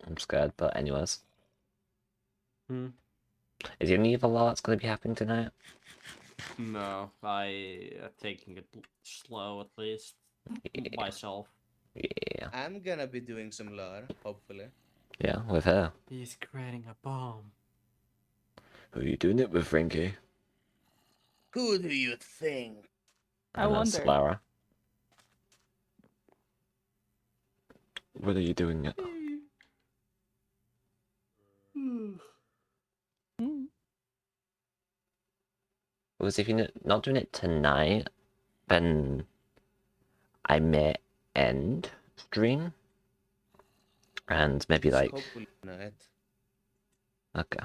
I'm scared, but anyways.
Hmm.
Is there any other law that's gonna be happening tonight?
No, I taking it slow at least. Myself.
Yeah.
I'm gonna be doing some lore, hopefully.
Yeah, with her.
He's creating a bomb.
Who are you doing it with, Frankie?
Who do you think?
I
And that's
wonder.
Lara. What are you doing it? Because if you're not doing it tonight, then I may end stream. And maybe like...
Hopefully not.
Okay.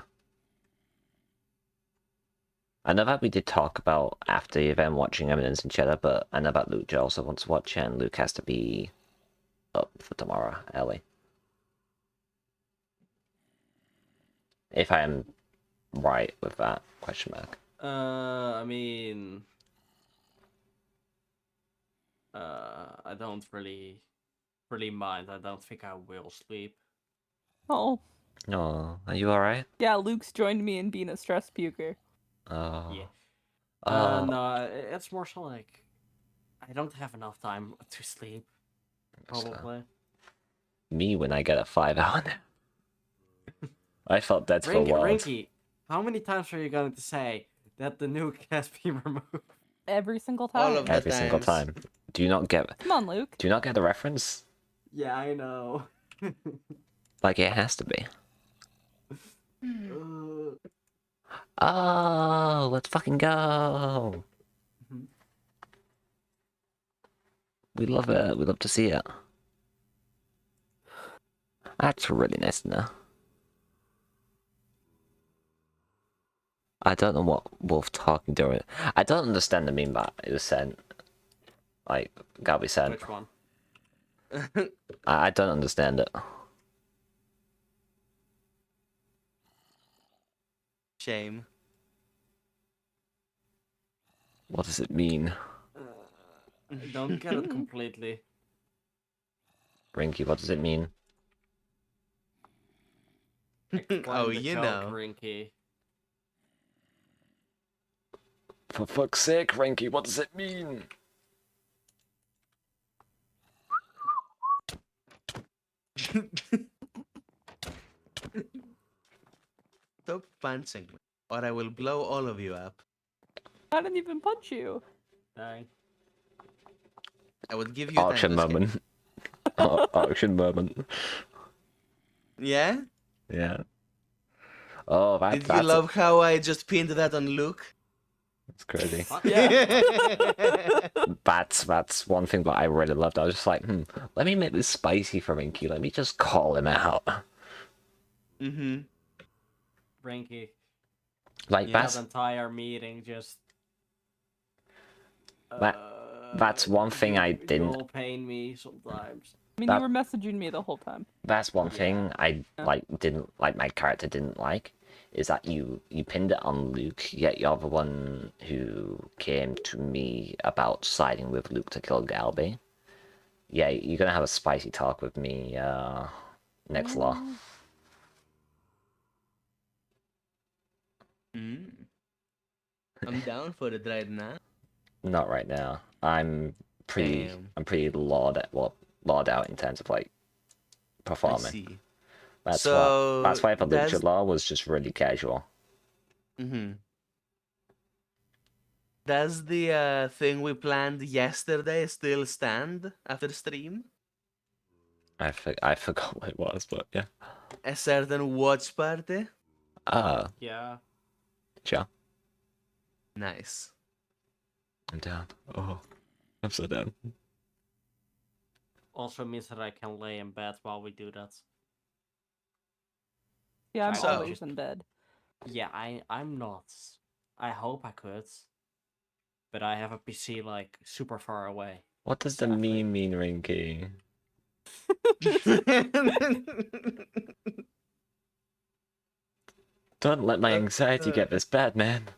I know that we did talk about after the event watching Eminence and Cheddar, but I know that Luke also wants to watch it, and Luke has to be up for tomorrow early. If I am right with that, question mark.
I mean... I don't really mind. I don't think I will sleep.
Oh.
Oh, are you alright?
Yeah, Luke's joined me in being a stress puker.
Oh.
Yeah. No, it's more so like... I don't have enough time to sleep. Probably.
Me when I get a 5-hour nap. I felt dead for a while.
Rinky, how many times are you going to say that the nuke has been removed?
Every single time.
All of the
Every single
times.
time. Do you not get...
Come on, Luke.
Do you not get the reference?
Yeah, I know.
Like, it has to be. Oh, let's fucking go. We love it. We love to see it. That's really nice to know. I don't know what Wolf talking during it. I don't understand the meme that it was sent. Like, Gabby sent.
Which one?
I don't understand it.
Shame.
What does it mean?
I don't get it completely.
Rinky, what does it mean?
Explain
Oh,
the
you
joke,
know.
Rinky.
For fuck's sake, Rinky, what does it mean?
Stop punching me, or I will blow all of you up.
I didn't even punch you.
Dang.
I would give you time
Auction
to escape.
moment. Auction moment.
Yeah?
Yeah. Oh,
Did
that's
you love how I just pinned that on Luke?
That's crazy.
Yeah.
That's one thing that I really loved. I was just like, let me make this spicy for Rinky. Let me just call him out.
Mm-hmm.
Rinky.
Like,
That entire meeting just...
that's one thing I didn't...
You'll pain me sometimes.
I mean, you were messaging me the whole time.
That's one thing I didn't like. My character didn't like is that you pinned it on Luke, yet you're the one who came to me about siding with Luke to kill Galby. Yeah, you're gonna have a spicy talk with me next law.
I'm down for it right now.
Not right now. I'm pretty
Damn.
I'm pretty lawed out in terms of like performing.
I see.
That's
So
why the
that's
lucha law was just really casual.
Does the thing we planned yesterday still stand after the stream?
I forgot what it was, but yeah.
A certain watch party?
Yeah.
Sure.
Nice.
I'm down. Oh, I'm so down.
Also means that I can lay in bed while we do that.
Yeah, I'm
So-
always in bed.
Yeah, I'm not. I hope I could. But I have a PC like super far away.
What does the meme mean, Rinky? Don't let my anxiety get this bad, man.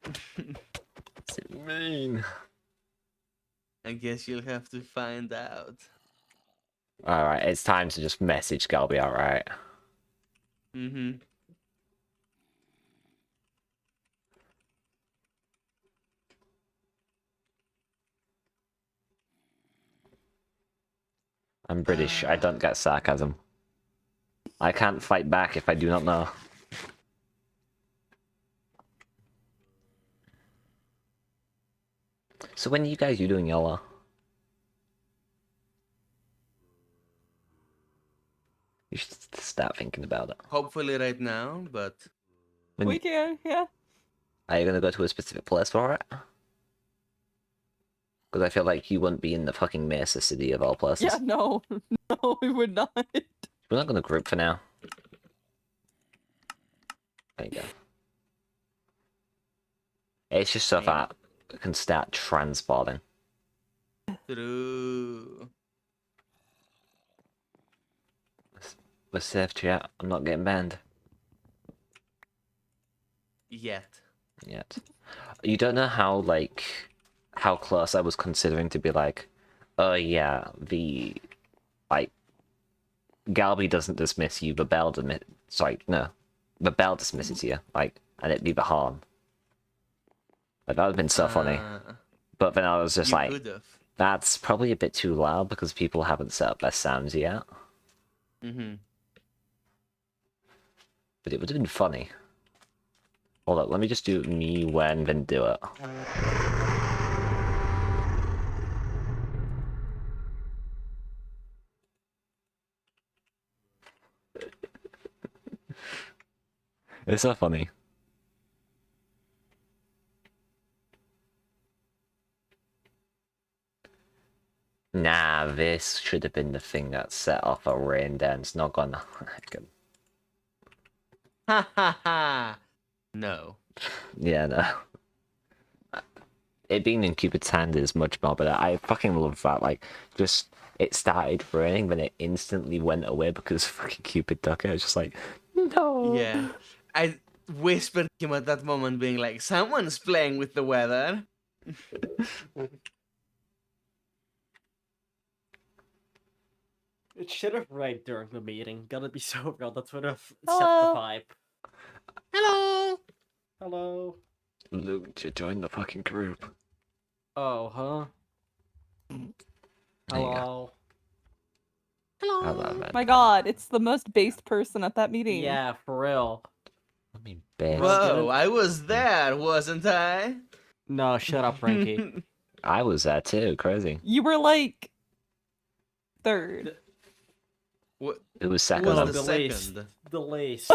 What's it mean?
I guess you'll have to find out.
Alright, it's time to just message Galby outright. I'm British, I don't get sarcasm. I can't fight back if I do not know. So when are you guys doing YOLO? You should start thinking about it.
Hopefully right now, but
We can, yeah.
Are you gonna go to a specific place for it? Because I feel like you wouldn't be in the fucking Mesa City of all places.
Yeah, no. No, we would not.
We're not gonna group for now. There you go. It's just so that I can start transporting.
true.
We're safe, chat. I'm not getting banned.
Yet.
You don't know how, like, how close I was considering to be like, oh yeah, the, like, Galby doesn't dismiss you, but Bell the Bell dismisses you, like, and it'd be the harm. Like, that would have been so funny. But then I was just
You
like,
could've.
that's probably a bit too loud because people haven't set up their sounds yet. But it would have been funny. Hold up, let me just do me when, then do it. It's so funny. Nah, this should have been the thing that set off a rain dance, not gonna happen.
Ha ha ha! No.
Yeah, no. It being in Cupid's hand is much more, but I fucking love that. Like, just it started raining, then it instantly went away because fucking Cupid took it. I was just like, no.
Yeah. I whispered him at that moment, being like, someone's playing with the weather.
It should have rained during the meeting. Gotta be so real. That would have set the
Hello.
vibe.
Hello!
Hello.
Luke, to join the fucking group.
Oh, huh?
There you
Hello.
Hello, man.
My god, it's the most based person at that meeting.
Yeah, for real.
I mean, bad.
Whoa, I was there, wasn't I?
No, shut up, Frankie.
I was there too, crazy.
You were like third.
What?
It was
Who
second.
was
on-
the
the least.
second?
The least.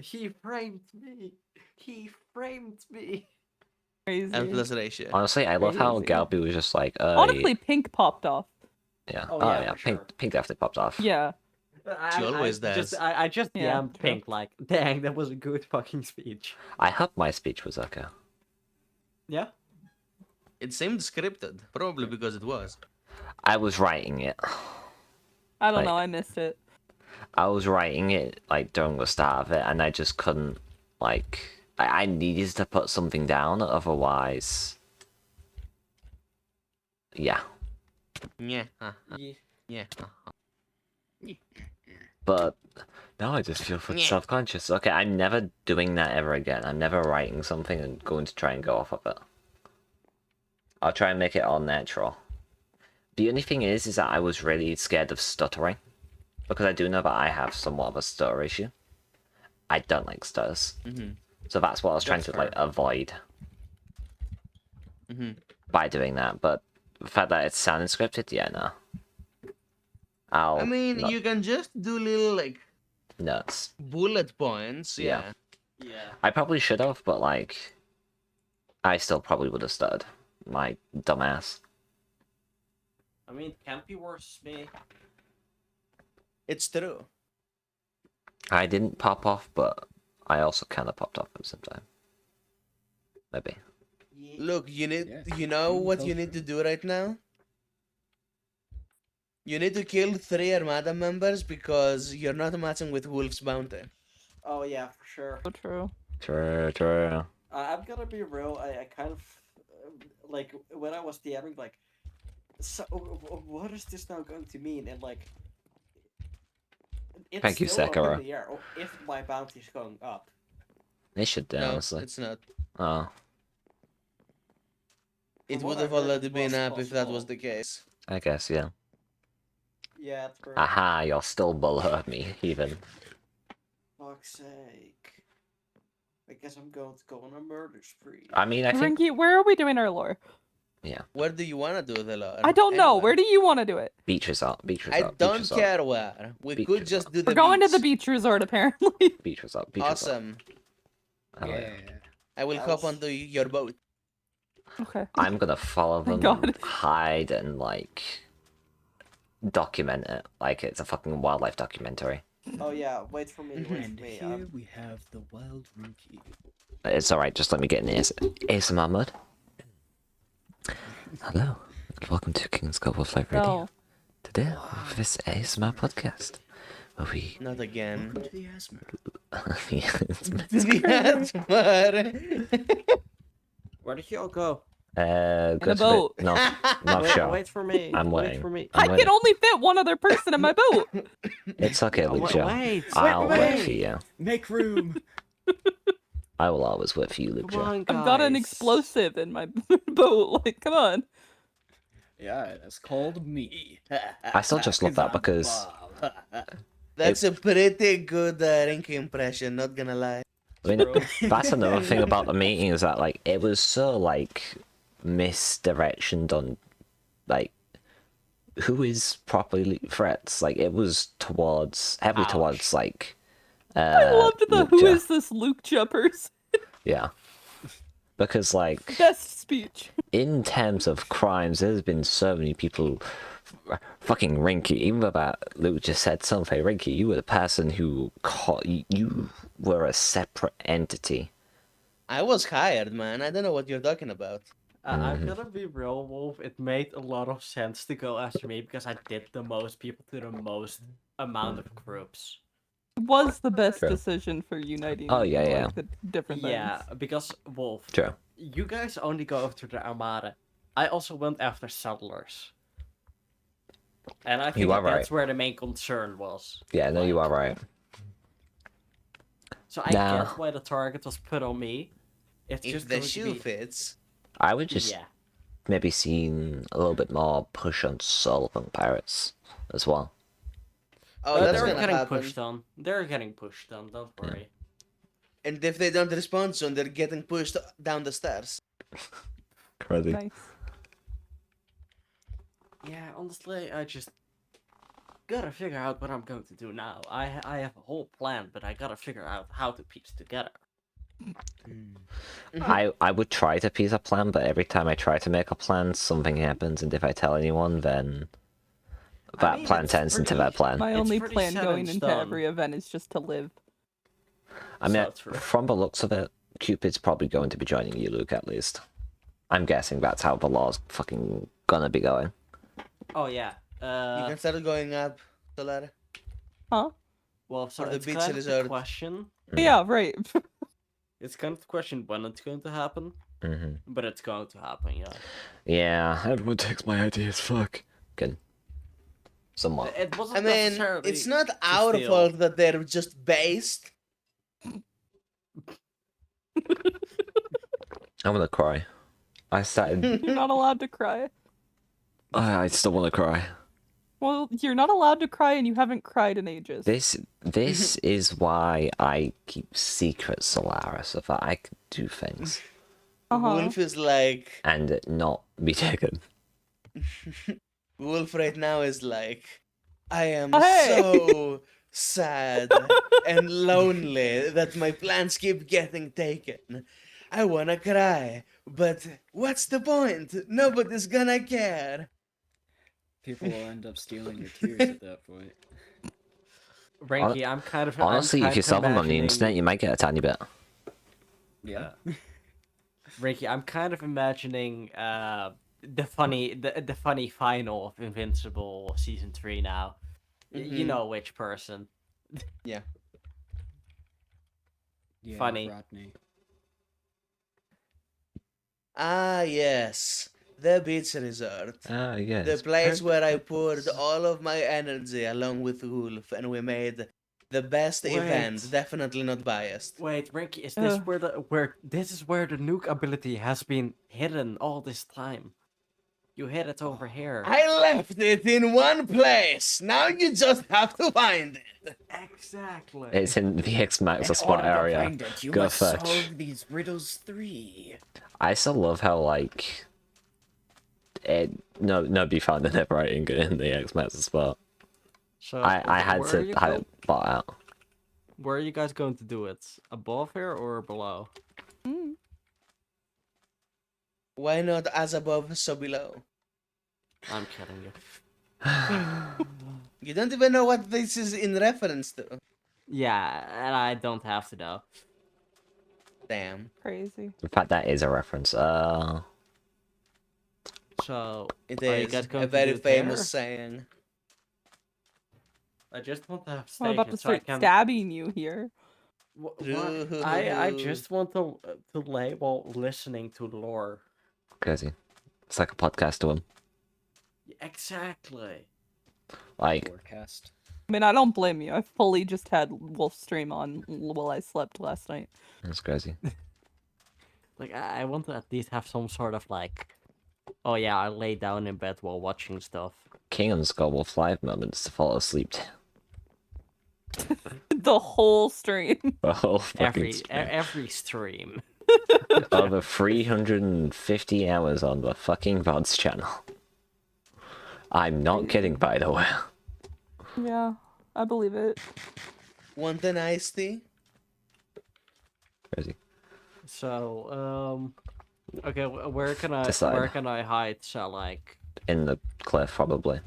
He framed me. He framed me.
Crazy.
And plus ratio.
Honestly, I love how
Crazy.
Galby was just like,
Honestly, Pink popped off.
yeah.
Oh,
Oh,
yeah,
yeah,
for
Pink,
sure.
Pink definitely popped off.
Yeah.
She always does.
I just
Yeah,
DM'd
true.
Pink like, dang, that was a good fucking speech.
I hope my speech was okay.
Yeah?
It seemed scripted, probably because it was.
I was writing it.
I don't
Like,
know. I missed it.
I was writing it like during the start of it, and I just couldn't. Like, I needed to put something down, otherwise. Yeah.
Yeah.
Yeah.
But now I just feel
Yeah.
self-conscious. Okay, I'm never doing that ever again. I'm never writing something and going to try and go off of it. I'll try and make it all natural. The only thing is that I was really scared of stuttering. Because I do know that I have somewhat of a stutter issue. I don't like stutters. So that's what I was trying to like avoid by doing that. But the fact that it's sounding scripted, yeah, no.
I mean, you can just do little like
nuts
bullet points.
Yeah.
Yeah.
I probably should have, but like, I still probably would have stuttered. My dumbass.
I mean, it can't be worse, me.
It's true.
I didn't pop off, but I also kind of popped off at the same time. Maybe.
Look, you know what you need to do right now? You need to kill 3 Armada members because you're not matching with Wolf's Bounty.
Oh yeah, for sure.
So true.
True.
I'm gonna be real. I kind of like when I was DMing, like, so what is this now going to mean? And like, it's
Thank you,
still up
Sekiro.
in the air if my bounty is going up.
They should do,
No,
honestly.
it's not.
Oh,
It
From
would
what
have
I heard,
already
it
been
was
up if that
possible.
was the case.
I guess, yeah.
Yeah, true.
Aha, you're still below me, even.
Fuck's sake. I guess I'm going to go on a murder spree.
I mean, I think...
Rinky, where are we doing our lore?
Yeah.
Where do you want to do the lore?
I don't know.
Anywhere.
Where do you want to do it?
Beach resort,
I don't care where. We could just do the
We're going
beach.
to the beach resort, apparently.
Beach resort,
Awesome.
Yeah.
I will hop onto your boat.
Okay.
I'm gonna follow
Thank
them,
God.
hide, and like document it like it's a fucking wildlife documentary.
Oh yeah, wait for me. Wait
And
for me.
here we have the wild Rinky.
It's alright, just let me get in ASMR mode. Hello, and welcome to King's Cup of Life Radio.
No.
Today, with this ASMR podcast, where we...
Not again.
Welcome to the asthma.
Yeah,
Where did you all go?
go
In a boat.
No, not
wait,
sure.
Wait for me.
I'm
wait
waiting.
for me.
I'm
I
waiting.
can only fit one other person in my boat.
It's okay, Lucio.
wait,
I'll
wait.
wait for you.
Make room.
I will always wait for you,
Come
Lucio.
on, guys.
I've got an explosive in my boat. Like, come on.
Yeah, that's called me.
I still just love that because...
That's a pretty good Rinky impression, not gonna lie.
I mean, that's another thing about the meeting is that, like, it was so, like, misdirectioned on, like, who is properly threats. Like, it was heavily towards, like,
I loved the who
Lucha.
is this Lucha person?
Yeah. Because, like,
Best speech.
in terms of crimes, there's been so many people... Fucking Rinky, even though that Luke just said something, Rinky, you were the person who caught... You were a separate entity.
I was hired, man. I don't know what you're talking about.
I'm gonna be real, Wolf. It made a lot of sense to go after me because I did the most people to the most amount of groups.
It was the best
True.
decision for uniting
Oh, yeah,
like,
yeah.
the different things.
Yeah, because Wolf,
True.
you guys only go after the Armada. I also went after settlers. And I think
You are
that's
right.
where the main concern was.
Yeah, no, you are right.
So I
Nah.
get why the target was put on me. It's
If
just
the
going to
shoe
be...
fits.
I would just
Yeah.
maybe seen a little bit more push on Sullivan Pirates as well.
Oh, that's
they're
gonna
getting
happen.
pushed on. They're getting pushed on, don't worry.
And if they don't respond soon, they're getting pushed down the stairs.
Crazy.
Nice.
Yeah, honestly, I just gotta figure out what I'm going to do now. I have a whole plan, but I gotta figure out how to piece together.
I would try to piece a plan, but every time I try to make a plan, something happens, and if I tell anyone, then that
mean,
plan
it's
turns into
pretty-
that plan.
My
It's
only
pretty
plan
set
going
in
into
stone.
every event is just to live.
I mean,
So true.
from the looks of it, Cupid's probably going to be joining you, Luke, at least. I'm guessing that's how the law's fucking gonna be going.
Oh yeah.
You can start going up, Solar.
Huh?
Well, so
For the
it's
beach
kind of the
resort.
question.
Yeah, right.
It's kind of the question when it's going to happen. But it's going to happen, yeah.
Yeah, everyone takes my ideas. Fuck. Good. Somewhat.
It
I
wasn't
mean,
necessarily
it's not
to
our
steal.
fault that they're just based.
I'm gonna cry. I started.
You're not allowed to cry.
I still want to cry.
Well, you're not allowed to cry, and you haven't cried in ages.
This is why I keep secrets, Solaris, so that I can do things
Wolf is like.
and not be taken.
Wolf right now is like. I am
Hey!
so sad and lonely that my plans keep getting taken. I wanna cry, but what's the point? Nobody's gonna care.
People will end up stealing your tears at that point.
Ranky, I'm kind of
Honestly,
I'm
if
kind
you
of
sell them on the
imagining-
internet, you might get a tiny bit.
Yeah.
Ranky, I'm kind of imagining the funny final of Invincible season 3 now. You
Mhm.
know which person.
Yeah.
Yeah,
Funny.
Rodney.
Ah, yes. The beach resort.
Ah, yes.
The place where I poured all of my energy along with Wolf, and we made the best
Wait.
event. Definitely not biased.
Wait, Ranky, is this where this is where the nuke ability has been hidden all this time? You hid it over here.
I left it in one place. Now you just have to find it.
Exactly.
It's in the X-Max
In
spot
order to
area.
find it, you
Go
must
fetch.
solve these riddles 3.
I still love how, like, nobody found the writing in the X-Max spot.
So
I had
where are
to
you
have
go-
it bought out.
Where are you guys going to do it? Above here or below?
Why not as above, so below?
I'm kidding you.
You don't even know what this is in reference to.
Yeah, and I don't have to know.
Damn.
Crazy.
In fact, that is a reference.
So
It
are you
is
guys going
a
to
very
do it
famous
there?
saying.
I just want to have
I'm about
station
to
so I
start
can.
stabbing you here.
I just want to label listening to lore.
Crazy. It's like a podcast to him.
Exactly.
Like,
Forecast.
I mean, I don't blame you. I fully just had Wolf stream on while I slept last night.
that's crazy.
Like I want to at least have some sort of like, oh yeah, I lay down in bed while watching stuff.
Kingdom's got Wolf Live moments to fall asleep to.
The whole stream.
The whole fucking
Every stream.
Over 350 hours on the fucking VODs channel. I'm not kidding, by the way.
Yeah, I believe it.
Want an iced tea?
Crazy.
So okay, where can I
Decide.
hide? So like,
In the cliff, probably.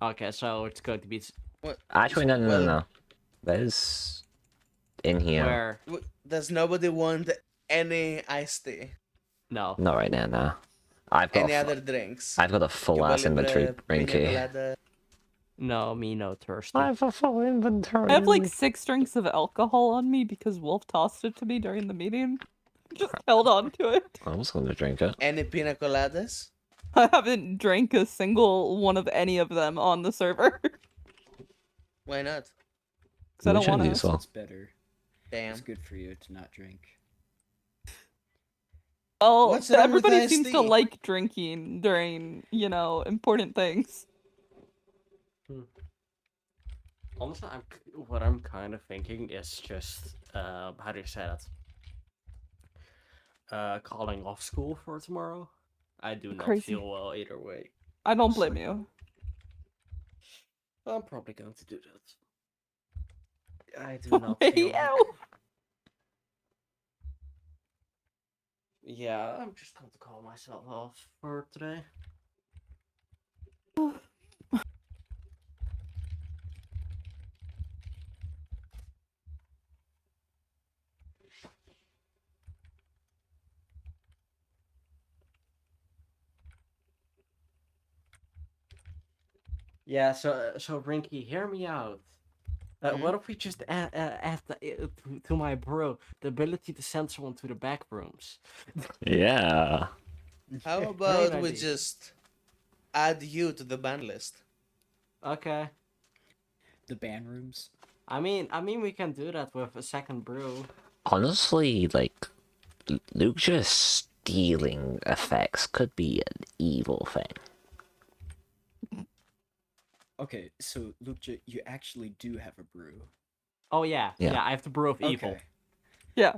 okay, so it's going to be
Actually, no. There's... in here.
where?
Does nobody want any iced tea?
No.
Not right now, no. I've got
Any
a
other drinks?
I've got a full ass
Cuba
inventory,
Libre, Pina
Rinky.
Colada.
No, me no thirsty.
I have a full inventory.
I have like 6 drinks of alcohol on me because Wolf tossed it to me during the meeting. Just held on to it.
I was going to drink it.
Any pina coladas?
I haven't drank a single one of any of them on the server.
Why not?
Because I don't want to.
It's better.
Damn.
It's good for you to not drink.
Oh,
What's wrong with
everybody
iced
seems to
tea?
like drinking during, important things.
Honestly, what I'm kind of thinking is just how do you say that? Calling off school for tomorrow. I do not
Crazy.
feel well either way.
I don't blame you.
I'm probably going to do that. I do not feel. Yeah, I'm just going to call myself off for today. Yeah, so Rinky, hear me out.
Hmm?
What if we just add to my bro the ability to send someone to the back rooms?
Yeah.
How
Great
about we
idea.
just add you to the ban list?
Okay.
The ban rooms.
I mean, we can do that with a second brew.
Honestly, like, Luke just stealing effects could be an evil thing.
Okay, so Luke, you actually do have a brew.
Oh yeah,
Yeah.
I have the brew of evil.
Okay.
Yeah.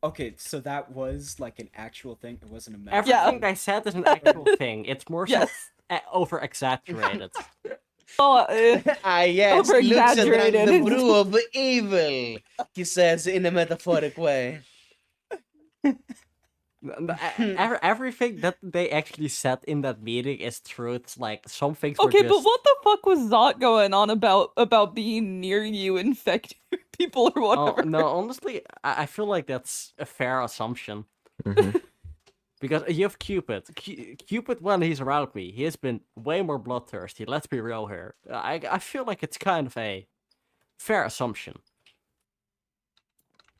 Okay, so that was like an actual thing. It wasn't a metaphor.
Everything I said is an actual thing. It's more so over exaggerated.
Oh,
Ah, yes, Luke drank
over-exaggerated.
the brew of evil, he says in a metaphoric way.
Everything that they actually said in that meeting is true. It's like some things were
Okay,
just...
but what the fuck was Zot going on about being near you infecting people or whatever?
Oh, no, honestly, I feel like that's a fair assumption. Because you have Cupid. Cupid, when he's around me, he has been way more bloodthirsty. Let's be real here. I feel like it's kind of a fair assumption.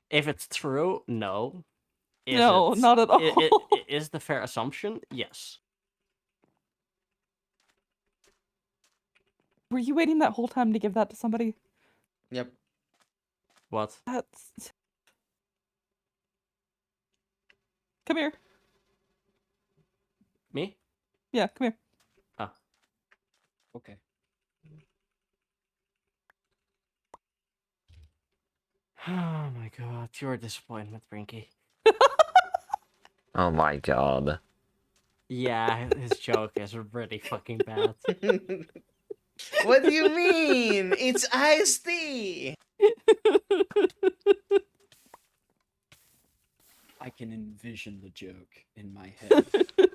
If it's true, no.
No, not at all.
Is the fair assumption? Yes.
Were you waiting that whole time to give that to somebody?
Yep.
What?
That's... Come here.
Me?
Yeah, come here.
Ah.
Okay.
Oh my god, you're a disappointment, Rinky.
Oh my god.
Yeah, his joke is really fucking bad.
What do you mean? It's iced tea!
I can envision the joke in my head.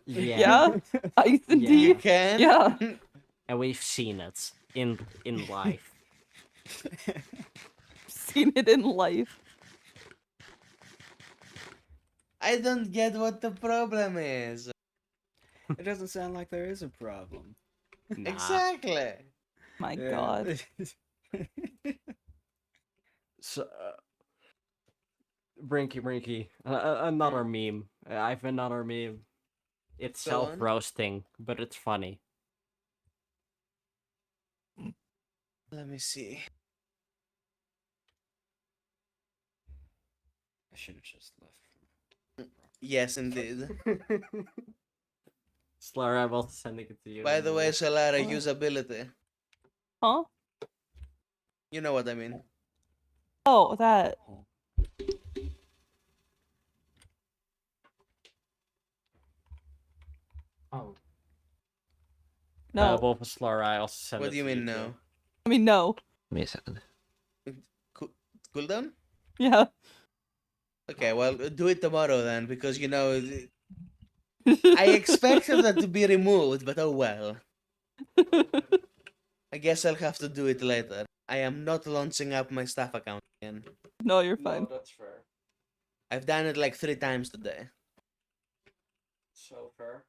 Yeah? Ice and
Yeah.
tea?
You can?
Yeah.
And we've seen it in life.
Seen it in life.
I don't get what the problem is.
It doesn't sound like there is a problem.
Nah.
Exactly.
My
Yeah.
god.
So, Brinky, another meme. I have another meme. It's
Go on.
self-roasting, but it's funny.
Let me see.
I should have just left.
Yes, indeed.
Slur, I'm also sending it to you.
By the way, Solara, usability.
Huh?
You know what I mean.
Oh, that.
Oh.
No.
Both of Slur, I also sent
What
it
do you
to
mean
too.
no?
I mean, no.
Give me a second.
Cooldown?
Yeah.
Okay, well, do it tomorrow then, because you know, I expected that to be removed, but oh well. I guess I'll have to do it later. I am not launching up my staff account again.
No, you're fine.
No, that's fair.
I've done it like 3 times today.
So fair.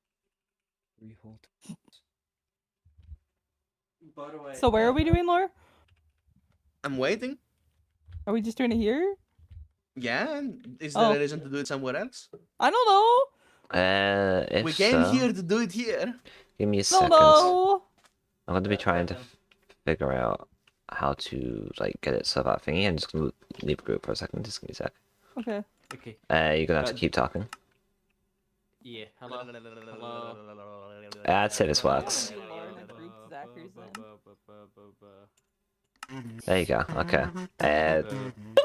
Rehold.
By the way.
So where are we doing, Laura?
I'm waiting.
Are we just doing it here?
Yeah, is there
Oh.
a reason to do it somewhere else?
I don't know.
If
We came
so,
here to do it here.
give me a
No,
second.
no.
I'm going to be trying to figure out how to like get it set up thingy. I'm just going to leave a group for a second. Just give me a sec.
Okay.
Okay.
You're going to have to keep talking.
Yeah. Hello. Hello.
I'd say this works. There you go. Okay.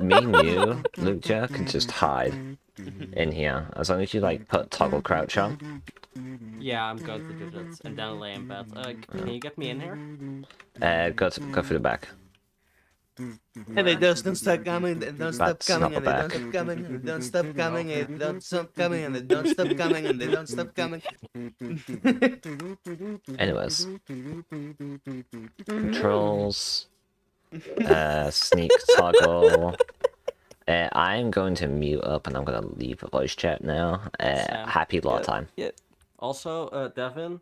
Me and you, Luke, can just hide in here as long as you like put toggle crouch on.
Yeah, I'm going to do that and then lay in bed. Can you get me in here?
Go through the back.
And they don't stop coming, they don't stop
That's
coming,
not
and
the
they don't
back.
stop coming, and they don't stop coming, and they don't stop coming, and they don't stop coming, and they don't stop coming.
Anyways. Controls. Sneak toggle. I'm going to mute up and I'm going to leave a voice chat now. Happy law time.
Yeah.
Also, Devin,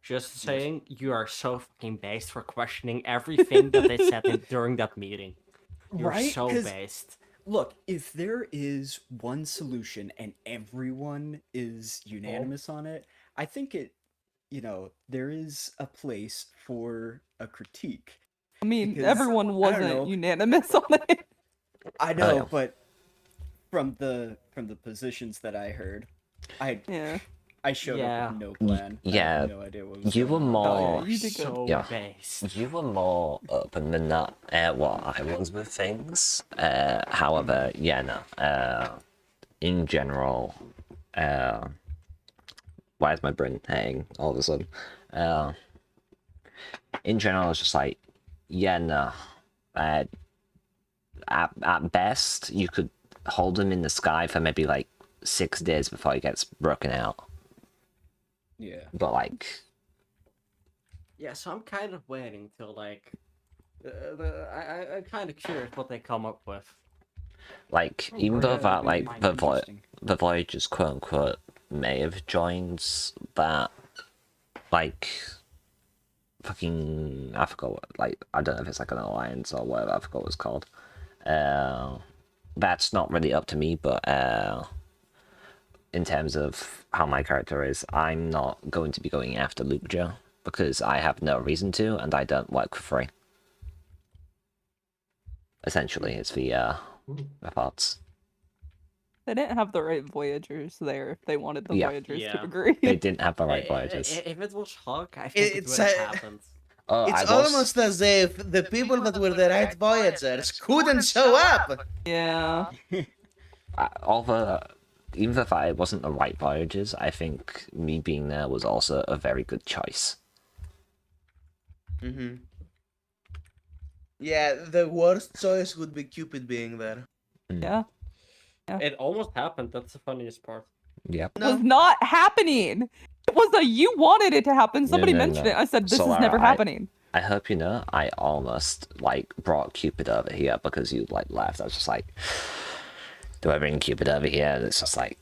Just saying, you are so fucking based for questioning everything that they said during that meeting. You're
Right?
so
'Cause,
based.
Look, if there is one solution and everyone is
Oh.
unanimous on it, I think there is a place for a critique.
I mean,
Because,
everyone
I don't
wasn't
know,
unanimous on it.
I know,
yeah.
but from the positions that I heard, I showed
Yeah.
up with no plan. I
Yeah,
had no idea what was
you
going
were
on.
more.
You did good. So
yeah,
based.
you were more open than that. What I was with things. However, yeah, no. In general, why is my brain hanging all of a sudden? In general, it's just like, yeah, no. At best, you could hold him in the sky for maybe like 6 days before he gets broken out.
Yeah.
But like,
Yeah, so I'm kind of waiting till like, I'm kind of curious what they come up with.
even though
that'd
that
be
like
interesting.
the Voyagers quote unquote may have joined that like fucking I forgot what, like I don't know if it's like an alliance or whatever, I forgot what it's called. That's not really up to me, but in terms of how my character is, I'm not going to be going after Luke Joe because I have no reason to, and I don't work for free. Essentially, it's the thoughts.
They didn't have the right Voyagers there if they wanted the
Yeah.
Voyagers to
Yeah.
agree.
They didn't have the right Voyagers.
If it was Hulk, I think it
It's
would have happened.
Oh,
It's
I was.
almost as if the people that were the right Voyagers couldn't show up.
Yeah.
Although, even if I wasn't the right Voyagers, I think me being there was also a very good choice.
Mm-hmm. Yeah, the worst choice would be Cupid being there.
Yeah.
It almost happened. That's the funniest part.
Yep.
It was not happening. It was you wanted it to happen. Somebody mentioned it. I said, this is
Solara,
never happening.
I hope you know, I almost like brought Cupid over here because you like left. I was just like, do I bring Cupid over here? And it's just like,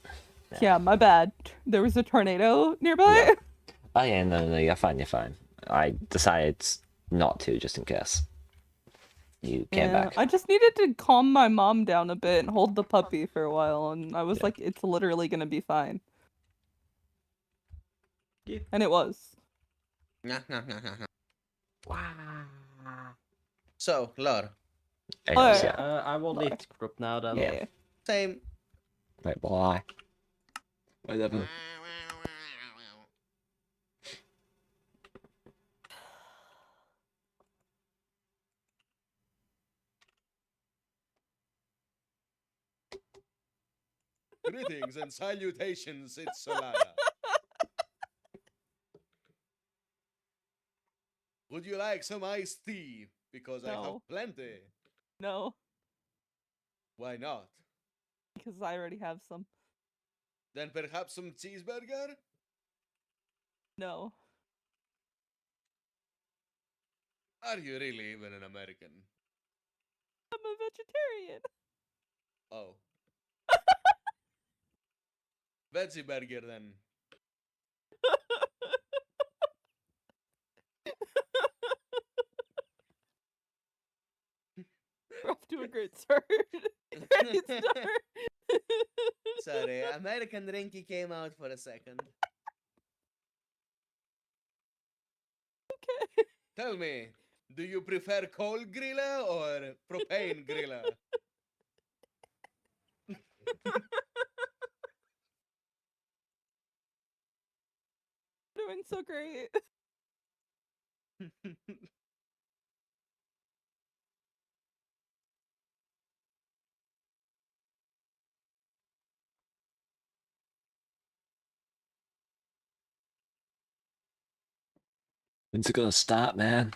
Yeah, my bad. There was a tornado nearby.
oh yeah, no, you're fine, you're fine. I decided not to just in case. You came back.
I just needed to calm my mom down a bit and hold the puppy for a while, and I was like, it's literally gonna be fine.
Yeah.
And it was.
Wow. So, Lore.
I will leave the group now then.
Yeah.
Same.
Wait, why? Whatever.
Greetings and salutations, it's Solara. Would you like some iced tea? Because I have
No.
plenty.
No,
Why not?
because I already have some.
Then perhaps some cheeseburger?
No.
Are you really even an American?
I'm a vegetarian.
Oh. Veggie burger then.
We're off to a great start. Great start.
Sorry, American Rinky came out for a second.
Okay.
Tell me, do you prefer coal griller or propane griller?
Doing so great.
When's it gonna start, man?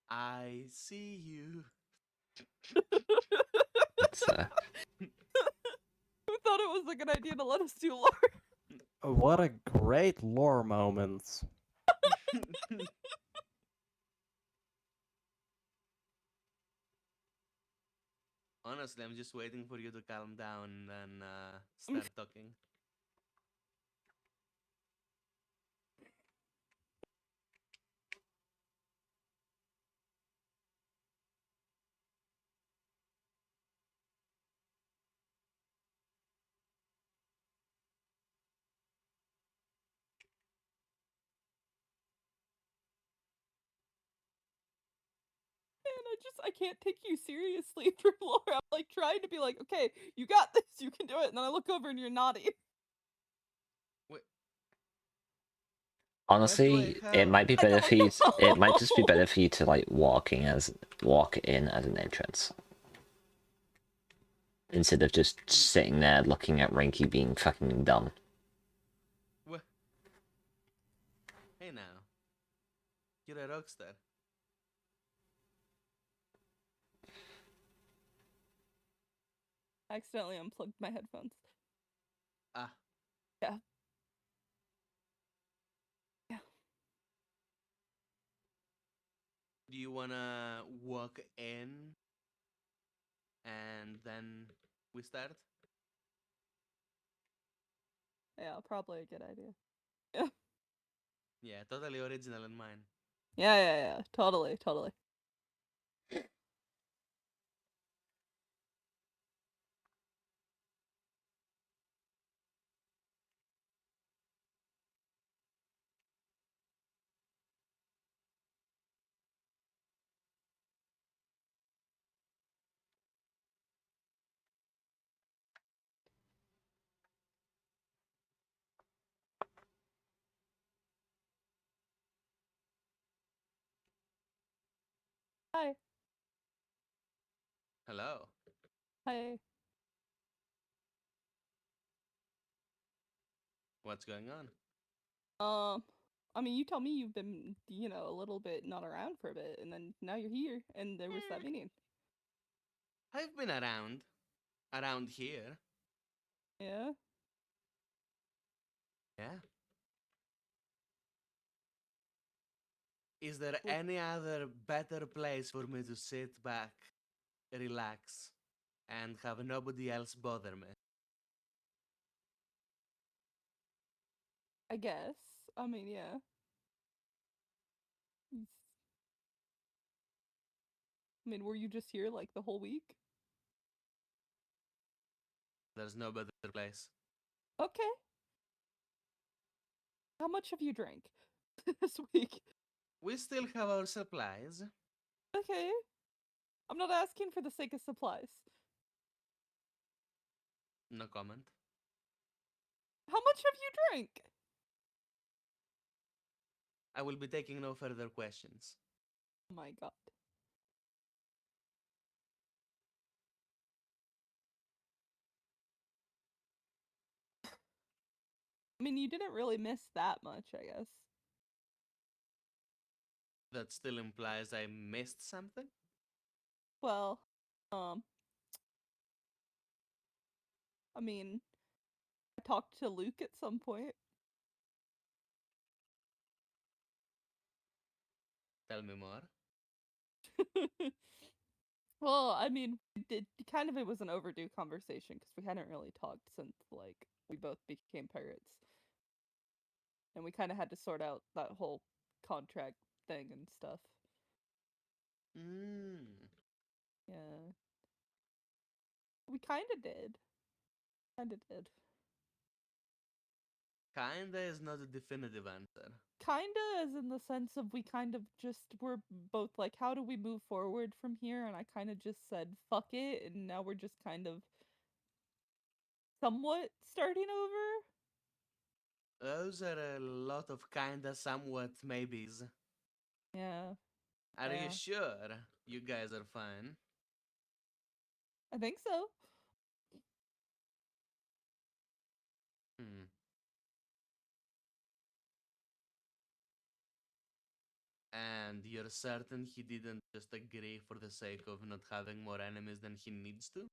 I see you.
It's
Who thought it was a good idea to let us do lore?
What a great lore moment.
Honestly, I'm just waiting for you to calm down and start talking.
I can't take you seriously for lore. I'm like trying to be like, okay, you got this, you can do it, and then I look over and you're nodding.
honestly, it might be better for you. It might just be better for you to like walk in as an entrance instead of just sitting there looking at Rinky being fucking dumb.
What? Hey now. You're a rockstar.
I accidentally unplugged my headphones.
Ah.
Yeah. Yeah.
Do you wanna walk in and then we start?
Yeah, probably a good idea. Yeah.
Yeah, totally original in mine.
Yeah. Totally. Hi.
Hello.
Hi.
What's going on?
I mean, you tell me you've been, a little bit not around for a bit, and then now you're here, and there was that meeting.
I've been around here.
Yeah?
Yeah. Is there any other better place for me to sit back, relax, and have nobody else bother me?
I guess. I mean, yeah. I mean, were you just here, like, the whole week?
There's no better place.
Okay. How much have you drank this week?
We still have our supplies.
Okay. I'm not asking for the sake of supplies.
No comment.
How much have you drank?
I will be taking no further questions.
Oh my god. I mean, you didn't really miss that much, I guess.
That still implies I missed something?
Well, I mean, I talked to Luke at some point.
Tell me more.
Well, I mean, it was an overdue conversation because we hadn't really talked since, like, we both became pirates. And we kind of had to sort out that whole contract thing and stuff. Yeah. We kind of did.
Kinda is not a definitive answer.
Kinda as in the sense of we kind of just were both like, how do we move forward from here? And I kind of just said, fuck it. And now we're just kind of somewhat starting over.
Those are a lot of kinda somewhat maybes.
Yeah.
Are you
Yeah.
sure you guys are fine?
I think so.
Hmm. And you're certain he didn't just agree for the sake of not having more enemies than he needs to?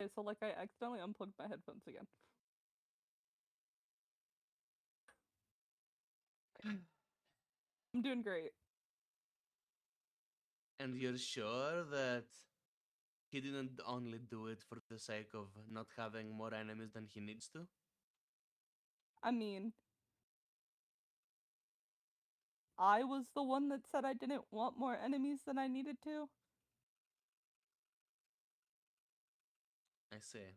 Okay, so like I accidentally unplugged my headphones again. I'm doing great.
And you're sure that he didn't only do it for the sake of not having more enemies than he needs to?
I mean, I was the one that said I didn't want more enemies than I needed to.
I see.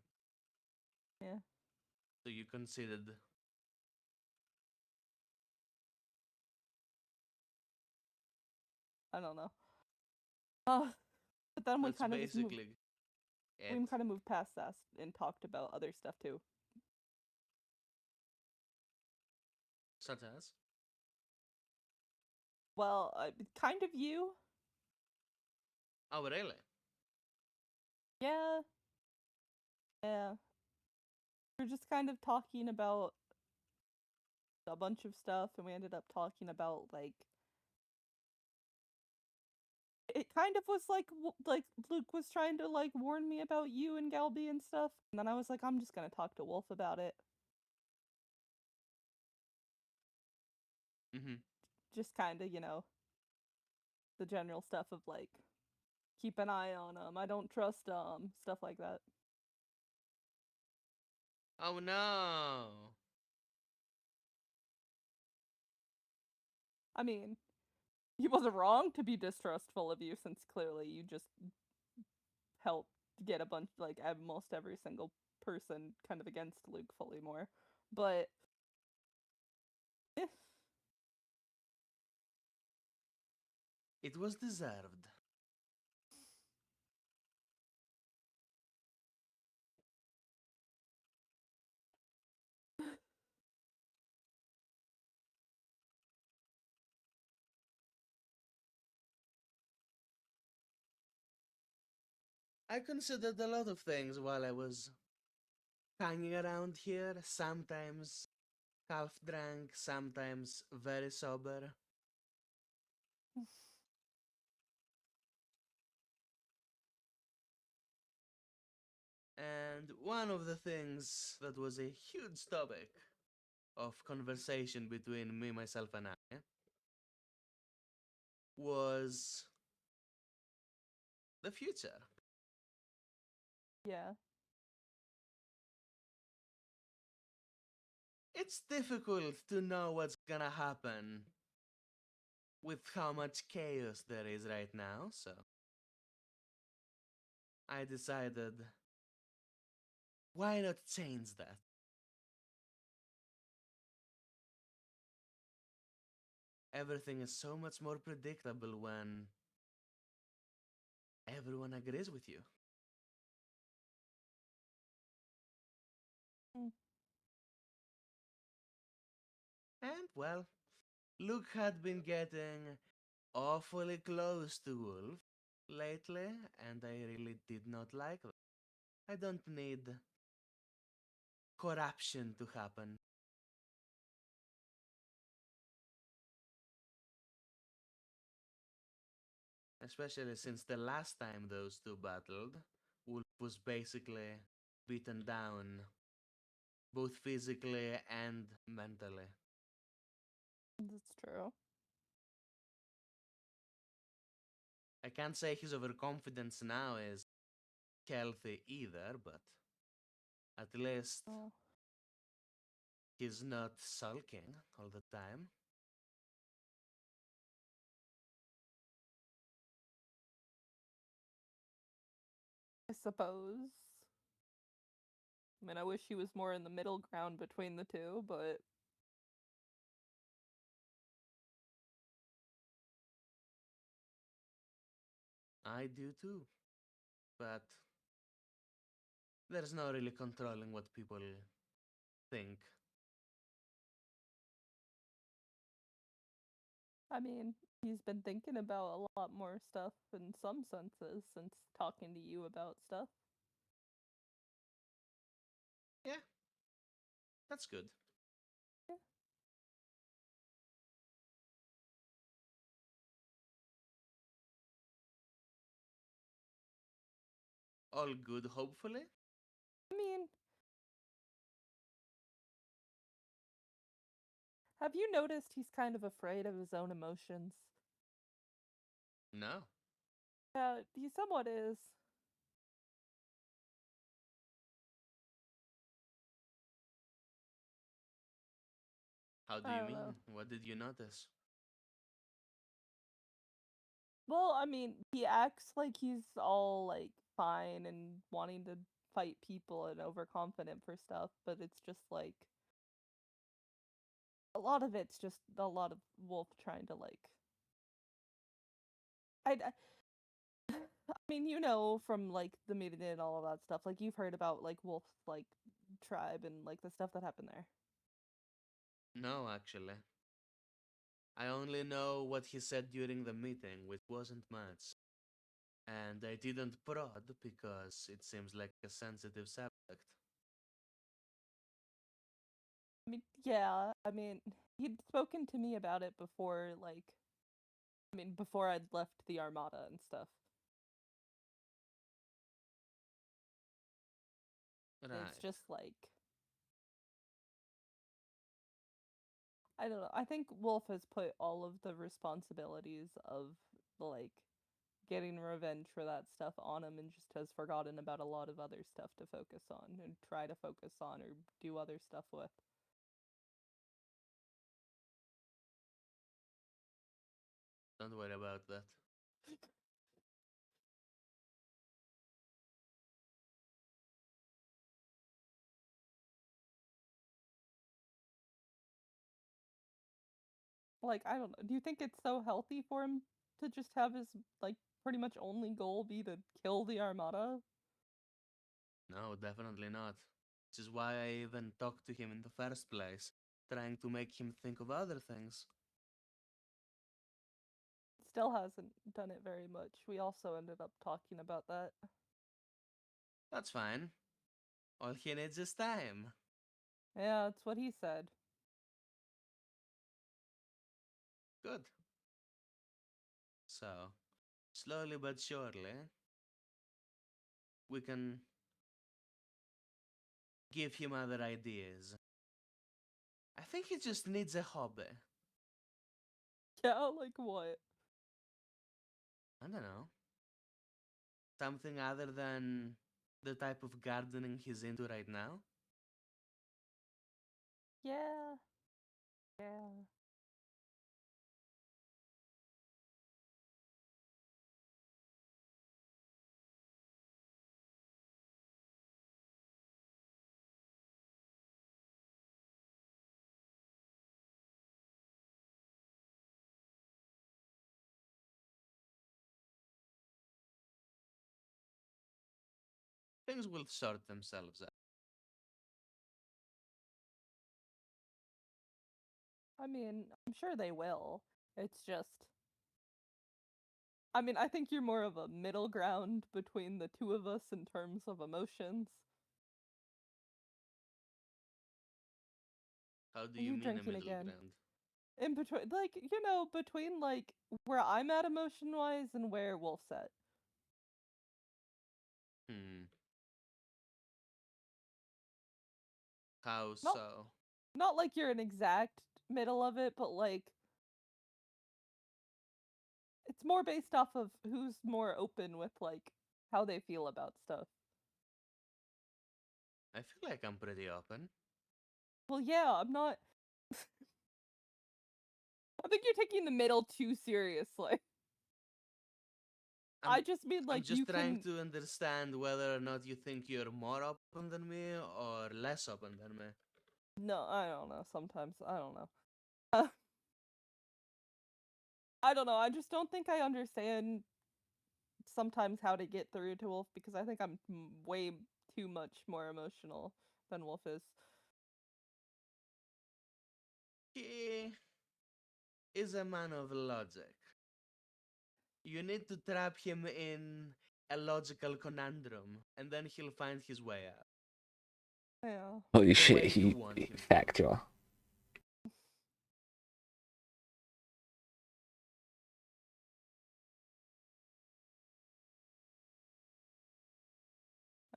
Yeah.
So you considered.
I don't know. But then we
That's
kind of just moved.
basically
We
it.
kind of moved past that and talked about other stuff too.
Such as?
Well, kind of you.
Oh, really?
Yeah. Yeah. We're just kind of talking about a bunch of stuff, and we ended up talking about like it kind of was like like Luke was trying to like warn me about you and Galby and stuff, and then I was like, I'm just gonna talk to Wolf about it.
Mm-hmm.
Just kind of, the general stuff of like keep an eye on them. I don't trust stuff like that.
Oh no!
I mean, he wasn't wrong to be distrustful of you, since clearly you just helped get a bunch, like almost every single person kind of against Luke fully more. But
It was deserved. I considered a lot of things while I was hanging around here, sometimes half drunk, sometimes very sober. And one of the things that was a huge topic of conversation between me, myself, and I was the future.
yeah.
It's difficult to know what's gonna happen with how much chaos there is right now, so I decided, why not change that? Everything is so much more predictable when everyone agrees with you.
Mm.
And well, Luke had been getting awfully close to Wolf lately, and I really did not like that. I don't need corruption to happen. Especially since the last time those two battled, Wolf was basically beaten down, both physically and mentally.
That's true.
I can't say his overconfidence now is healthy either, but at least
Oh.
he's not sulking all the time.
I suppose. I mean, I wish he was more in the middle ground between the two, but
I do too. But there's no really controlling what people think.
I mean, he's been thinking about a lot more stuff in some senses since talking to you about stuff.
Yeah. That's good.
Yeah.
All good, hopefully?
I mean, have you noticed he's kind of afraid of his own emotions?
No.
Yeah, he somewhat is.
How do
I
you
don't
mean?
know.
What did you notice?
Well, I mean, he acts like he's all like fine and wanting to fight people and overconfident for stuff, but it's just like a lot of it's just a lot of Wolf trying to like I mean, you know, from like the meeting and all of that stuff, like you've heard about like Wolf's like tribe and like the stuff that happened there.
No, actually. I only know what he said during the meeting, which wasn't much. And I didn't prod because it seems like a sensitive subject.
I mean, yeah, I mean, he'd spoken to me about it before, like, I mean, before I'd left the Armada and stuff.
Right.
It's just like, I don't know. I think Wolf has put all of the responsibilities of like getting revenge for that stuff on him and just has forgotten about a lot of other stuff to focus on and try to focus on or do other stuff with.
Don't worry about that.
Like, I don't know. Do you think it's so healthy for him to just have his like pretty much only goal be to kill the Armada?
No, definitely not. Which is why I even talked to him in the first place, trying to make him think of other things.
Still hasn't done it very much. We also ended up talking about that.
That's fine. All he needs is time.
Yeah, that's what he said.
Good. So, slowly but surely, we can give him other ideas. I think he just needs a hobby.
Yeah, like what?
I don't know. Something other than the type of gardening he's into right now.
Yeah. Yeah.
Things will sort themselves out.
I mean, I'm sure they will. It's just I mean, I think you're more of a middle ground between the two of us in terms of emotions.
How do
Are
you
you
mean a
drinking
middle
again?
ground?
In between, like, you know, between, like, where I'm at emotion-wise and where Wolf's at.
Hmm. How
Not,
so?
not like you're an exact middle of it, but, like, it's more based off of who's more open with, like, how they feel about stuff.
I feel like I'm pretty open.
Well, yeah, I'm not... I think you're taking the middle too seriously. I just mean,
I'm
like,
just
you
trying
can...
to understand whether or not you think you're more open than me or less open than me.
No, I don't know. Sometimes, I don't know. Uh, I don't know. I just don't think I understand sometimes how to get through to Wolf because I think I'm way too much more emotional than Wolf is.
He is a man of logic. You need to trap him in a logical conundrum, and then he'll find his way out.
Yeah.
Holy
The
shit,
way you want him to.
factual.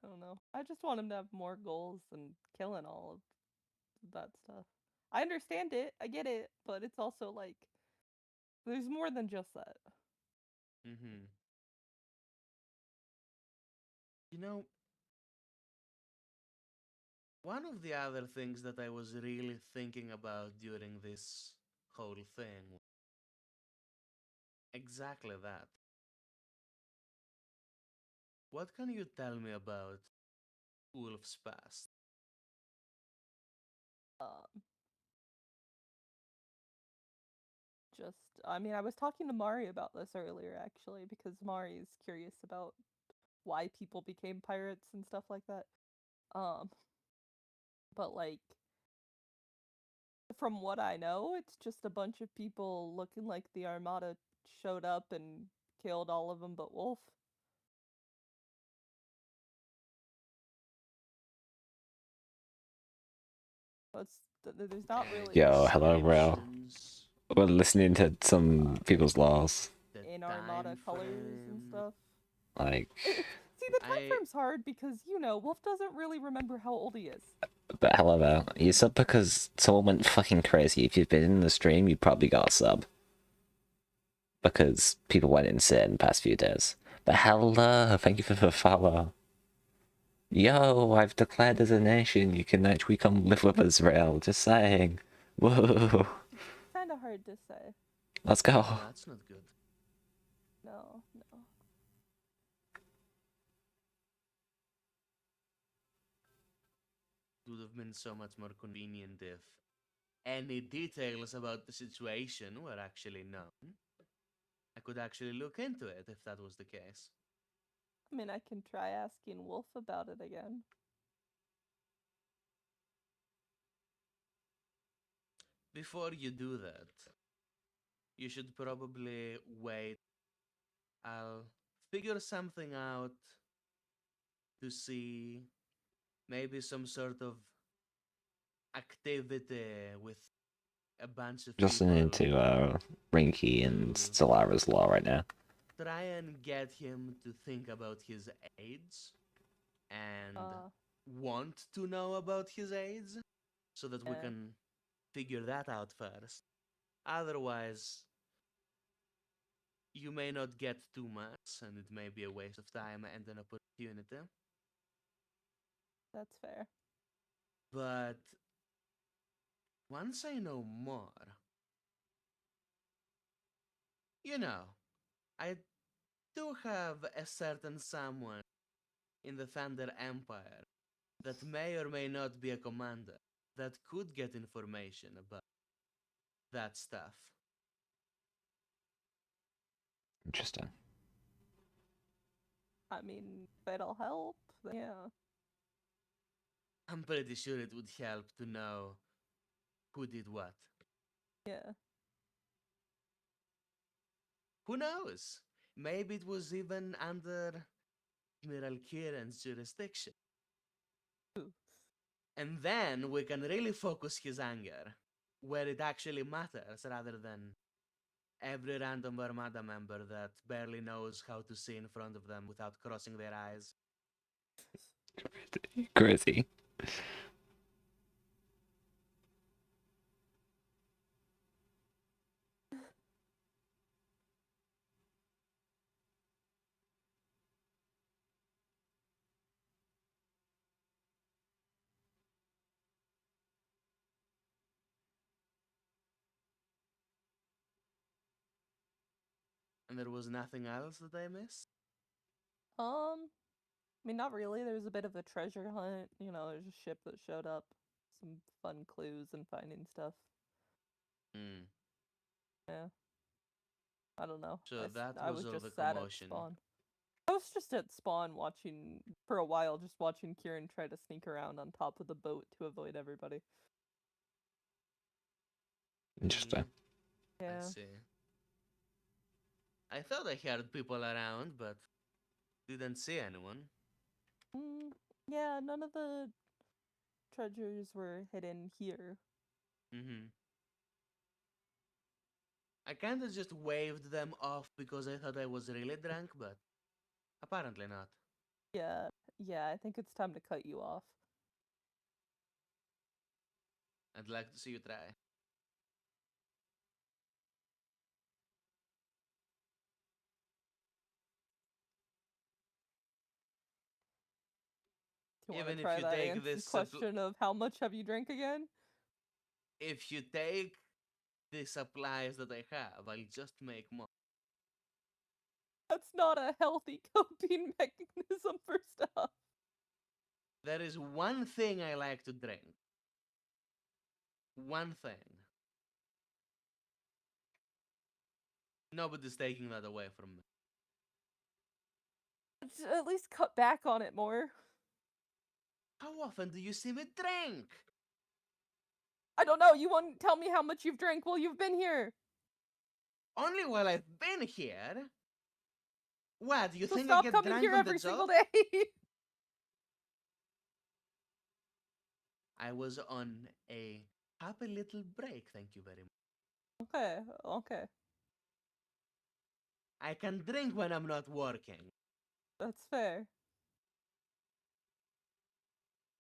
I don't know. I just want him to have more goals than killing all of that stuff. I understand it, I get it, but it's also like there's more than just that.
Mm-hmm. You know, one of the other things that I was really thinking about during this whole thing was exactly that. What can you tell me about Ulf's past?
Um, just I mean, I was talking to Mari about this earlier actually because Mari is curious about why people became pirates and stuff like that. Um, but like from what I know, it's just a bunch of people looking like the Armada showed up and killed all of them but Wolf. There's not really
Yo, hello, bro. We're listening to some people's laws.
in Armada colors and stuff.
Like,
See, the time frame's hard because, you know, Wolf doesn't really remember how old he is.
but hello, you sub because someone went fucking crazy. If you've been in the stream, you probably got a sub. Because people went insane the past few days. But hello, thank you for the follow. Yo, I've declared as a nation, you can actually come live with Israel. Just saying. Whoa.
It's kind of hard to say.
Let's go.
Oh, that's not good.
No, no.
It would have been so much more convenient if any details about the situation were actually known. I could actually look into it if that was the case.
I mean, I can try asking Wolf about it again.
Before you do that, you should probably wait. I'll figure something out to see maybe some sort of activity with a bunch of
Just
people
listening to Rinky and Solara's law right now.
try and get him to think about his age and want to know about his age so that we can figure that out first. Otherwise, you may not get too much and it may be a waste of time and an opportunity.
That's fair.
But once I know more, you know, I do have a certain someone in the Thunder Empire that may or may not be a commander that could get information about that stuff.
Interesting.
I mean, if it'll help, then yeah.
I'm pretty sure it would help to know who did what.
Yeah.
Who knows? Maybe it was even under Admiral Kieran's jurisdiction. And then we can really focus his anger where it actually matters rather than every random Armada member that barely knows how to see in front of them without crossing their eyes.
Crazy.
And there was nothing else that I missed?
I mean, not really. There was a bit of a treasure hunt. You know, there's a ship that showed up. Some fun clues and finding stuff.
Hmm.
Yeah. I don't know.
So that
I
was
was
all the
just sat at
commotion.
spawn. I was just at spawn watching, for a while, just watching Kieran try to sneak around on top of the boat to avoid everybody.
Interesting.
Yeah.
I see. I thought I heard people around, but didn't see anyone.
Yeah, none of the treasures were hidden here.
Mm-hmm. I kinda just waved them off because I thought I was really drunk, but apparently not.
Yeah, I think it's time to cut you off.
I'd like to see you try.
Do you want
Even
to
if
try
you
that
take
answer
this
question of how much have you drank again?
if you take the supplies that I have, I'll just make more.
That's not a healthy coping mechanism for stuff.
There is one thing I like to drink. One thing. Nobody's taking that away from me.
At least cut back on it more.
How often do you see me drink?
I don't know. You want to tell me how much you've drank while you've been here?
Only while I've been here. What, do you
So
think I
stop
get
coming
drunk
here
on the
every single
job?
day.
I was on a happy little break, thank you very much.
Okay.
I can drink when I'm not working.
That's fair.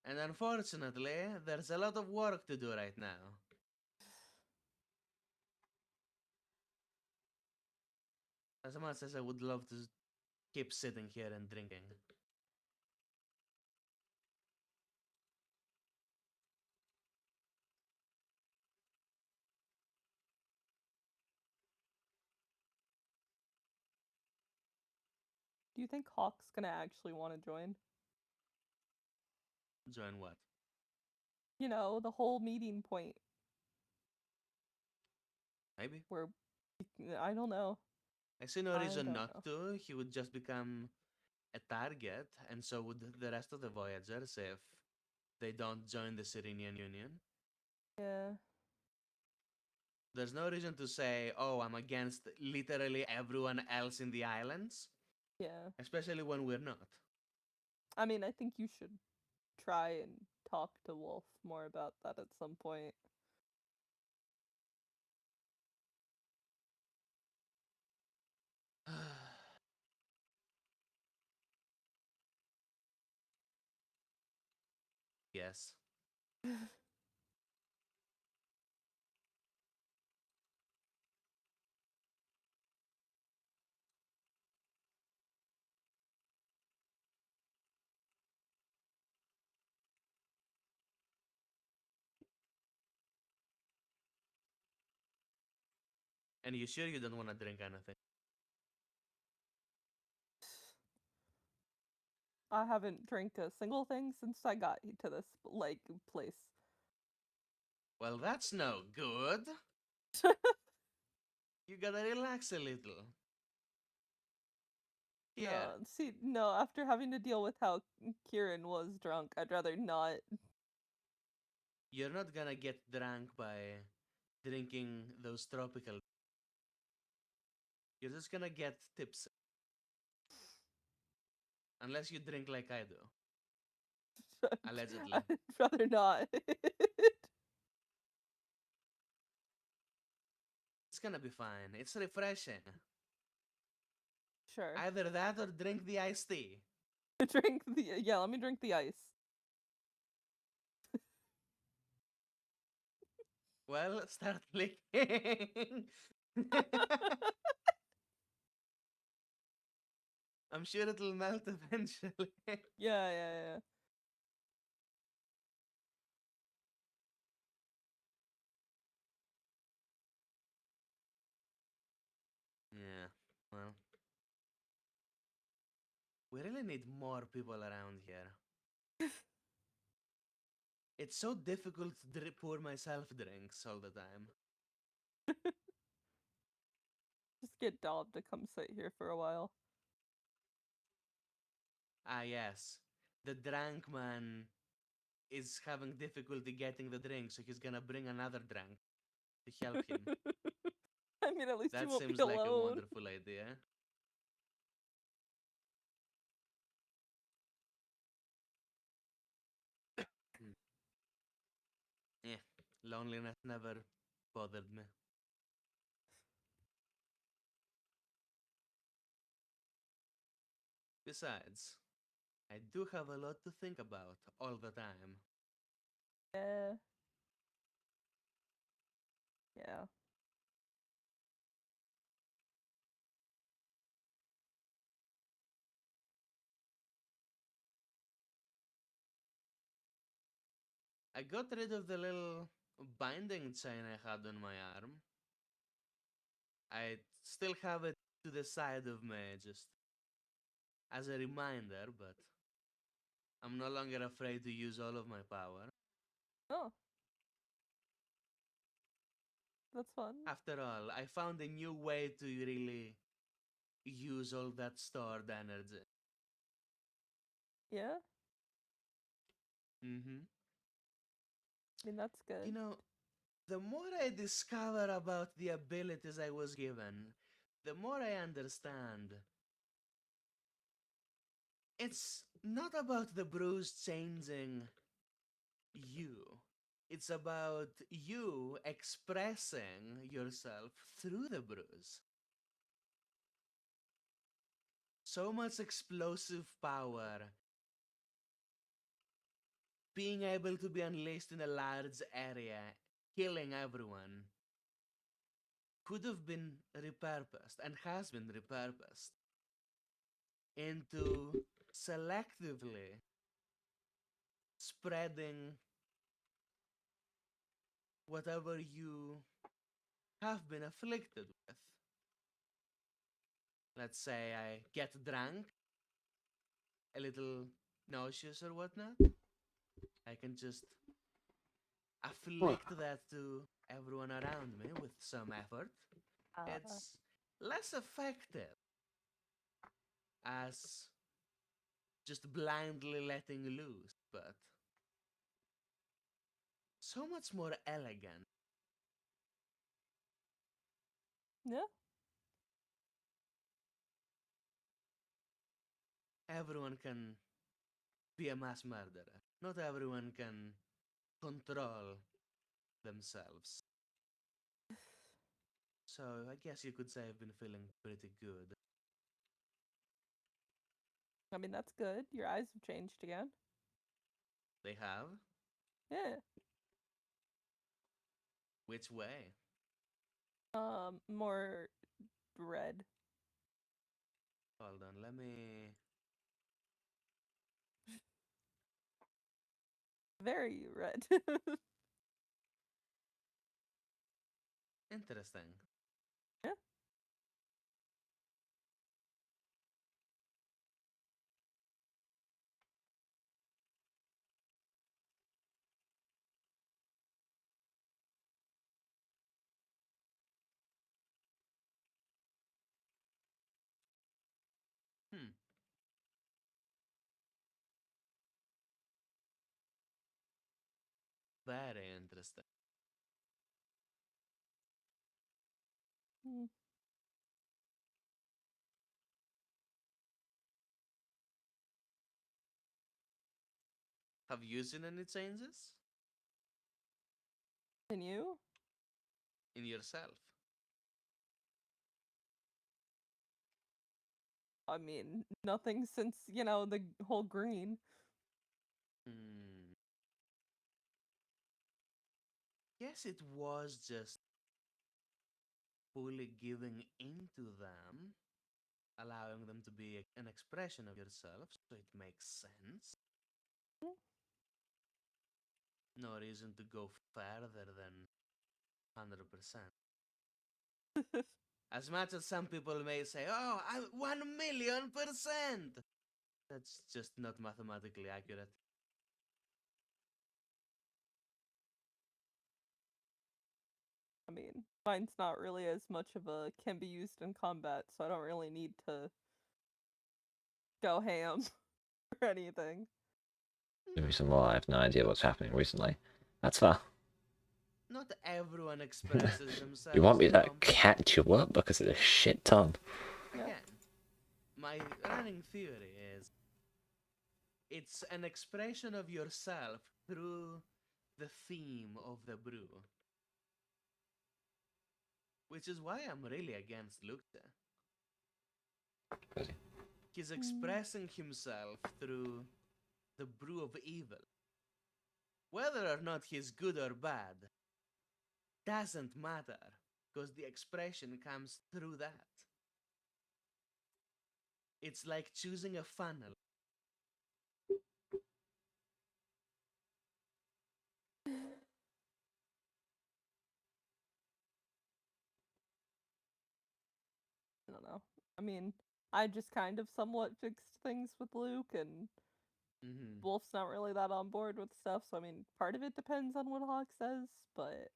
And unfortunately, there's a lot of work to do right now. As much as I would love to keep sitting here and drinking.
Do you think Hawk's gonna actually want to join?
Join what?
You know, the whole meeting point
Maybe.
where I don't know.
I see no
I
reason
don't
not
know.
to. He would just become a target, and so would the rest of the Voyagers if they don't join the Cyrenian Union.
Yeah.
There's no reason to say, oh, I'm against literally everyone else in the islands.
Yeah.
Especially when we're not.
I mean, I think you should try and talk to Wolf more about that at some point.
Yes. And you sure you don't want to drink anything?
I haven't drank a single thing since I got to this place.
Well, that's no good. You gotta relax a little. Yeah.
No, after having to deal with how Kieran was drunk, I'd rather not.
You're not gonna get drunk by drinking those tropical. You're just gonna get tipsy. Unless you drink like I do. Allegedly.
I'd rather not.
It's gonna be fine. It's refreshing.
Sure.
Either that or drink the iced tea.
Let me drink the ice.
Well, start licking. I'm sure it'll melt eventually.
Yeah.
Yeah, well. We really need more people around here. It's so difficult to pour myself drinks all the time.
Just get Dob to come sit here for a while.
Ah, yes. The drunk man is having difficulty getting the drink, so he's gonna bring another drunk to help him.
I mean, at least you
That
won't
seems
be
like a
alone.
wonderful idea. Yeah, loneliness never bothered me. Besides, I do have a lot to think about all the time.
Yeah. Yeah.
I got rid of the little binding chain I had on my arm. I still have it to the side of me just as a reminder, but I'm no longer afraid to use all of my power.
Oh. That's fun.
After all, I found a new way to really use all that stored energy.
Yeah?
Mm-hmm.
I mean, that's good.
You know, the more I discover about the abilities I was given, the more I understand. It's not about the bruise changing you. It's about you expressing yourself through the bruise. So much explosive power being able to be unleashed in a large area, killing everyone, could have been repurposed and has been repurposed into selectively spreading whatever you have been afflicted with. Let's say I get drunk, a little nauseous or whatnot. I can just afflict that to everyone around me with some effort. It's less effective as just blindly letting loose, but so much more elegant.
Yeah.
Everyone can be a mass murderer. Not everyone can control themselves. So I guess you could say I've been feeling pretty good.
I mean, that's good. Your eyes have changed again.
They have?
Yeah.
Which way?
More red.
Hold on, let me.
Very red.
Interesting.
Yeah.
Hmm. Very interesting.
Hmm.
Have you seen any changes
And you?
in yourself?
I mean, nothing since, the whole green.
Hmm. Guess it was just fully giving into them, allowing them to be an expression of yourself, so it makes sense. No reason to go further than 100%. As much as some people may say, oh, I'm 1,000,000%! That's just not mathematically accurate.
I mean, mine's not really as much of a can be used in combat, so I don't really need to go ham or anything.
Give me some more. I have no idea what's happening recently. That's fair.
not everyone expresses themselves
You want me
in
to catch you up because of this shit ton?
Again, my running theory is it's an expression of yourself through the theme of the brew. Which is why I'm really against Lukta. He's expressing himself through the brew of evil. Whether or not he's good or bad doesn't matter, because the expression comes through that. It's like choosing a funnel.
I don't know. I mean, I just kind of somewhat fixed things with Luke, and Wolf's not really that on board with stuff, so I mean, part of it depends on what Hawk says, but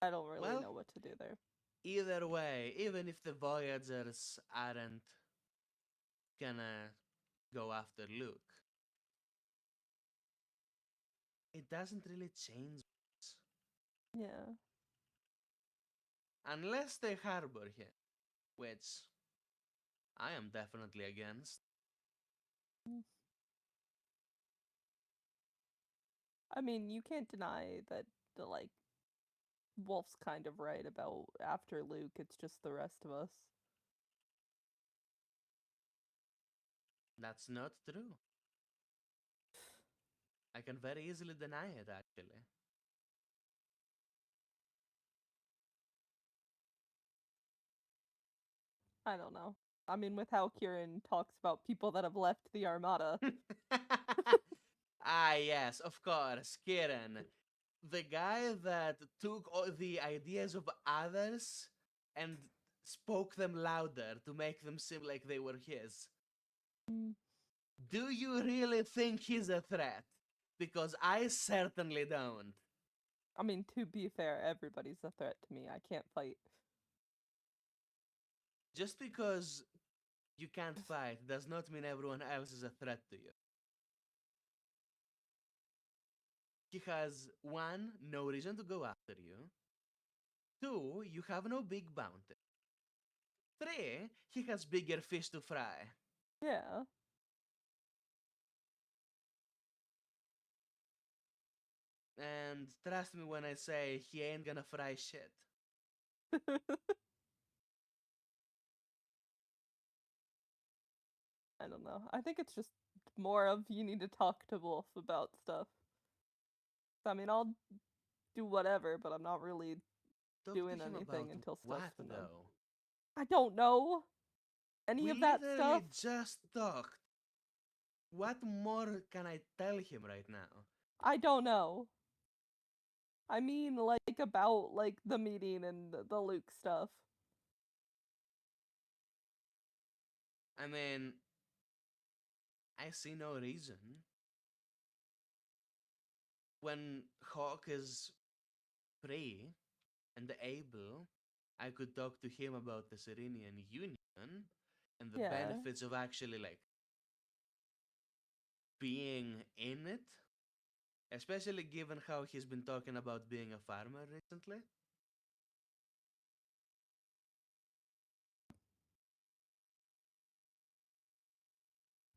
I don't really know what to do there.
Either way, even if the Voyagers aren't gonna go after Luke, it doesn't really change much.
Yeah.
Unless they harbor him, which I am definitely against.
I mean, you can't deny that the Wolf's kind of right about after Luke, it's just the rest of us.
That's not true. I can very easily deny it, actually.
I don't know. I mean, with how Kieran talks about people that have left the Armada.
Ah, yes, of course, Kieran. The guy that took all the ideas of others and spoke them louder to make them seem like they were his. Do you really think he's a threat? Because I certainly don't.
I mean, to be fair, everybody's a threat to me. I can't fight.
Just because you can't fight does not mean everyone else is a threat to you. He has, one, no reason to go after you. Two, you have no big bounty. Three, he has bigger fish to fry.
Yeah.
And trust me when I say he ain't gonna fry shit.
I don't know. I think it's just more of you need to talk to Wolf about stuff. I mean, I'll do whatever, but I'm not really doing anything until stuff's been done.
Though?
I don't know any
We
of that
literally
stuff.
just talked. What more can I tell him right now?
I don't know. I mean, like, about, the meeting and the Luke stuff.
I mean, I see no reason. When Hawk is free and able, I could talk to him about the Serenian Union and the benefits of actually, being in it. Especially given how he's been talking about being a farmer recently.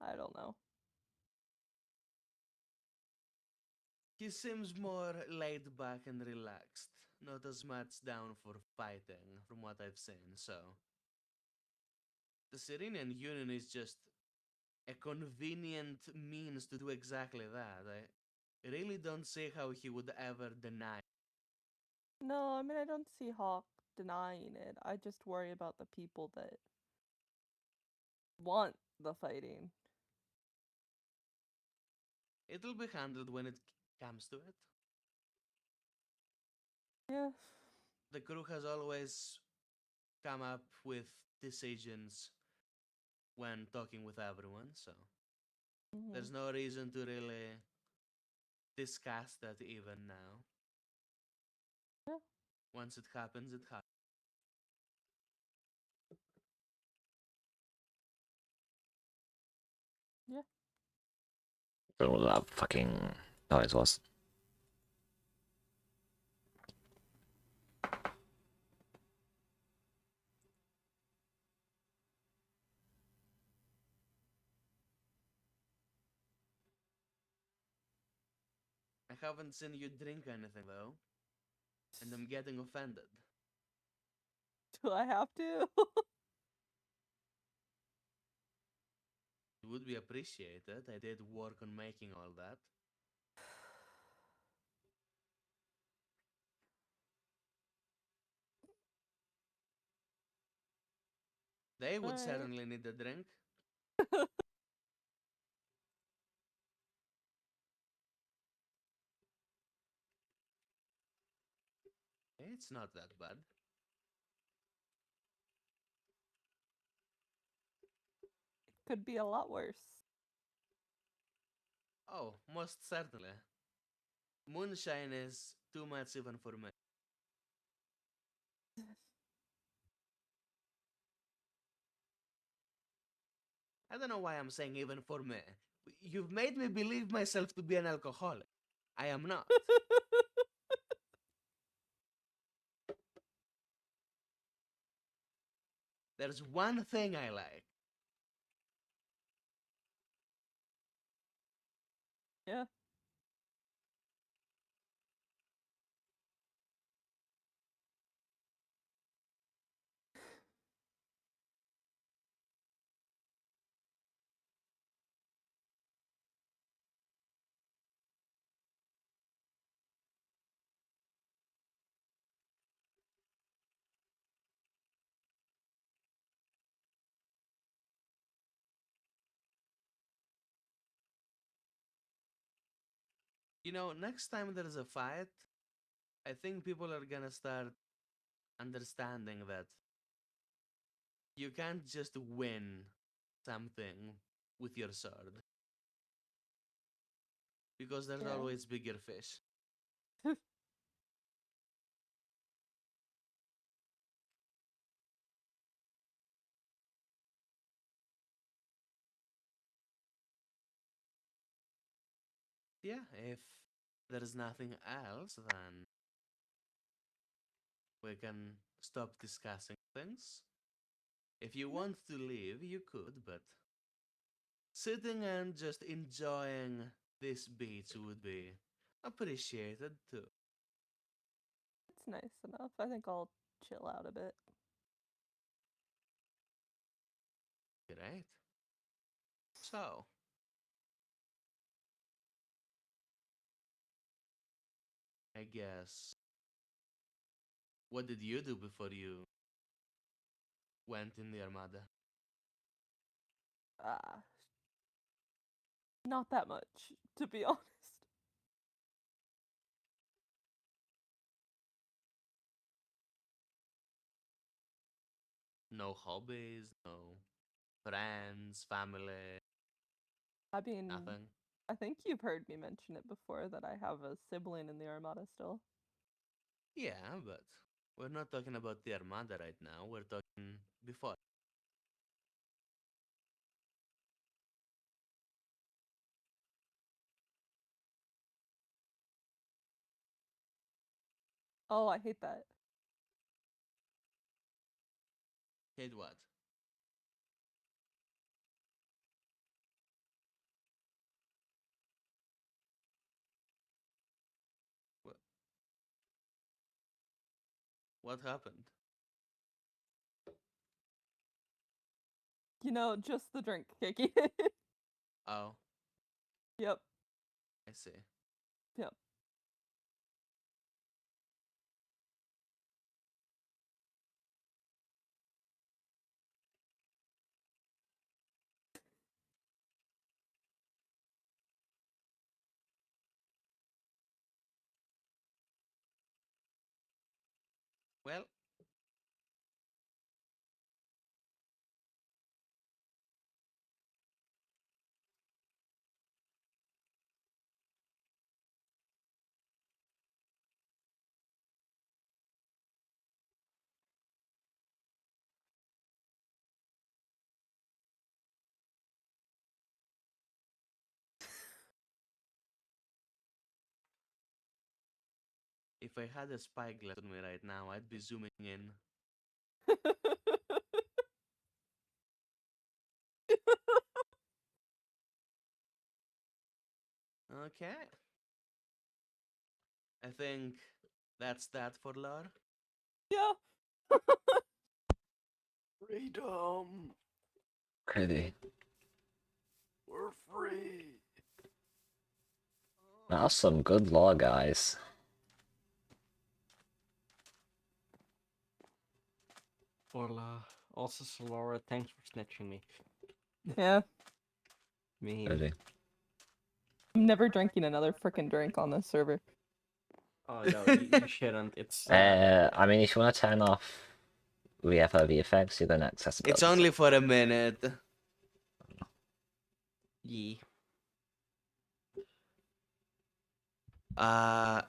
I don't know.
He seems more laid back and relaxed, not as much down for fighting from what I've seen, so. The Serenian Union is just a convenient means to do exactly that. I really don't see how he would ever deny.
No, I mean, I don't see Hawk denying it. I just worry about the people that want the fighting.
It'll be handled when it comes to it.
Yeah.
The crew has always come up with decisions when talking with everyone, so there's no reason to really discuss that even now.
Yeah.
Once it happens, it happens.
Yeah.
All that fucking Always was.
I haven't seen you drink anything though, and I'm getting offended.
Do I have to?
It would be appreciated. I did work on making all that. They would
Alright.
certainly need a drink. It's not that bad.
Could be a lot worse.
Oh, most certainly. Moonshine is too much even for me. I don't know why I'm saying even for me. You've made me believe myself to be an alcoholic. I am not. There's one thing I like.
Yeah.
You know, next time there's a fight, I think people are gonna start understanding that you can't just win something with your sword. Because there's
Yeah.
always bigger fish. Yeah, if there's nothing else, then we can stop discussing things. If you want to leave, you could, but sitting and just enjoying this beach would be appreciated too.
It's nice enough. I think I'll chill out a bit.
Great. So, I guess, what did you do before you went in the Armada?
Not that much, to be honest.
No hobbies, no friends, family,
I mean,
nothing.
I think you've heard me mention it before that I have a sibling in the Armada still.
Yeah, but we're not talking about the Armada right now. We're talking before.
Oh, I hate that.
Hate what? What? What happened?
You know, just the drink, Kiki.
Oh,
Yep.
I see.
Yep.
Well, If I had a spyglass on me right now, I'd be zooming in. Okay. I think that's that for lore.
Yeah.
Freedom.
Crazy.
We're free.
That's some good lore, guys.
Hola. Also, Solora, thanks for snitching me.
Yeah.
Me.
Crazy.
I'm never drinking another freaking drink on this server.
Oh no, you shouldn't. It's
I mean, if you want to turn off VFOV effects, you're going to accessibility.
It's only for a minute.
yeah.
Are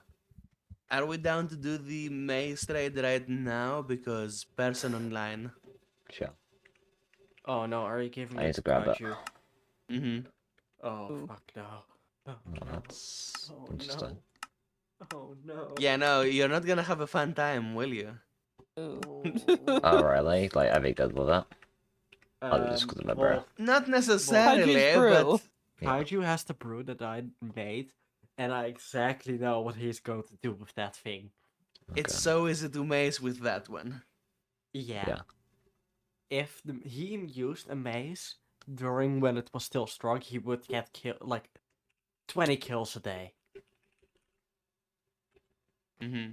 we down to do the maze trade right now? Because person online.
Sure.
Oh no, are you giving
I
it
need to grab it.
kaiju?
Mm-hmm.
Oh
Ooh.
fuck no. Oh,
Well, that's
oh
interesting.
no. Oh no.
Yeah, no, you're not gonna have a fun time, will you?
Oh, really? Like, are they good with it? Oh, just because of my breath.
Not
Kaiju's
necessarily,
brew.
but
Kaiju has the brew that I made, and I exactly know what he's going to do with that thing.
it's so easy to maze with that one.
Yeah. If he used a maze during when it was still strong, he would get killed like 20 kills a day.
Mm-hmm.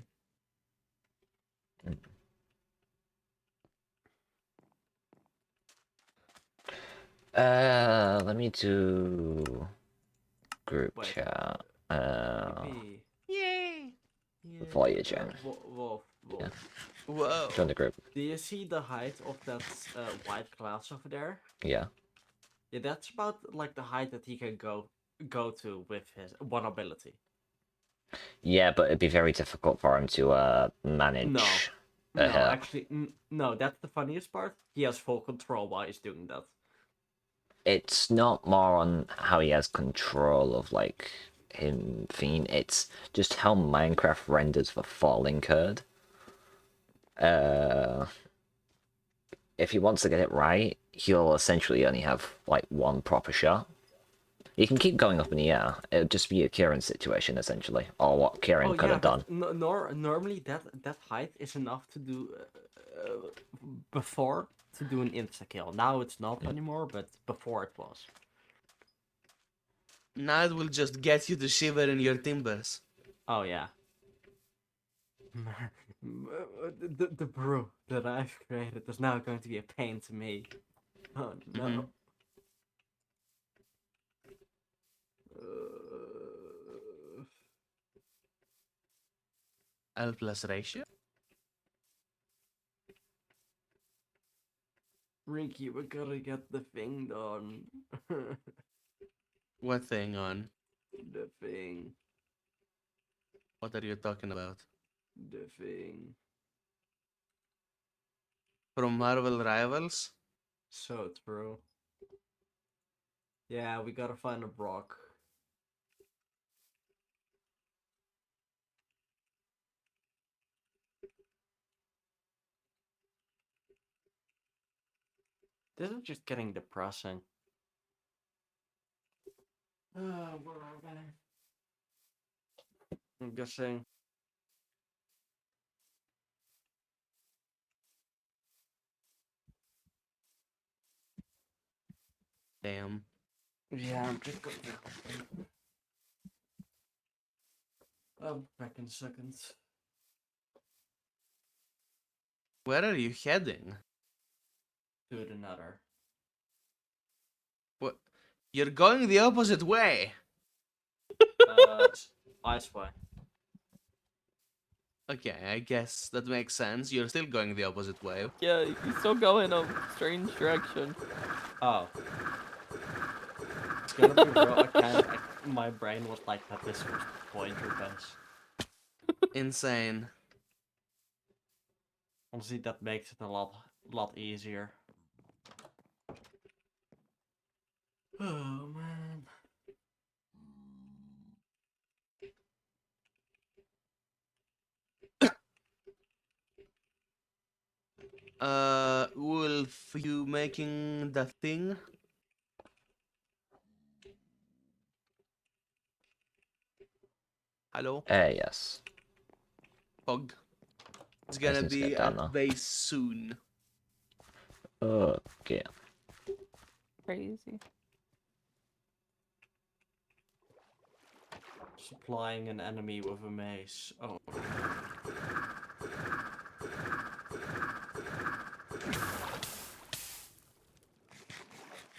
Let me do group
Wait,
chat.
maybe.
Yay!
Voyaging.
Wolf.
Yeah.
Whoa.
Join the group.
Do you see the height of that white class over there?
Yeah.
Yeah, that's about like the height that he can go to with his one ability.
Yeah, but it'd be very difficult for him to manage.
No, actually, no. That's the funniest part. He has full control while he's doing that.
It's not more on how he has control of like him theme. It's just how Minecraft renders for falling curd. If he wants to get it right, he'll essentially only have like one proper shot. He can keep going up in the air. It would just be a Kieran situation essentially, or what Kieran could have done.
Normally that height is enough to do before to do an insta kill. Now it's not anymore, but before it was.
Now it will just get you to shiver in your timbers.
Oh yeah. The brew that I've created is now going to be a pain to me. Oh no.
Mhm. L plus ratio?
Rinky, we gotta get the thing done.
What thing on?
The thing.
What are you talking about?
The thing.
From Marvel Rivals?
So true. Yeah, we gotta find a Brock. This is just getting depressing. Where are they? I'm guessing.
Damn.
Yeah, I'm just going to. I'll be back in a second.
Where are you heading?
To another.
What? You're going the opposite way!
Ice way.
Okay, I guess that makes sense. You're still going the opposite way.
Yeah, you still go in a strange direction.
Oh. It's gonna be real. My brain was like that this was the pointer base.
Insane.
Honestly, that makes it a lot easier. Oh man.
Wolf, you making the thing? Hello?
Yes.
Pog. It's
I just
gonna
need to
be
get down
at
now.
base soon.
Okay.
Crazy.
Supplying an enemy with a mace. Oh.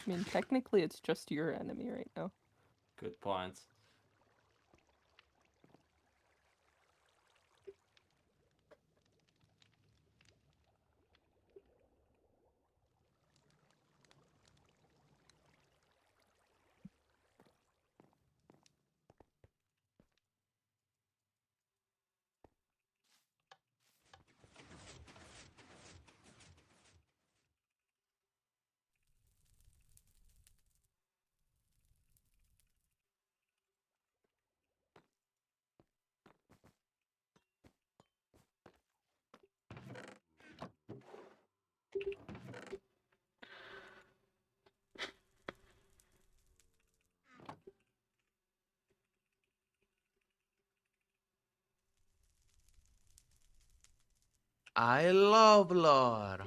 I mean, technically, it's just your enemy right now.
Good point.
I love lore.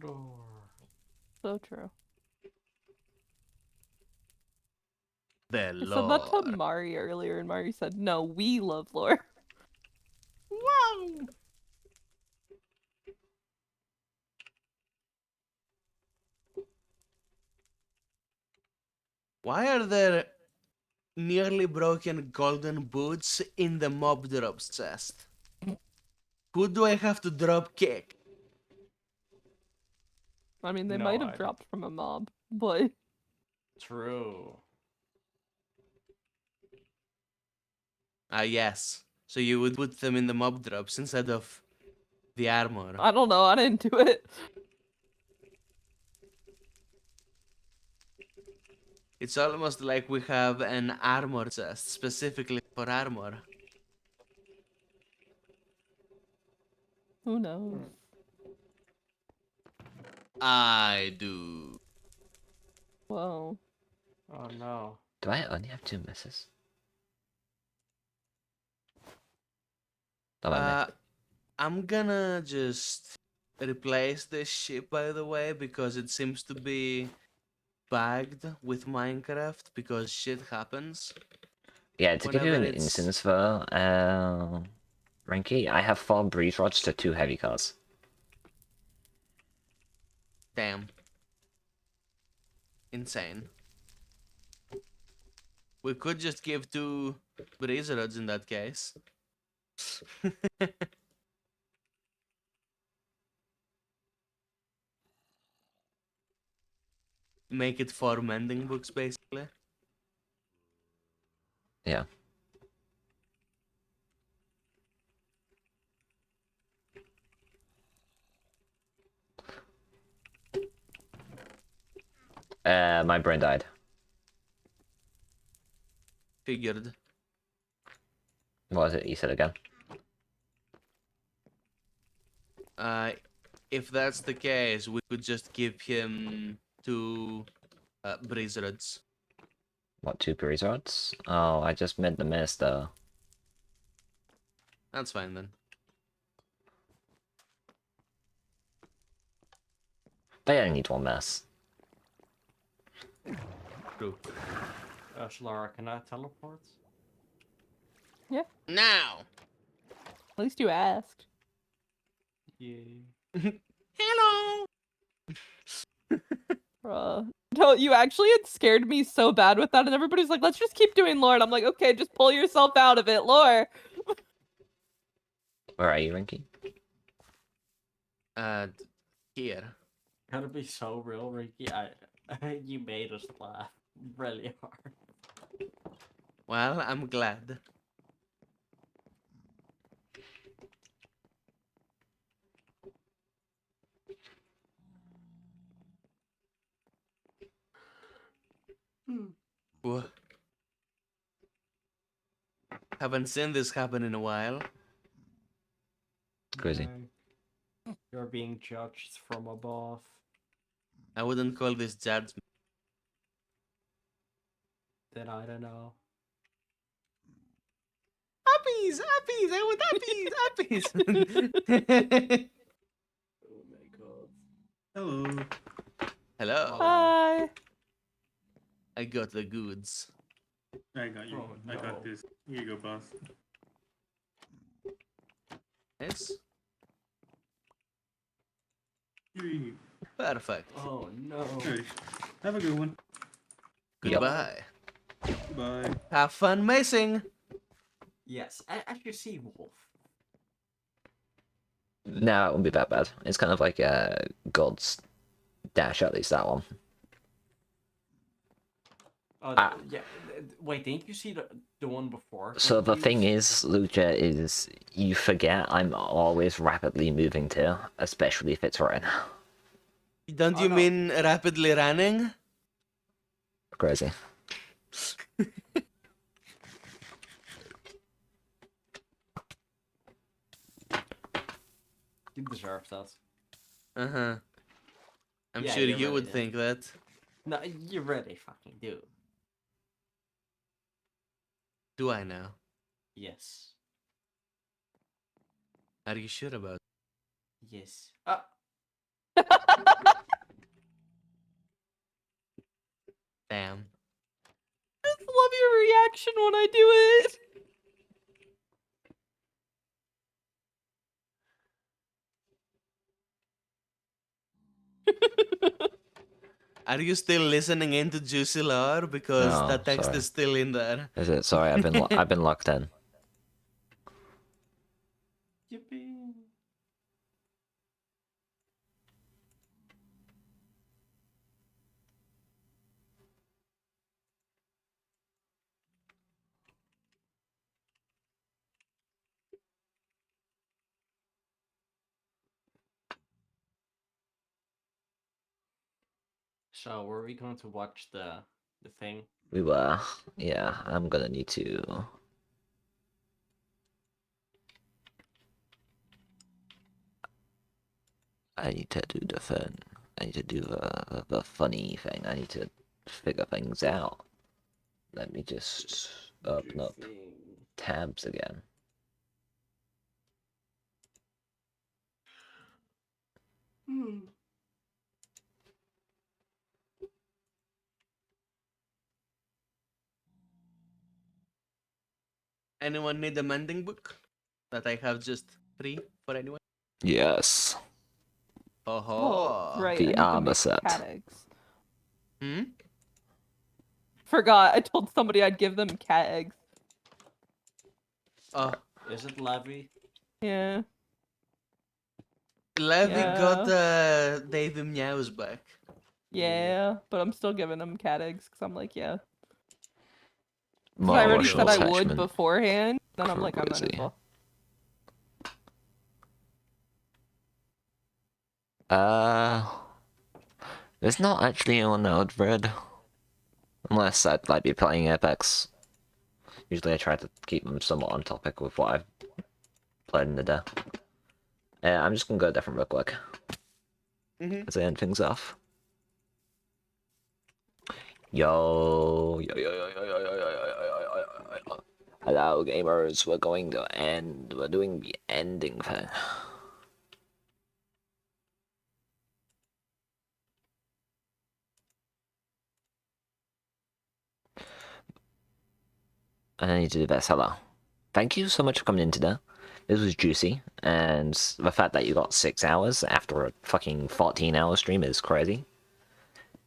Lore.
So true.
The
I said that to
lore.
Mari earlier, and Mari said, "No, we love lore."
Wow. Why are there nearly broken golden boots in the mob drops chest? Who do I have to drop kick?
I mean, they
No
might have
idea.
dropped from a mob, but
True.
Ah, yes. So you would put them in the mob drops instead of the armor.
I don't know. I didn't do it.
It's almost like we have an armor chest specifically for armor.
Who knows?
I do.
Whoa.
Oh no.
Do I only have 2 misses? Oh, I missed.
I'm gonna just replace this ship, by the way, because it seems to be bugged with Minecraft because shit happens.
Yeah, to give you
whenever
an
it's-
instance though, Ranky, I have 4 breeze rods to 2 heavy cars.
Damn. Insane. We could just give 2 breeze rods in that case. Make it 4 mending books, basically.
Yeah. My brain died.
Figured.
What was it you said again?
If that's the case, we could just give him 2 breeze rods.
What, 2 breeze rods? Oh, I just made the miss though.
That's fine then.
They only need 1 miss.
True.
Shlara, can I teleport?
Yeah.
Now!
At least you asked.
Yay.
Hello!
No, you actually had scared me so bad with that, and everybody's like, let's just keep doing lore. And I'm like, okay, just pull yourself out of it, lore.
Where are you, Rinky?
Here.
Gotta be so real, Ricky. You made us laugh really hard.
Well, I'm glad. Wha- Haven't seen this happen in a while.
Crazy.
You're being judged from above.
I wouldn't call this judgment.
Then I don't know.
Uppies! Uppies! I want uppies! Uppies!
Oh my god.
Hello.
Hello.
Hi.
I got the goods.
I got you.
Oh,
I
no.
got this. Here you go, boss.
Yes.
Here you
Perfect.
Oh no.
go. Okay. Have a good one.
Goodbye.
Bye.
Have fun macing.
Yes, as you see, Wolf.
No, it won't be that bad. It's kind of like God's Dash, at least that one.
Oh, yeah. Wait, didn't you see the one before?
So the thing is, Lucha, is you forget I'm always rapidly moving too, especially if it's rain.
Don't you mean rapidly running?
Crazy.
You deserve that.
Uh-huh. I'm
Yeah,
sure
you
you
really
would
do.
think that.
No, you really fucking do.
Do I now?
Yes.
Are you sure about it?
Yes.
Damn.
I just love your reaction when I do it.
Are you still listening into Juicy Lore? Because
No,
that text
sorry.
is still in there.
Is it? Sorry, I've been locked in.
Yippee. So, were we going to watch the thing?
We were. Yeah, I'm gonna need to. I need to do the thing. I need to do the funny thing. I need to figure things out. Let me just open up tabs again.
Anyone need a mending book? That I have just free for anyone?
Yes.
Oh,
right.
The
I need to
armor
make
set.
cat eggs.
Hmm?
Forgot. I told somebody I'd give them cat eggs.
Oh.
Is it Levy?
Yeah.
Levy got
Yeah.
Davy Meows back.
Yeah, but I'm still giving them cat eggs because I'm like, yeah. 'Cause
More
I already
emotional
said I would
attachment.
beforehand. Then I'm like, I might as
Crazy.
well.
There's not actually one I would read. Unless I'd like be playing Apex. Usually I try to keep them somewhat on topic with what I've played in the day. I'm just gonna go different real quick. As I end things off. Yo. Hello gamers, we're going to end, we're doing the ending thing. And I need to do this. Hello. Thank you so much for coming in today. This was juicy, and the fact that you got 6 hours after a fucking 14-hour stream is crazy.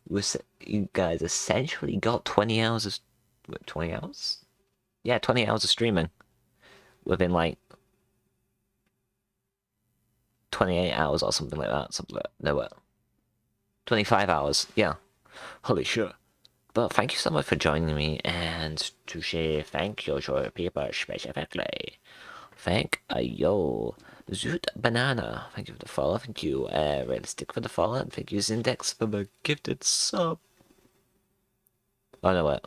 You guys essentially got 20 hours of... 20 hours? Yeah, 20 hours of streaming. Within, like, 28 hours or something like that. Something like that. No, what? 25 hours. Yeah. Holy shit. But thank you so much for joining me, and to say thank you to people specifically. Thank yo Zoot Banana. Thank you for the follow. Thank you Realistic for the follow. And thank you Zindex for the gifted sub. Oh no, wait.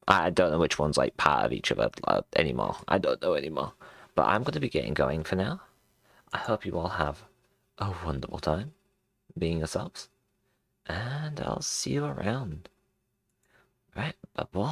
I don't know which one's like part of each other anymore. I don't know anymore. But I'm going to be getting going for now. I hope you all have a wonderful time being yourselves, and I'll see you around. Right, bye-bye.